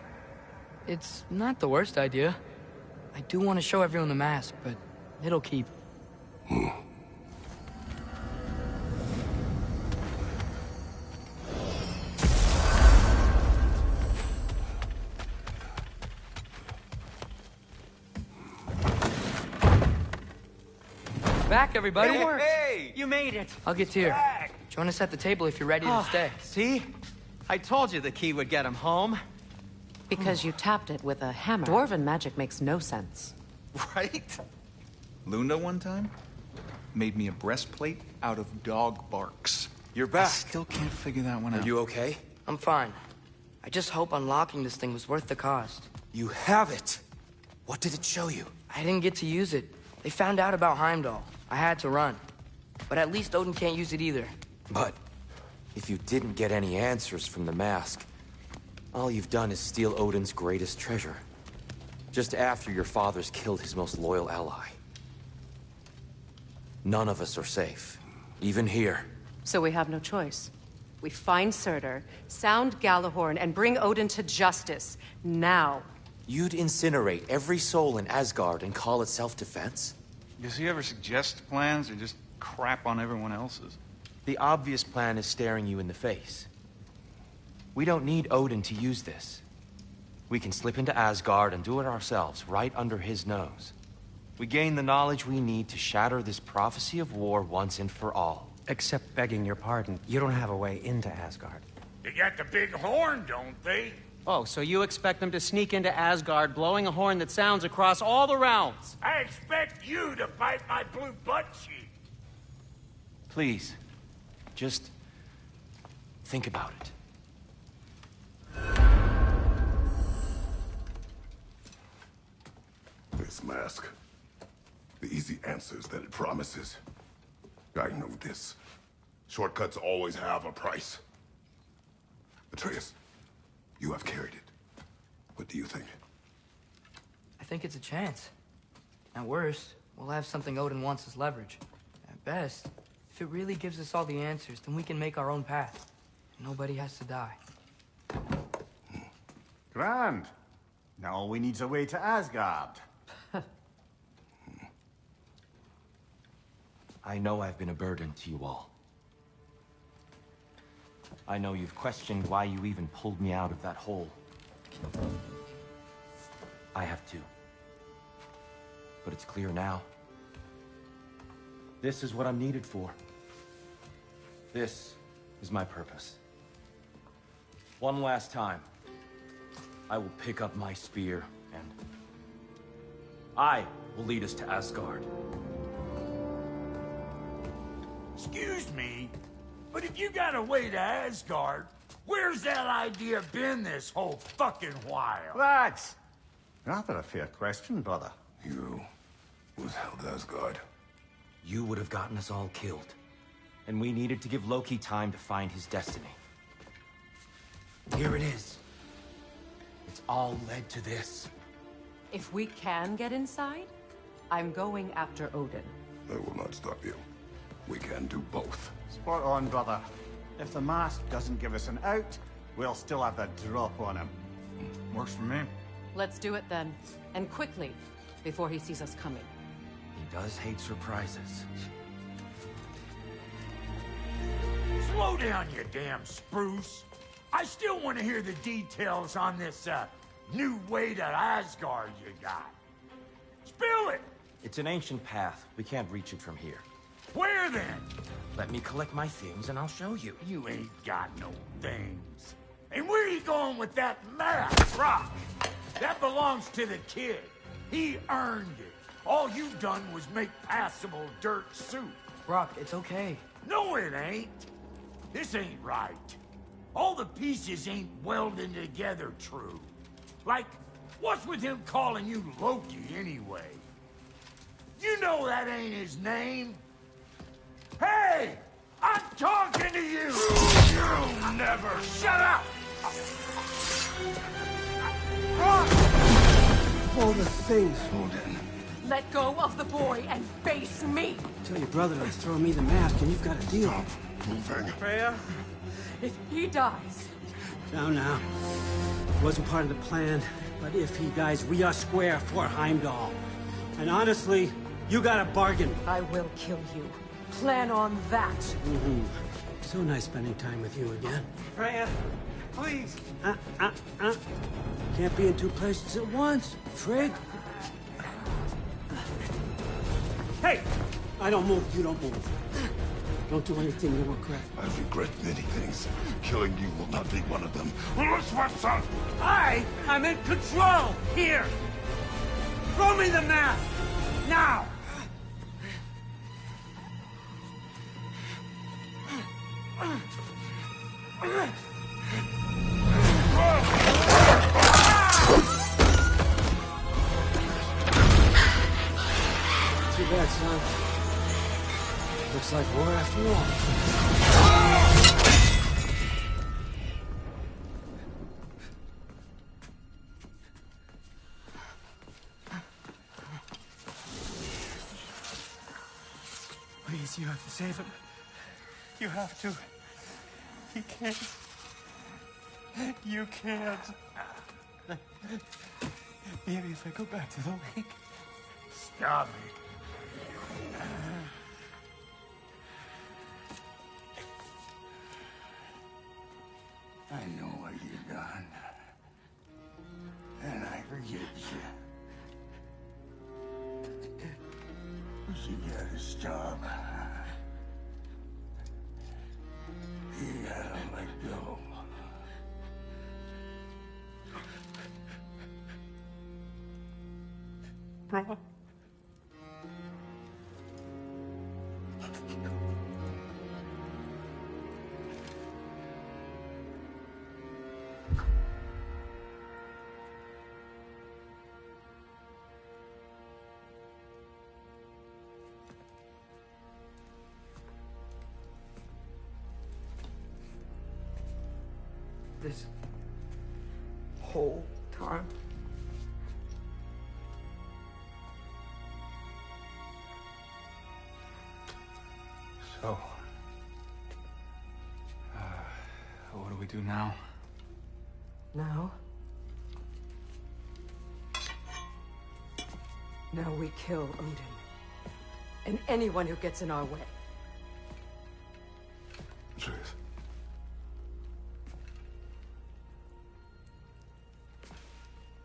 It's not the worst idea. I do want to show everyone the mask, but it'll keep. Back, everybody. It worked. Hey! You made it. I'll get to you. Back. Join us at the table if you're ready to stay. See? I told you the key would get him home. Because you tapped it with a hammer. Dwarven magic makes no sense. Right? Luna one time made me a breastplate out of dog barks. You're back. I still can't figure that one out. Are you okay? I'm fine. I just hope unlocking this thing was worth the cost. You have it. What did it show you? I didn't get to use it. They found out about Heimdall. I had to run. But at least Odin can't use it either. But if you didn't get any answers from the mask, all you've done is steal Odin's greatest treasure. Just after your father's killed his most loyal ally. None of us are safe. Even here. So we have no choice. We find Surtur, sound Gjallarhorn, and bring Odin to justice. Now. You'd incinerate every soul in Asgard and call it self-defense? Does he ever suggest plans or just crap on everyone else's? The obvious plan is staring you in the face. We don't need Odin to use this. We can slip into Asgard and do it ourselves, right under his nose. We gain the knowledge we need to shatter this prophecy of war once and for all. Except begging your pardon, you don't have a way into Asgard. They got the big horn, don't they? Oh, so you expect them to sneak into Asgard, blowing a horn that sounds across all the realms? I expect you to bite my blue butt cheek. Please, just think about it. This mask. The easy answers that it promises. I know this. Shortcuts always have a price. Atreus, you have carried it. What do you think? I think it's a chance. At worst, we'll have something Odin wants as leverage. At best, if it really gives us all the answers, then we can make our own path. Nobody has to die. Grand. Now all we need's a way to Asgard. I know I've been a burden to you all. I know you've questioned why you even pulled me out of that hole. I have too. But it's clear now. This is what I'm needed for. This is my purpose. One last time, I will pick up my spear and I will lead us to Asgard. Excuse me, but if you got a way to Asgard, where's that idea been this whole fucking while? Lads! Rather a fair question, brother. You withheld Asgard. You would have gotten us all killed. And we needed to give Loki time to find his destiny. Here it is. It's all led to this. If we can get inside, I'm going after Odin. I will not stop you. We can do both. Spot on, brother. If the mask doesn't give us an out, we'll still have the drop on him. Works for me. Let's do it then. And quickly, before he sees us coming. He does hate surprises. Slow down, you damn spruce. I still want to hear the details on this, new way to Asgard you got. Spill it! It's an ancient path. We can't reach it from here. Where then? Let me collect my things and I'll show you. You ain't got no things. And where you going with that map, Rock? That belongs to the kid. He earned it. All you done was make passable dirt soup. Rock, it's okay. No, it ain't. This ain't right. All the pieces ain't welding together true. Like, what's with him calling you Loki anyway? You know that ain't his name. Hey! I'm talking to you! You never shut up! All the things. Odin. Let go of the boy and face me! Tell your brother to throw me the mask and you've got a deal. Moving. Freya? If he dies... Now. Wasn't part of the plan, but if he dies, we are square for Heimdall. And honestly, you got a bargain. I will kill you. Plan on that. Mm-hmm. So nice spending time with you again. Freya, please. Can't be in two places at once, Frigg. Hey! I don't move, you don't move. Don't do anything you regret. I regret many things. Killing you will not be one of them. I'm in control! Here! Throw me the mask! Now! Too bad, son. Looks like war after all. Please, you have to save him. You have to. He can't. You can't. Maybe if I go back to the lake. Stop it. I know what you've done. And I forgive you. He got his job. He had to let go. Bro. This whole time? So, what do we do now? Now? Now we kill Odin. And anyone who gets in our way. Truth.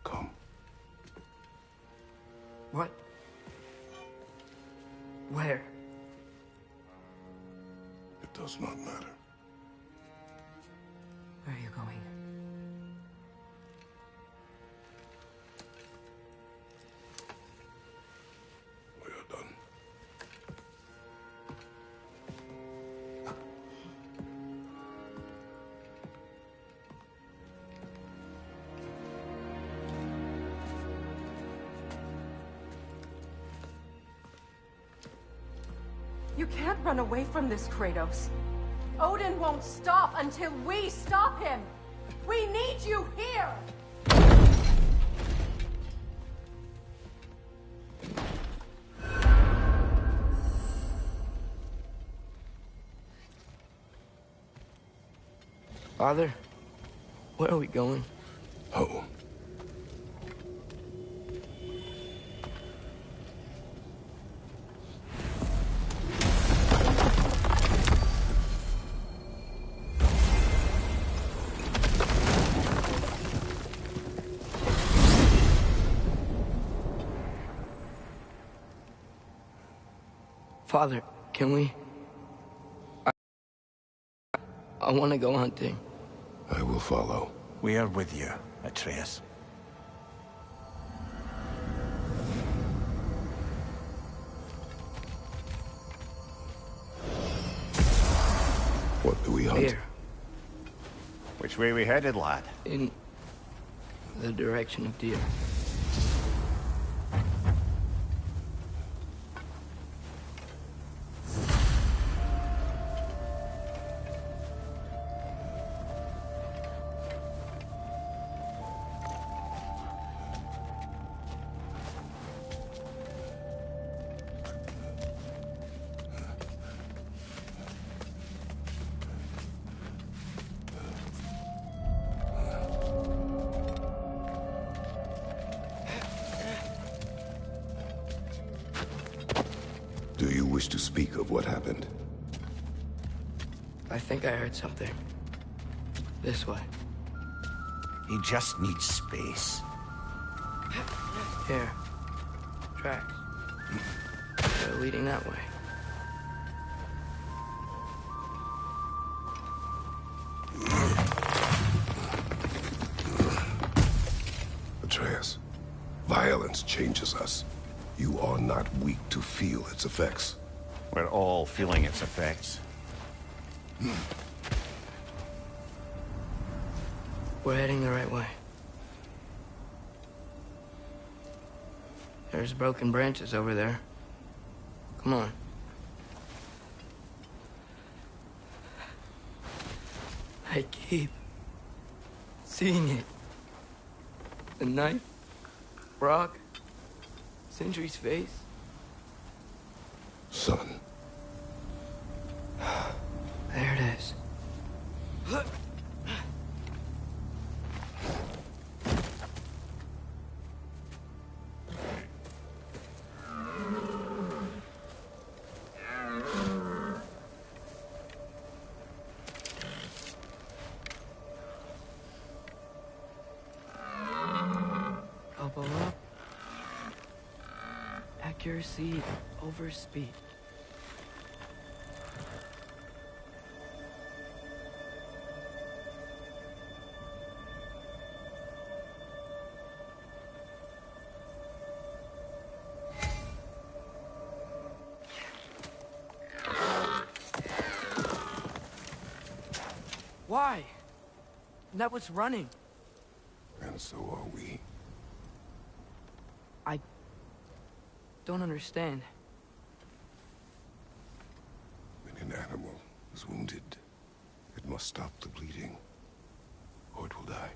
Come. What? Where? It does not matter. Where are you going? We are done. You can't run away from this, Kratos. Odin won't stop until we stop him. We need you here. Father, where are we going? Home. Father, can we? I want to go hunting. I will follow. We are with you, Atreus. What do we hunt? Here. Which way we headed, lad? In the direction of deer. Do you wish to speak of what happened? I think I heard something. This way. He just needs space. Here. Tracks. They're leading that way. Atreus. Violence changes us. You are not weak to feel its effects. We're all feeling its effects. We're heading the right way. There's broken branches over there. Come on. I keep seeing it. The knife, Brock, Sindri's face. Son. There it is. Elbow up. Accuracy over speed. Why? That was running. And so are we. I don't understand. When an animal is wounded, it must stop the bleeding, or it will die.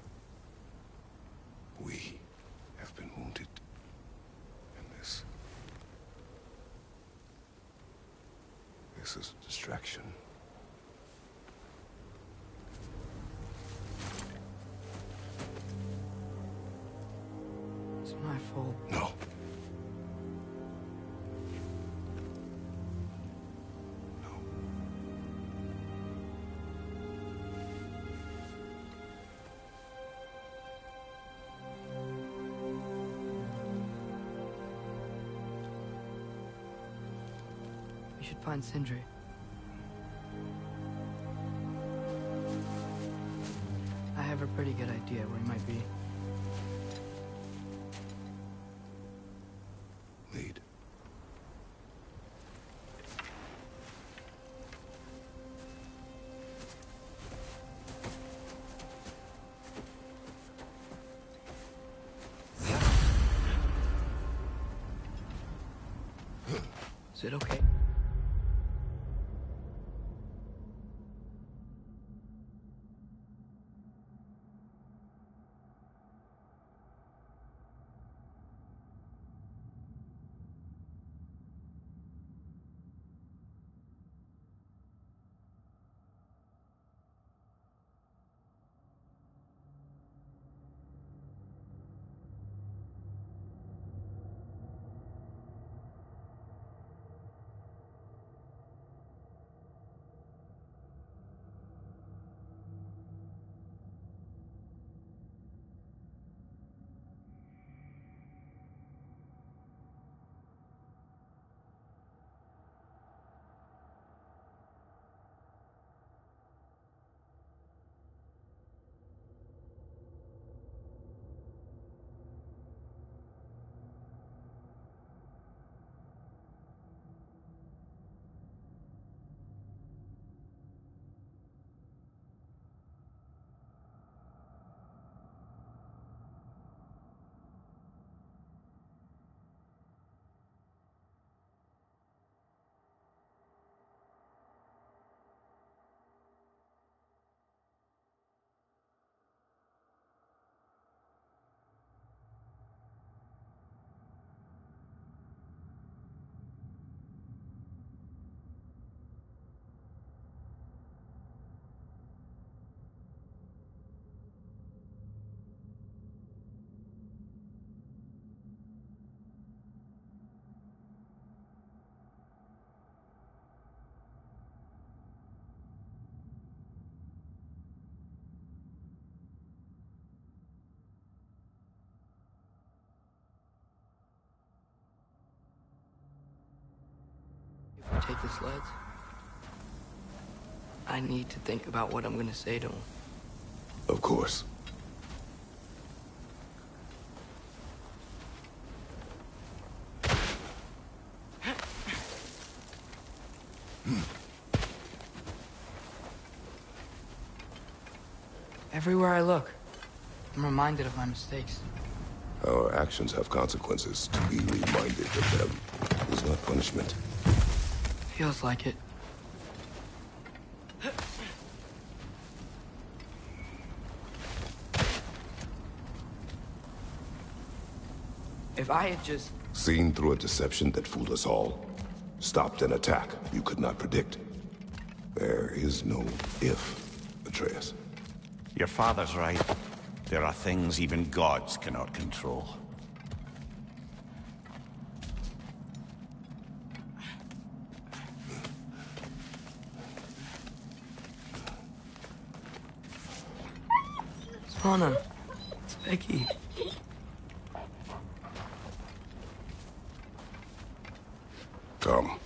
We have been wounded. And this is a distraction. It's my fault. No. We should find Sindri. I have a pretty good idea where he might be. Lead. Is it okay? If we take the sleds, I need to think about what I'm gonna say to him. Of course. Everywhere I look, I'm reminded of my mistakes. Our actions have consequences. To be reminded of them is not punishment. Feels like it. If I had just... Seen through a deception that fooled us all. Stopped an attack you could not predict. There is no if, Atreus. Your father's right. There are things even gods cannot control. Swana, it's Becky. Come.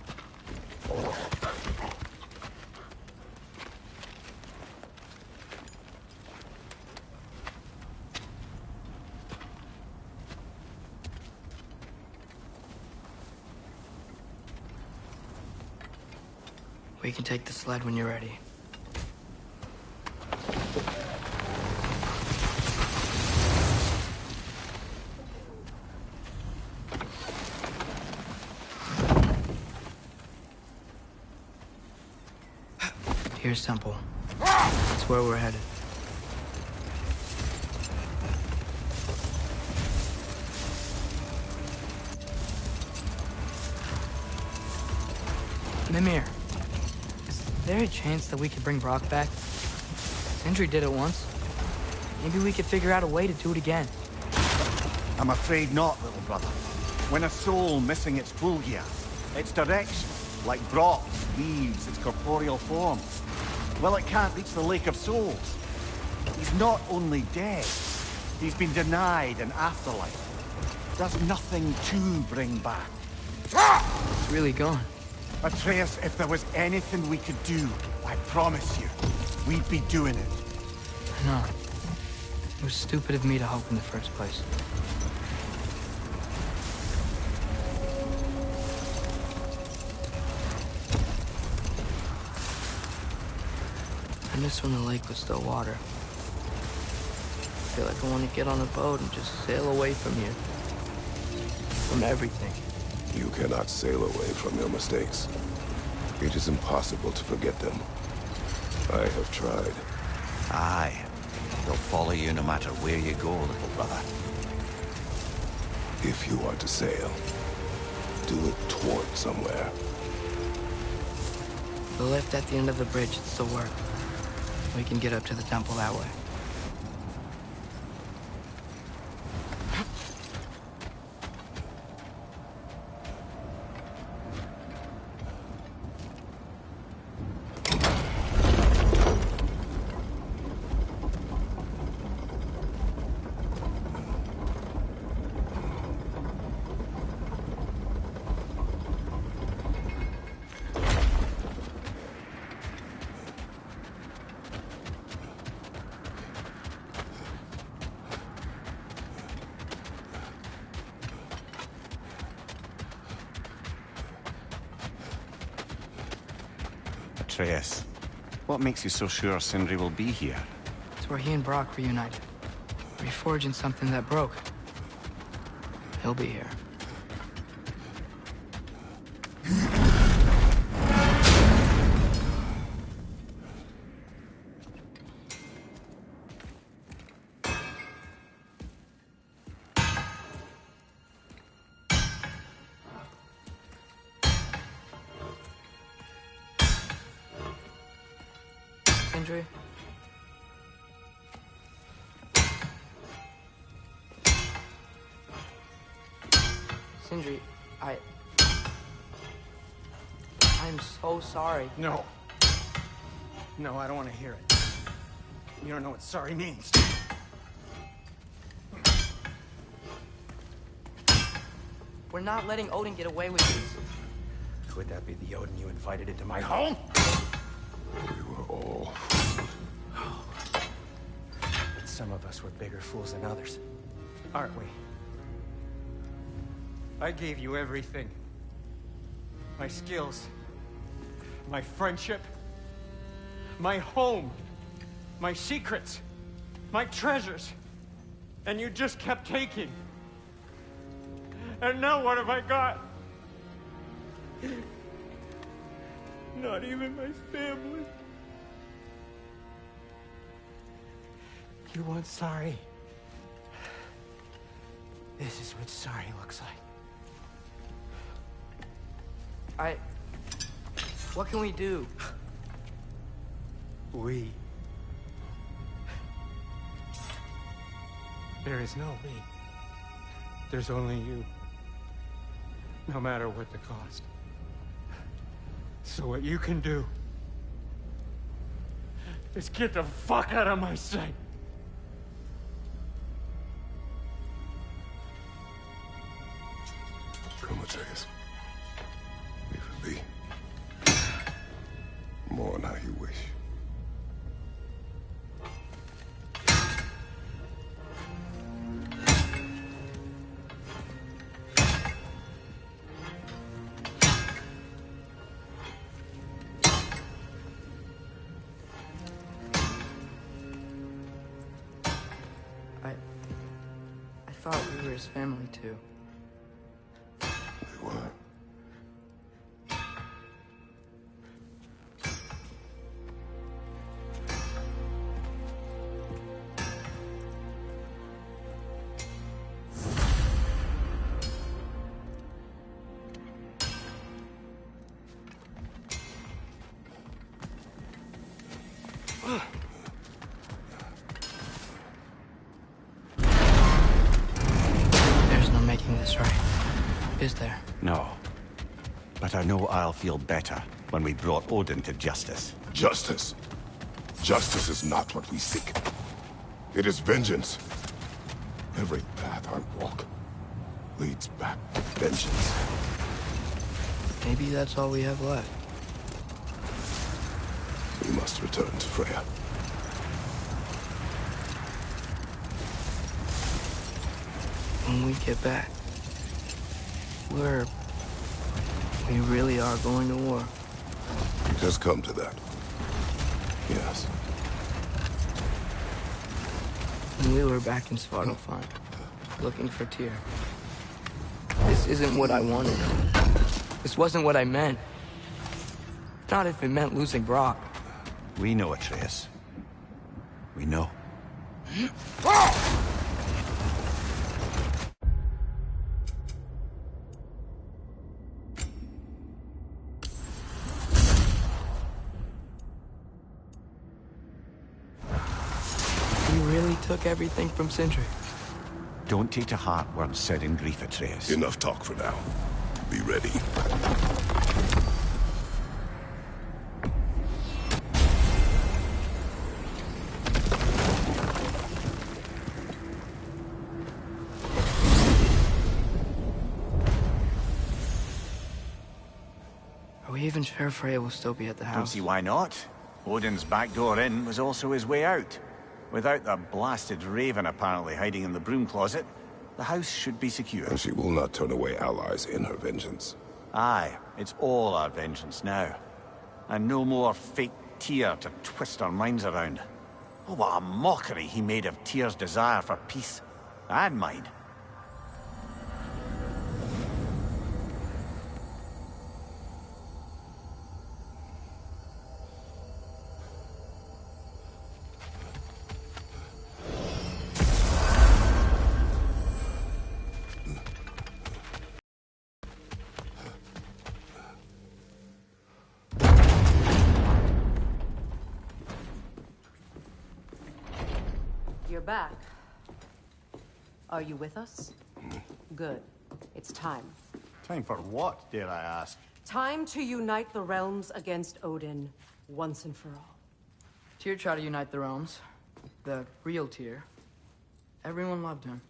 We can take the sled when you're ready. Here's Temple. That's where we're headed. Mimir, is there a chance that we could bring Brock back? Sindri did it once. Maybe we could figure out a way to do it again. I'm afraid not, little brother. When a soul missing its Fulgia, its direction, like Brock's, leaves its corporeal form, well, it can't reach the Lake of Souls. He's not only dead, he's been denied an afterlife. There's nothing to bring back. It's really gone. Atreus, if there was anything we could do, I promise you, we'd be doing it. I know. It was stupid of me to hope in the first place. I miss when the lake was still water. I feel like I want to get on a boat and just sail away from here. From everything. You cannot sail away from your mistakes. It is impossible to forget them. I have tried. Aye. They'll follow you no matter where you go, little brother. If you are to sail, do it toward somewhere. The lift at the end of the bridge should still work. We can get up to the temple that way. Atreus, what makes you so sure Sindri will be here? It's where he and Brock reunited. Reforging something that broke. He'll be here. Sindri? Sindri, I'm so sorry. No. No, I don't want to hear it. You don't know what sorry means. We're not letting Odin get away with this. Could that be the Odin you invited into my home? We were all... But some of us were bigger fools than others. Aren't we? I gave you everything. My skills. My friendship. My home. My secrets. My treasures. And you just kept taking. And now what have I got? Not even my family. You want sorry? This is what sorry looks like. What can we do? There is no we. There's only you. No matter what the cost. So what you can do is get the fuck out of my sight. Come, Atreus. Leave it be. Mourn how you wish. I thought we were his family too. We were. There's no making this right, is there? No. But I know I'll feel better when we brought Odin to justice. Justice? Justice is not what we seek. It is vengeance. Every path I walk leads back to vengeance. Maybe that's all we have left. We must return to Freya. When we get back, we really are going to war. It has come to that. Yes. When we were back in Svartalfheim, looking for Tyr. This isn't what I wanted. This wasn't what I meant. Not if it meant losing Brock. We know, Atreus. We know. You really took everything from Sindri. Don't take to heart words said in grief, Atreus. Enough talk for now. Be ready. Are we even sure Freya will still be at the Don't house? see why not. Odin's back door in was also his way out. Without the blasted raven apparently hiding in the broom closet, the house should be secure. And she will not turn away allies in her vengeance. Aye, it's all our vengeance now. And no more fake Tyr to twist our minds around. Oh, what a mockery he made of Tyr's desire for peace. And mine. You're back. Are you with us? Good. It's time. Time for what, dare I ask? Time to unite the realms against Odin once and for all. Tyr tried to unite the realms. The real Tyr. Everyone loved him.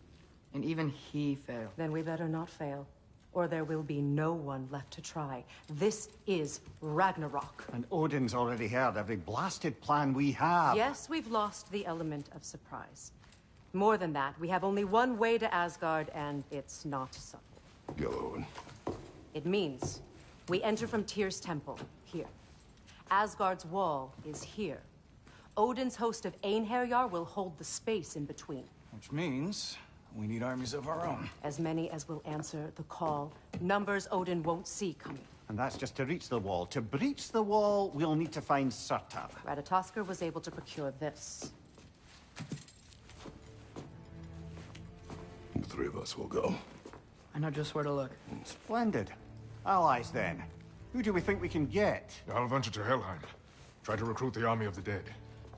And even he failed. Then we better not fail, or there will be no one left to try. This is Ragnarok. And Odin's already heard every blasted plan we have. Yes, we've lost the element of surprise. More than that, we have only one way to Asgard, and it's not subtle. Gillowen. It means we enter from Tyr's temple, here. Asgard's wall is here. Odin's host of Einherjar will hold the space in between. Which means we need armies of our own. As many as will answer the call. Numbers Odin won't see coming. And that's just to reach the wall. To breach the wall, we'll need to find Surtur. Ratatoskr was able to procure this. The three of us will go. I know just where to look. Splendid. Allies, then. Who do we think we can get? I'll venture to Helheim. Try to recruit the army of the dead.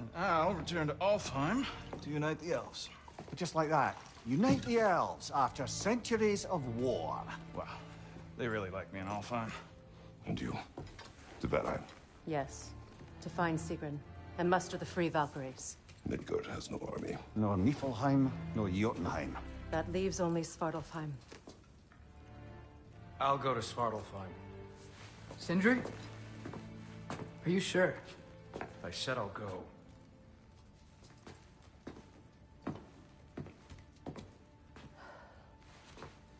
And I'll return to Alfheim to unite the elves. Just like that. Unite the elves after centuries of war. Wow. They really like me in Alfheim. And you? To Valheim. Yes. To find Sigrun and muster the free Valkyries. Midgard has no army. Nor Niflheim, nor Jotunheim. That leaves only Svartalfheim. I'll go to Svartalfheim. Sindri? Are you sure? I said I'll go.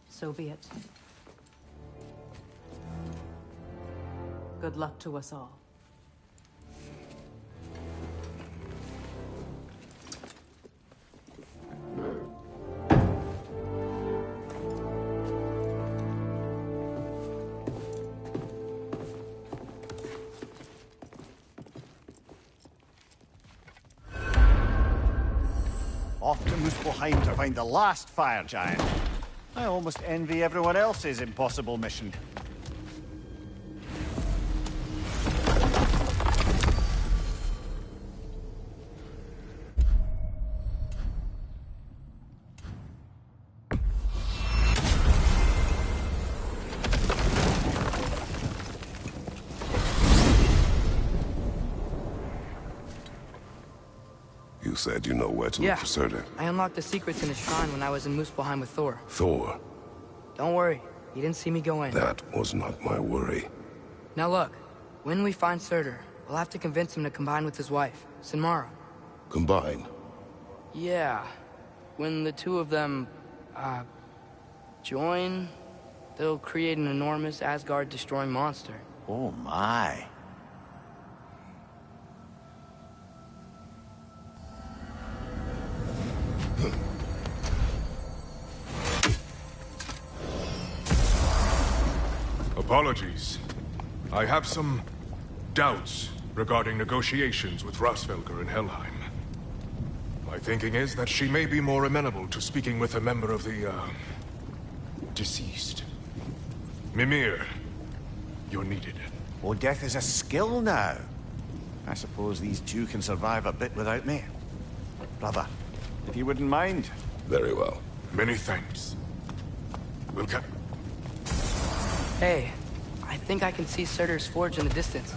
So be it. Good luck to us all. Off to Muspelheim to find the last fire giant. I almost envy everyone else's impossible mission. You said you know where to look for Surtur. I unlocked the secrets in his shrine when I was in Muspelheim with Thor. Thor? Don't worry, he didn't see me go in. That was not my worry. Now look, when we find Surtur, we'll have to convince him to combine with his wife, Sinmara. Combine? Yeah. When the two of them, join, they'll create an enormous Asgard-destroying monster. Oh my. Apologies. I have some doubts regarding negotiations with Rasvelger in Helheim. My thinking is that she may be more amenable to speaking with a member of the, deceased. Mimir, you're needed. Oh, death is a skill now. I suppose these two can survive a bit without me. Brother, if you wouldn't mind. Very well. Many thanks. We'll get... Hey, I think I can see Surtur's forge in the distance.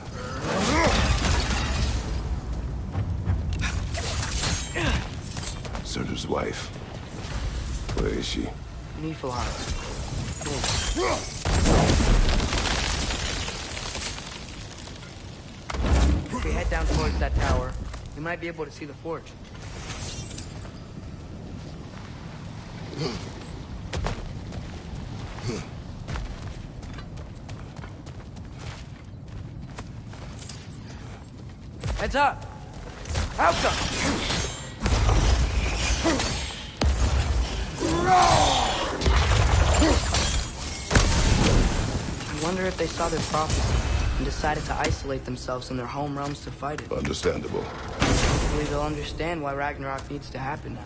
Surtur's wife. Where is she? Niflheim. If we head down towards that tower, we might be able to see the forge. Heads up! Outcome! I wonder if they saw their prophecy and decided to isolate themselves in their home realms to fight it. Understandable. Hopefully they'll understand why Ragnarok needs to happen now.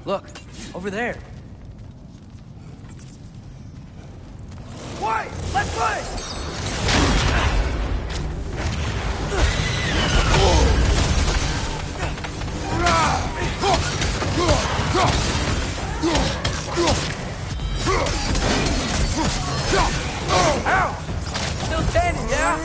Look, over there. Why? Let's play! Ow! Still standing, yeah?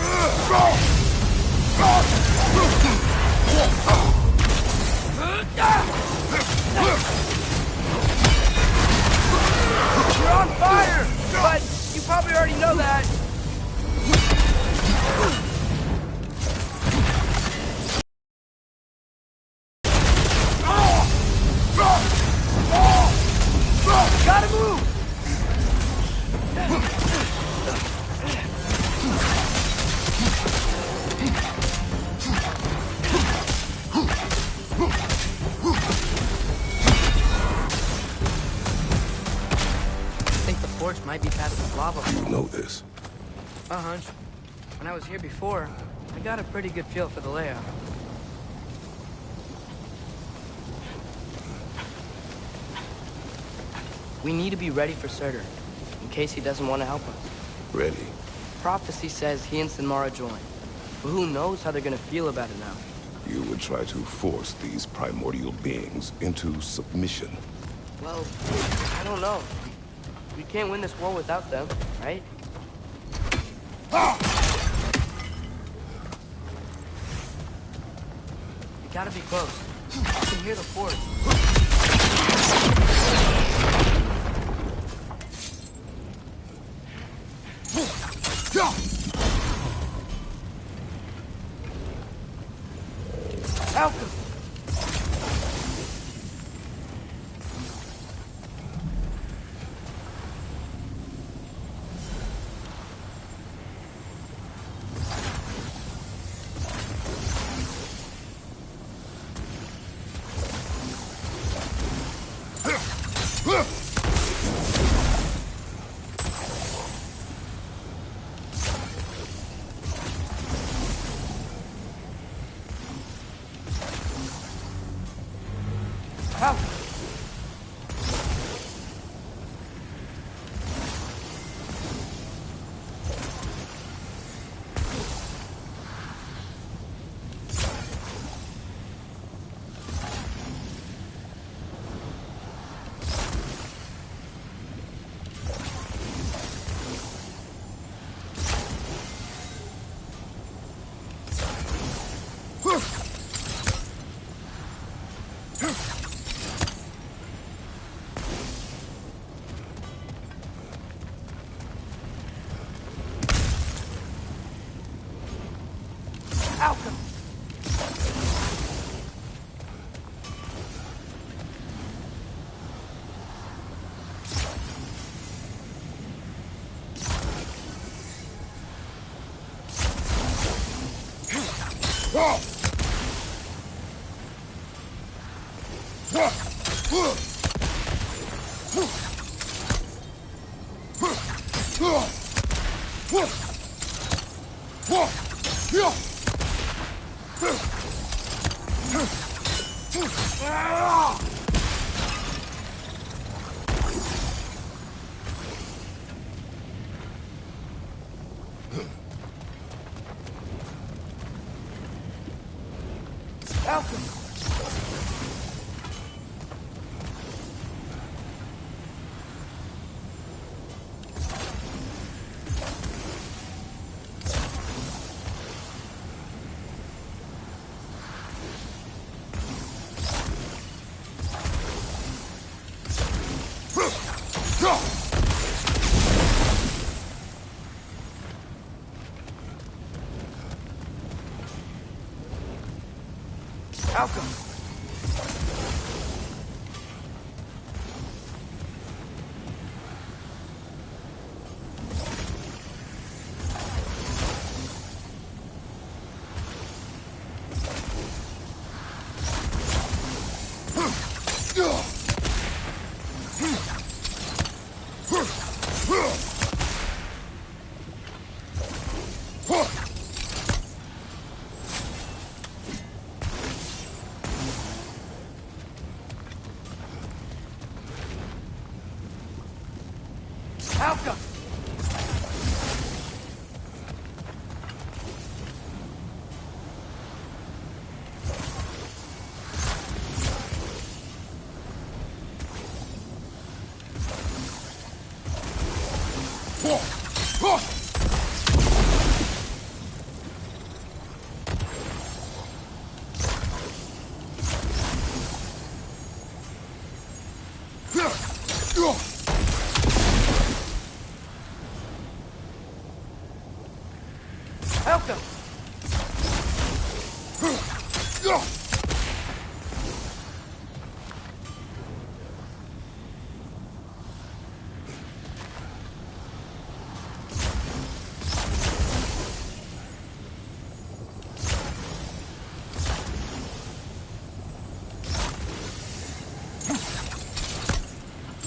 You're on fire! But you probably already know that. torch might be past this lava. You know this. A hunch. When I was here before, I got a pretty good feel for the layout. We need to be ready for Surtur, in case he doesn't want to help us. Ready? Prophecy says he and Sinmara join, but who knows how they're gonna feel about it now. You would try to force these primordial beings into submission. Well, I don't know. We can't win this war without them, right? We gotta be close. I can hear the force. Alpha! Alchem!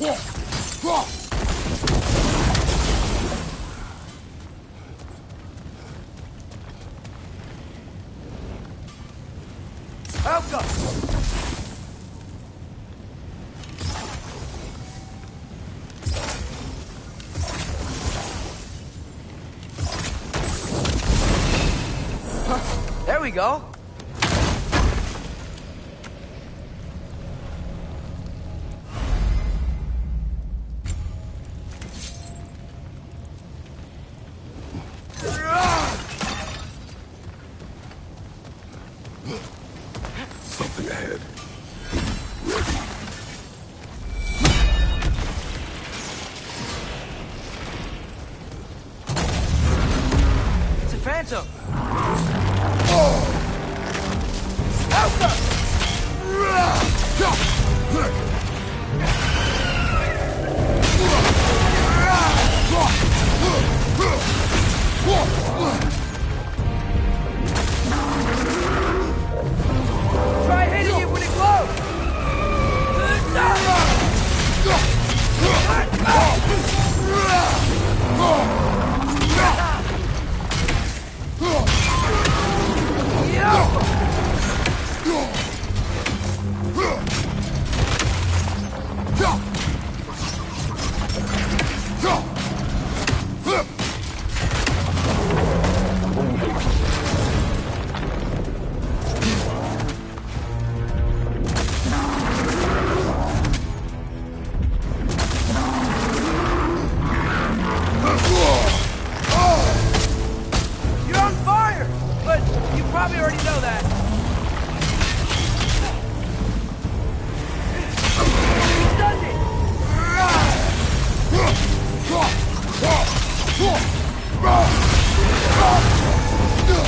Yeah. we go. Something ahead. It's a phantom. Try hitting it when it glows. You're on fire, but you probably already know that. He's done it.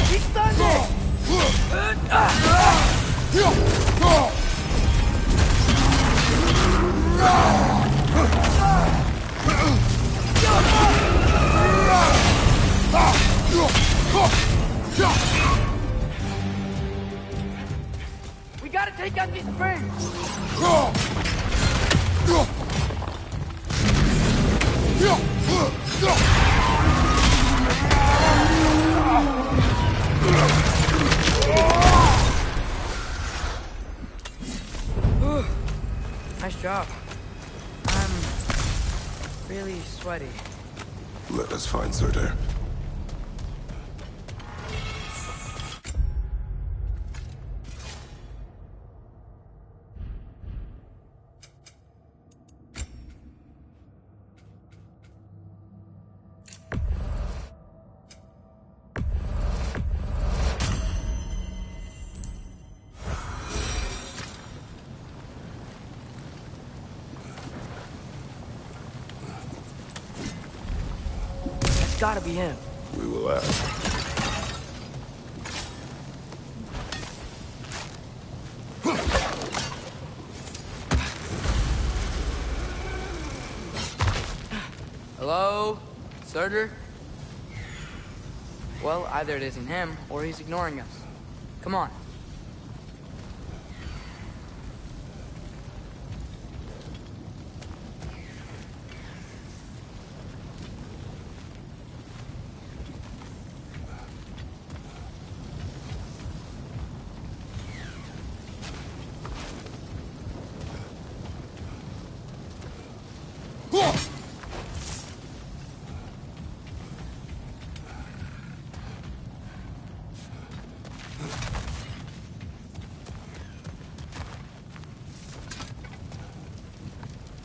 He's done it. We gotta take out these springs. Whew. Nice job. I'm really sweaty. Let us find Surtur. It's gotta be him. We will ask. Hello? Surtur? Well, either it isn't him, or he's ignoring us. Come on.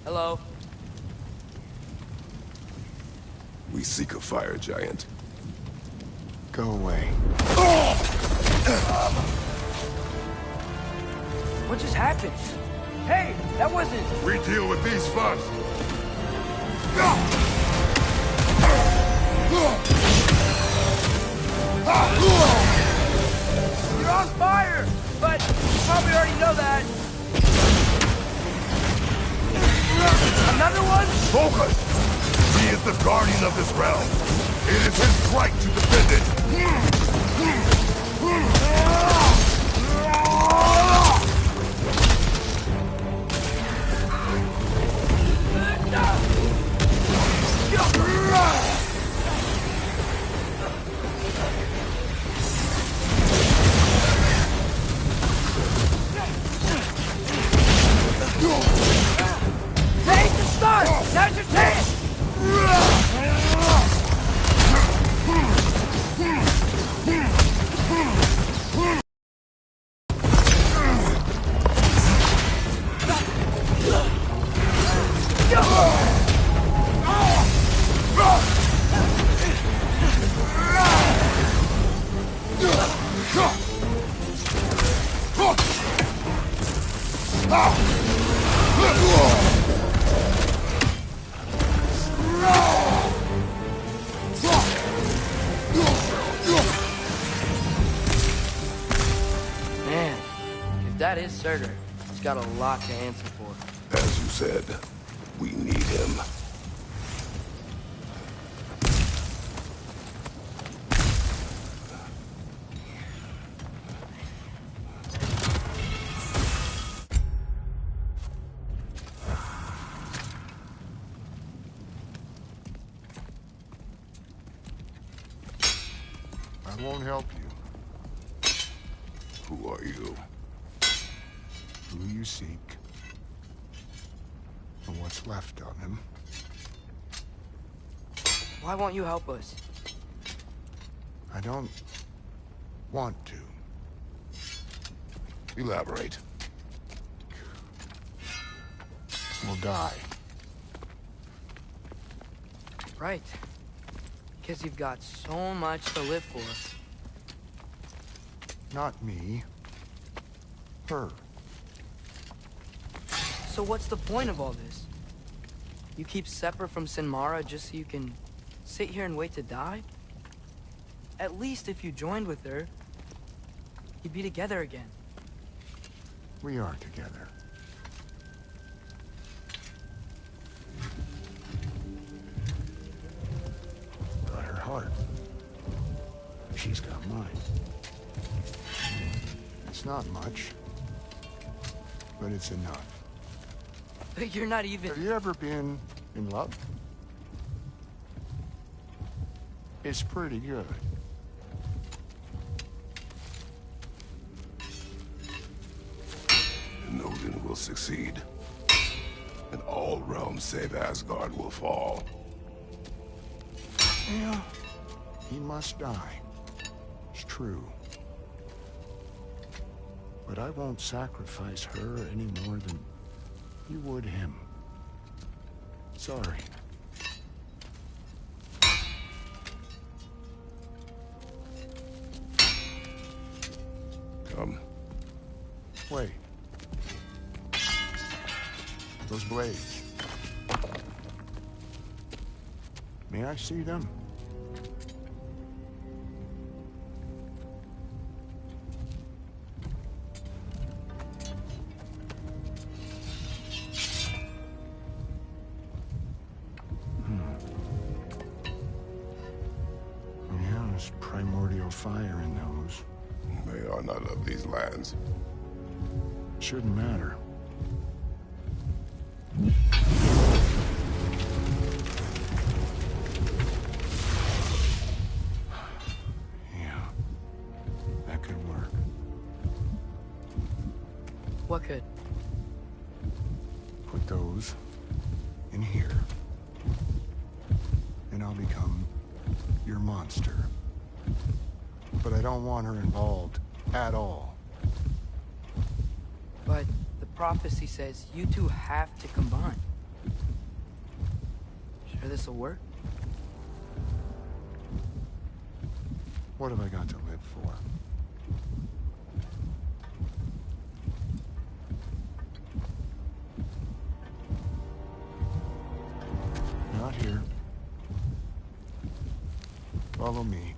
Hello? We seek a fire giant. Go away. What just happened? Hey, that wasn't... We deal with these first. You're on fire! But you probably already know that. Another one? Focus! He is the guardian of this realm. It is his right to defend it. Take the start! Now's your chance! Man, if that is Surtur, he's got a lot to answer for. As you said, we need him. I won't help you. Who are you? Who you seek. And what's left of him. Why won't you help us? I don't want to. Elaborate. We'll die. Right. Because you've got so much to live for. Not me. Her. So what's the point of all this? You keep separate from Sinmara just so you can sit here and wait to die? At least if you joined with her, you'd be together again. We are together. Got her heart. She's got mine. It's not much, but it's enough. But you're not even... Have you ever been in love? It's pretty good. And Odin will succeed. And all realms save Asgard will fall. Yeah, he must die. It's true. But I won't sacrifice her any more than you would him. Sorry. Come. Wait. Those blades. May I see them? Yeah, there's primordial fire in those. They are not of these lands. Shouldn't matter. Yeah, that could work. What could? Put those in here. And I'll become your monster. But I don't want her involved at all. But the prophecy says you two have to combine. Sure this'll work? What have I got to live for? Not here. Follow me.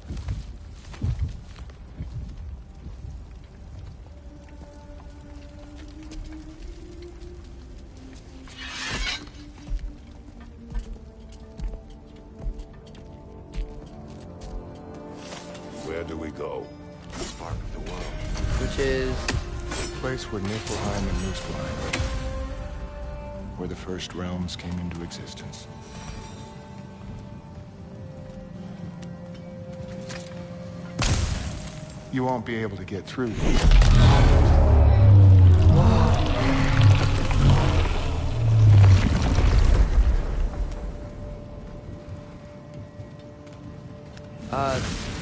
Where do we go? The spark of the world. Which is... The place where Niflheim and Muspelheim live. Where the first realms came into existence. You won't be able to get through.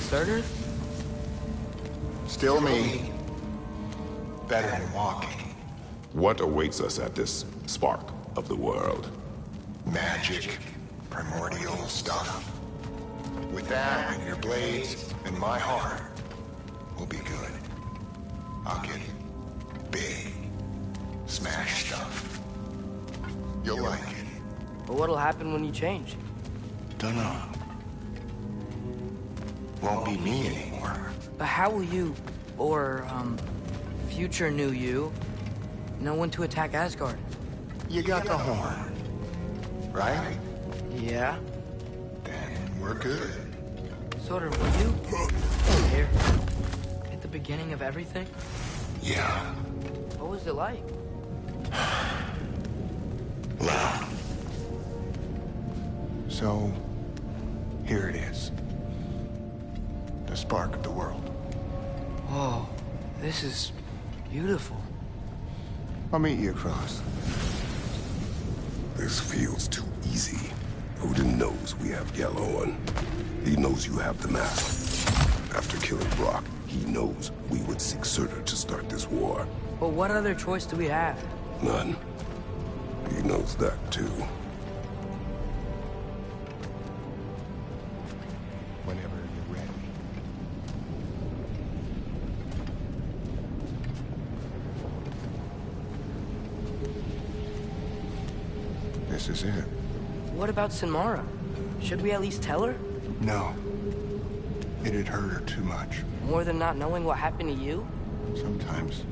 Surtur? Still me. Better than walking. What awaits us at this spark of the world? Magic, primordial stuff. With that and your blades and my heart, we'll be good. I'll get big, smash stuff. You'll like it. But what'll happen when you change? Dunno. Won't be me anymore. But how will you, or, future new you, know when to attack Asgard? You got the horn, right? Yeah. Then we're good. Sort of, were you here at the beginning of everything? Yeah. What was it like? Loud. So, here it is. The spark of the world. Whoa, this is beautiful. I'll meet you across. This feels too easy. Odin knows we have Gjallarhorn. He knows you have the mask. After killing Brock, he knows we would seek Surtur to start this war. But what other choice do we have? None. He knows that too. Whenever you're ready. This is it. What about Sinmara? Should we at least tell her? No. It'd hurt her too much. More than not knowing what happened to you? Sometimes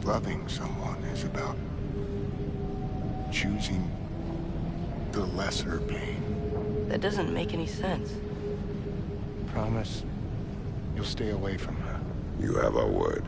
loving someone is about choosing the lesser pain. That doesn't make any sense. Promise you'll stay away from her. You have our word.